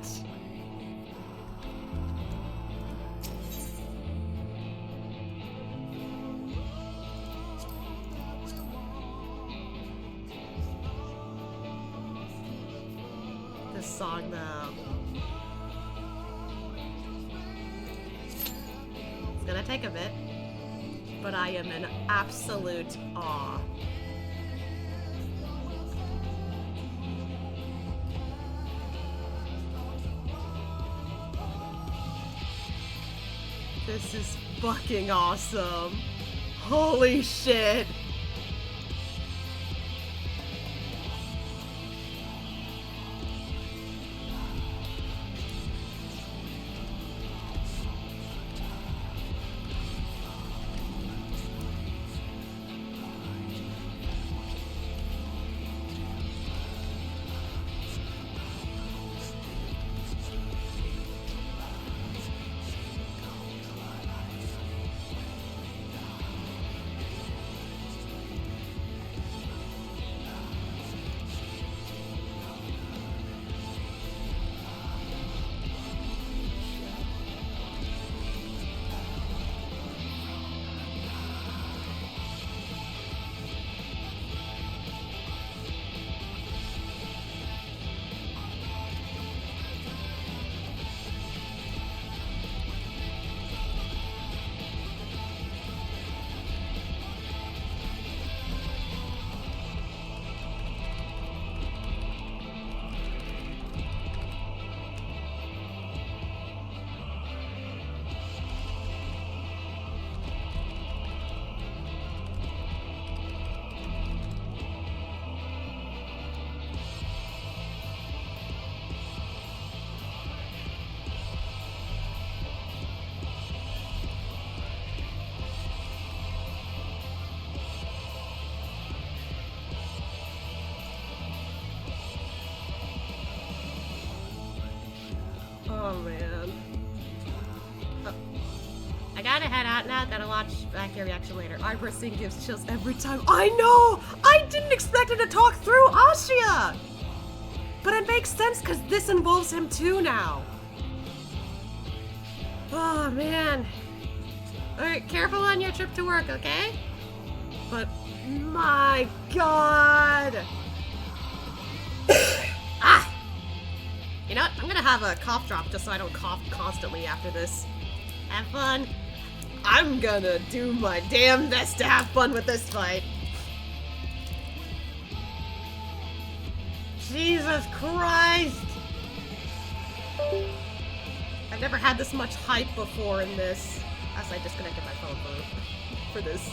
This song though. It's gonna take a bit, but I am in absolute awe. This is fucking awesome. Holy shit. man. Oh. I gotta head out now. Gotta watch back your reaction later. Iverson gives chills every time. I know! I didn't expect him to talk through Ashia! But it makes sense because this involves him too now. Oh, man. Alright, careful on your trip to work, okay? But my god! Ah! You know what? I'm gonna have a cough drop just so I don't cough constantly after this. Have fun. I'm gonna do my damn best to have fun with this fight. Jesus Christ! I've never had this much hype before in this. As I disconnected my phone for this.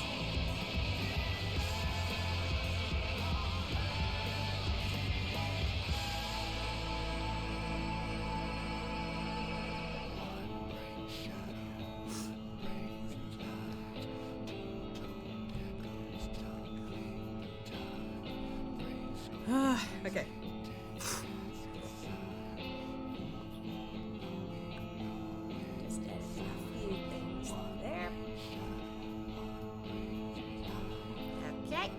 Okay. Just edit a few things there. Okay.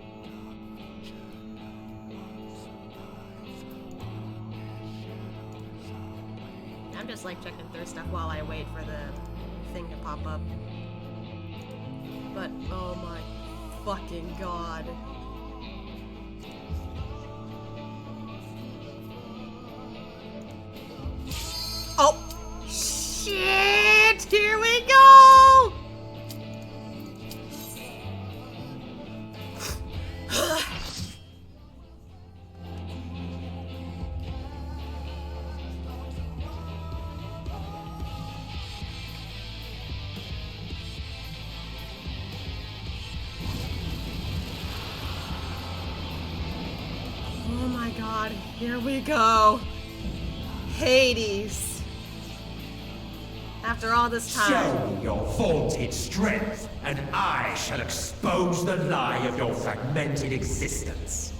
I'm just like checking through stuff while I wait for the thing to pop up. But oh my fucking god. Oh! Shit! Here we go! Oh my god, here we go. Hades. After all this time. Show me your vaunted strength, and I shall expose the lie of your fragmented existence.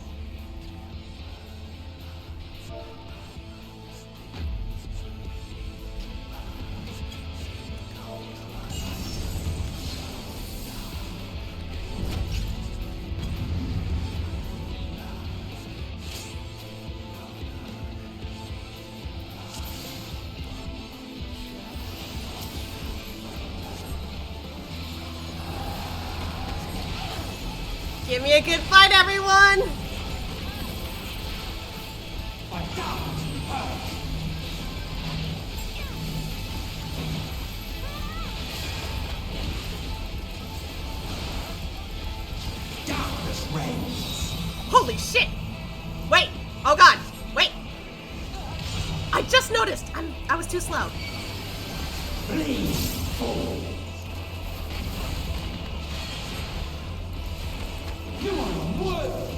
Give me a good fight, everyone! Darkness reigns. Holy shit! Wait! Oh god! Wait! I just noticed! I was too slow. Please fall. You are worthy.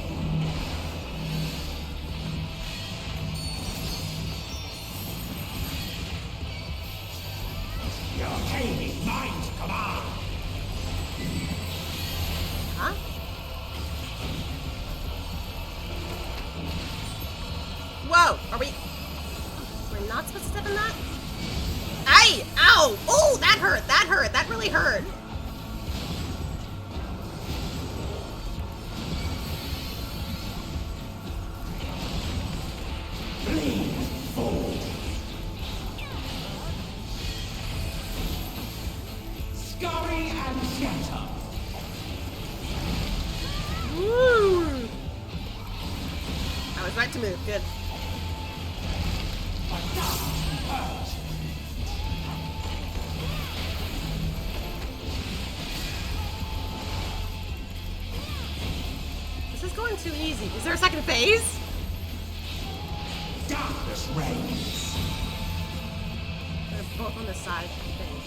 Your king is mine to command. Huh? Whoa! Are we... We're not supposed to step in that? Ay! Ow! Oh! That hurt! That hurt! That really hurt! Please fall. Scurry and shatter. Woo! I was right to move. Good. This is going too easy. Is there a second phase? Darkness reigns. They're both on the side, I think.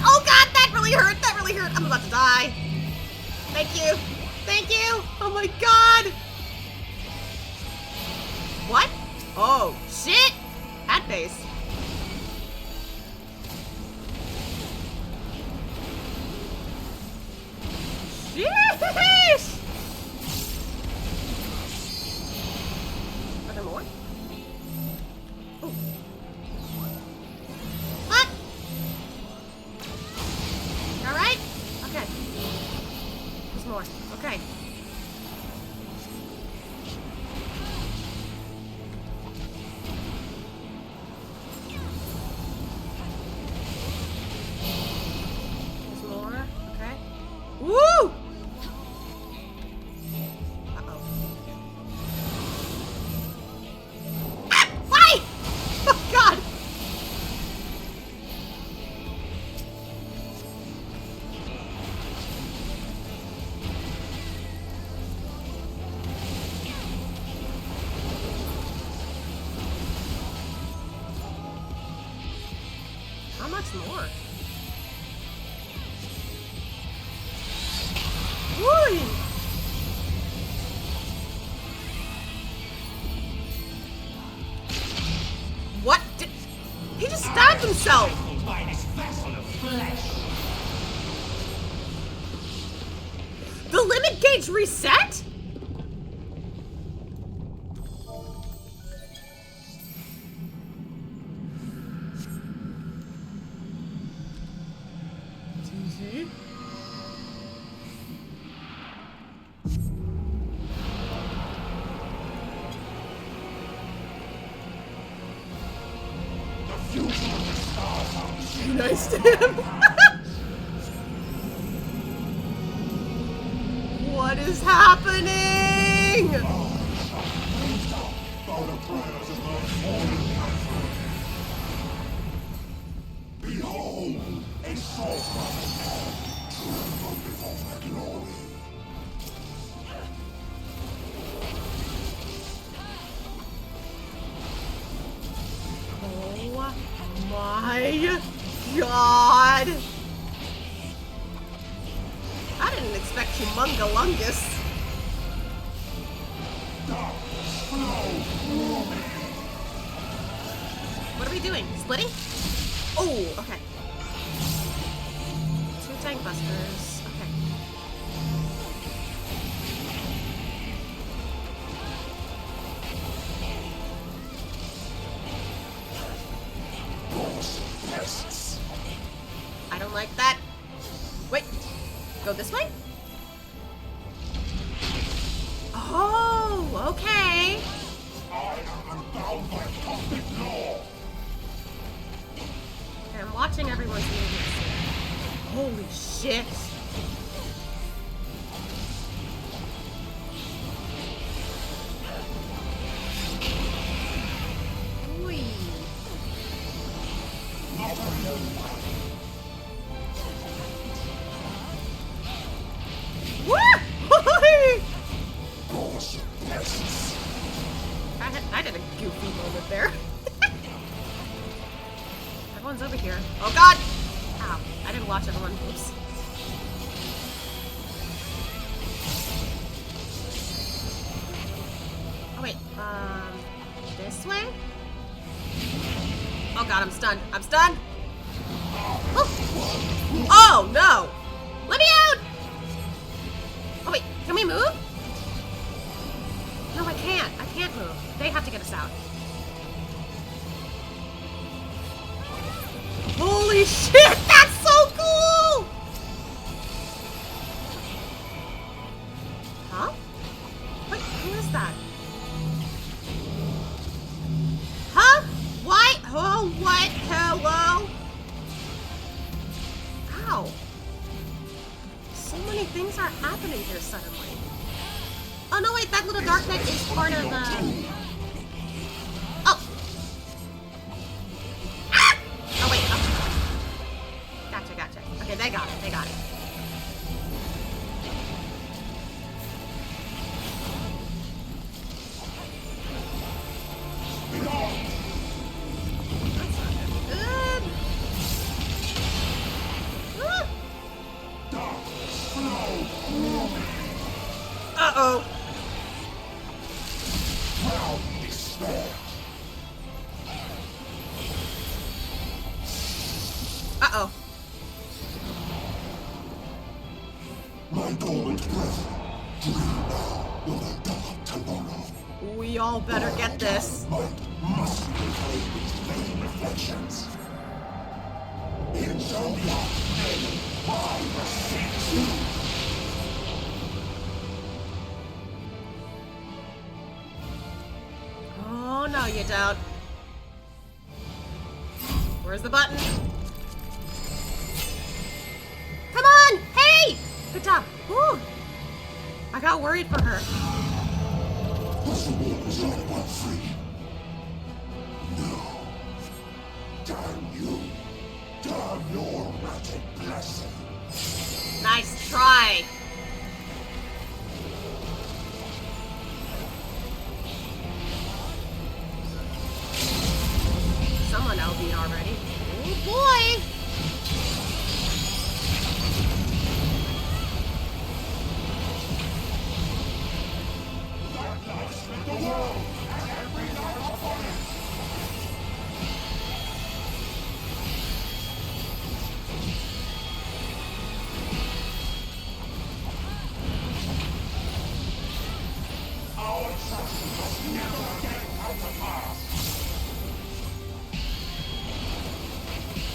Oh god, that really hurt! That really hurt! I'm about to die. Thank you. Thank you! Oh my god! What? Oh, shit! Hat face. Sheesh! Are there more? Ooh. much more? Woo! What? He just stabbed himself! By this vessel of flesh. The limit gauge reset? Nice to him. What is happening? Behold, a sorcerer. Oh my God! I didn't expect Humungalungus. What are we doing? Splitting? Oh, okay. 2 tank busters. Okay. I don't like that. Wait. Go this way? Oh, okay. I'm watching everyone's movements here. Holy shit. Ooh. I did a goofy moment there. Everyone's over here. Oh God! Ow. I didn't watch everyone. Oops. Oh wait, this way? Oh God, I'm stunned. I'm stunned! Oh, oh no! Let me out! Oh wait, can we move? No, I can't. I can't move. They have to get us out. Holy shit! That's so cool! Huh? What? Who is that? Huh? Why? Oh, what? Hello? Ow. So many things are happening here suddenly. Oh no, wait, that little dark knight is part of, Oh! Ah! Oh wait, oh. Gotcha, gotcha. Okay, they got it, they got it. That's not good. Uh-oh. Uh-oh. My dormant breath, dream now of a dark tomorrow. We all better get this. Must reclaim its vain reflections. It shall be made by the saints. Oh, no, you don't. Where's the button? Come on! Hey! Good job. Woo! I got worried for her. Possible is only one free. No. Damn you. Damn your ratted blessing. Nice try. Someone LB already. Ooh. Oh boy!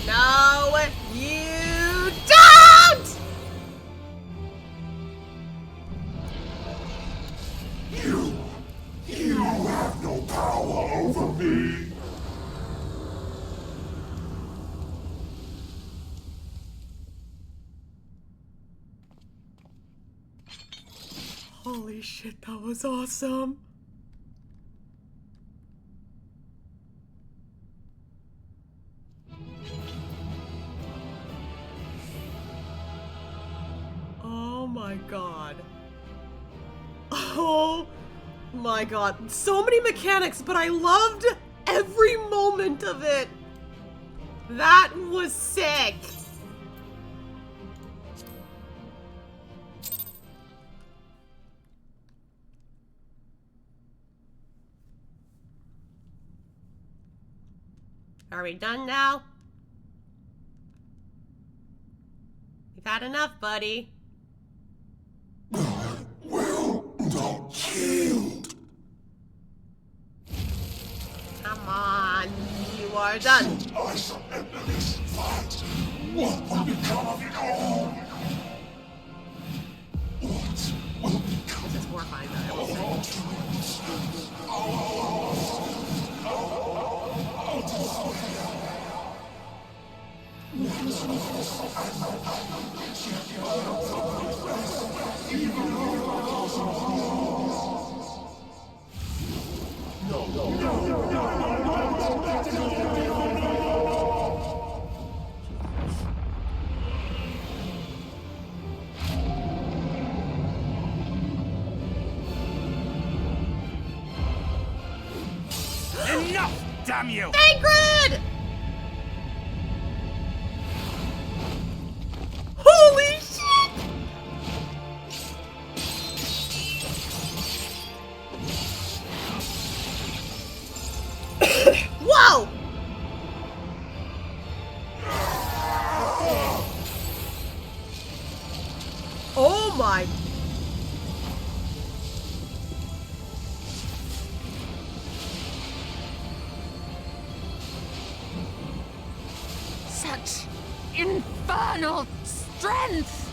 No, you don't! You have no power over me. Holy shit, that was awesome. Oh my god. Oh my god. So many mechanics, but I loved every moment of it. That was sick. Are we done now? You've had enough, buddy. Will not kill. Come on, you are done. I surrender this fight. What will become of it all? What will become This is horrifying, though, I will say. Enough, damn you! Sacred! Holy shit! Whoa! Oh my. Such infernal strength!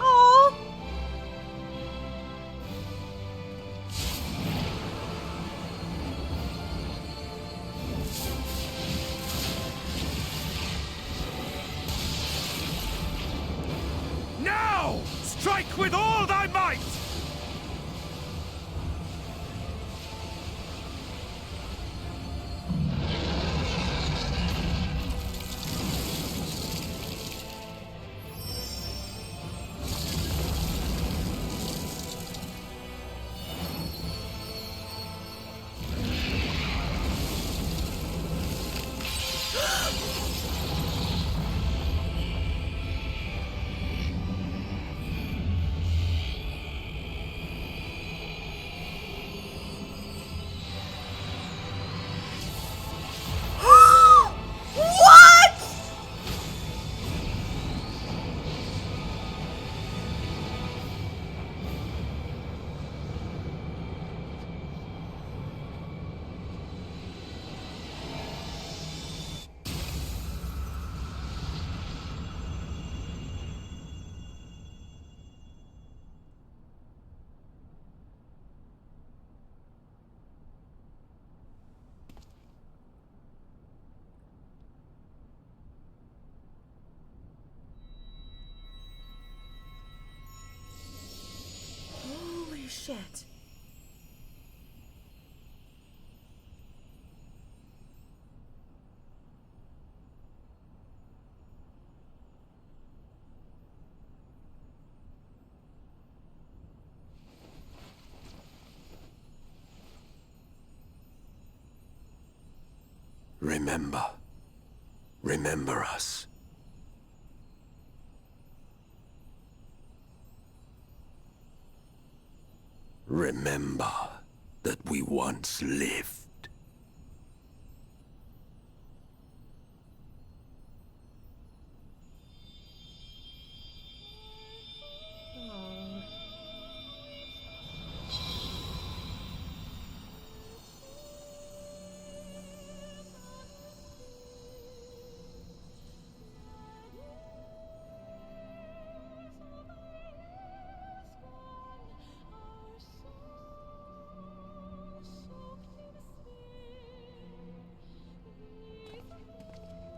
Oh. Now! Strike with all thy might! What? Holy shit. Remember. Remember us. Remember that we once lived.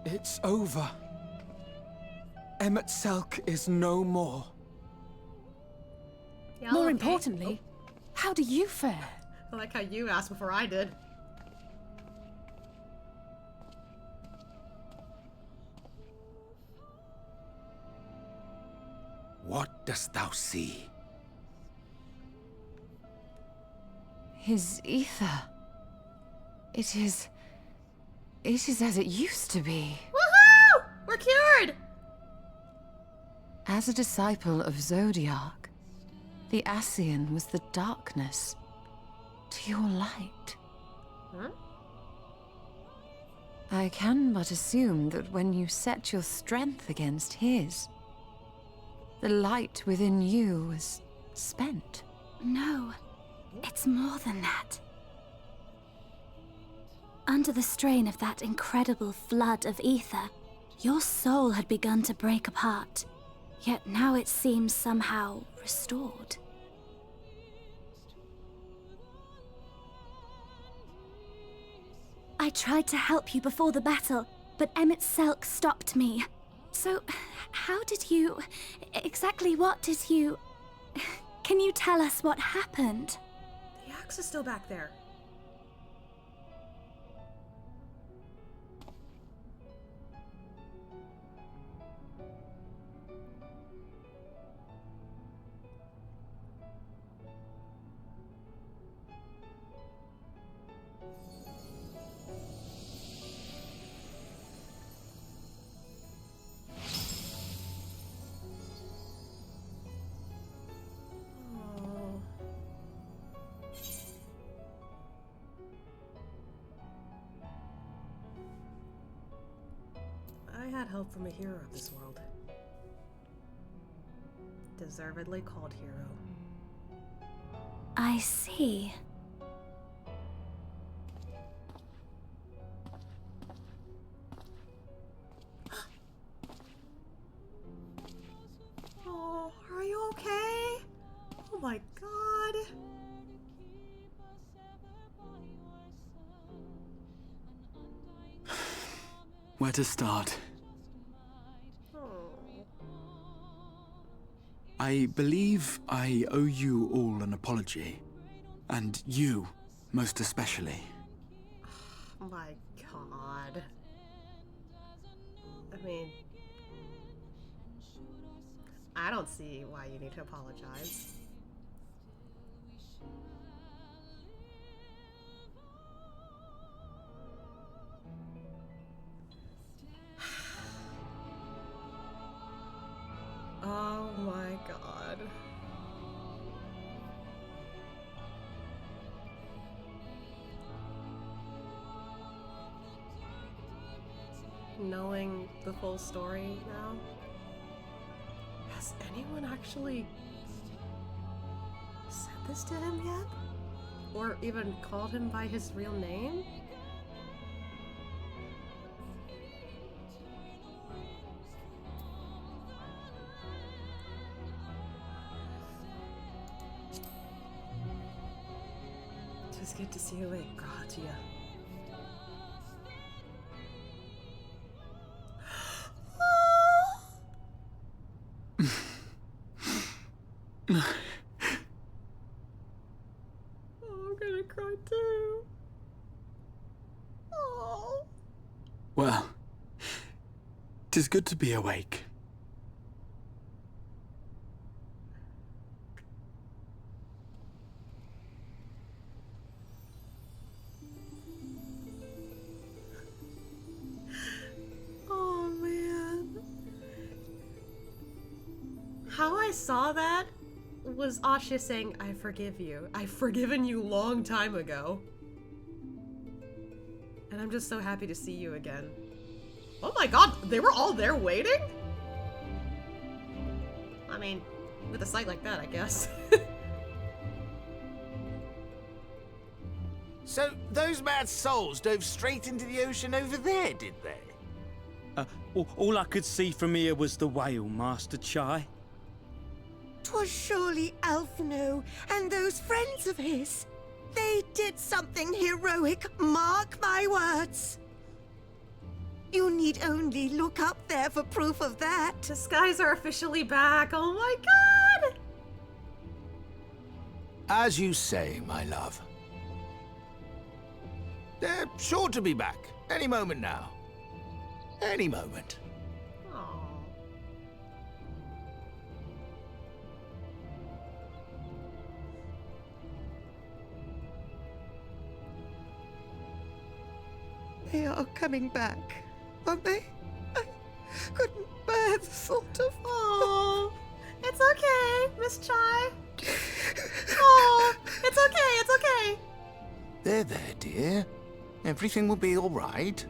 It's over. Emet Selch is no more. Y'all More okay? importantly, how do you fare? I like how you asked before I did. What dost thou see? His ether. It is as it used to be. Woohoo! We're cured! As a disciple of Zodiac, the Ascian was the darkness to your light. Huh? I can but assume that when you set your strength against his, the light within you was spent. No, it's more than that. Under the strain of that incredible flood of ether, your soul had begun to break apart, yet now it seems somehow restored. I tried to help you before the battle, but Emet Selch stopped me. So, how did you... exactly what did you... Can you tell us what happened? The axe is still back there. I had help from a hero of this world. Deservedly called hero. I see. Oh, are you okay? Oh my god. Where to start? I believe I owe you all an apology. And you, most especially. Oh my god. I mean, I don't see why you need to apologize. Oh my god. Knowing the full story now, has anyone actually said this to him yet? Or even called him by his real name? Just good to see you awake, Gratia. I'm gonna cry too. Oh. Well, 'tis good to be awake. I saw that was Asha saying, I forgive you. I've forgiven you long time ago. And I'm just so happy to see you again. Oh my god, they were all there waiting? I mean, with a sight like that, I guess. So, those mad souls dove straight into the ocean over there, did they? All I could see from here was the whale, Master Chai. 'Twas surely Alphino and those friends of his. They did something heroic, mark my words. You need only look up there for proof of that. The skies are officially back. Oh my god! As you say, my love. They're sure to be back. Any moment now. Any moment. Aww. They are coming back, aren't they? I couldn't bear the thought of... Oh, it's okay, Miss Chai. Oh, it's okay, it's okay. They're there, dear. Everything will be all right.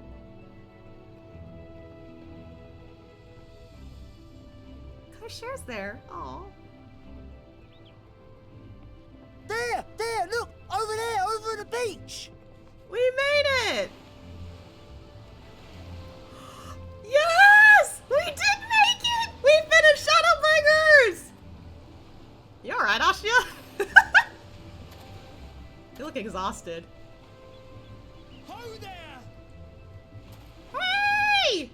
Kaishir's there. Oh. There! Look! Over there! Over at the beach! We made it! Yes! We did make it! We finished Shadowbringers! You alright, Ashia? You look exhausted. Ho there! Hey!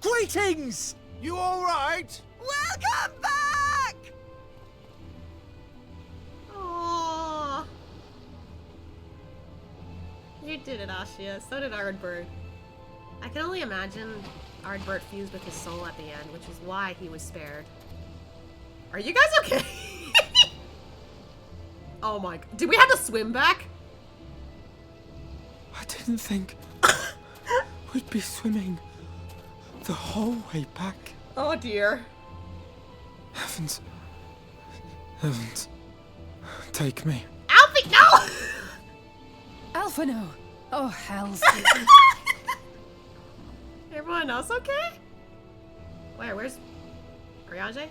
Greetings! You alright? Welcome back! Aww. You did it, Ashia. So did Ardbert. I can only imagine Ardbert fused with his soul at the end, which is why he was spared. Are you guys okay? Oh my god. Did we have to swim back? I didn't think we'd be swimming the whole way back. Oh dear. Heavens. Take me. Alfie, no! Alphino! Oh, hells. Everyone else okay? Where's Ariane?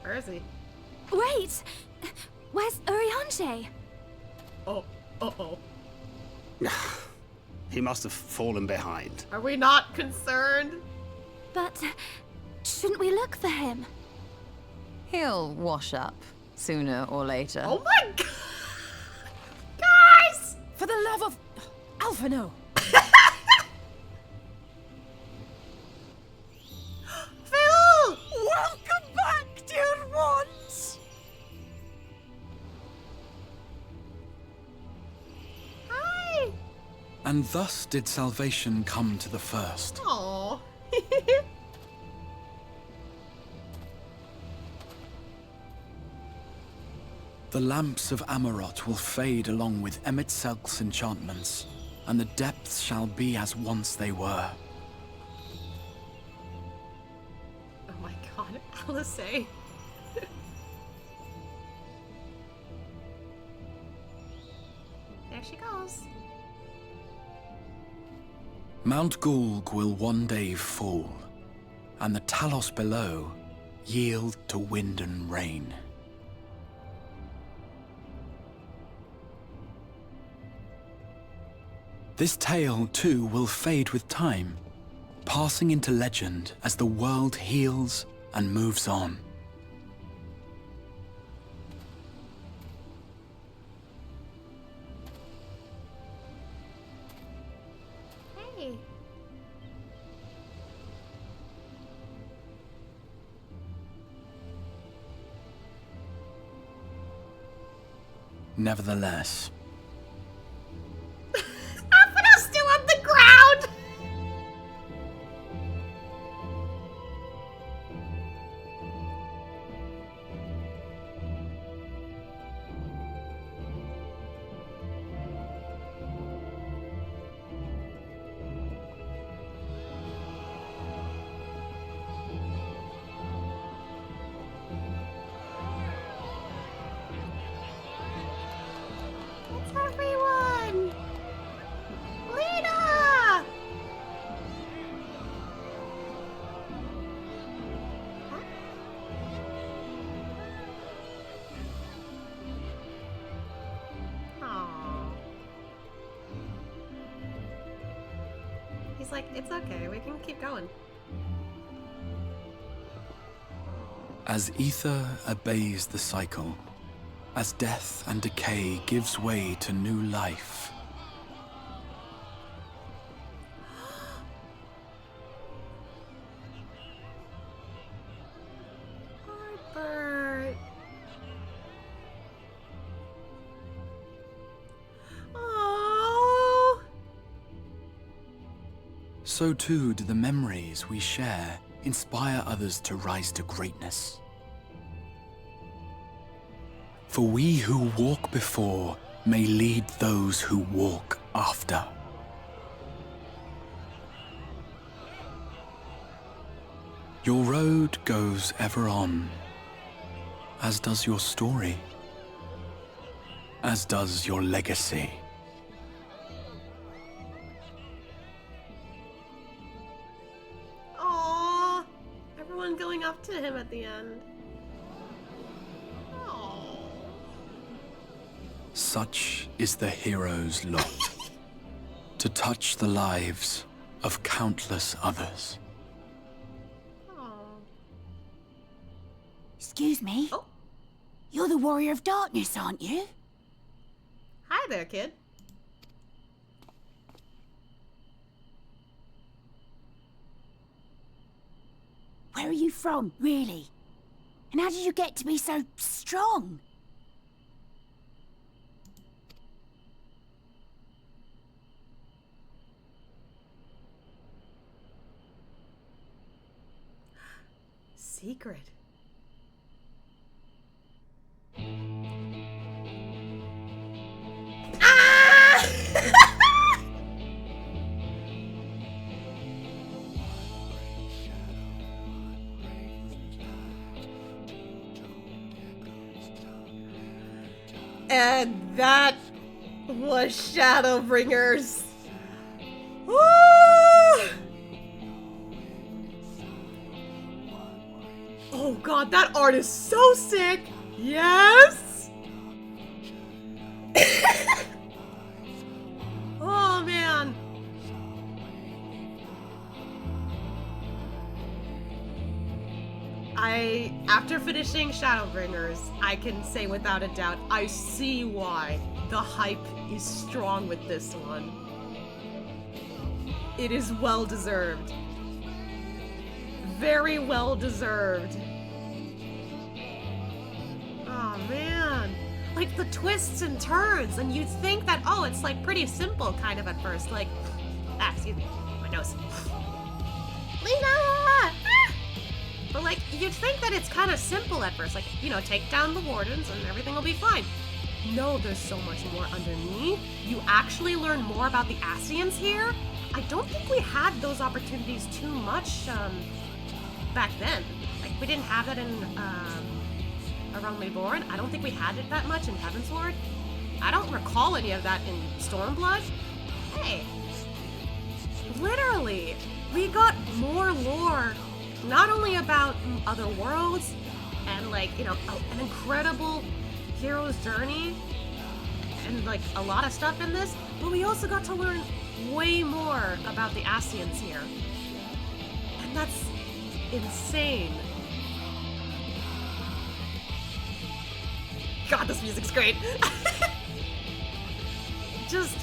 Where is he? Wait! Where's Urianger? Oh, uh-oh. He must have fallen behind. Are we not concerned? But shouldn't we look for him? He'll wash up sooner or later. Oh my god! Guys! For the love of... Alphino! Phil! Welcome back, dear ones! Hi! And thus did salvation come to the first. Aww. The lamps of Amarot will fade along with Emet Selch's enchantments, and the depths shall be as once they were. Oh my god, Alice. There she goes. Mount Gulg will one day fall, and the Talos below yield to wind and rain. This tale, too, will fade with time, passing into legend as the world heals and moves on. Hey. Nevertheless, Alphino's still on the ground! He's like, it's okay, we can keep going. As ether obeys the cycle, as death and decay gives way to new life, Herbert. Oh. so too do the memories we share inspire others to rise to greatness. For we who walk before may lead those who walk after. Your road goes ever on, as does your story, as does your legacy. Aww. Everyone going up to him at the end. Aww. Such is the hero's lot, to touch the lives of countless others. Excuse me? Oh. You're the Warrior of Darkness, aren't you? Hi there, kid. Where are you from, really? And how did you get to be so strong? Secret. And that was Shadowbringers. Woo! Oh god, that art is so sick! Yes! Oh man! After finishing Shadowbringers, I can say without a doubt, I see why the hype is strong with this one. It is well deserved. Very well deserved. Oh man. Like the twists and turns, and you'd think that, oh, it's like pretty simple kind of at first. Like, excuse me, my nose. Lena! Ah! But like, you'd think that it's kind of simple at first. Like, you know, take down the wardens and everything will be fine. No, there's so much more underneath. You actually learn more about the Ascians here. I don't think we had those opportunities too much back then. Like, we didn't have that in A Realm Reborn. I don't think we had it that much in Heavensward. I don't recall any of that in Stormblood. Hey, literally, we got more lore, not only about other worlds and like, you know, an incredible hero's journey and like a lot of stuff in this, but we also got to learn way more about the Ascians here. And that's insane. God, this music's great. Just,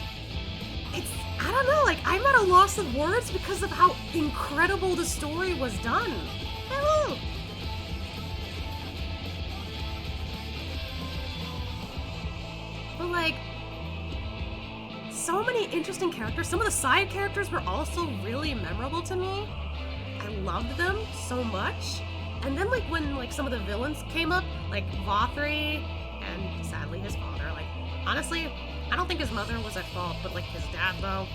it's, I don't know, like, I'm at a loss of words because of how incredible the story was done. Hello. But like, so many interesting characters. Some of the side characters were also really memorable to me. I loved them so much. And then like when like some of the villains came up, like Vothri and sadly his father, like honestly, I don't think his mother was at fault, but like his dad though,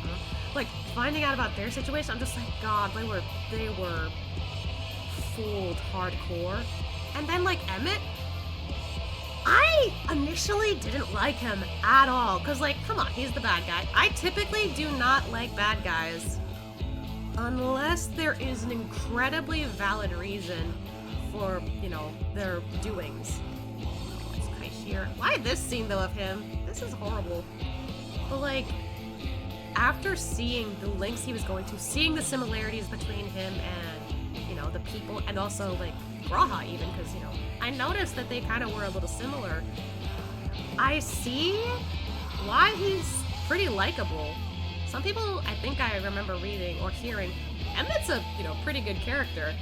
like finding out about their situation, I'm just like, God, they were fooled hardcore. And then like Emet, I initially didn't like him at all, cause like, come on, he's the bad guy. I typically do not like bad guys unless there is an incredibly valid reason for, you know, their doings. This guy here. Why this scene though of him? This is horrible. But like, after seeing the lengths he was going to, seeing the similarities between him and, you know, the people, and also, like, Graha even, because, you know, I noticed that they kind of were a little similar. I see why he's pretty likable. Some people, I think I remember reading or hearing, Emmet's a, you know, pretty good character.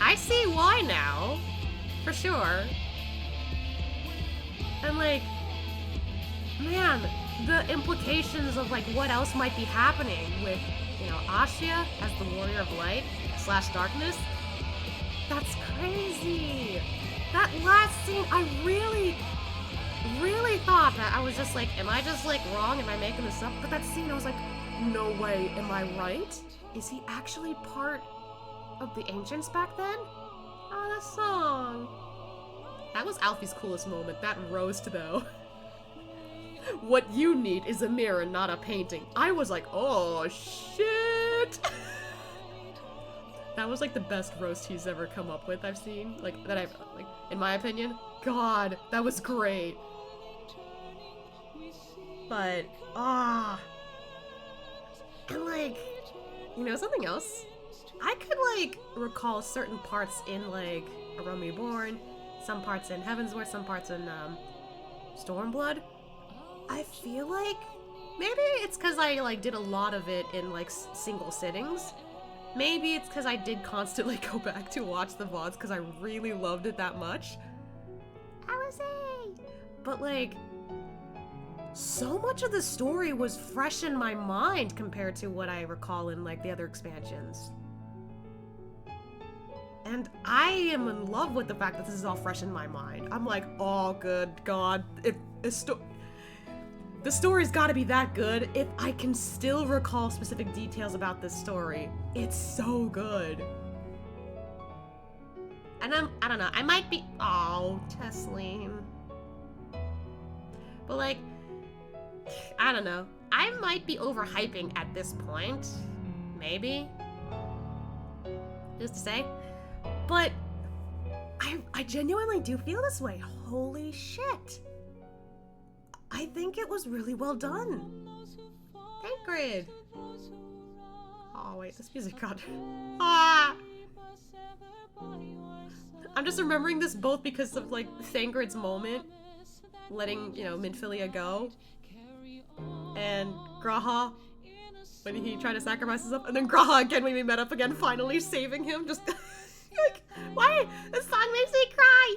I see why now, for sure. And, like, man, the implications of, like, what else might be happening with, you know, Ashia as the Warrior of Light / Darkness. That's crazy. That last scene, I really thought that I was just like, am I just, like, wrong? Am I making this up? But that scene, I was like, no way, am I right? Is he actually part of the Ancients back then? Oh, that song. That was Alfie's coolest moment, that roast, though. What you need is a mirror, not a painting. I was like, oh, shit. That was, like, the best roast he's ever come up with, I've seen. Like, that I've, like, in my opinion. God, that was great. But, and, like, you know, something else? I could, like, recall certain parts in, like, A Realm Reborn, some parts in Heavensward, some parts in, Stormblood. I feel like maybe it's because I, like, did a lot of it in, like, single sittings. Maybe it's because I did constantly go back to watch the VODs because I really loved it that much. But, like, so much of the story was fresh in my mind compared to what I recall in, like, the other expansions. And I am in love with the fact that this is all fresh in my mind. I'm like, oh, good God. The story's gotta be that good if I can still recall specific details about this story. It's so good. And I don't know, I might be, oh, Tesleen. But, like, I don't know. I might be overhyping at this point. Maybe. Just to say. But I genuinely do feel this way. Holy shit. I think it was really well done. Thancred. Oh, wait, this music got... Ah! I'm just remembering this both because of, like, Thancred's moment. Letting, you know, Minfilia go. And Graha, when he tried to sacrifice himself. And then Graha again when we met up again, finally saving him. Just, like, why? This song makes me cry!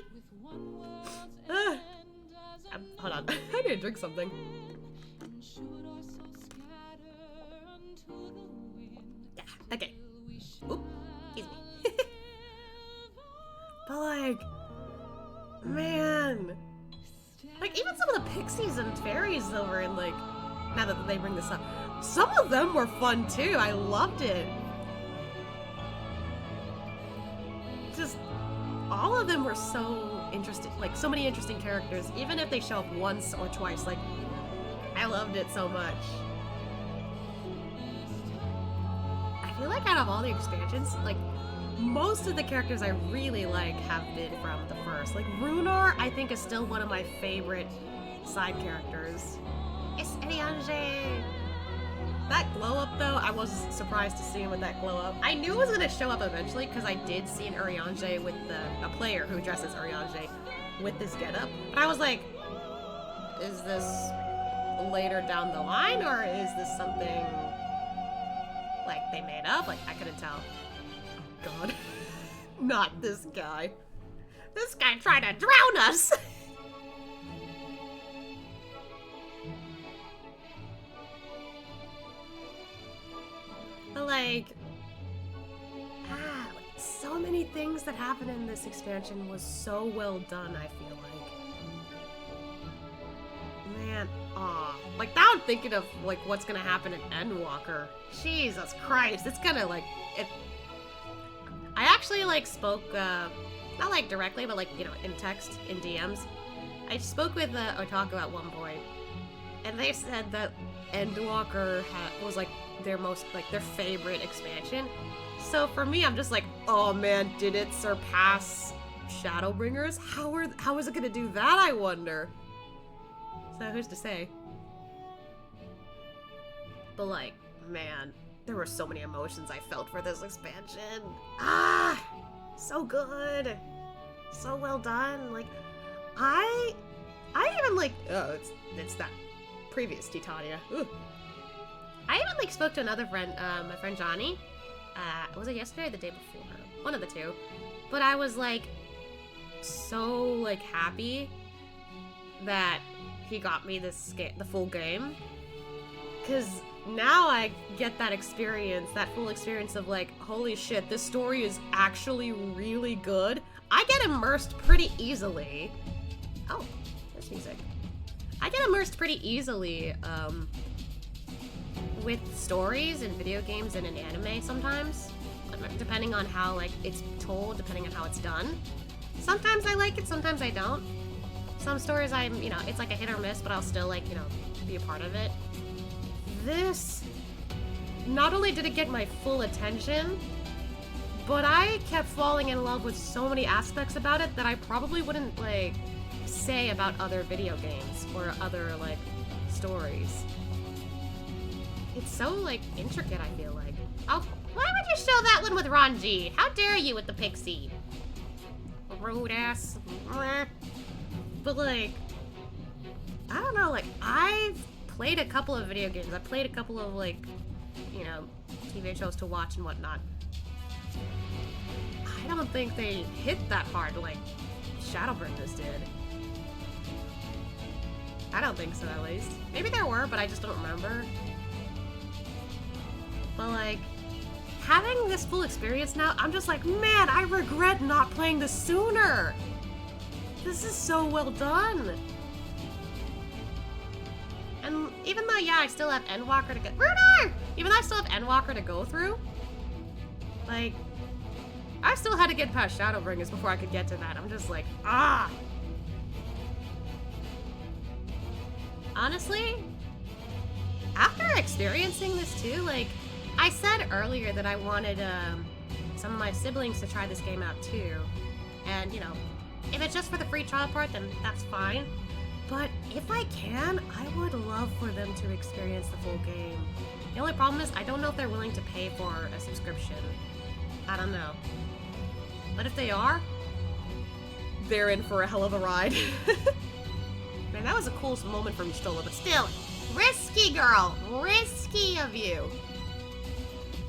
Hold on, I need to drink something. Yeah, okay. Oop, excuse me. But, like, man. Like, even some of the pixies and fairies over in, like, now that they bring this up, some of them were fun too. I loved it. Just, all of them were so interesting, like, so many interesting characters, even if they show up once or twice. Like, I loved it so much. I feel like out of all the expansions, like, most of the characters I really like have been from the first. Like, Runar, I think, is still one of my favorite side characters. It's Eliange! That glow-up, though, I was surprised to see him with that glow-up. I knew it was going to show up eventually, because I did see an Urianger with a player who dresses Urianger with this getup. But I was like, is this later down the line, or is this something, like, they made up? Like, I couldn't tell. Oh, God. Not this guy. This guy tried to drown us! But, like, so many things that happened in this expansion was so well done, I feel like. Man, like, now I'm thinking of, like, what's gonna happen in Endwalker. Jesus Christ, it's gonna, like, I actually, like, spoke, not, like, directly, but, like, you know, in text, in DMs. I spoke with Otaku at one point, and they said that Endwalker was, like, their most, like, their favorite expansion. So for me, I'm just like, oh man, did it surpass Shadowbringers? How is it gonna do that, I wonder? So who's to say? But like, man, there were so many emotions I felt for this expansion. So good. So well done. Like, I even like, it's that previous Titania. Ugh. I even like spoke to another friend, my friend Johnny. Was it yesterday or the day before? One of the two. But I was like, so like happy that he got me this the full game. Cause now I get that experience, that full experience of like, holy shit, this story is actually really good. I get immersed pretty easily. Oh, there's music. I get immersed pretty easily, with stories in video games and in anime sometimes. Depending on how like it's told, depending on how it's done. Sometimes I like it, sometimes I don't. Some stories it's like a hit or miss, but I'll still like, be a part of it. This, not only did it get my full attention, but I kept falling in love with so many aspects about it that I probably wouldn't like say about other video games or other like stories. It's so like intricate, I feel like. Oh, why would you show that one with Ranji? How dare you with the pixie? Rude ass. But like, I don't know, like I've played a couple of video games. I played a couple of like, TV shows to watch and whatnot. I don't think they hit that hard like Shadowbringers did. I don't think so, at least. Maybe there were, but I just don't remember. But like, having this full experience now, I'm just like, man, I regret not playing this sooner. This is so well done. And even though, yeah, I still have Endwalker to get— Runar! Even though I still have Endwalker to go through, like, I still had to get past Shadowbringers before I could get to that. I'm just like, ah! Honestly, after experiencing this too, like, I said earlier that I wanted some of my siblings to try this game out too. And, if it's just for the free trial part, then that's fine. But if I can, I would love for them to experience the full game. The only problem is I don't know if they're willing to pay for a subscription. I don't know. But if they are, they're in for a hell of a ride. Man, that was a cool moment from Stola, but still, risky, girl. Risky of you.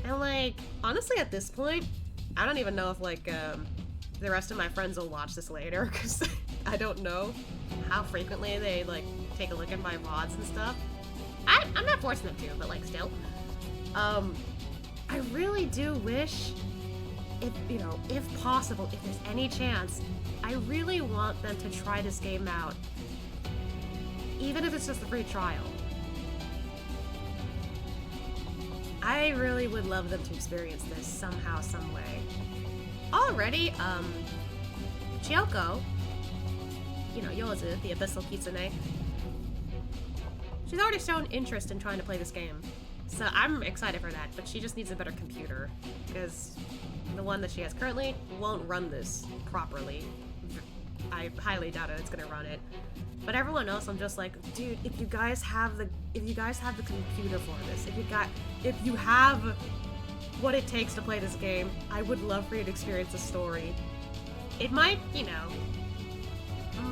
And like, honestly, at this point, I don't even know if like the rest of my friends will watch this later, because I don't know how frequently they like take a look at my VODs and stuff. I'm not forcing them to, but like still. I really do wish, if possible, if there's any chance, I really want them to try this game out. Even if it's just a free trial. I really would love them to experience this somehow, some way. Already, Chiyoko, Yozu, the Abyssal Kitsune, she's already shown interest in trying to play this game. So I'm excited for that, but she just needs a better computer, because the one that she has currently won't run this properly. I highly doubt it's gonna run it. But everyone else, I'm just like, dude, if you guys have the computer for this, if you have what it takes to play this game, I would love for you to experience the story. It might,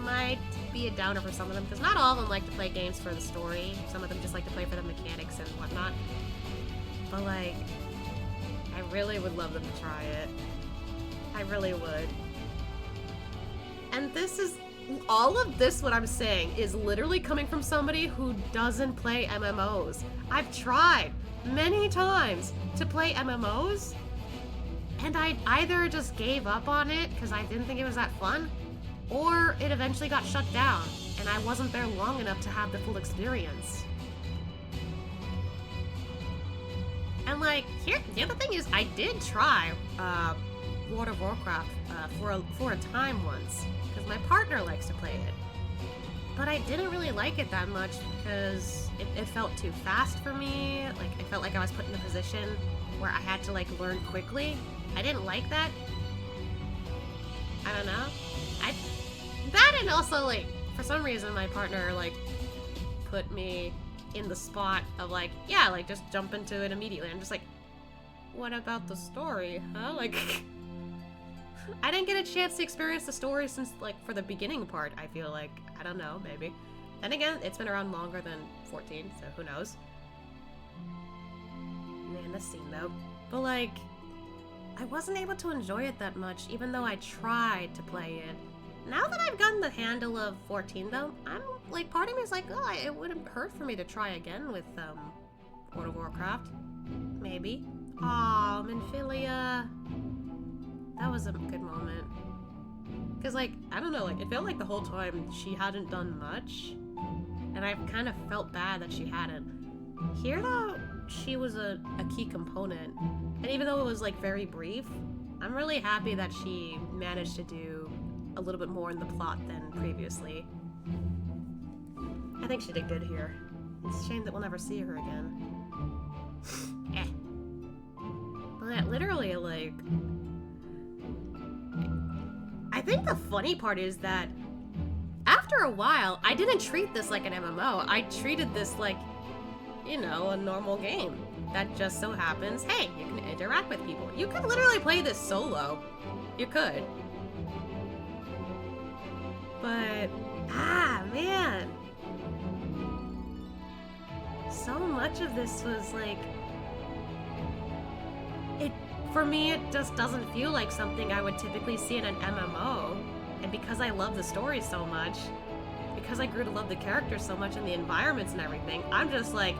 might be a downer for some of them, because not all of them like to play games for the story. Some of them just like to play for the mechanics and whatnot. But like, I really would love them to try it. I really would. And all of this, what I'm saying, is literally coming from somebody who doesn't play MMOs. I've tried many times to play MMOs, and I either just gave up on it because I didn't think it was that fun, or it eventually got shut down, and I wasn't there long enough to have the full experience. And like, the other thing is, I did try World of Warcraft for a time once, because my partner likes to play it. But I didn't really like it that much because it felt too fast for me. Like, it felt like I was put in a position where I had to like learn quickly. I didn't like that. I don't know. That, and also like, for some reason my partner like put me in the spot of like, yeah, like just jump into it immediately. I'm just like, what about the story, huh? Like, I didn't get a chance to experience the story since like for the beginning part, I feel like. I don't know, maybe. Then again, it's been around longer than 14, so who knows. Man, this scene though. But like, I wasn't able to enjoy it that much, even though I tried to play it. Now that I've gotten the handle of 14 though, I'm like, part of me is like, oh, it wouldn't hurt for me to try again with World of Warcraft. Maybe. Aw, Minfilia. That was a good moment. Cause like, I don't know, like it felt like the whole time she hadn't done much. And I kind of felt bad that she hadn't. Here though, she was a key component. And even though it was like very brief, I'm really happy that she managed to do a little bit more in the plot than previously. I think she did good here. It's a shame that we'll never see her again. Eh. But literally, like, I think the funny part is that after a while, I didn't treat this like an MMO. I treated this like, you know, a normal game. That just so happens, hey, you can interact with people. You could literally play this solo. You could. But, man. So much of this was like, for me, it just doesn't feel like something I would typically see in an MMO. And because I love the story so much, because I grew to love the characters so much and the environments and everything, I'm just like,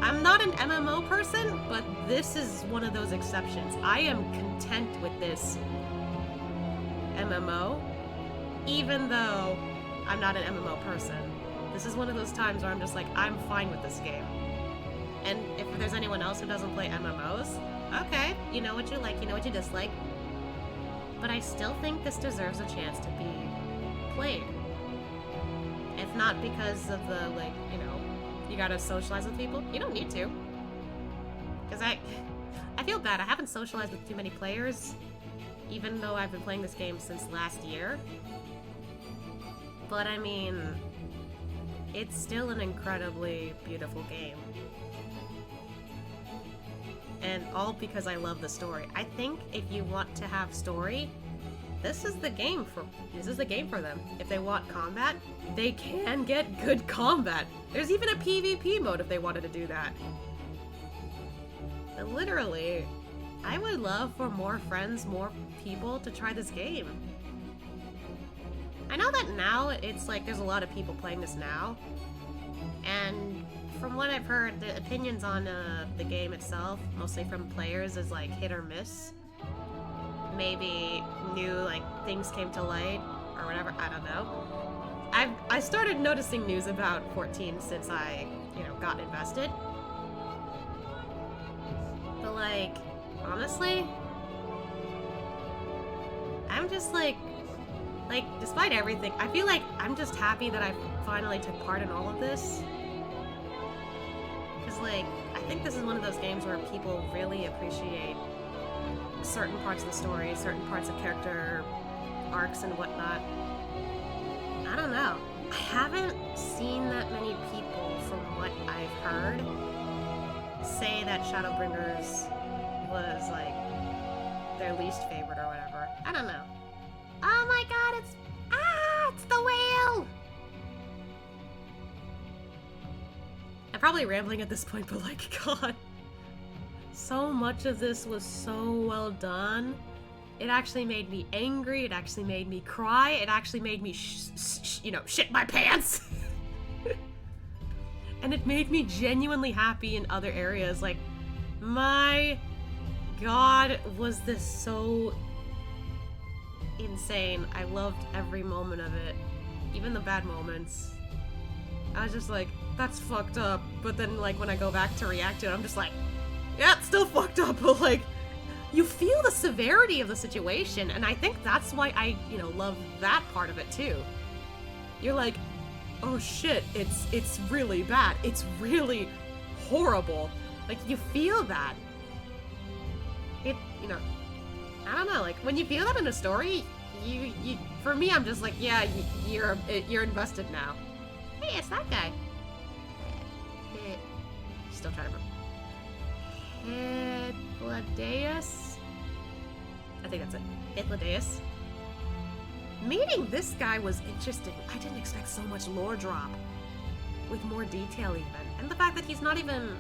I'm not an MMO person, but this is one of those exceptions. I am content with this MMO, even though I'm not an MMO person. This is one of those times where I'm just like, I'm fine with this game. And if there's anyone else who doesn't play MMOs, okay, you know what you like, you know what you dislike. But I still think this deserves a chance to be played. If not because of the, like, you know, you gotta socialize with people. You don't need to. Because I feel bad. I haven't socialized with too many players, even though I've been playing this game since last year. But I mean, it's still an incredibly beautiful game. And all because I love the story. I think if you want to have story, this is the game for them. If they want combat, they can get good combat. There's even a PvP mode if they wanted to do that. But literally, I would love for more friends, more people to try this game. I know that now it's like there's a lot of people playing this now, and from what I've heard, the opinions on the game itself, mostly from players, is like hit or miss. Maybe new like things came to light or whatever. I don't know. I started noticing news about 14 since I, you know, got invested. But like, honestly, I'm just like despite everything, I feel like I'm just happy that I finally took part in all of this. Because like, I think this is one of those games where people really appreciate certain parts of the story, certain parts of character arcs and whatnot. I don't know. I haven't seen that many people, from what I've heard, say that Shadowbringers was like their least favorite or whatever. I don't know. Oh my god, it's the whale! I'm probably rambling at this point, but like, god. So much of this was so well done. It actually made me angry, it actually made me cry, it actually made me, shit my pants! And it made me genuinely happy in other areas. Like, my god, was this so insane. I loved every moment of it. Even the bad moments. I was just like, that's fucked up. But then, like, when I go back to react to it, I'm just like, yeah, it's still fucked up, but like, you feel the severity of the situation, and I think that's why I, love that part of it too. You're like, oh shit, it's really bad. It's really horrible. Like, you feel that. I don't know, like, when you feel that in a story, you for me, I'm just like, yeah, you're invested now. Hey, it's that guy. Still trying to remember. Hyplodeus? I think that's it. Hyplodeus. Meeting this guy was interesting. I didn't expect so much lore drop. With more detail even. And the fact that he's not even...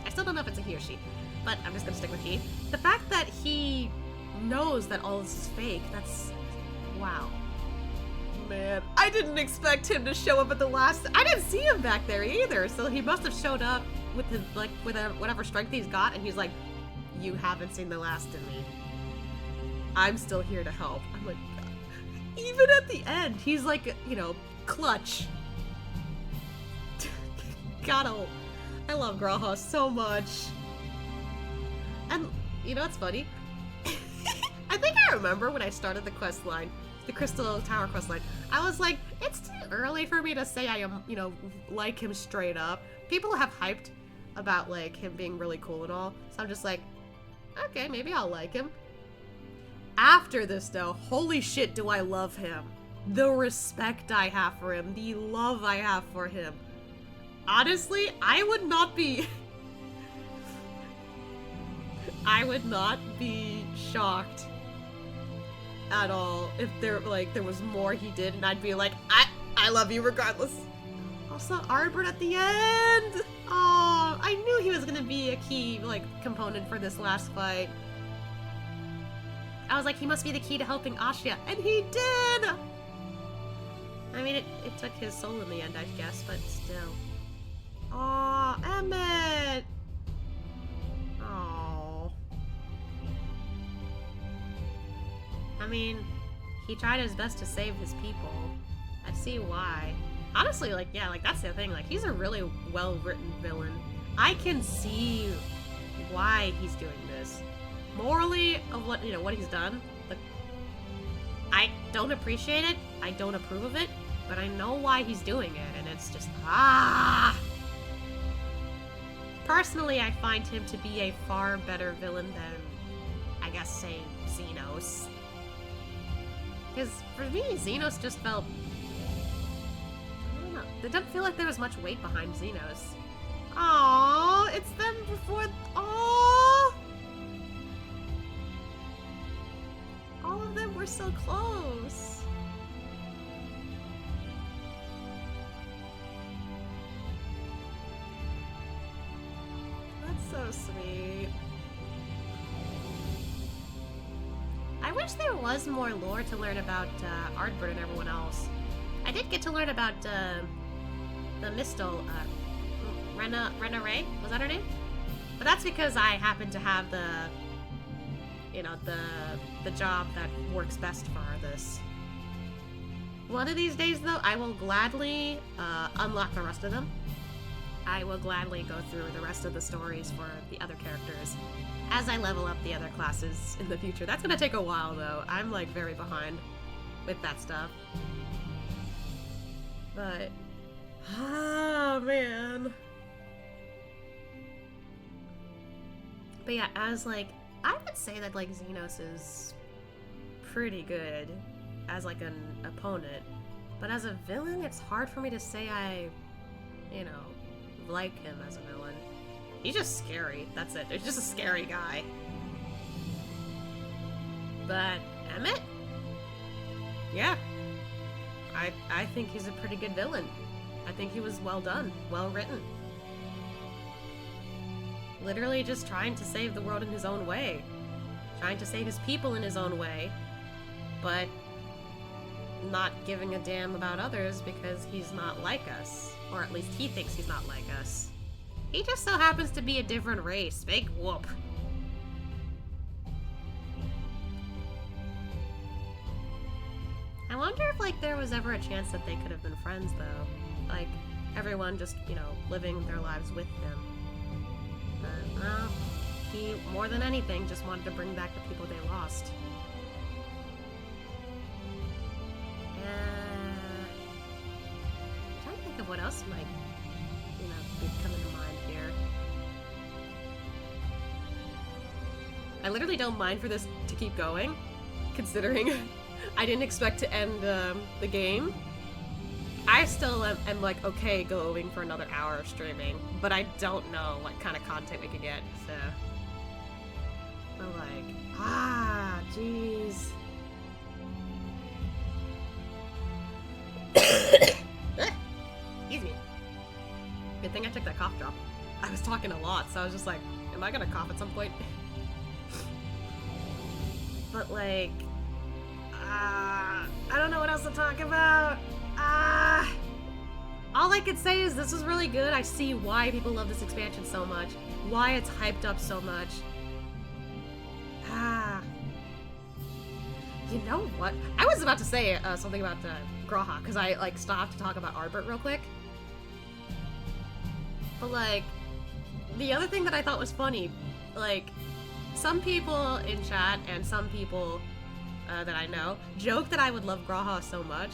I still don't know if it's a he or she, but I'm just gonna stick with he. The fact that he knows that all this is fake, that's... wow. Man, I didn't expect him to show up at the last... I didn't see him back there either, so he must have showed up with his, like, with whatever strength he's got, and he's like, you haven't seen the last of me. I'm still here to help. I'm like, even at the end, he's like, you know, clutch. God, I love Graha so much. And, you know what's funny? I think I remember when I started the quest line, the Crystal Tower quest line, I was like, it's too early for me to say I am, you know, like him straight up. People have hyped about, like, him being really cool and all, so I'm just like, okay, maybe I'll like him. After this, though, holy shit do I love him. The respect I have for him, the love I have for him. Honestly, I would not be shocked at all if there was more he did, and I'd be like, I love you regardless. Also, Ardbert at the end. Oh, I knew he was gonna be a key component for this last fight. I was like, he must be the key to helping Asya, and he did. I mean, it took his soul in the end, I guess, but still. Aw, Emet! Aww. I mean, he tried his best to save his people. I see why. Honestly, that's the thing. Like, he's a really well-written villain. I can see why he's doing this. Morally, of what he's done, I don't appreciate it. I don't approve of it. But I know why he's doing it, and it's just, Personally, I find him to be a far better villain than, I guess, say, Xenos. Because for me, Xenos just felt... I don't know. It doesn't feel like there was much weight behind Xenos. Aww, it's them before... Aww! All of them were so close. So sweet. I wish there was more lore to learn about Ardbert and everyone else. I did get to learn about the Mistel, Rena Ray? Was that her name? But that's because I happen to have the job that works best for this. One of these days, though, I will gladly unlock the rest of them. I will gladly go through the rest of the stories for the other characters as I level up the other classes in the future. That's gonna take a while, though. I'm, very behind with that stuff. But... oh, man. But yeah, as, I would say that, Xenos is pretty good as, an opponent. But as a villain, it's hard for me to say I, like him as a villain. He's just scary. That's it. He's just a scary guy. But Emet? Yeah. I think he's a pretty good villain. I think he was well done, well written. Literally just trying to save the world in his own way. Trying to save his people in his own way. But not giving a damn about others because he's not like us. Or at least he thinks he's not like us. He just so happens to be a different race. Big whoop. I wonder if, there was ever a chance that they could have been friends, though. Everyone just, living their lives with him. But, well, he, more than anything, just wanted to bring back the people they lost. Of what else might, be coming to mind here. I literally don't mind for this to keep going, considering I didn't expect to end the game. I still am like okay going for another hour of streaming, but I don't know what kind of content we could get, so. But like, jeez. Excuse me. Good thing I took that cough drop. I was talking a lot, so I was just like, am I gonna cough at some point? But like, I don't know what else to talk about. All I could say is this was really good. I see why people love this expansion so much, why it's hyped up so much. You know what? I was about to say something about Grawha, because I like stopped to talk about Arbert real quick. But like, the other thing that I thought was funny, like, some people in chat and some people that I know joke that I would love Grawha so much.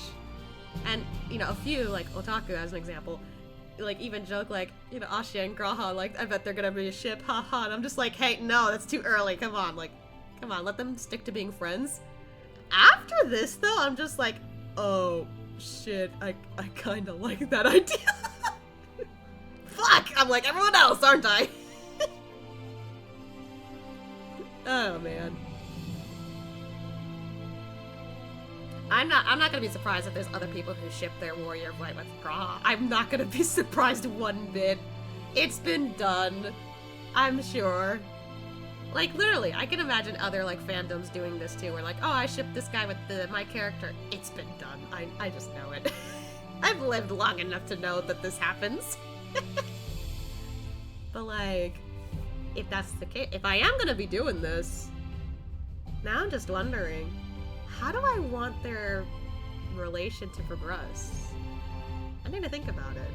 And, you know, a few, like Otaku as an example, like even joke like, you know, Asya and Grawha, like, I bet they're gonna be a ship, haha. And I'm just like, hey, no, that's too early, come on, like, come on, let them stick to being friends. After this, though, I'm just like, oh, shit, I kinda like that idea. Fuck! I'm like everyone else, aren't I? Oh, man. I'm not gonna be surprised if there's other people who ship their Warrior of Light with Grawha. I'm not gonna be surprised one bit. It's been done. I'm sure. Like, literally, I can imagine other, like, fandoms doing this too, where like, oh, I ship this guy with my character. It's been done. I just know it. I've lived long enough to know that this happens. But, like, if that's the case, if I am gonna be doing this, now I'm just wondering, how do I want their relation to progress? I need to think about it.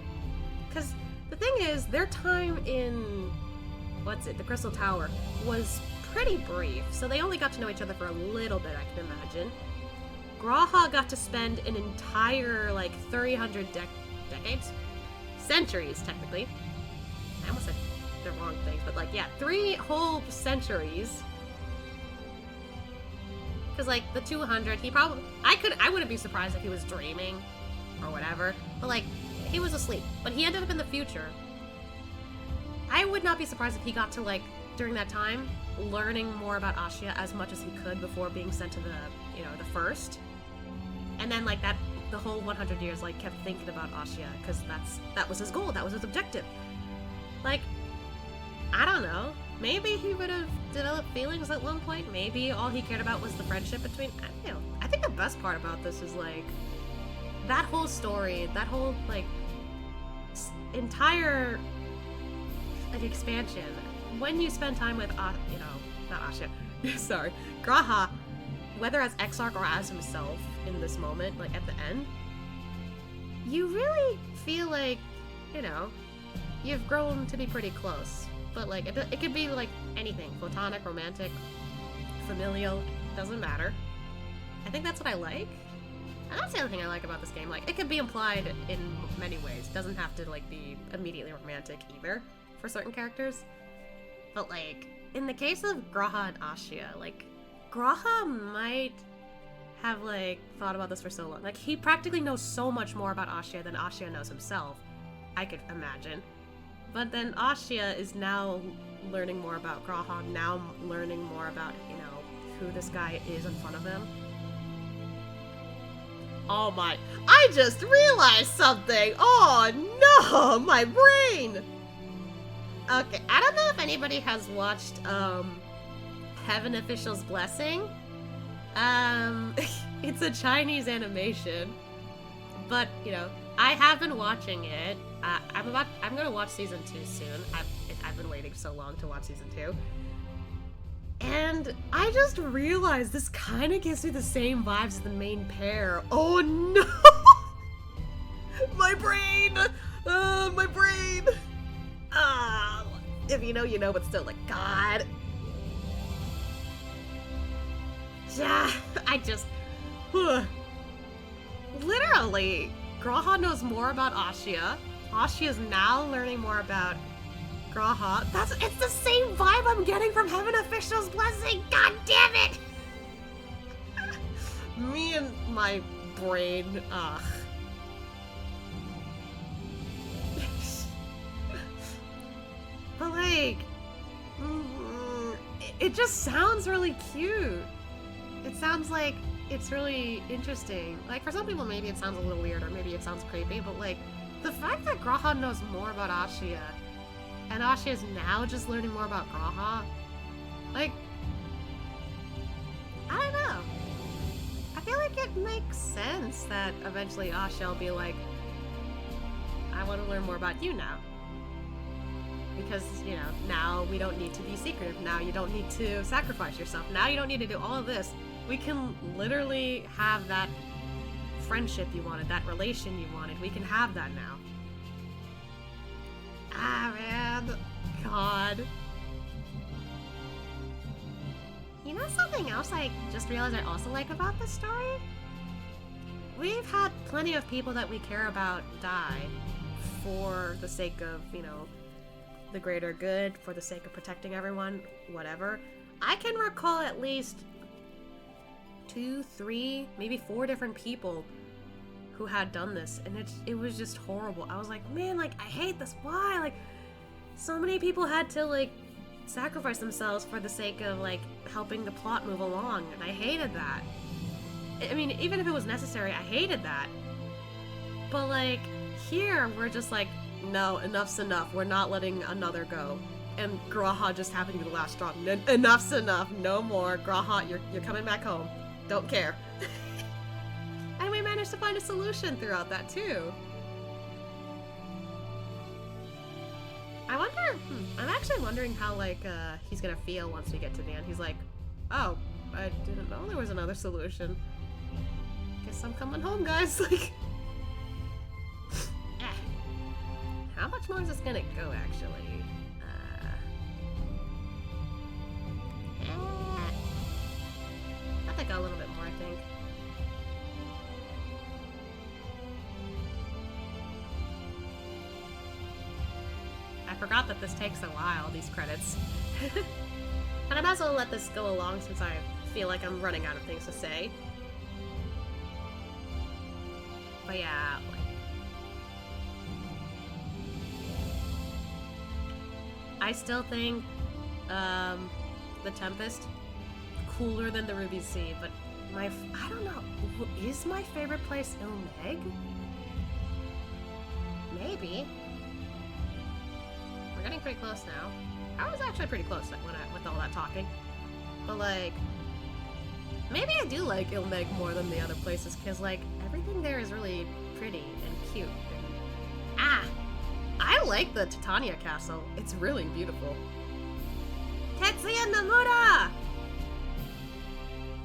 Because the thing is, their time in, the Crystal Tower was pretty brief, so they only got to know each other for a little bit, I can imagine. Grawha got to spend an entire, like, 300 decades? Centuries, technically. I almost said the wrong things, but like, yeah, 3 whole centuries. Because like the 200, he probably, I wouldn't be surprised if he was dreaming or whatever, but like, he was asleep, but he ended up in the future. I would not be surprised if he got to like, during that time, learning more about Asya as much as he could before being sent to the, you know, the first. And then like that, the whole 100 years, like, kept thinking about Asya, because that was his goal, that was his objective. Like, I don't know. Maybe he would have developed feelings at one point. Maybe all he cared about was the friendship between... You know, I think the best part about this is, like, that whole story, that whole, like, entire, like, expansion. When you spend time with, you know, not Asya, sorry, Grawha, whether as Exarch or as himself in this moment, like, at the end, you really feel like, you know, you've grown to be pretty close. But, like, it could be, like, anything. Platonic, romantic, familial, doesn't matter. I think that's what I like. And that's the other thing I like about this game. Like, it could be implied in many ways. It doesn't have to, like, be immediately romantic either for certain characters. But, like, in the case of Grawha and Asya, like, Grawha might have, like, thought about this for so long. Like, he practically knows so much more about Asya than Asya knows himself, I could imagine. But then Asya is now learning more about Grawha, now learning more about, you know, who this guy is in front of him. Oh my, I just realized something! Oh no, my brain! Okay, I don't know if anybody has watched, Heaven Official's Blessing. It's a Chinese animation, but, you know, I have been watching it. I'm gonna watch season 2 soon. I've been waiting so long to watch season 2. And I just realized this kind of gives me the same vibes as the main pair. Oh no! My brain! My brain! If you know, you know, but still, like, God. Yeah, I just... Literally, Grawha knows more about Asya. Asya is now learning more about Grawha. It's the same vibe I'm getting from Heaven Official's Blessing. God damn it! Me and my brain. Ugh. But like, it just sounds really cute. It sounds like it's really interesting. Like, for some people, maybe it sounds a little weird, or maybe it sounds creepy, but like, the fact that G'raha knows more about Ashia, and Ashia is now just learning more about G'raha, like, I don't know. I feel like it makes sense that eventually Ashia will be like, I want to learn more about you now. Because, you know, now we don't need to be secretive. Now you don't need to sacrifice yourself. Now you don't need to do all of this. We can literally have that friendship you wanted, that relation you wanted. We can have that now. Ah, man. God. You know something else I just realized I also like about this story? We've had plenty of people that we care about die for the sake of, you know, the greater good, for the sake of protecting everyone, whatever. I can recall at least 2, 3, maybe 4 different people who had done this, and it was just horrible. I was like, man, like, I hate this. Why? Like, so many people had to, like, sacrifice themselves for the sake of, like, helping the plot move along, and I hated that. I mean, even if it was necessary, I hated that. But, like, here, we're just like, no, enough's enough. We're not letting another go. And G'raha just happened to be the last straw. Enough's enough. No more. G'raha, you're coming back home. Don't care. And we managed to find a solution throughout that, too. I wonder, I'm actually wondering how, like, he's gonna feel once we get to the end. He's like, oh, I didn't know there was another solution. Guess I'm coming home, guys. Like, how much more is this gonna go, actually? I think a little bit more, I think. I forgot that this takes a while, these credits. And I might as well let this go along since I feel like I'm running out of things to say. But yeah, like, I still think the Tempest cooler than the Ruby Sea, but I don't know, is my favorite place Ilmeg? Maybe. We're getting pretty close now. I was actually pretty close with all that talking. But like, maybe I do like Ilmeg more than the other places, because like, everything there is really pretty and cute. And, I like the Titania Castle. It's really beautiful. Tetsuya Nomura!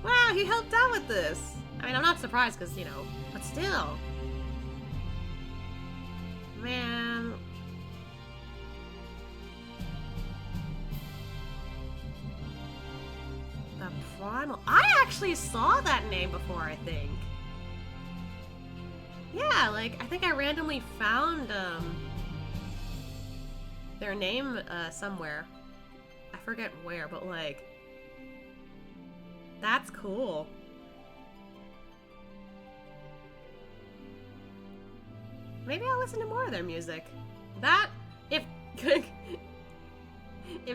Wow, he helped out with this! I mean, I'm not surprised because, you know, but still. Man. The Primal. I actually saw that name before, I think. Yeah, like, I think I randomly found, their name, somewhere. I forget where, but like, that's cool. Maybe I'll listen to more of their music. That, if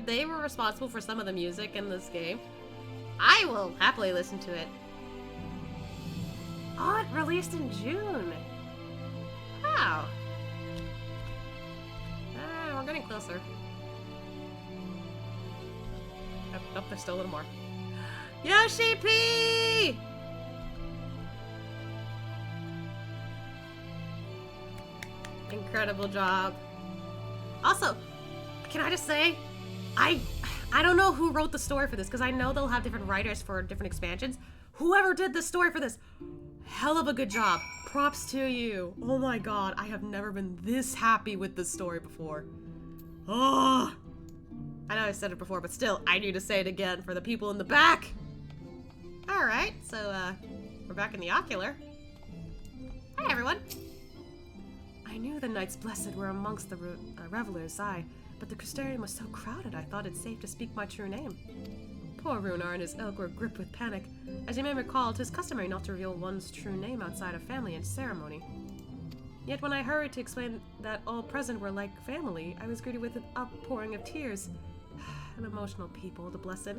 they were responsible for some of the music in this game, I will happily listen to it. Oh, it released in June. Wow. We're getting closer. Oh, there's still a little more. Yoshi P! Incredible job. Also, can I just say, I don't know who wrote the story for this, because I know they'll have different writers for different expansions. Whoever did the story for this, hell of a good job. Props to you. Oh my god, I have never been this happy with this story before. Oh, I know I said it before, but still, I need to say it again for the people in the back. Alright, so, we're back in the Ocular. Hi, everyone. I knew the Knights Blessed were amongst the revelers, but the Crystarium was so crowded I thought it safe to speak my true name. Poor Runar and his ilk were gripped with panic. As you may recall, it is customary not to reveal one's true name outside of family and ceremony. Yet when I hurried to explain that all present were like family, I was greeted with an outpouring of tears. An emotional people, the blessed.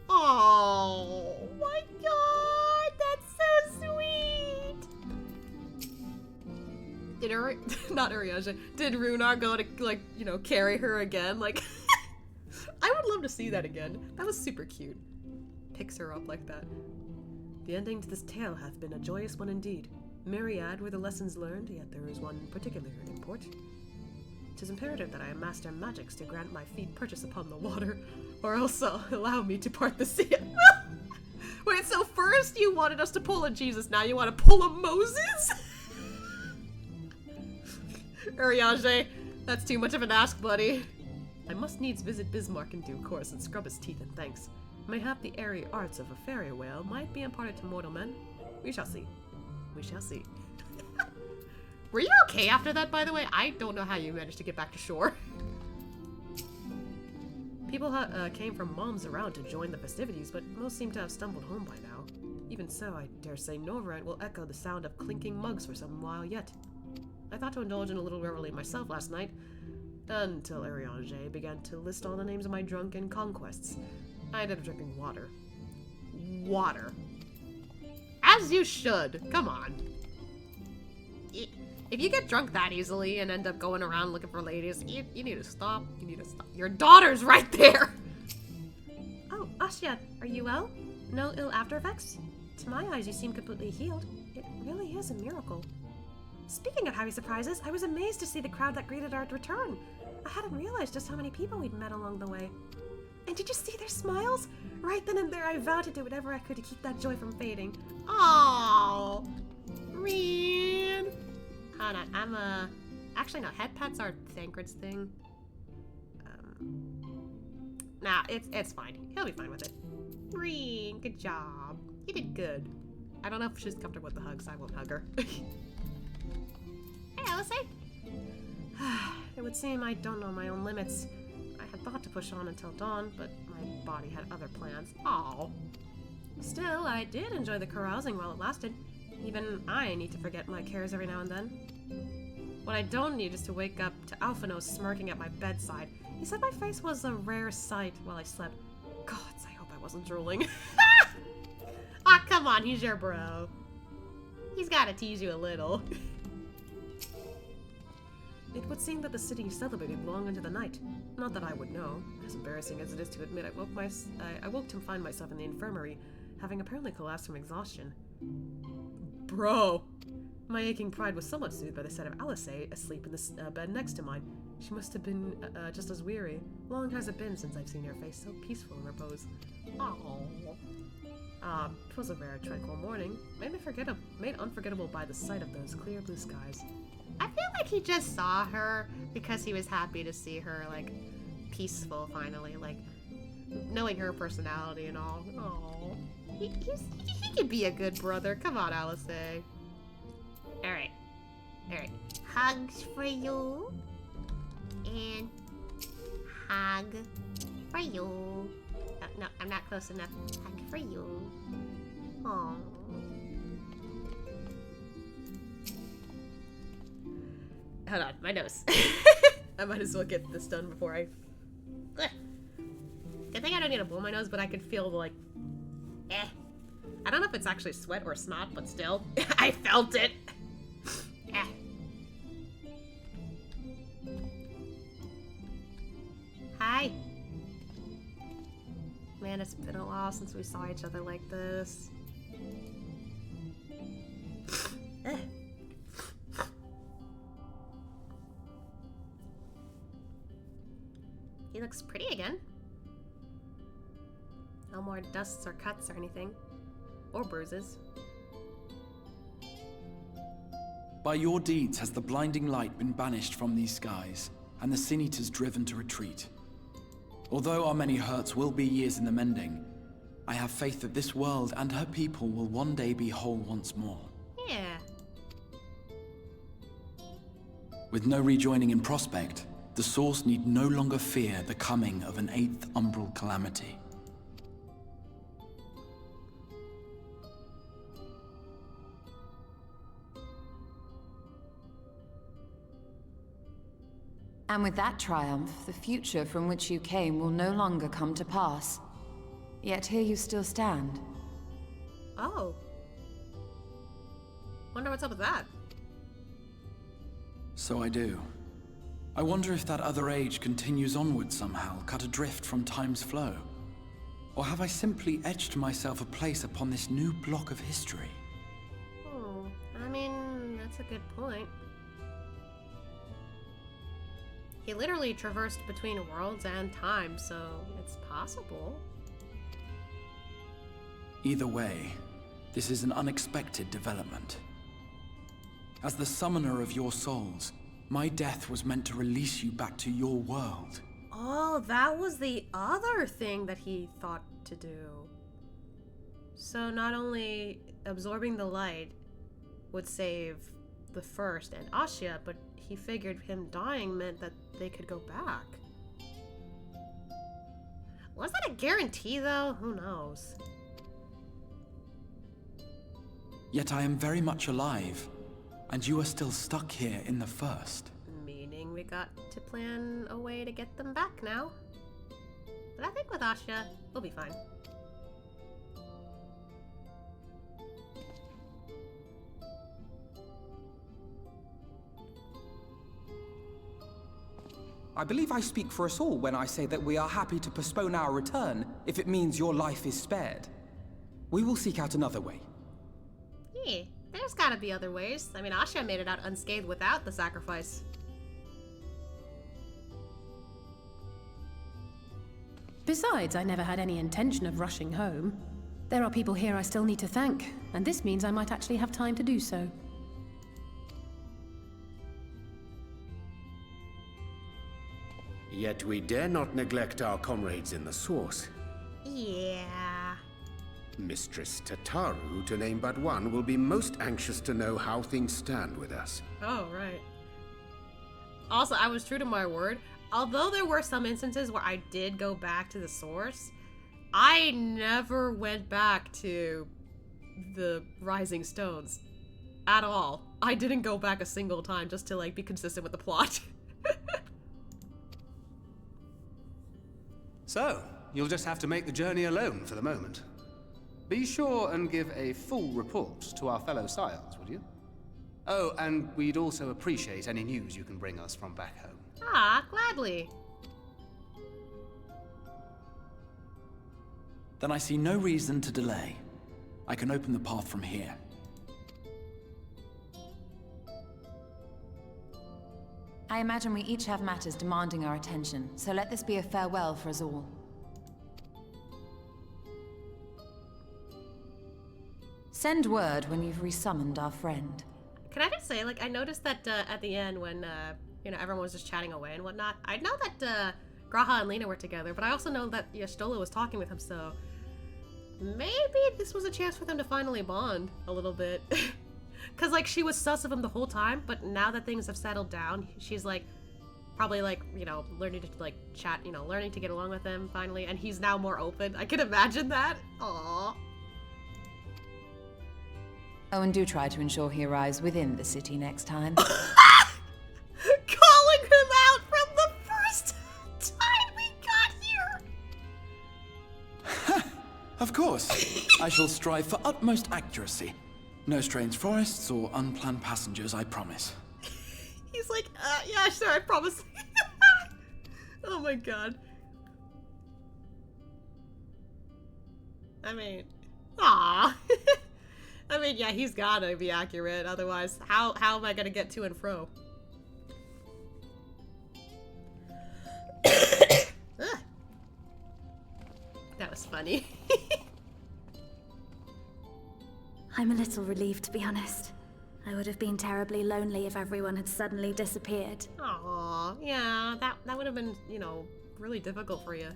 Oh my god, that's so sweet! Did not Ariaja, did Runar go to, like, you know, carry her again? Like, I would love to see that again. That was super cute. Picks her up like that. The ending to this tale hath been a joyous one indeed. Myriad were the lessons learned, yet there is one particular import. 'Tis imperative that I master magics to grant my feet purchase upon the water, or else allow me to part the sea. Wait, so first you wanted us to pull a Jesus, now you want to pull a Moses? Urianger, that's too much of an ask, buddy. I must needs visit Bismarck in due course and scrub his teeth in thanks. Mayhap the airy arts of a fairy whale might be imparted to mortal men. We shall see. We shall see. Were you okay after that, by the way? I don't know how you managed to get back to shore. People came from moms around to join the festivities, but most seem to have stumbled home by now. Even so, I dare say Noverant will echo the sound of clinking mugs for some while yet. I thought to indulge in a little revelry myself last night, until Arianger began to list all the names of my drunken conquests. I ended up drinking water. Water. As you should. Come on. If you get drunk that easily and end up going around looking for ladies, you need to stop. You need to stop. Your daughter's right there! Oh, Asya, are you well? No ill after effects? To my eyes, you seem completely healed. It really is a miracle. Speaking of happy surprises, I was amazed to see the crowd that greeted our return. I hadn't realized just how many people we'd met along the way. And did you see their smiles? Right then and there, I vowed to do whatever I could to keep that joy from fading. Aww. Man. Hold on, I'm actually no, head pets are Thancred's thing. Nah, it's fine. He'll be fine with it. Reen, good job. You did good. I don't know if she's comfortable with the hugs. I won't hug her. Hey, Alisaie. It would seem I don't know my own limits. I had thought to push on until dawn, but my body had other plans. Aw. Still, I did enjoy the carousing while it lasted. Even I need to forget my cares every now and then. What I don't need is to wake up to Alphino smirking at my bedside. He said my face was a rare sight while I slept. Gods, I hope I wasn't drooling. Ah, come on, he's your bro. He's gotta tease you a little. It would seem that the city celebrated long into the night. Not that I would know. As embarrassing as it is to admit, I woke to find myself in the infirmary, having apparently collapsed from exhaustion. Bro! My aching pride was somewhat soothed by the sight of Alisaie asleep in the bed next to mine. She must have been just as weary. Long has it been since I've seen her face so peaceful in repose. Aww. It was a very tranquil morning, made unforgettable by the sight of those clear blue skies. I feel like he just saw her because he was happy to see her, like, peaceful finally, like, knowing her personality and all. Aww. He could be a good brother. Come on, Alisaie. Alright. Alright. Hugs for you. And hug for you. No, I'm not close enough. Hug for you. Aww. Hold on, my nose. I might as well get this done before I... Good thing I don't need to blow my nose, but I could feel the, like... I don't know if it's actually sweat or snot, but still. I felt it! Hi. Man, it's been a while since we saw each other like this. He looks pretty again. No more dusts or cuts or anything. Or bruises. By your deeds has the blinding light been banished from these skies, and the Sin Eaters driven to retreat. Although our many hurts will be years in the mending, I have faith that this world and her people will one day be whole once more. Yeah. With no rejoining in prospect, the Source need no longer fear the coming of an 8th umbral calamity. And with that triumph, the future from which you came will no longer come to pass. Yet here you still stand. Oh. Wonder what's up with that. So I do. I wonder if that other age continues onward somehow, cut adrift from time's flow. Or have I simply etched myself a place upon this new block of history? Oh, I mean, that's a good point. He literally traversed between worlds and time, so it's possible. Either way, this is an unexpected development. As the summoner of your souls, my death was meant to release you back to your world. Oh, that was the other thing that he thought to do. So not only absorbing the light would save the first and Asya, but he figured him dying meant that they could go back. Was that a guarantee, though? Who knows? Yet I am very much alive, and you are still stuck here in the first. Meaning we got to plan a way to get them back now. But I think with Asya, we'll be fine. I believe I speak for us all when I say that we are happy to postpone our return if it means your life is spared. We will seek out another way. Yeah, there's gotta be other ways. I mean, Asya made it out unscathed without the sacrifice. Besides, I never had any intention of rushing home. There are people here I still need to thank, and this means I might actually have time to do so. Yet we dare not neglect our comrades in the Source. Yeah. Mistress Tataru, to name but one, will be most anxious to know how things stand with us. Oh, right. Also, I was true to my word. Although there were some instances where I did go back to the Source, I never went back to the Rising Stones. At all. I didn't go back a single time just to, like, be consistent with the plot. So, you'll just have to make the journey alone for the moment. Be sure and give a full report to our fellow scions, would you? Oh, and we'd also appreciate any news you can bring us from back home. Ah, gladly. Then I see no reason to delay. I can open the path from here. I imagine we each have matters demanding our attention, so let this be a farewell for us all. Send word when you've resummoned our friend. Can I just say, like, I noticed that at the end when, you know, everyone was just chatting away and whatnot, I know that Graha and Lena were together, but I also know that Y'shtola was talking with him, so maybe this was a chance for them to finally bond a little bit. Because, like, she was sus of him the whole time, but now that things have settled down, she's, like, probably, like, you know, learning to, like, chat, you know, learning to get along with him, finally, and he's now more open. I can imagine that. Aww. Oh, and do try to ensure he arrives within the city next time. Calling him out from the first time we got here! Of course. I shall strive for utmost accuracy. No strange forests or unplanned passengers, I promise. He's like, yeah, sure, I promise. Oh my god. I mean, aww. I mean, yeah, he's gotta be accurate, otherwise, how am I gonna get to and fro? That was funny. I'm a little relieved, to be honest. I would have been terribly lonely if everyone had suddenly disappeared. Aw, yeah, that would have been, you know, really difficult for you.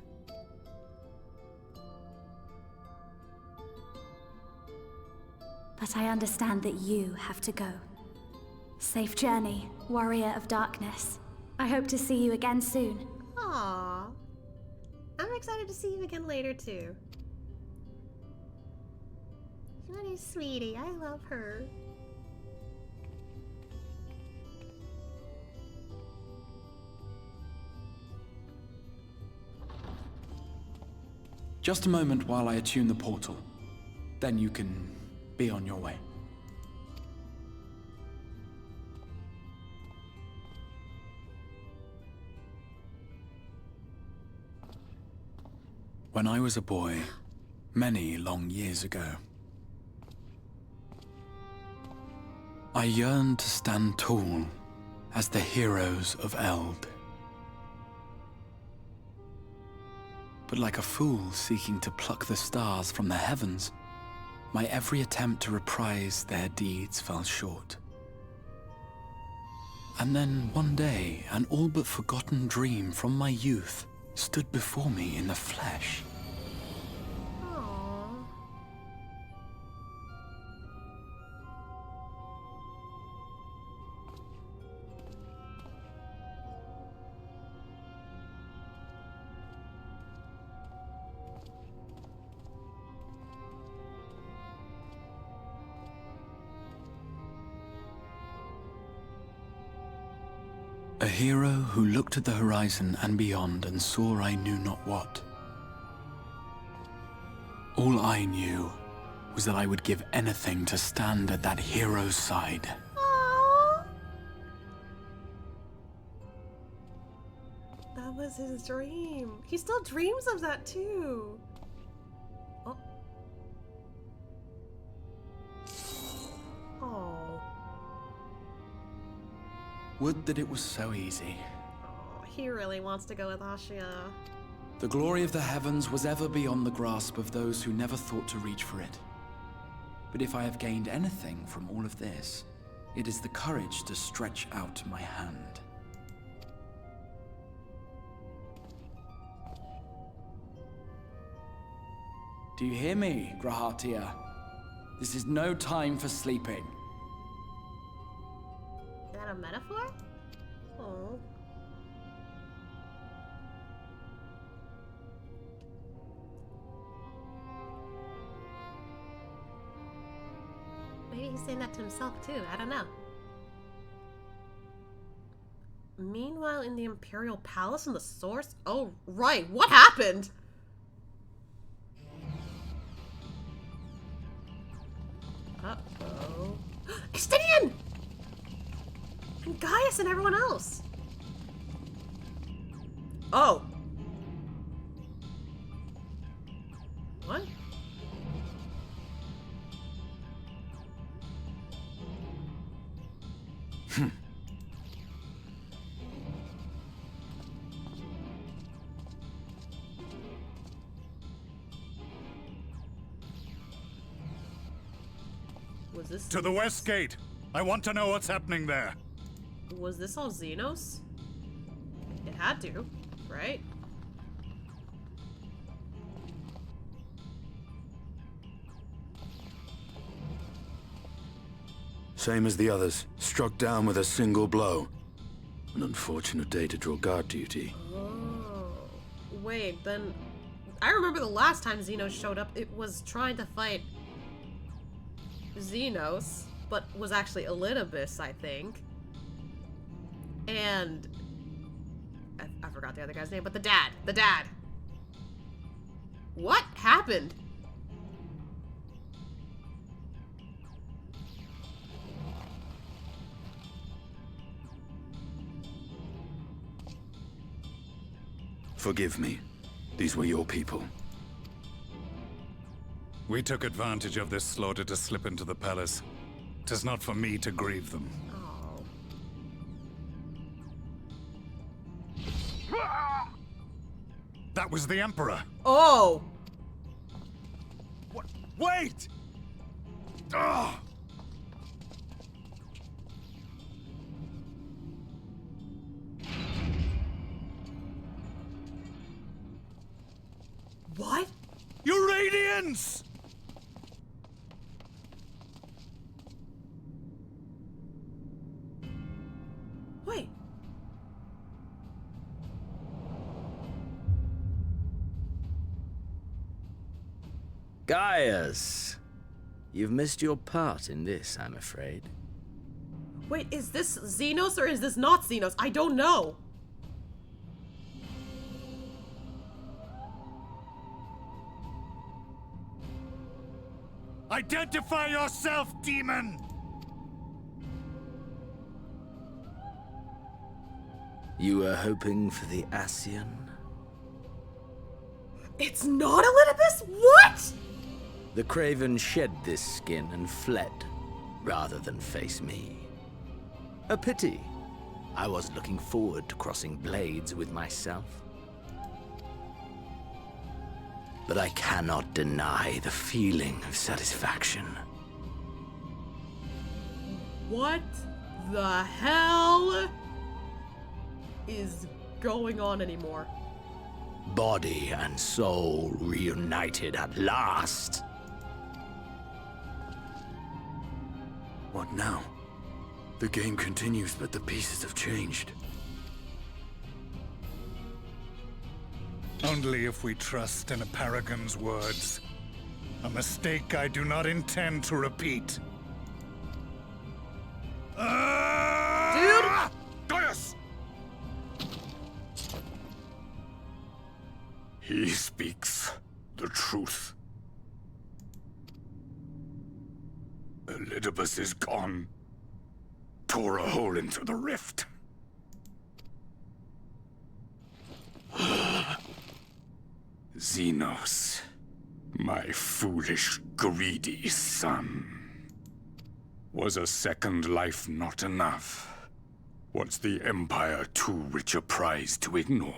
But I understand that you have to go. Safe journey, warrior of darkness. I hope to see you again soon. Aw. I'm excited to see you again later, too. What a sweetie, I love her. Just a moment while I attune the portal. Then you can be on your way. When I was a boy, many long years ago, I yearned to stand tall as the heroes of Eld. But like a fool seeking to pluck the stars from the heavens, my every attempt to reprise their deeds fell short. And then one day, an all but forgotten dream from my youth stood before me in the flesh. A hero who looked at the horizon and beyond and saw I knew not what. All I knew was that I would give anything to stand at that hero's side. That was his dream. He still dreams of that too. Oh. Oh. Would that it was so easy. Oh, he really wants to go with Ashia. The glory of the heavens was ever beyond the grasp of those who never thought to reach for it. But if I have gained anything from all of this, it is the courage to stretch out my hand. Do you hear me, Grahatia? This is no time for sleeping. Is that a metaphor? Oh. Maybe he's saying that to himself too. I don't know. Meanwhile, in the Imperial Palace in the Source? Oh, right. What happened? Uh-oh. Estinian! And Gaius and everyone else. Oh. What? Was this... To the west gate. I want to know what's happening there. Was this all Xenos? It had to, right? Same as the others. Struck down with a single blow. An unfortunate day to draw guard duty. Oh. Wait, then... I remember the last time Xenos showed up, it was trying to fight... Xenos, but was actually Elidibus, I think. And... I forgot the other guy's name, but the dad. The dad. What happened? Forgive me. These were your people. We took advantage of this slaughter to slip into the palace. 'Tis not for me to grieve them. That was the Emperor. Oh! What? Wait! Ugh! What? Uranians! Wait. Gaius, you've missed your part in this, I'm afraid. Wait, is this Xenos or is this not Xenos? I don't know. Identify yourself, demon! You were hoping for the Ascian? It's not Olympus? What? The Craven shed this skin and fled, rather than face me. A pity. I was looking forward to crossing blades with myself. But I cannot deny the feeling of satisfaction. What the hell is going on anymore? Body and soul reunited at last. What now? The game continues, but the pieces have changed. Only if we trust in a paragon's words. A mistake I do not intend to repeat. Dude! Gaius! He speaks the truth. Elidibus is gone. Tore a hole into the rift. Xenos, my foolish, greedy son. Was a second life not enough? Was the Empire too rich a prize to ignore?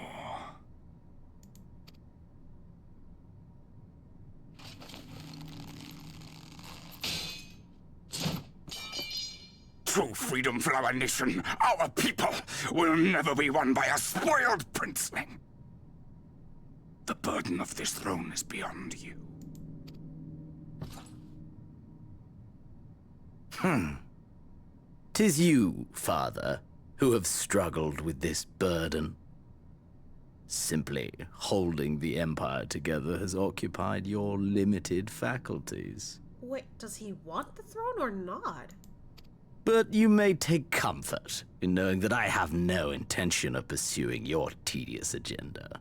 True freedom for our nation, our people, will never be won by a spoiled princeling. The burden of this throne is beyond you. 'Tis you, father, who have struggled with this burden. Simply holding the Empire together has occupied your limited faculties. Wait, does he want the throne or not? But you may take comfort in knowing that I have no intention of pursuing your tedious agenda.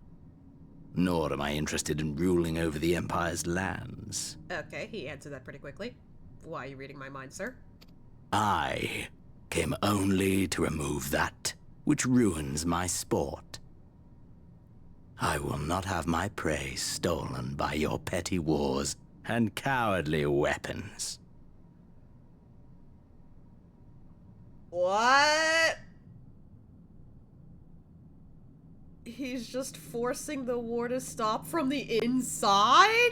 Nor am I interested in ruling over the Empire's lands. Okay, he answered that pretty quickly. Why are you reading my mind, sir? I came only to remove that which ruins my sport. I will not have my prey stolen by your petty wars and cowardly weapons. What? He's just forcing the war to stop from the inside?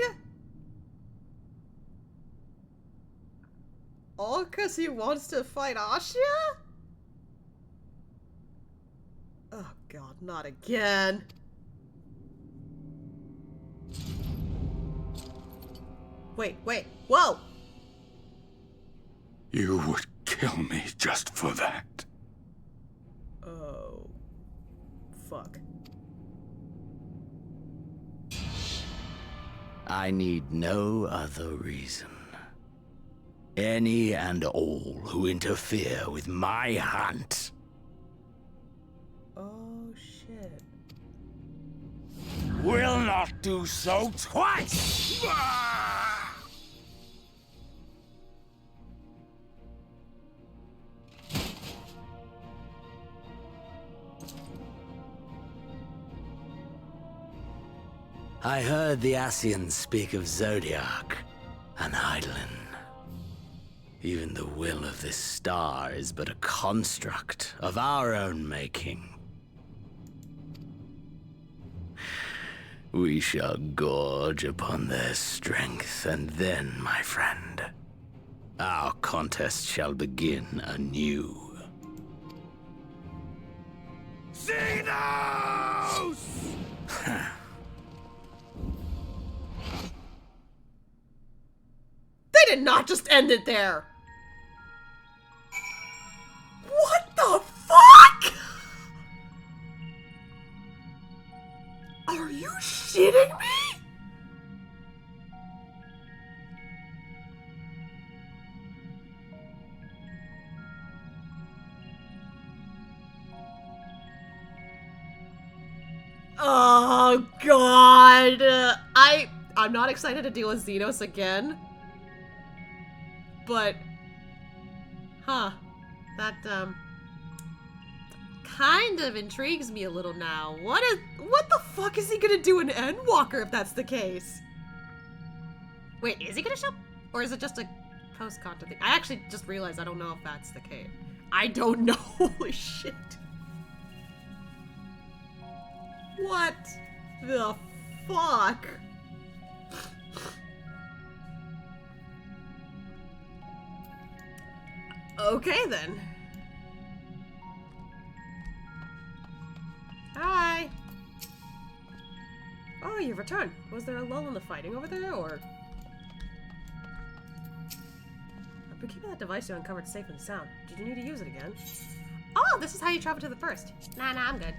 All because he wants to fight Ascia? Oh god, not again. Wait, whoa! You would kill me just for that. Oh. Fuck. I need no other reason. Any and all who interfere with my hunt. Oh, shit. Will not do so twice! I heard the Ascians speak of Zodiac and Eidolon. Even the will of this star is but a construct of our own making. We shall gorge upon their strength, and then, my friend, our contest shall begin anew. Xenos! They did not just end it there! What the fuck?! Are you shitting me?! Oh god! I'm not excited to deal with Xenos again. but... Huh. That, kind of intrigues me a little now. What the fuck is he gonna do in Endwalker if that's the case? Wait, is he gonna show up? Or is it just a postcard thing? I actually just realized I don't know if that's the case. I don't know. Holy shit. What the fuck? Okay then. Hi. Oh, you've returned. Was there a lull in the fighting over there, or? I've been keeping that device you uncovered safe and sound. Did you need to use it again? Oh, this is how you travel to the first. Nah, I'm good.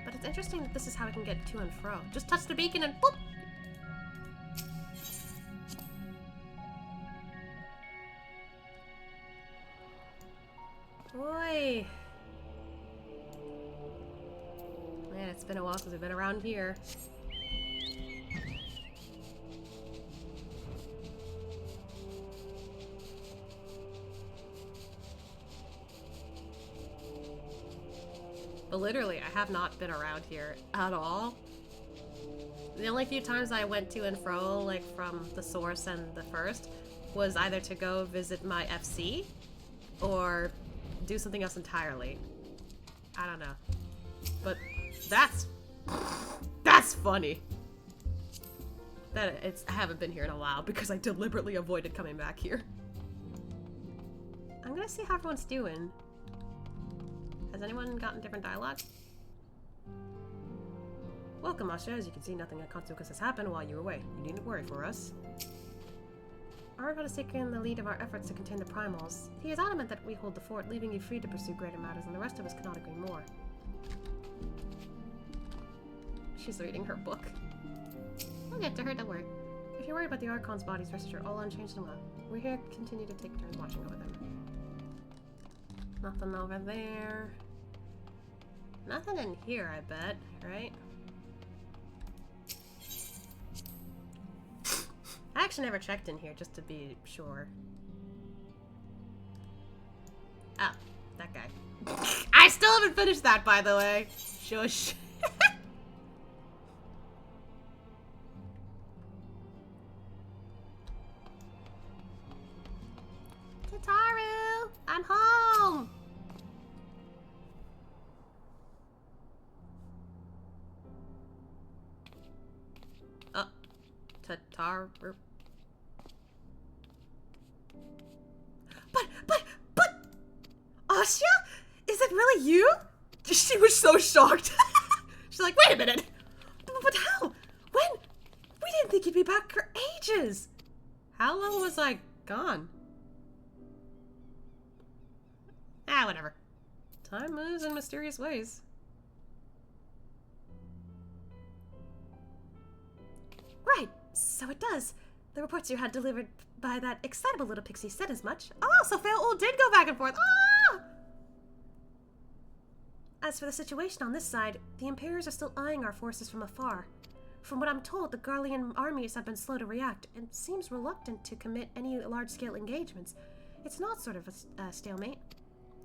But it's interesting that this is how we can get to and fro. Just touch the beacon and boop! Boy. Man, it's been a while since we've been around here. But literally, I have not been around here at all. The only few times I went to and fro, like from the source and the first, was either to go visit my FC or do something else entirely. I don't know. But that's funny. I haven't been here in a while because I deliberately avoided coming back here. I'm gonna see how everyone's doing. Has anyone gotten different dialogue? Welcome, Asha. As you can see, nothing of consequence has happened while you were away. You needn't worry for us. Arvo has taken the lead of our efforts to contain the primals. He is adamant that we hold the fort, leaving you free to pursue greater matters, and the rest of us cannot agree more. She's reading her book. We'll get to her, don't worry. If you're worried about the Archon's bodies, rest assured, all unchanged and well. We're here to continue to take turns watching over them. Nothing over there. Nothing in here, I bet, right? I actually never checked in here just to be sure. Oh, that guy. I still haven't finished that, by the way. Shush. Tataru, I'm home. Tataru. But, Asha? Is it really you? She was so shocked. She's like, wait a minute. But how? When? We didn't think you'd be back for ages. How long was I gone? Ah, whatever. Time moves in mysterious ways. Right, so it does. The reports you had delivered by that excitable little pixie said as much. Oh, so Fail did go back and forth. Ah! As for the situation on this side, the Imperials are still eyeing our forces from afar. From what I'm told, the Garlean armies have been slow to react and seems reluctant to commit any large-scale engagements. It's not sort of a stalemate.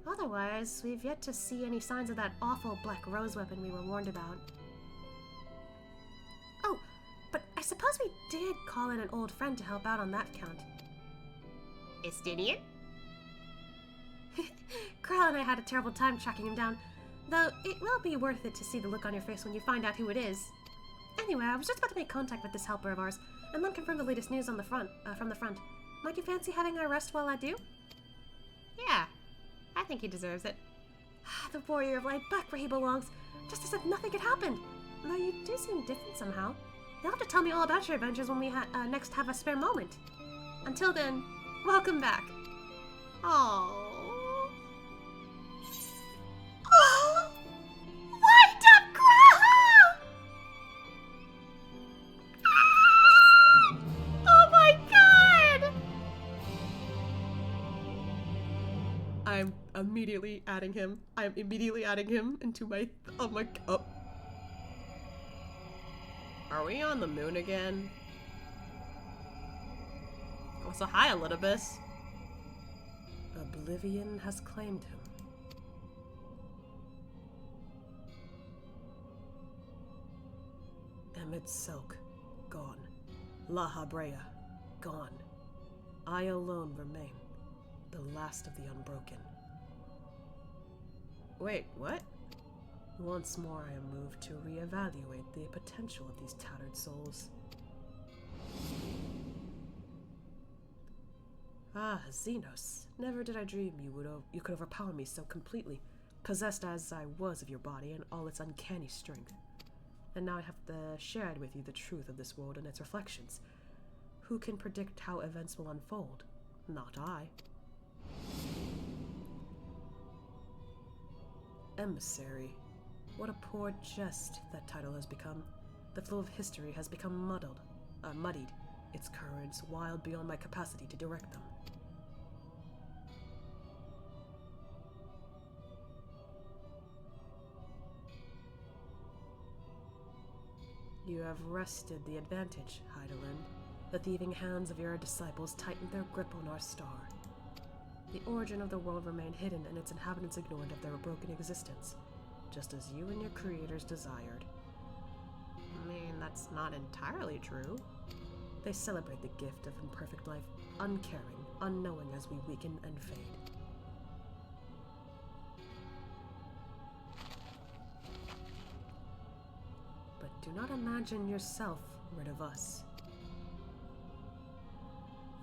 Otherwise, we've yet to see any signs of that awful Black Rose weapon we were warned about. Oh, but I suppose we did call in an old friend to help out on that count. Estinian? Krell and I had a terrible time tracking him down, though it will be worth it to see the look on your face when you find out who it is. Anyway, I was just about to make contact with this helper of ours, and then confirm the latest news on the front, from the front. Might you fancy having a rest while I do? Yeah, I think he deserves it. The warrior of light back where he belongs, just as if nothing had happened. Though you do seem different somehow. You'll have to tell me all about your adventures when we next have a spare moment. Until then, welcome back. Aww. Oh! Wind up, Graham! Oh my god! I'm immediately adding him. I'm immediately adding him into my... Oh my... Oh. Are we on the moon again? So hi, Elidibus. Oblivion has claimed him. Emet Selch, gone. La Habrea, gone. I alone remain, the last of the unbroken. Wait, what? Once more I am moved to reevaluate the potential of these tattered souls. Ah, Xenos. Never did I dream you could overpower me so completely, possessed as I was of your body and all its uncanny strength. And now I have shared with you the truth of this world and its reflections. Who can predict how events will unfold? Not I. Emissary. What a poor jest that title has become. The flow of history has become muddied, its currents wild beyond my capacity to direct them. You have wrested the advantage, Heidelin. The thieving hands of your disciples tightened their grip on our star. The origin of the world remained hidden and its inhabitants ignorant of their broken existence, just as you and your creators desired. I mean, that's not entirely true. They celebrate the gift of imperfect life, uncaring, unknowing as we weaken and fade. But do not imagine yourself rid of us.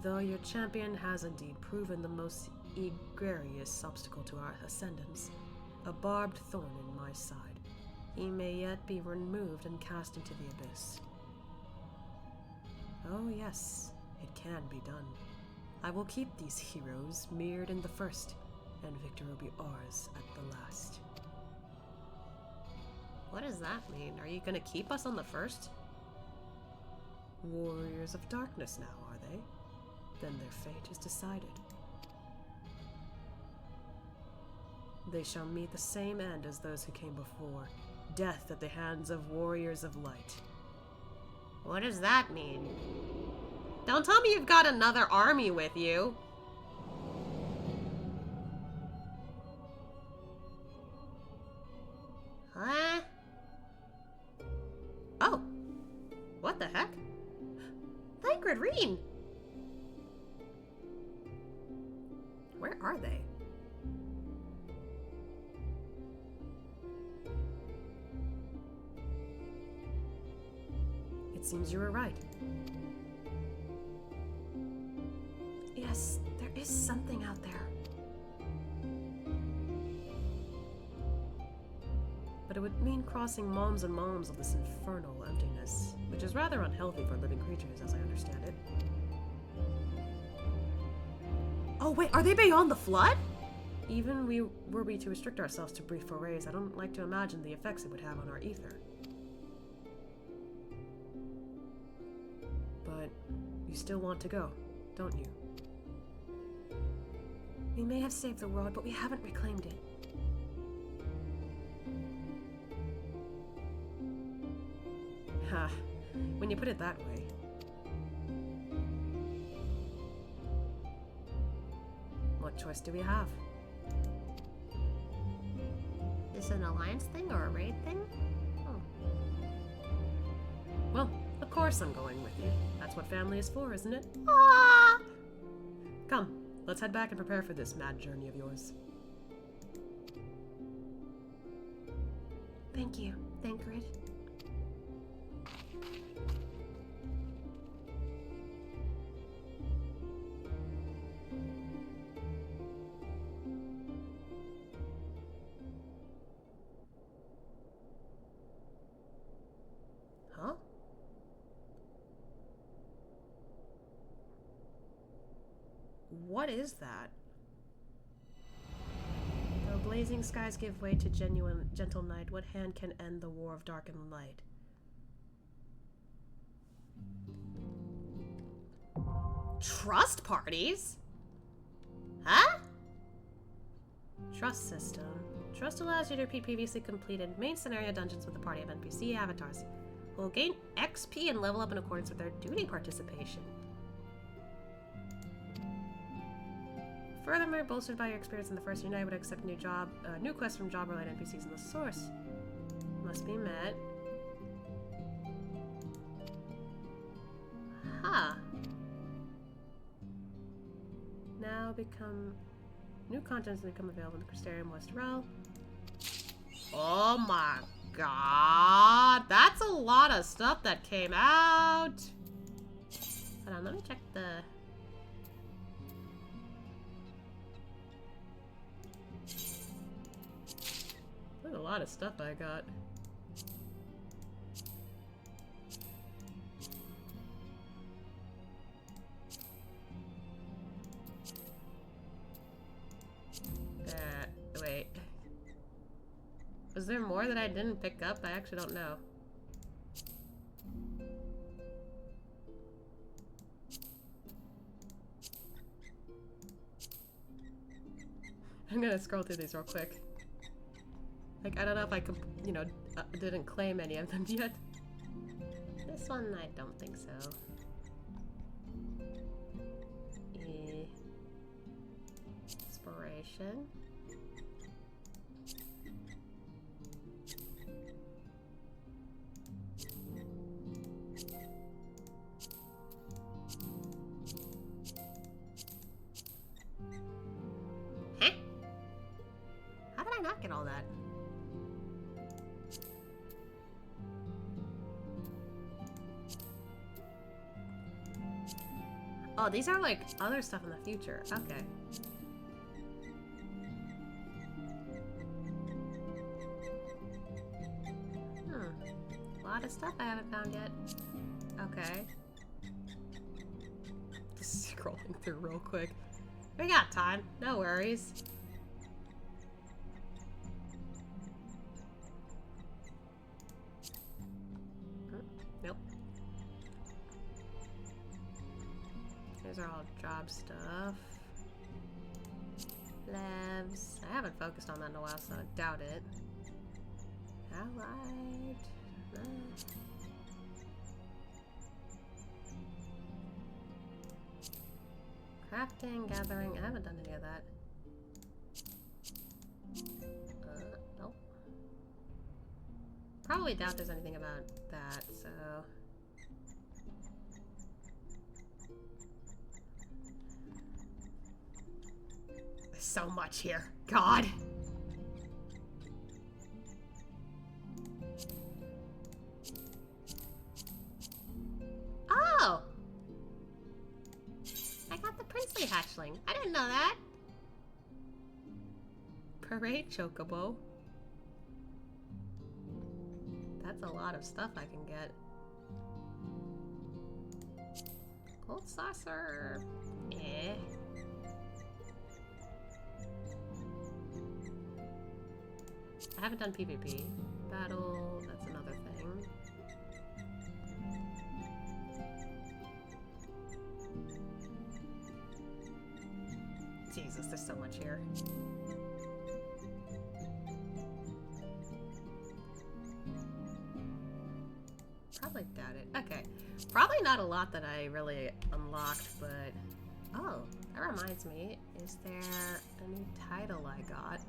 Though your champion has indeed proven the most egregious obstacle to our ascendance, a barbed thorn in my side, he may yet be removed and cast into the abyss. Oh yes, it can be done. I will keep these heroes mirrored in the first, and victory will be ours at the last. What does that mean? Are you gonna keep us on the first? Warriors of darkness now, are they? Then their fate is decided. They shall meet the same end as those who came before, death at the hands of warriors of light. What does that mean? Don't tell me you've got another army with you. Huh? Oh. What the heck? Thancred Reen! Where are they? It seems you were right. Yes, there is something out there. But it would mean crossing moms and moms of this infernal emptiness, which is rather unhealthy for living creatures, as I understand it. Oh wait, are they beyond the flood? Even were we to restrict ourselves to brief forays, I don't like to imagine the effects it would have on our ether. But you still want to go, don't you? We may have saved the world, but we haven't reclaimed it. Ha, when you put it that way. What choice do we have? Is it an alliance thing or a raid thing? Oh. Well, of course I'm going with you. That's what family is for, isn't it? Ah! Come, let's head back and prepare for this mad journey of yours. Thank you, Thancred. Huh? What is that? Though blazing skies give way to gentle night, what hand can end the war of dark and light? Trust parties? Huh? Trust system. Trust allows you to repeat previously completed main scenario dungeons with a party of NPC avatars, who will gain XP and level up in accordance with their duty participation. Furthermore, bolstered by your experience in the first unit, I would accept new quests from job-related NPCs in the source. Must be met. Huh. Now become... New contents become available in the Crystarium West Rel. Oh my god! That's a lot of stuff that came out! Hold on, let me check the... There's a lot of stuff I got. Wait. Was there more that I didn't pick up? I actually don't know. I'm gonna scroll through these real quick. Like, I don't know if I could, you know, didn't claim any of them yet. This one, I don't think so. Inspiration. Huh? How did I not get all that? Oh, these are like other stuff in the future. Okay. A lot of stuff I haven't found yet. Okay. Just scrolling through real quick. We got time. No worries. Nope. These are all job stuff. Labs. I haven't focused on that in a while, so I doubt it. Allied. Crafting, gathering. I haven't done any of that. Nope. Probably doubt there's anything about that, so. There's so much here. God. Oh! I got the princely hatchling. I didn't know that. Parade chocobo. That's a lot of stuff I can get. Gold saucer. Eh. I haven't done PvP. Battle, that's another thing. Jesus, there's so much here. Probably doubt it. Okay. Probably not a lot that I really unlocked, but... Oh, that reminds me. Is there a new title I got?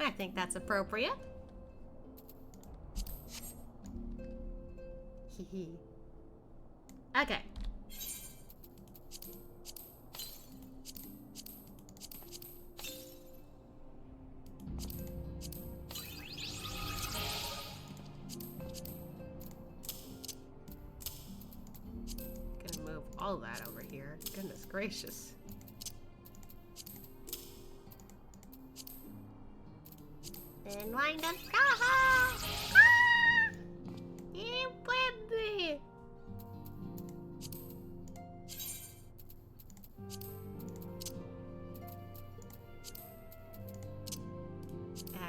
I think that's appropriate. Hee. Okay. Gonna move all that over here. Goodness gracious. Then wind up. Ah!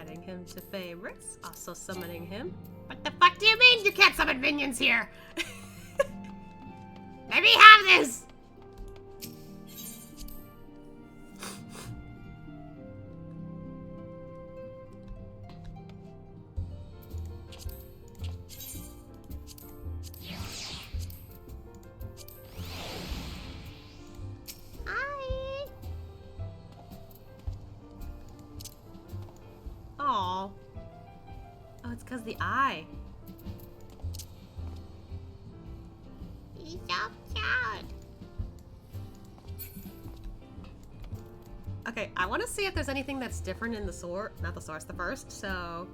Adding him to favorites. Also summoning him. What the fuck do you mean you can't summon minions here? Let me have this! Hi! Aw. Oh, it's because the eye. He's so cute. Okay, I want to see if there's anything that's different in the sword. Not the source, the first, so...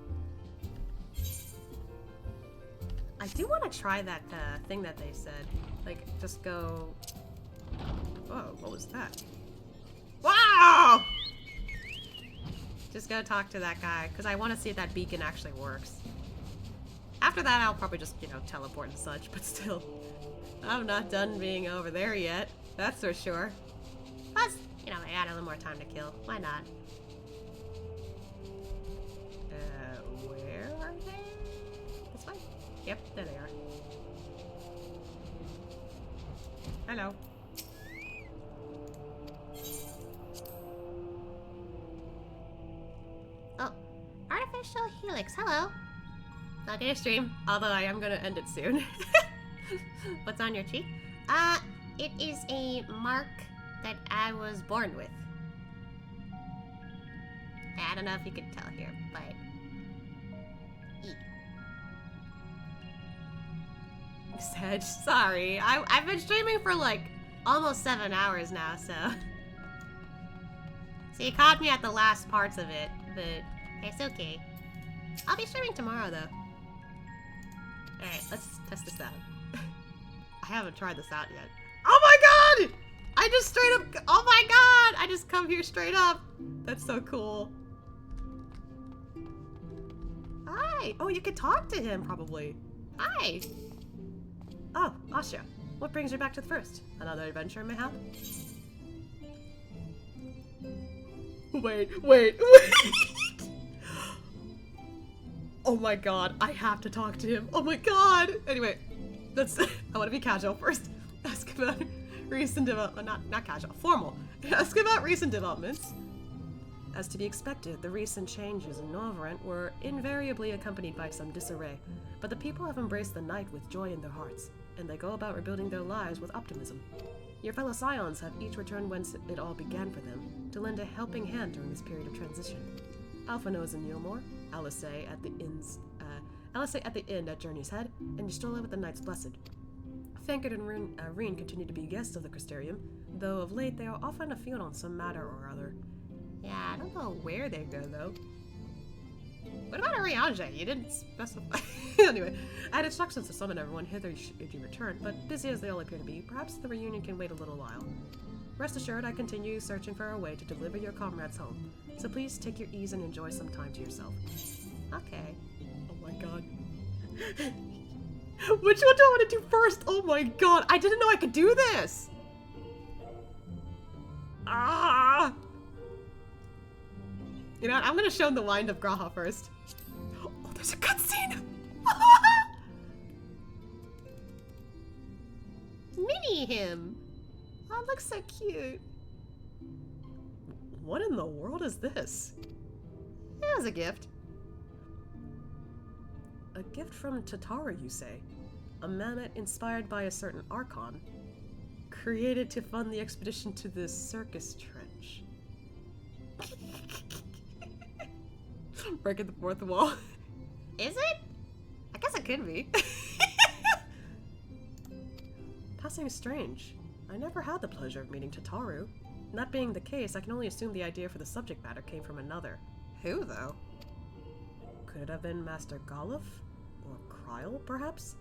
I do want to try that thing that they said. Like, just go... Whoa, what was that? Wow! Just go talk to that guy, because I want to see if that beacon actually works. After that, I'll probably just, you know, teleport and such, but still. I'm not done being over there yet. That's for sure. Plus, you know, I got a little more time to kill. Why not? Where are they? This way? Yep, there they are. Hello. Oh, artificial helix. Hello. Not gonna stream, although I am gonna end it soon. What's on your cheek? It is a mark that I was born with. I don't know if you can tell here, but... Sedge, sorry. I've been streaming for like almost 7 hours now, so... So you caught me at the last parts of it, but it's okay. I'll be streaming tomorrow, though. Alright, let's test this out. I haven't tried this out yet. Oh my god! I just straight up... Oh my god! I just come here straight up. That's so cool. Hi! Oh, you could talk to him, probably. Hi! Oh, Asha. What brings you back to the first? Another adventure, mayhap? Wait. Oh my god, I have to talk to him. Oh my god! Anyway, let's... I want to be casual first. Ask about recent development... Not casual, formal. Ask about recent developments. As to be expected, the recent changes in Novrent were invariably accompanied by some disarray, but the people have embraced the night with joy in their hearts, and they go about rebuilding their lives with optimism. Your fellow Scions have each returned whence it all began for them, to lend a helping hand during this period of transition. Alphonse in Yilmore, Alice at the inn at Journey's Head, and Y'shtola with the Knights Blessed. Fankard and Reen continue to be guests of the Crystarium, though of late they are often afield on some matter or other. Yeah, I don't know where they go, though. What about Arianje? You didn't specify. Anyway, I had instructions to summon everyone hither should you return, but busy as they all appear to be, perhaps the reunion can wait a little while. Rest assured, I continue searching for a way to deliver your comrades home, so please take your ease and enjoy some time to yourself. Okay. Oh my god. Which one do I want to do first? Oh my god, I didn't know I could do this! Ah! You know what? I'm gonna show him the wind of Graha first. Oh, there's a cutscene! Mini him! Oh, it looks so cute. What in the world is this? It was a gift. A gift from Tatara, you say? A mammoth inspired by a certain Archon. Created to fund the expedition to the circus trench. Breaking the fourth wall. Is it? I guess it could be. Passing strange. I never had the pleasure of meeting Tataru. That being the case, I can only assume the idea for the subject matter came from another. Who, though? Could it have been Master Goluf? Or Kryl, perhaps?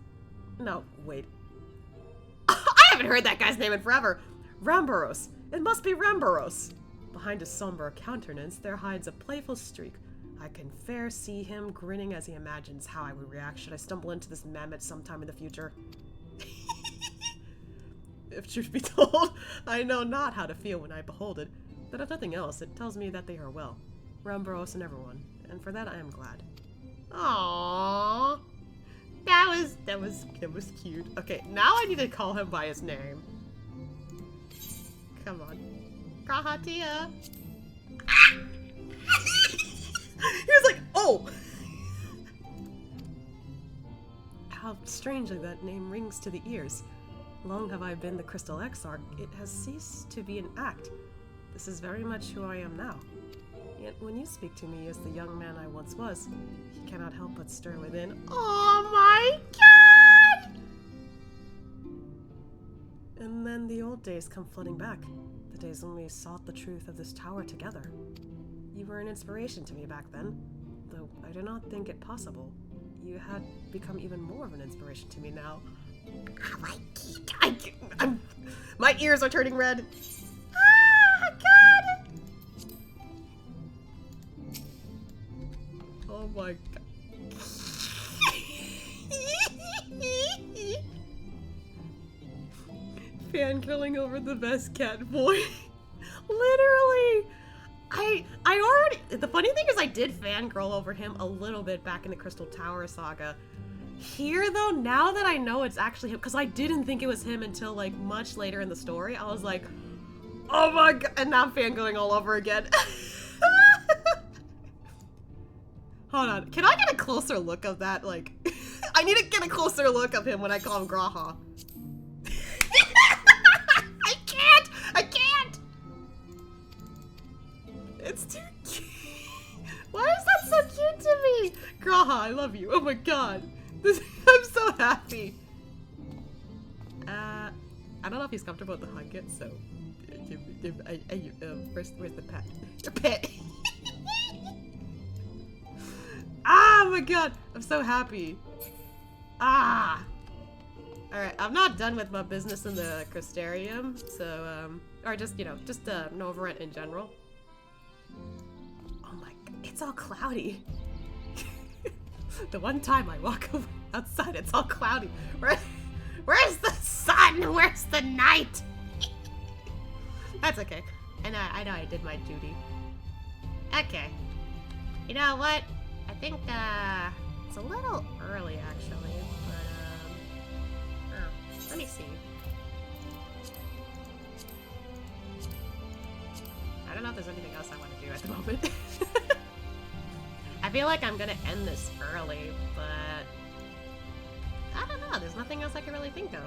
No, wait. I haven't heard that guy's name in forever! Ramboros! It must be Ramboros! Behind his somber countenance, there hides a playful streak. I can fair see him grinning as he imagines how I would react should I stumble into this mammoth sometime in the future. If truth be told, I know not how to feel when I behold it, but if nothing else, it tells me that they are well. Ramboros and everyone. and for that I am glad. Aww. That was cute. Okay, now I need to call him by his name. Come on. Grahatia. He was like, oh! How strangely that name rings to the ears. Long have I been the Crystal Exarch, it has ceased to be an act. This is very much who I am now. Yet when you speak to me as the young man I once was, he cannot help but stir within. Oh my god! And then the old days come flooding back. The days when we sought the truth of this tower together. You were an inspiration to me back then, though I do not think it possible. You had become even more of an inspiration to me now. My ears are turning red. Ah, God! Oh my god. Fangirling over the best cat boy. Literally! I already... The funny thing is I did fangirl over him a little bit back in the Crystal Tower saga. Here, though, now that I know it's actually him, because I didn't think it was him until, like, much later in the story, I was like, oh my god, and now I'm fangirling all over again. Hold on, can I get a closer look of that? Like, I need to get a closer look of him when I call him Graha. I can't! It's too cute. Why is that so cute to me? Graha, I love you. Oh my god. I'm so happy. I don't know if he's comfortable with the hug yet, so where's the pet? Your pet. Ah, oh my god, I'm so happy. Ah. All right, I'm not done with my business in the Crystarium, so or just Novarent in general. Oh my god, it's all cloudy. The one time I walk outside, it's all cloudy. Where's the sun? Where's the night? That's okay. I know I did my duty. Okay. You know what? I think it's a little early actually, but let me see. I don't know if there's anything else I want to do at the moment. I feel like I'm gonna end this early, but I don't know, there's nothing else I can really think of.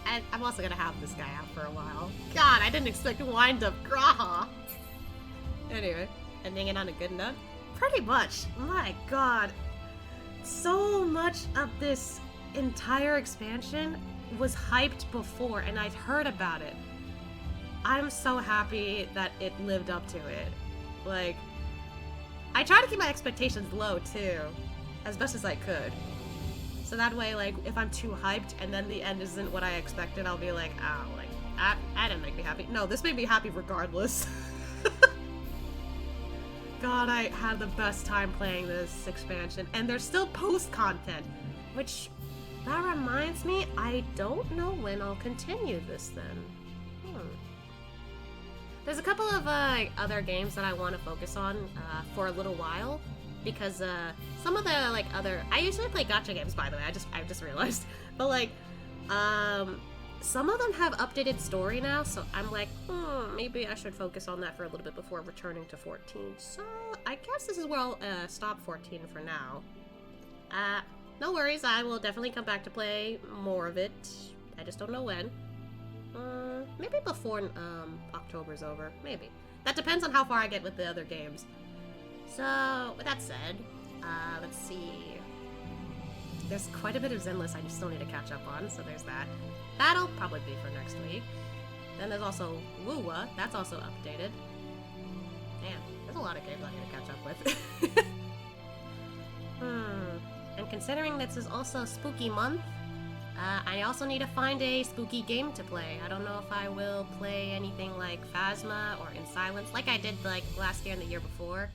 And I'm also gonna have this guy out for a while. God, I didn't expect to wind up Graha! Anyway, ending it on a good note? Pretty much. My god. So much of this entire expansion was hyped before, and I'd heard about it. I'm so happy that it lived up to it. Like, I try to keep my expectations low too, as best as I could. So that way, like, if I'm too hyped and then the end isn't what I expected, I'll be like, oh, like, that didn't make me happy. No, this made me happy regardless. God, I had the best time playing this expansion, and there's still post-content, which, that reminds me, I don't know when I'll continue this then. There's a couple of other games that I want to focus on for a little while, because some of the other, I usually play gacha games, by the way, I just realized, but like some of them have updated story now, so I'm like, maybe I should focus on that for a little bit before returning to 14. So I guess this is where I'll stop 14 for now. No worries, I will definitely come back to play more of it. I just don't know when. Maybe before October's over. Maybe. That depends on how far I get with the other games. So, with that said, let's see. There's quite a bit of Zenless I still need to catch up on, so there's that. That'll probably be for next week. Then there's also Wuwa. That's also updated. Man, there's a lot of games I need to catch up with. And considering this is also spooky month, I also need to find a spooky game to play. I don't know if I will play anything like Phasma or In Silence, like I did like last year and the year before.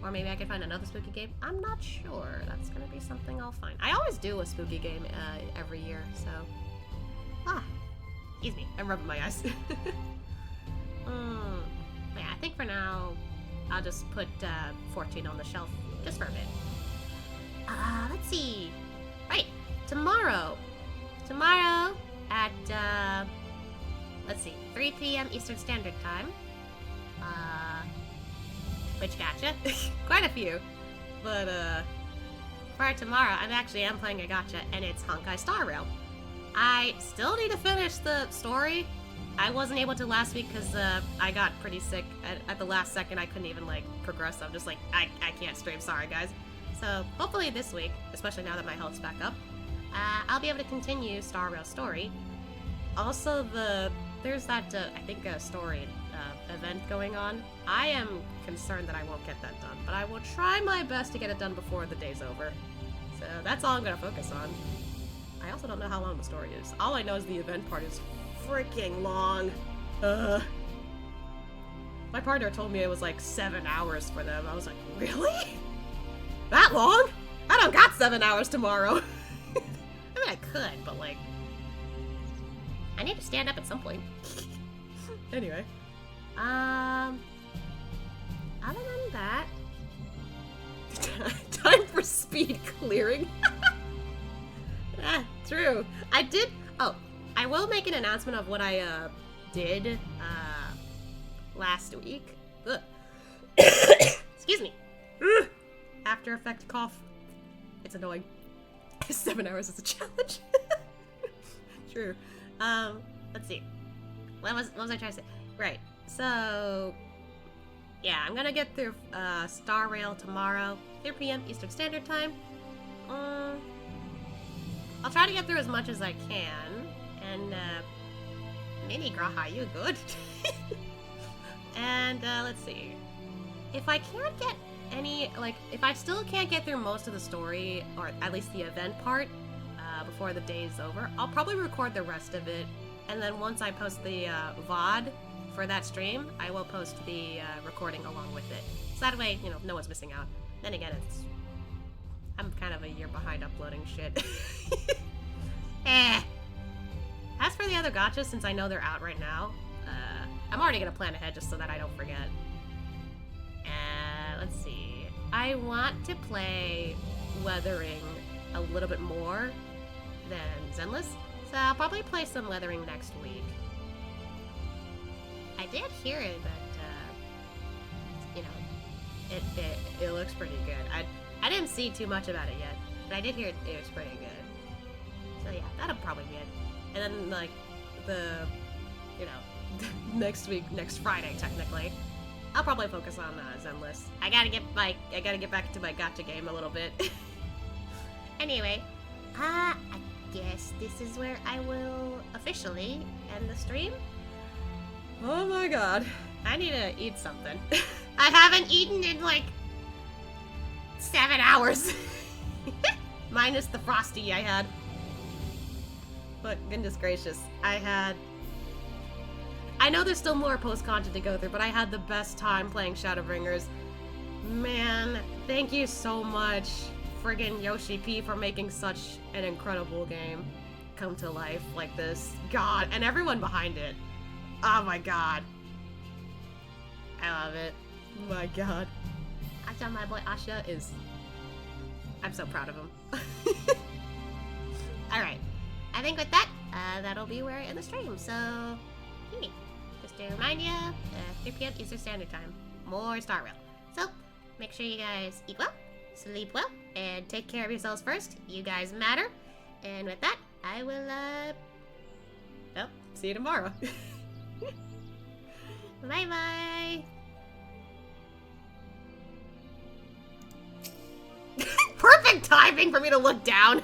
Or maybe I could find another spooky game. I'm not sure. That's gonna be something I'll find. I always do a spooky game every year, so... excuse me, I'm rubbing my eyes. for now, I'll just put 14 on the shelf just for a bit. Let's see. Right, tomorrow at, let's see, 3 p.m. Eastern Standard Time. Which gacha? Quite a few. But, for tomorrow, I am playing a gacha, and it's Honkai Star Rail. I still need to finish the story. I wasn't able to last week because I got pretty sick at the last second. I couldn't even, like, progress. I'm just like, I can't stream. Sorry, guys. So, hopefully this week, especially now that my health's back up, I'll be able to continue Star Rail story. Also, there's that, I think, a story event going on. I am concerned that I won't get that done, but I will try my best to get it done before the day's over. So, that's all I'm going to focus on. I also don't know how long the story is. All I know is the event part is freaking long. My partner told me it was like 7 hours for them. I was like, really? That long? I don't got 7 hours tomorrow. I mean, I could, but like, I need to stand up at some point. Anyway, other than that, time for speed clearing. True. I did. Oh, I will make an announcement of what I did last week. Ugh. Excuse me. After effect cough. It's annoying. 7 hours is a challenge. True. Let's see. What was I trying to say? Right. So, yeah, I'm gonna get through Star Rail tomorrow, 3 p.m. Eastern Standard Time. I'll try to get through as much as I can, and Mini Graha, you good? And let's see. If I can't get any, like, if I still can't get through most of the story, or at least the event part, before the day is over, I'll probably record the rest of it, and then once I post the VOD for that stream, I will post the recording along with it. So that way, you know, no one's missing out. Then again, I'm kind of a year behind uploading shit. As for the other gachas, since I know they're out right now, I'm already gonna plan ahead just so that I don't forget. Let's see. I want to play Weathering a little bit more than Zenless, so I'll probably play some Weathering next week. I did hear that, you know, it looks pretty good. I didn't see too much about it yet, but I did hear it was pretty good. So yeah, that'll probably be it. And then, like, you know, next Friday, technically, I'll probably focus on Zenless. I gotta get back into my gacha game a little bit. Anyway, I guess this is where I will officially end the stream. Oh my god. I need to eat something. I haven't eaten in like 7 hours. Minus the Frosty I had. But goodness gracious, I know there's still more post-content to go through, but I had the best time playing Shadowbringers. Man, thank you so much, friggin' Yoshi P, for making such an incredible game come to life like this. God, and everyone behind it. Oh my god. I love it. My god. Asha, my boy Asha I'm so proud of him. Alright. I think with that, that'll be where I end the stream, so... yeah. Just to remind you, 3 p.m. Eastern Standard Time. More Star Rail. So, make sure you guys eat well, sleep well, and take care of yourselves first. You guys matter. And with that, I will, well, see you tomorrow. Bye-bye! Perfect timing for me to look down!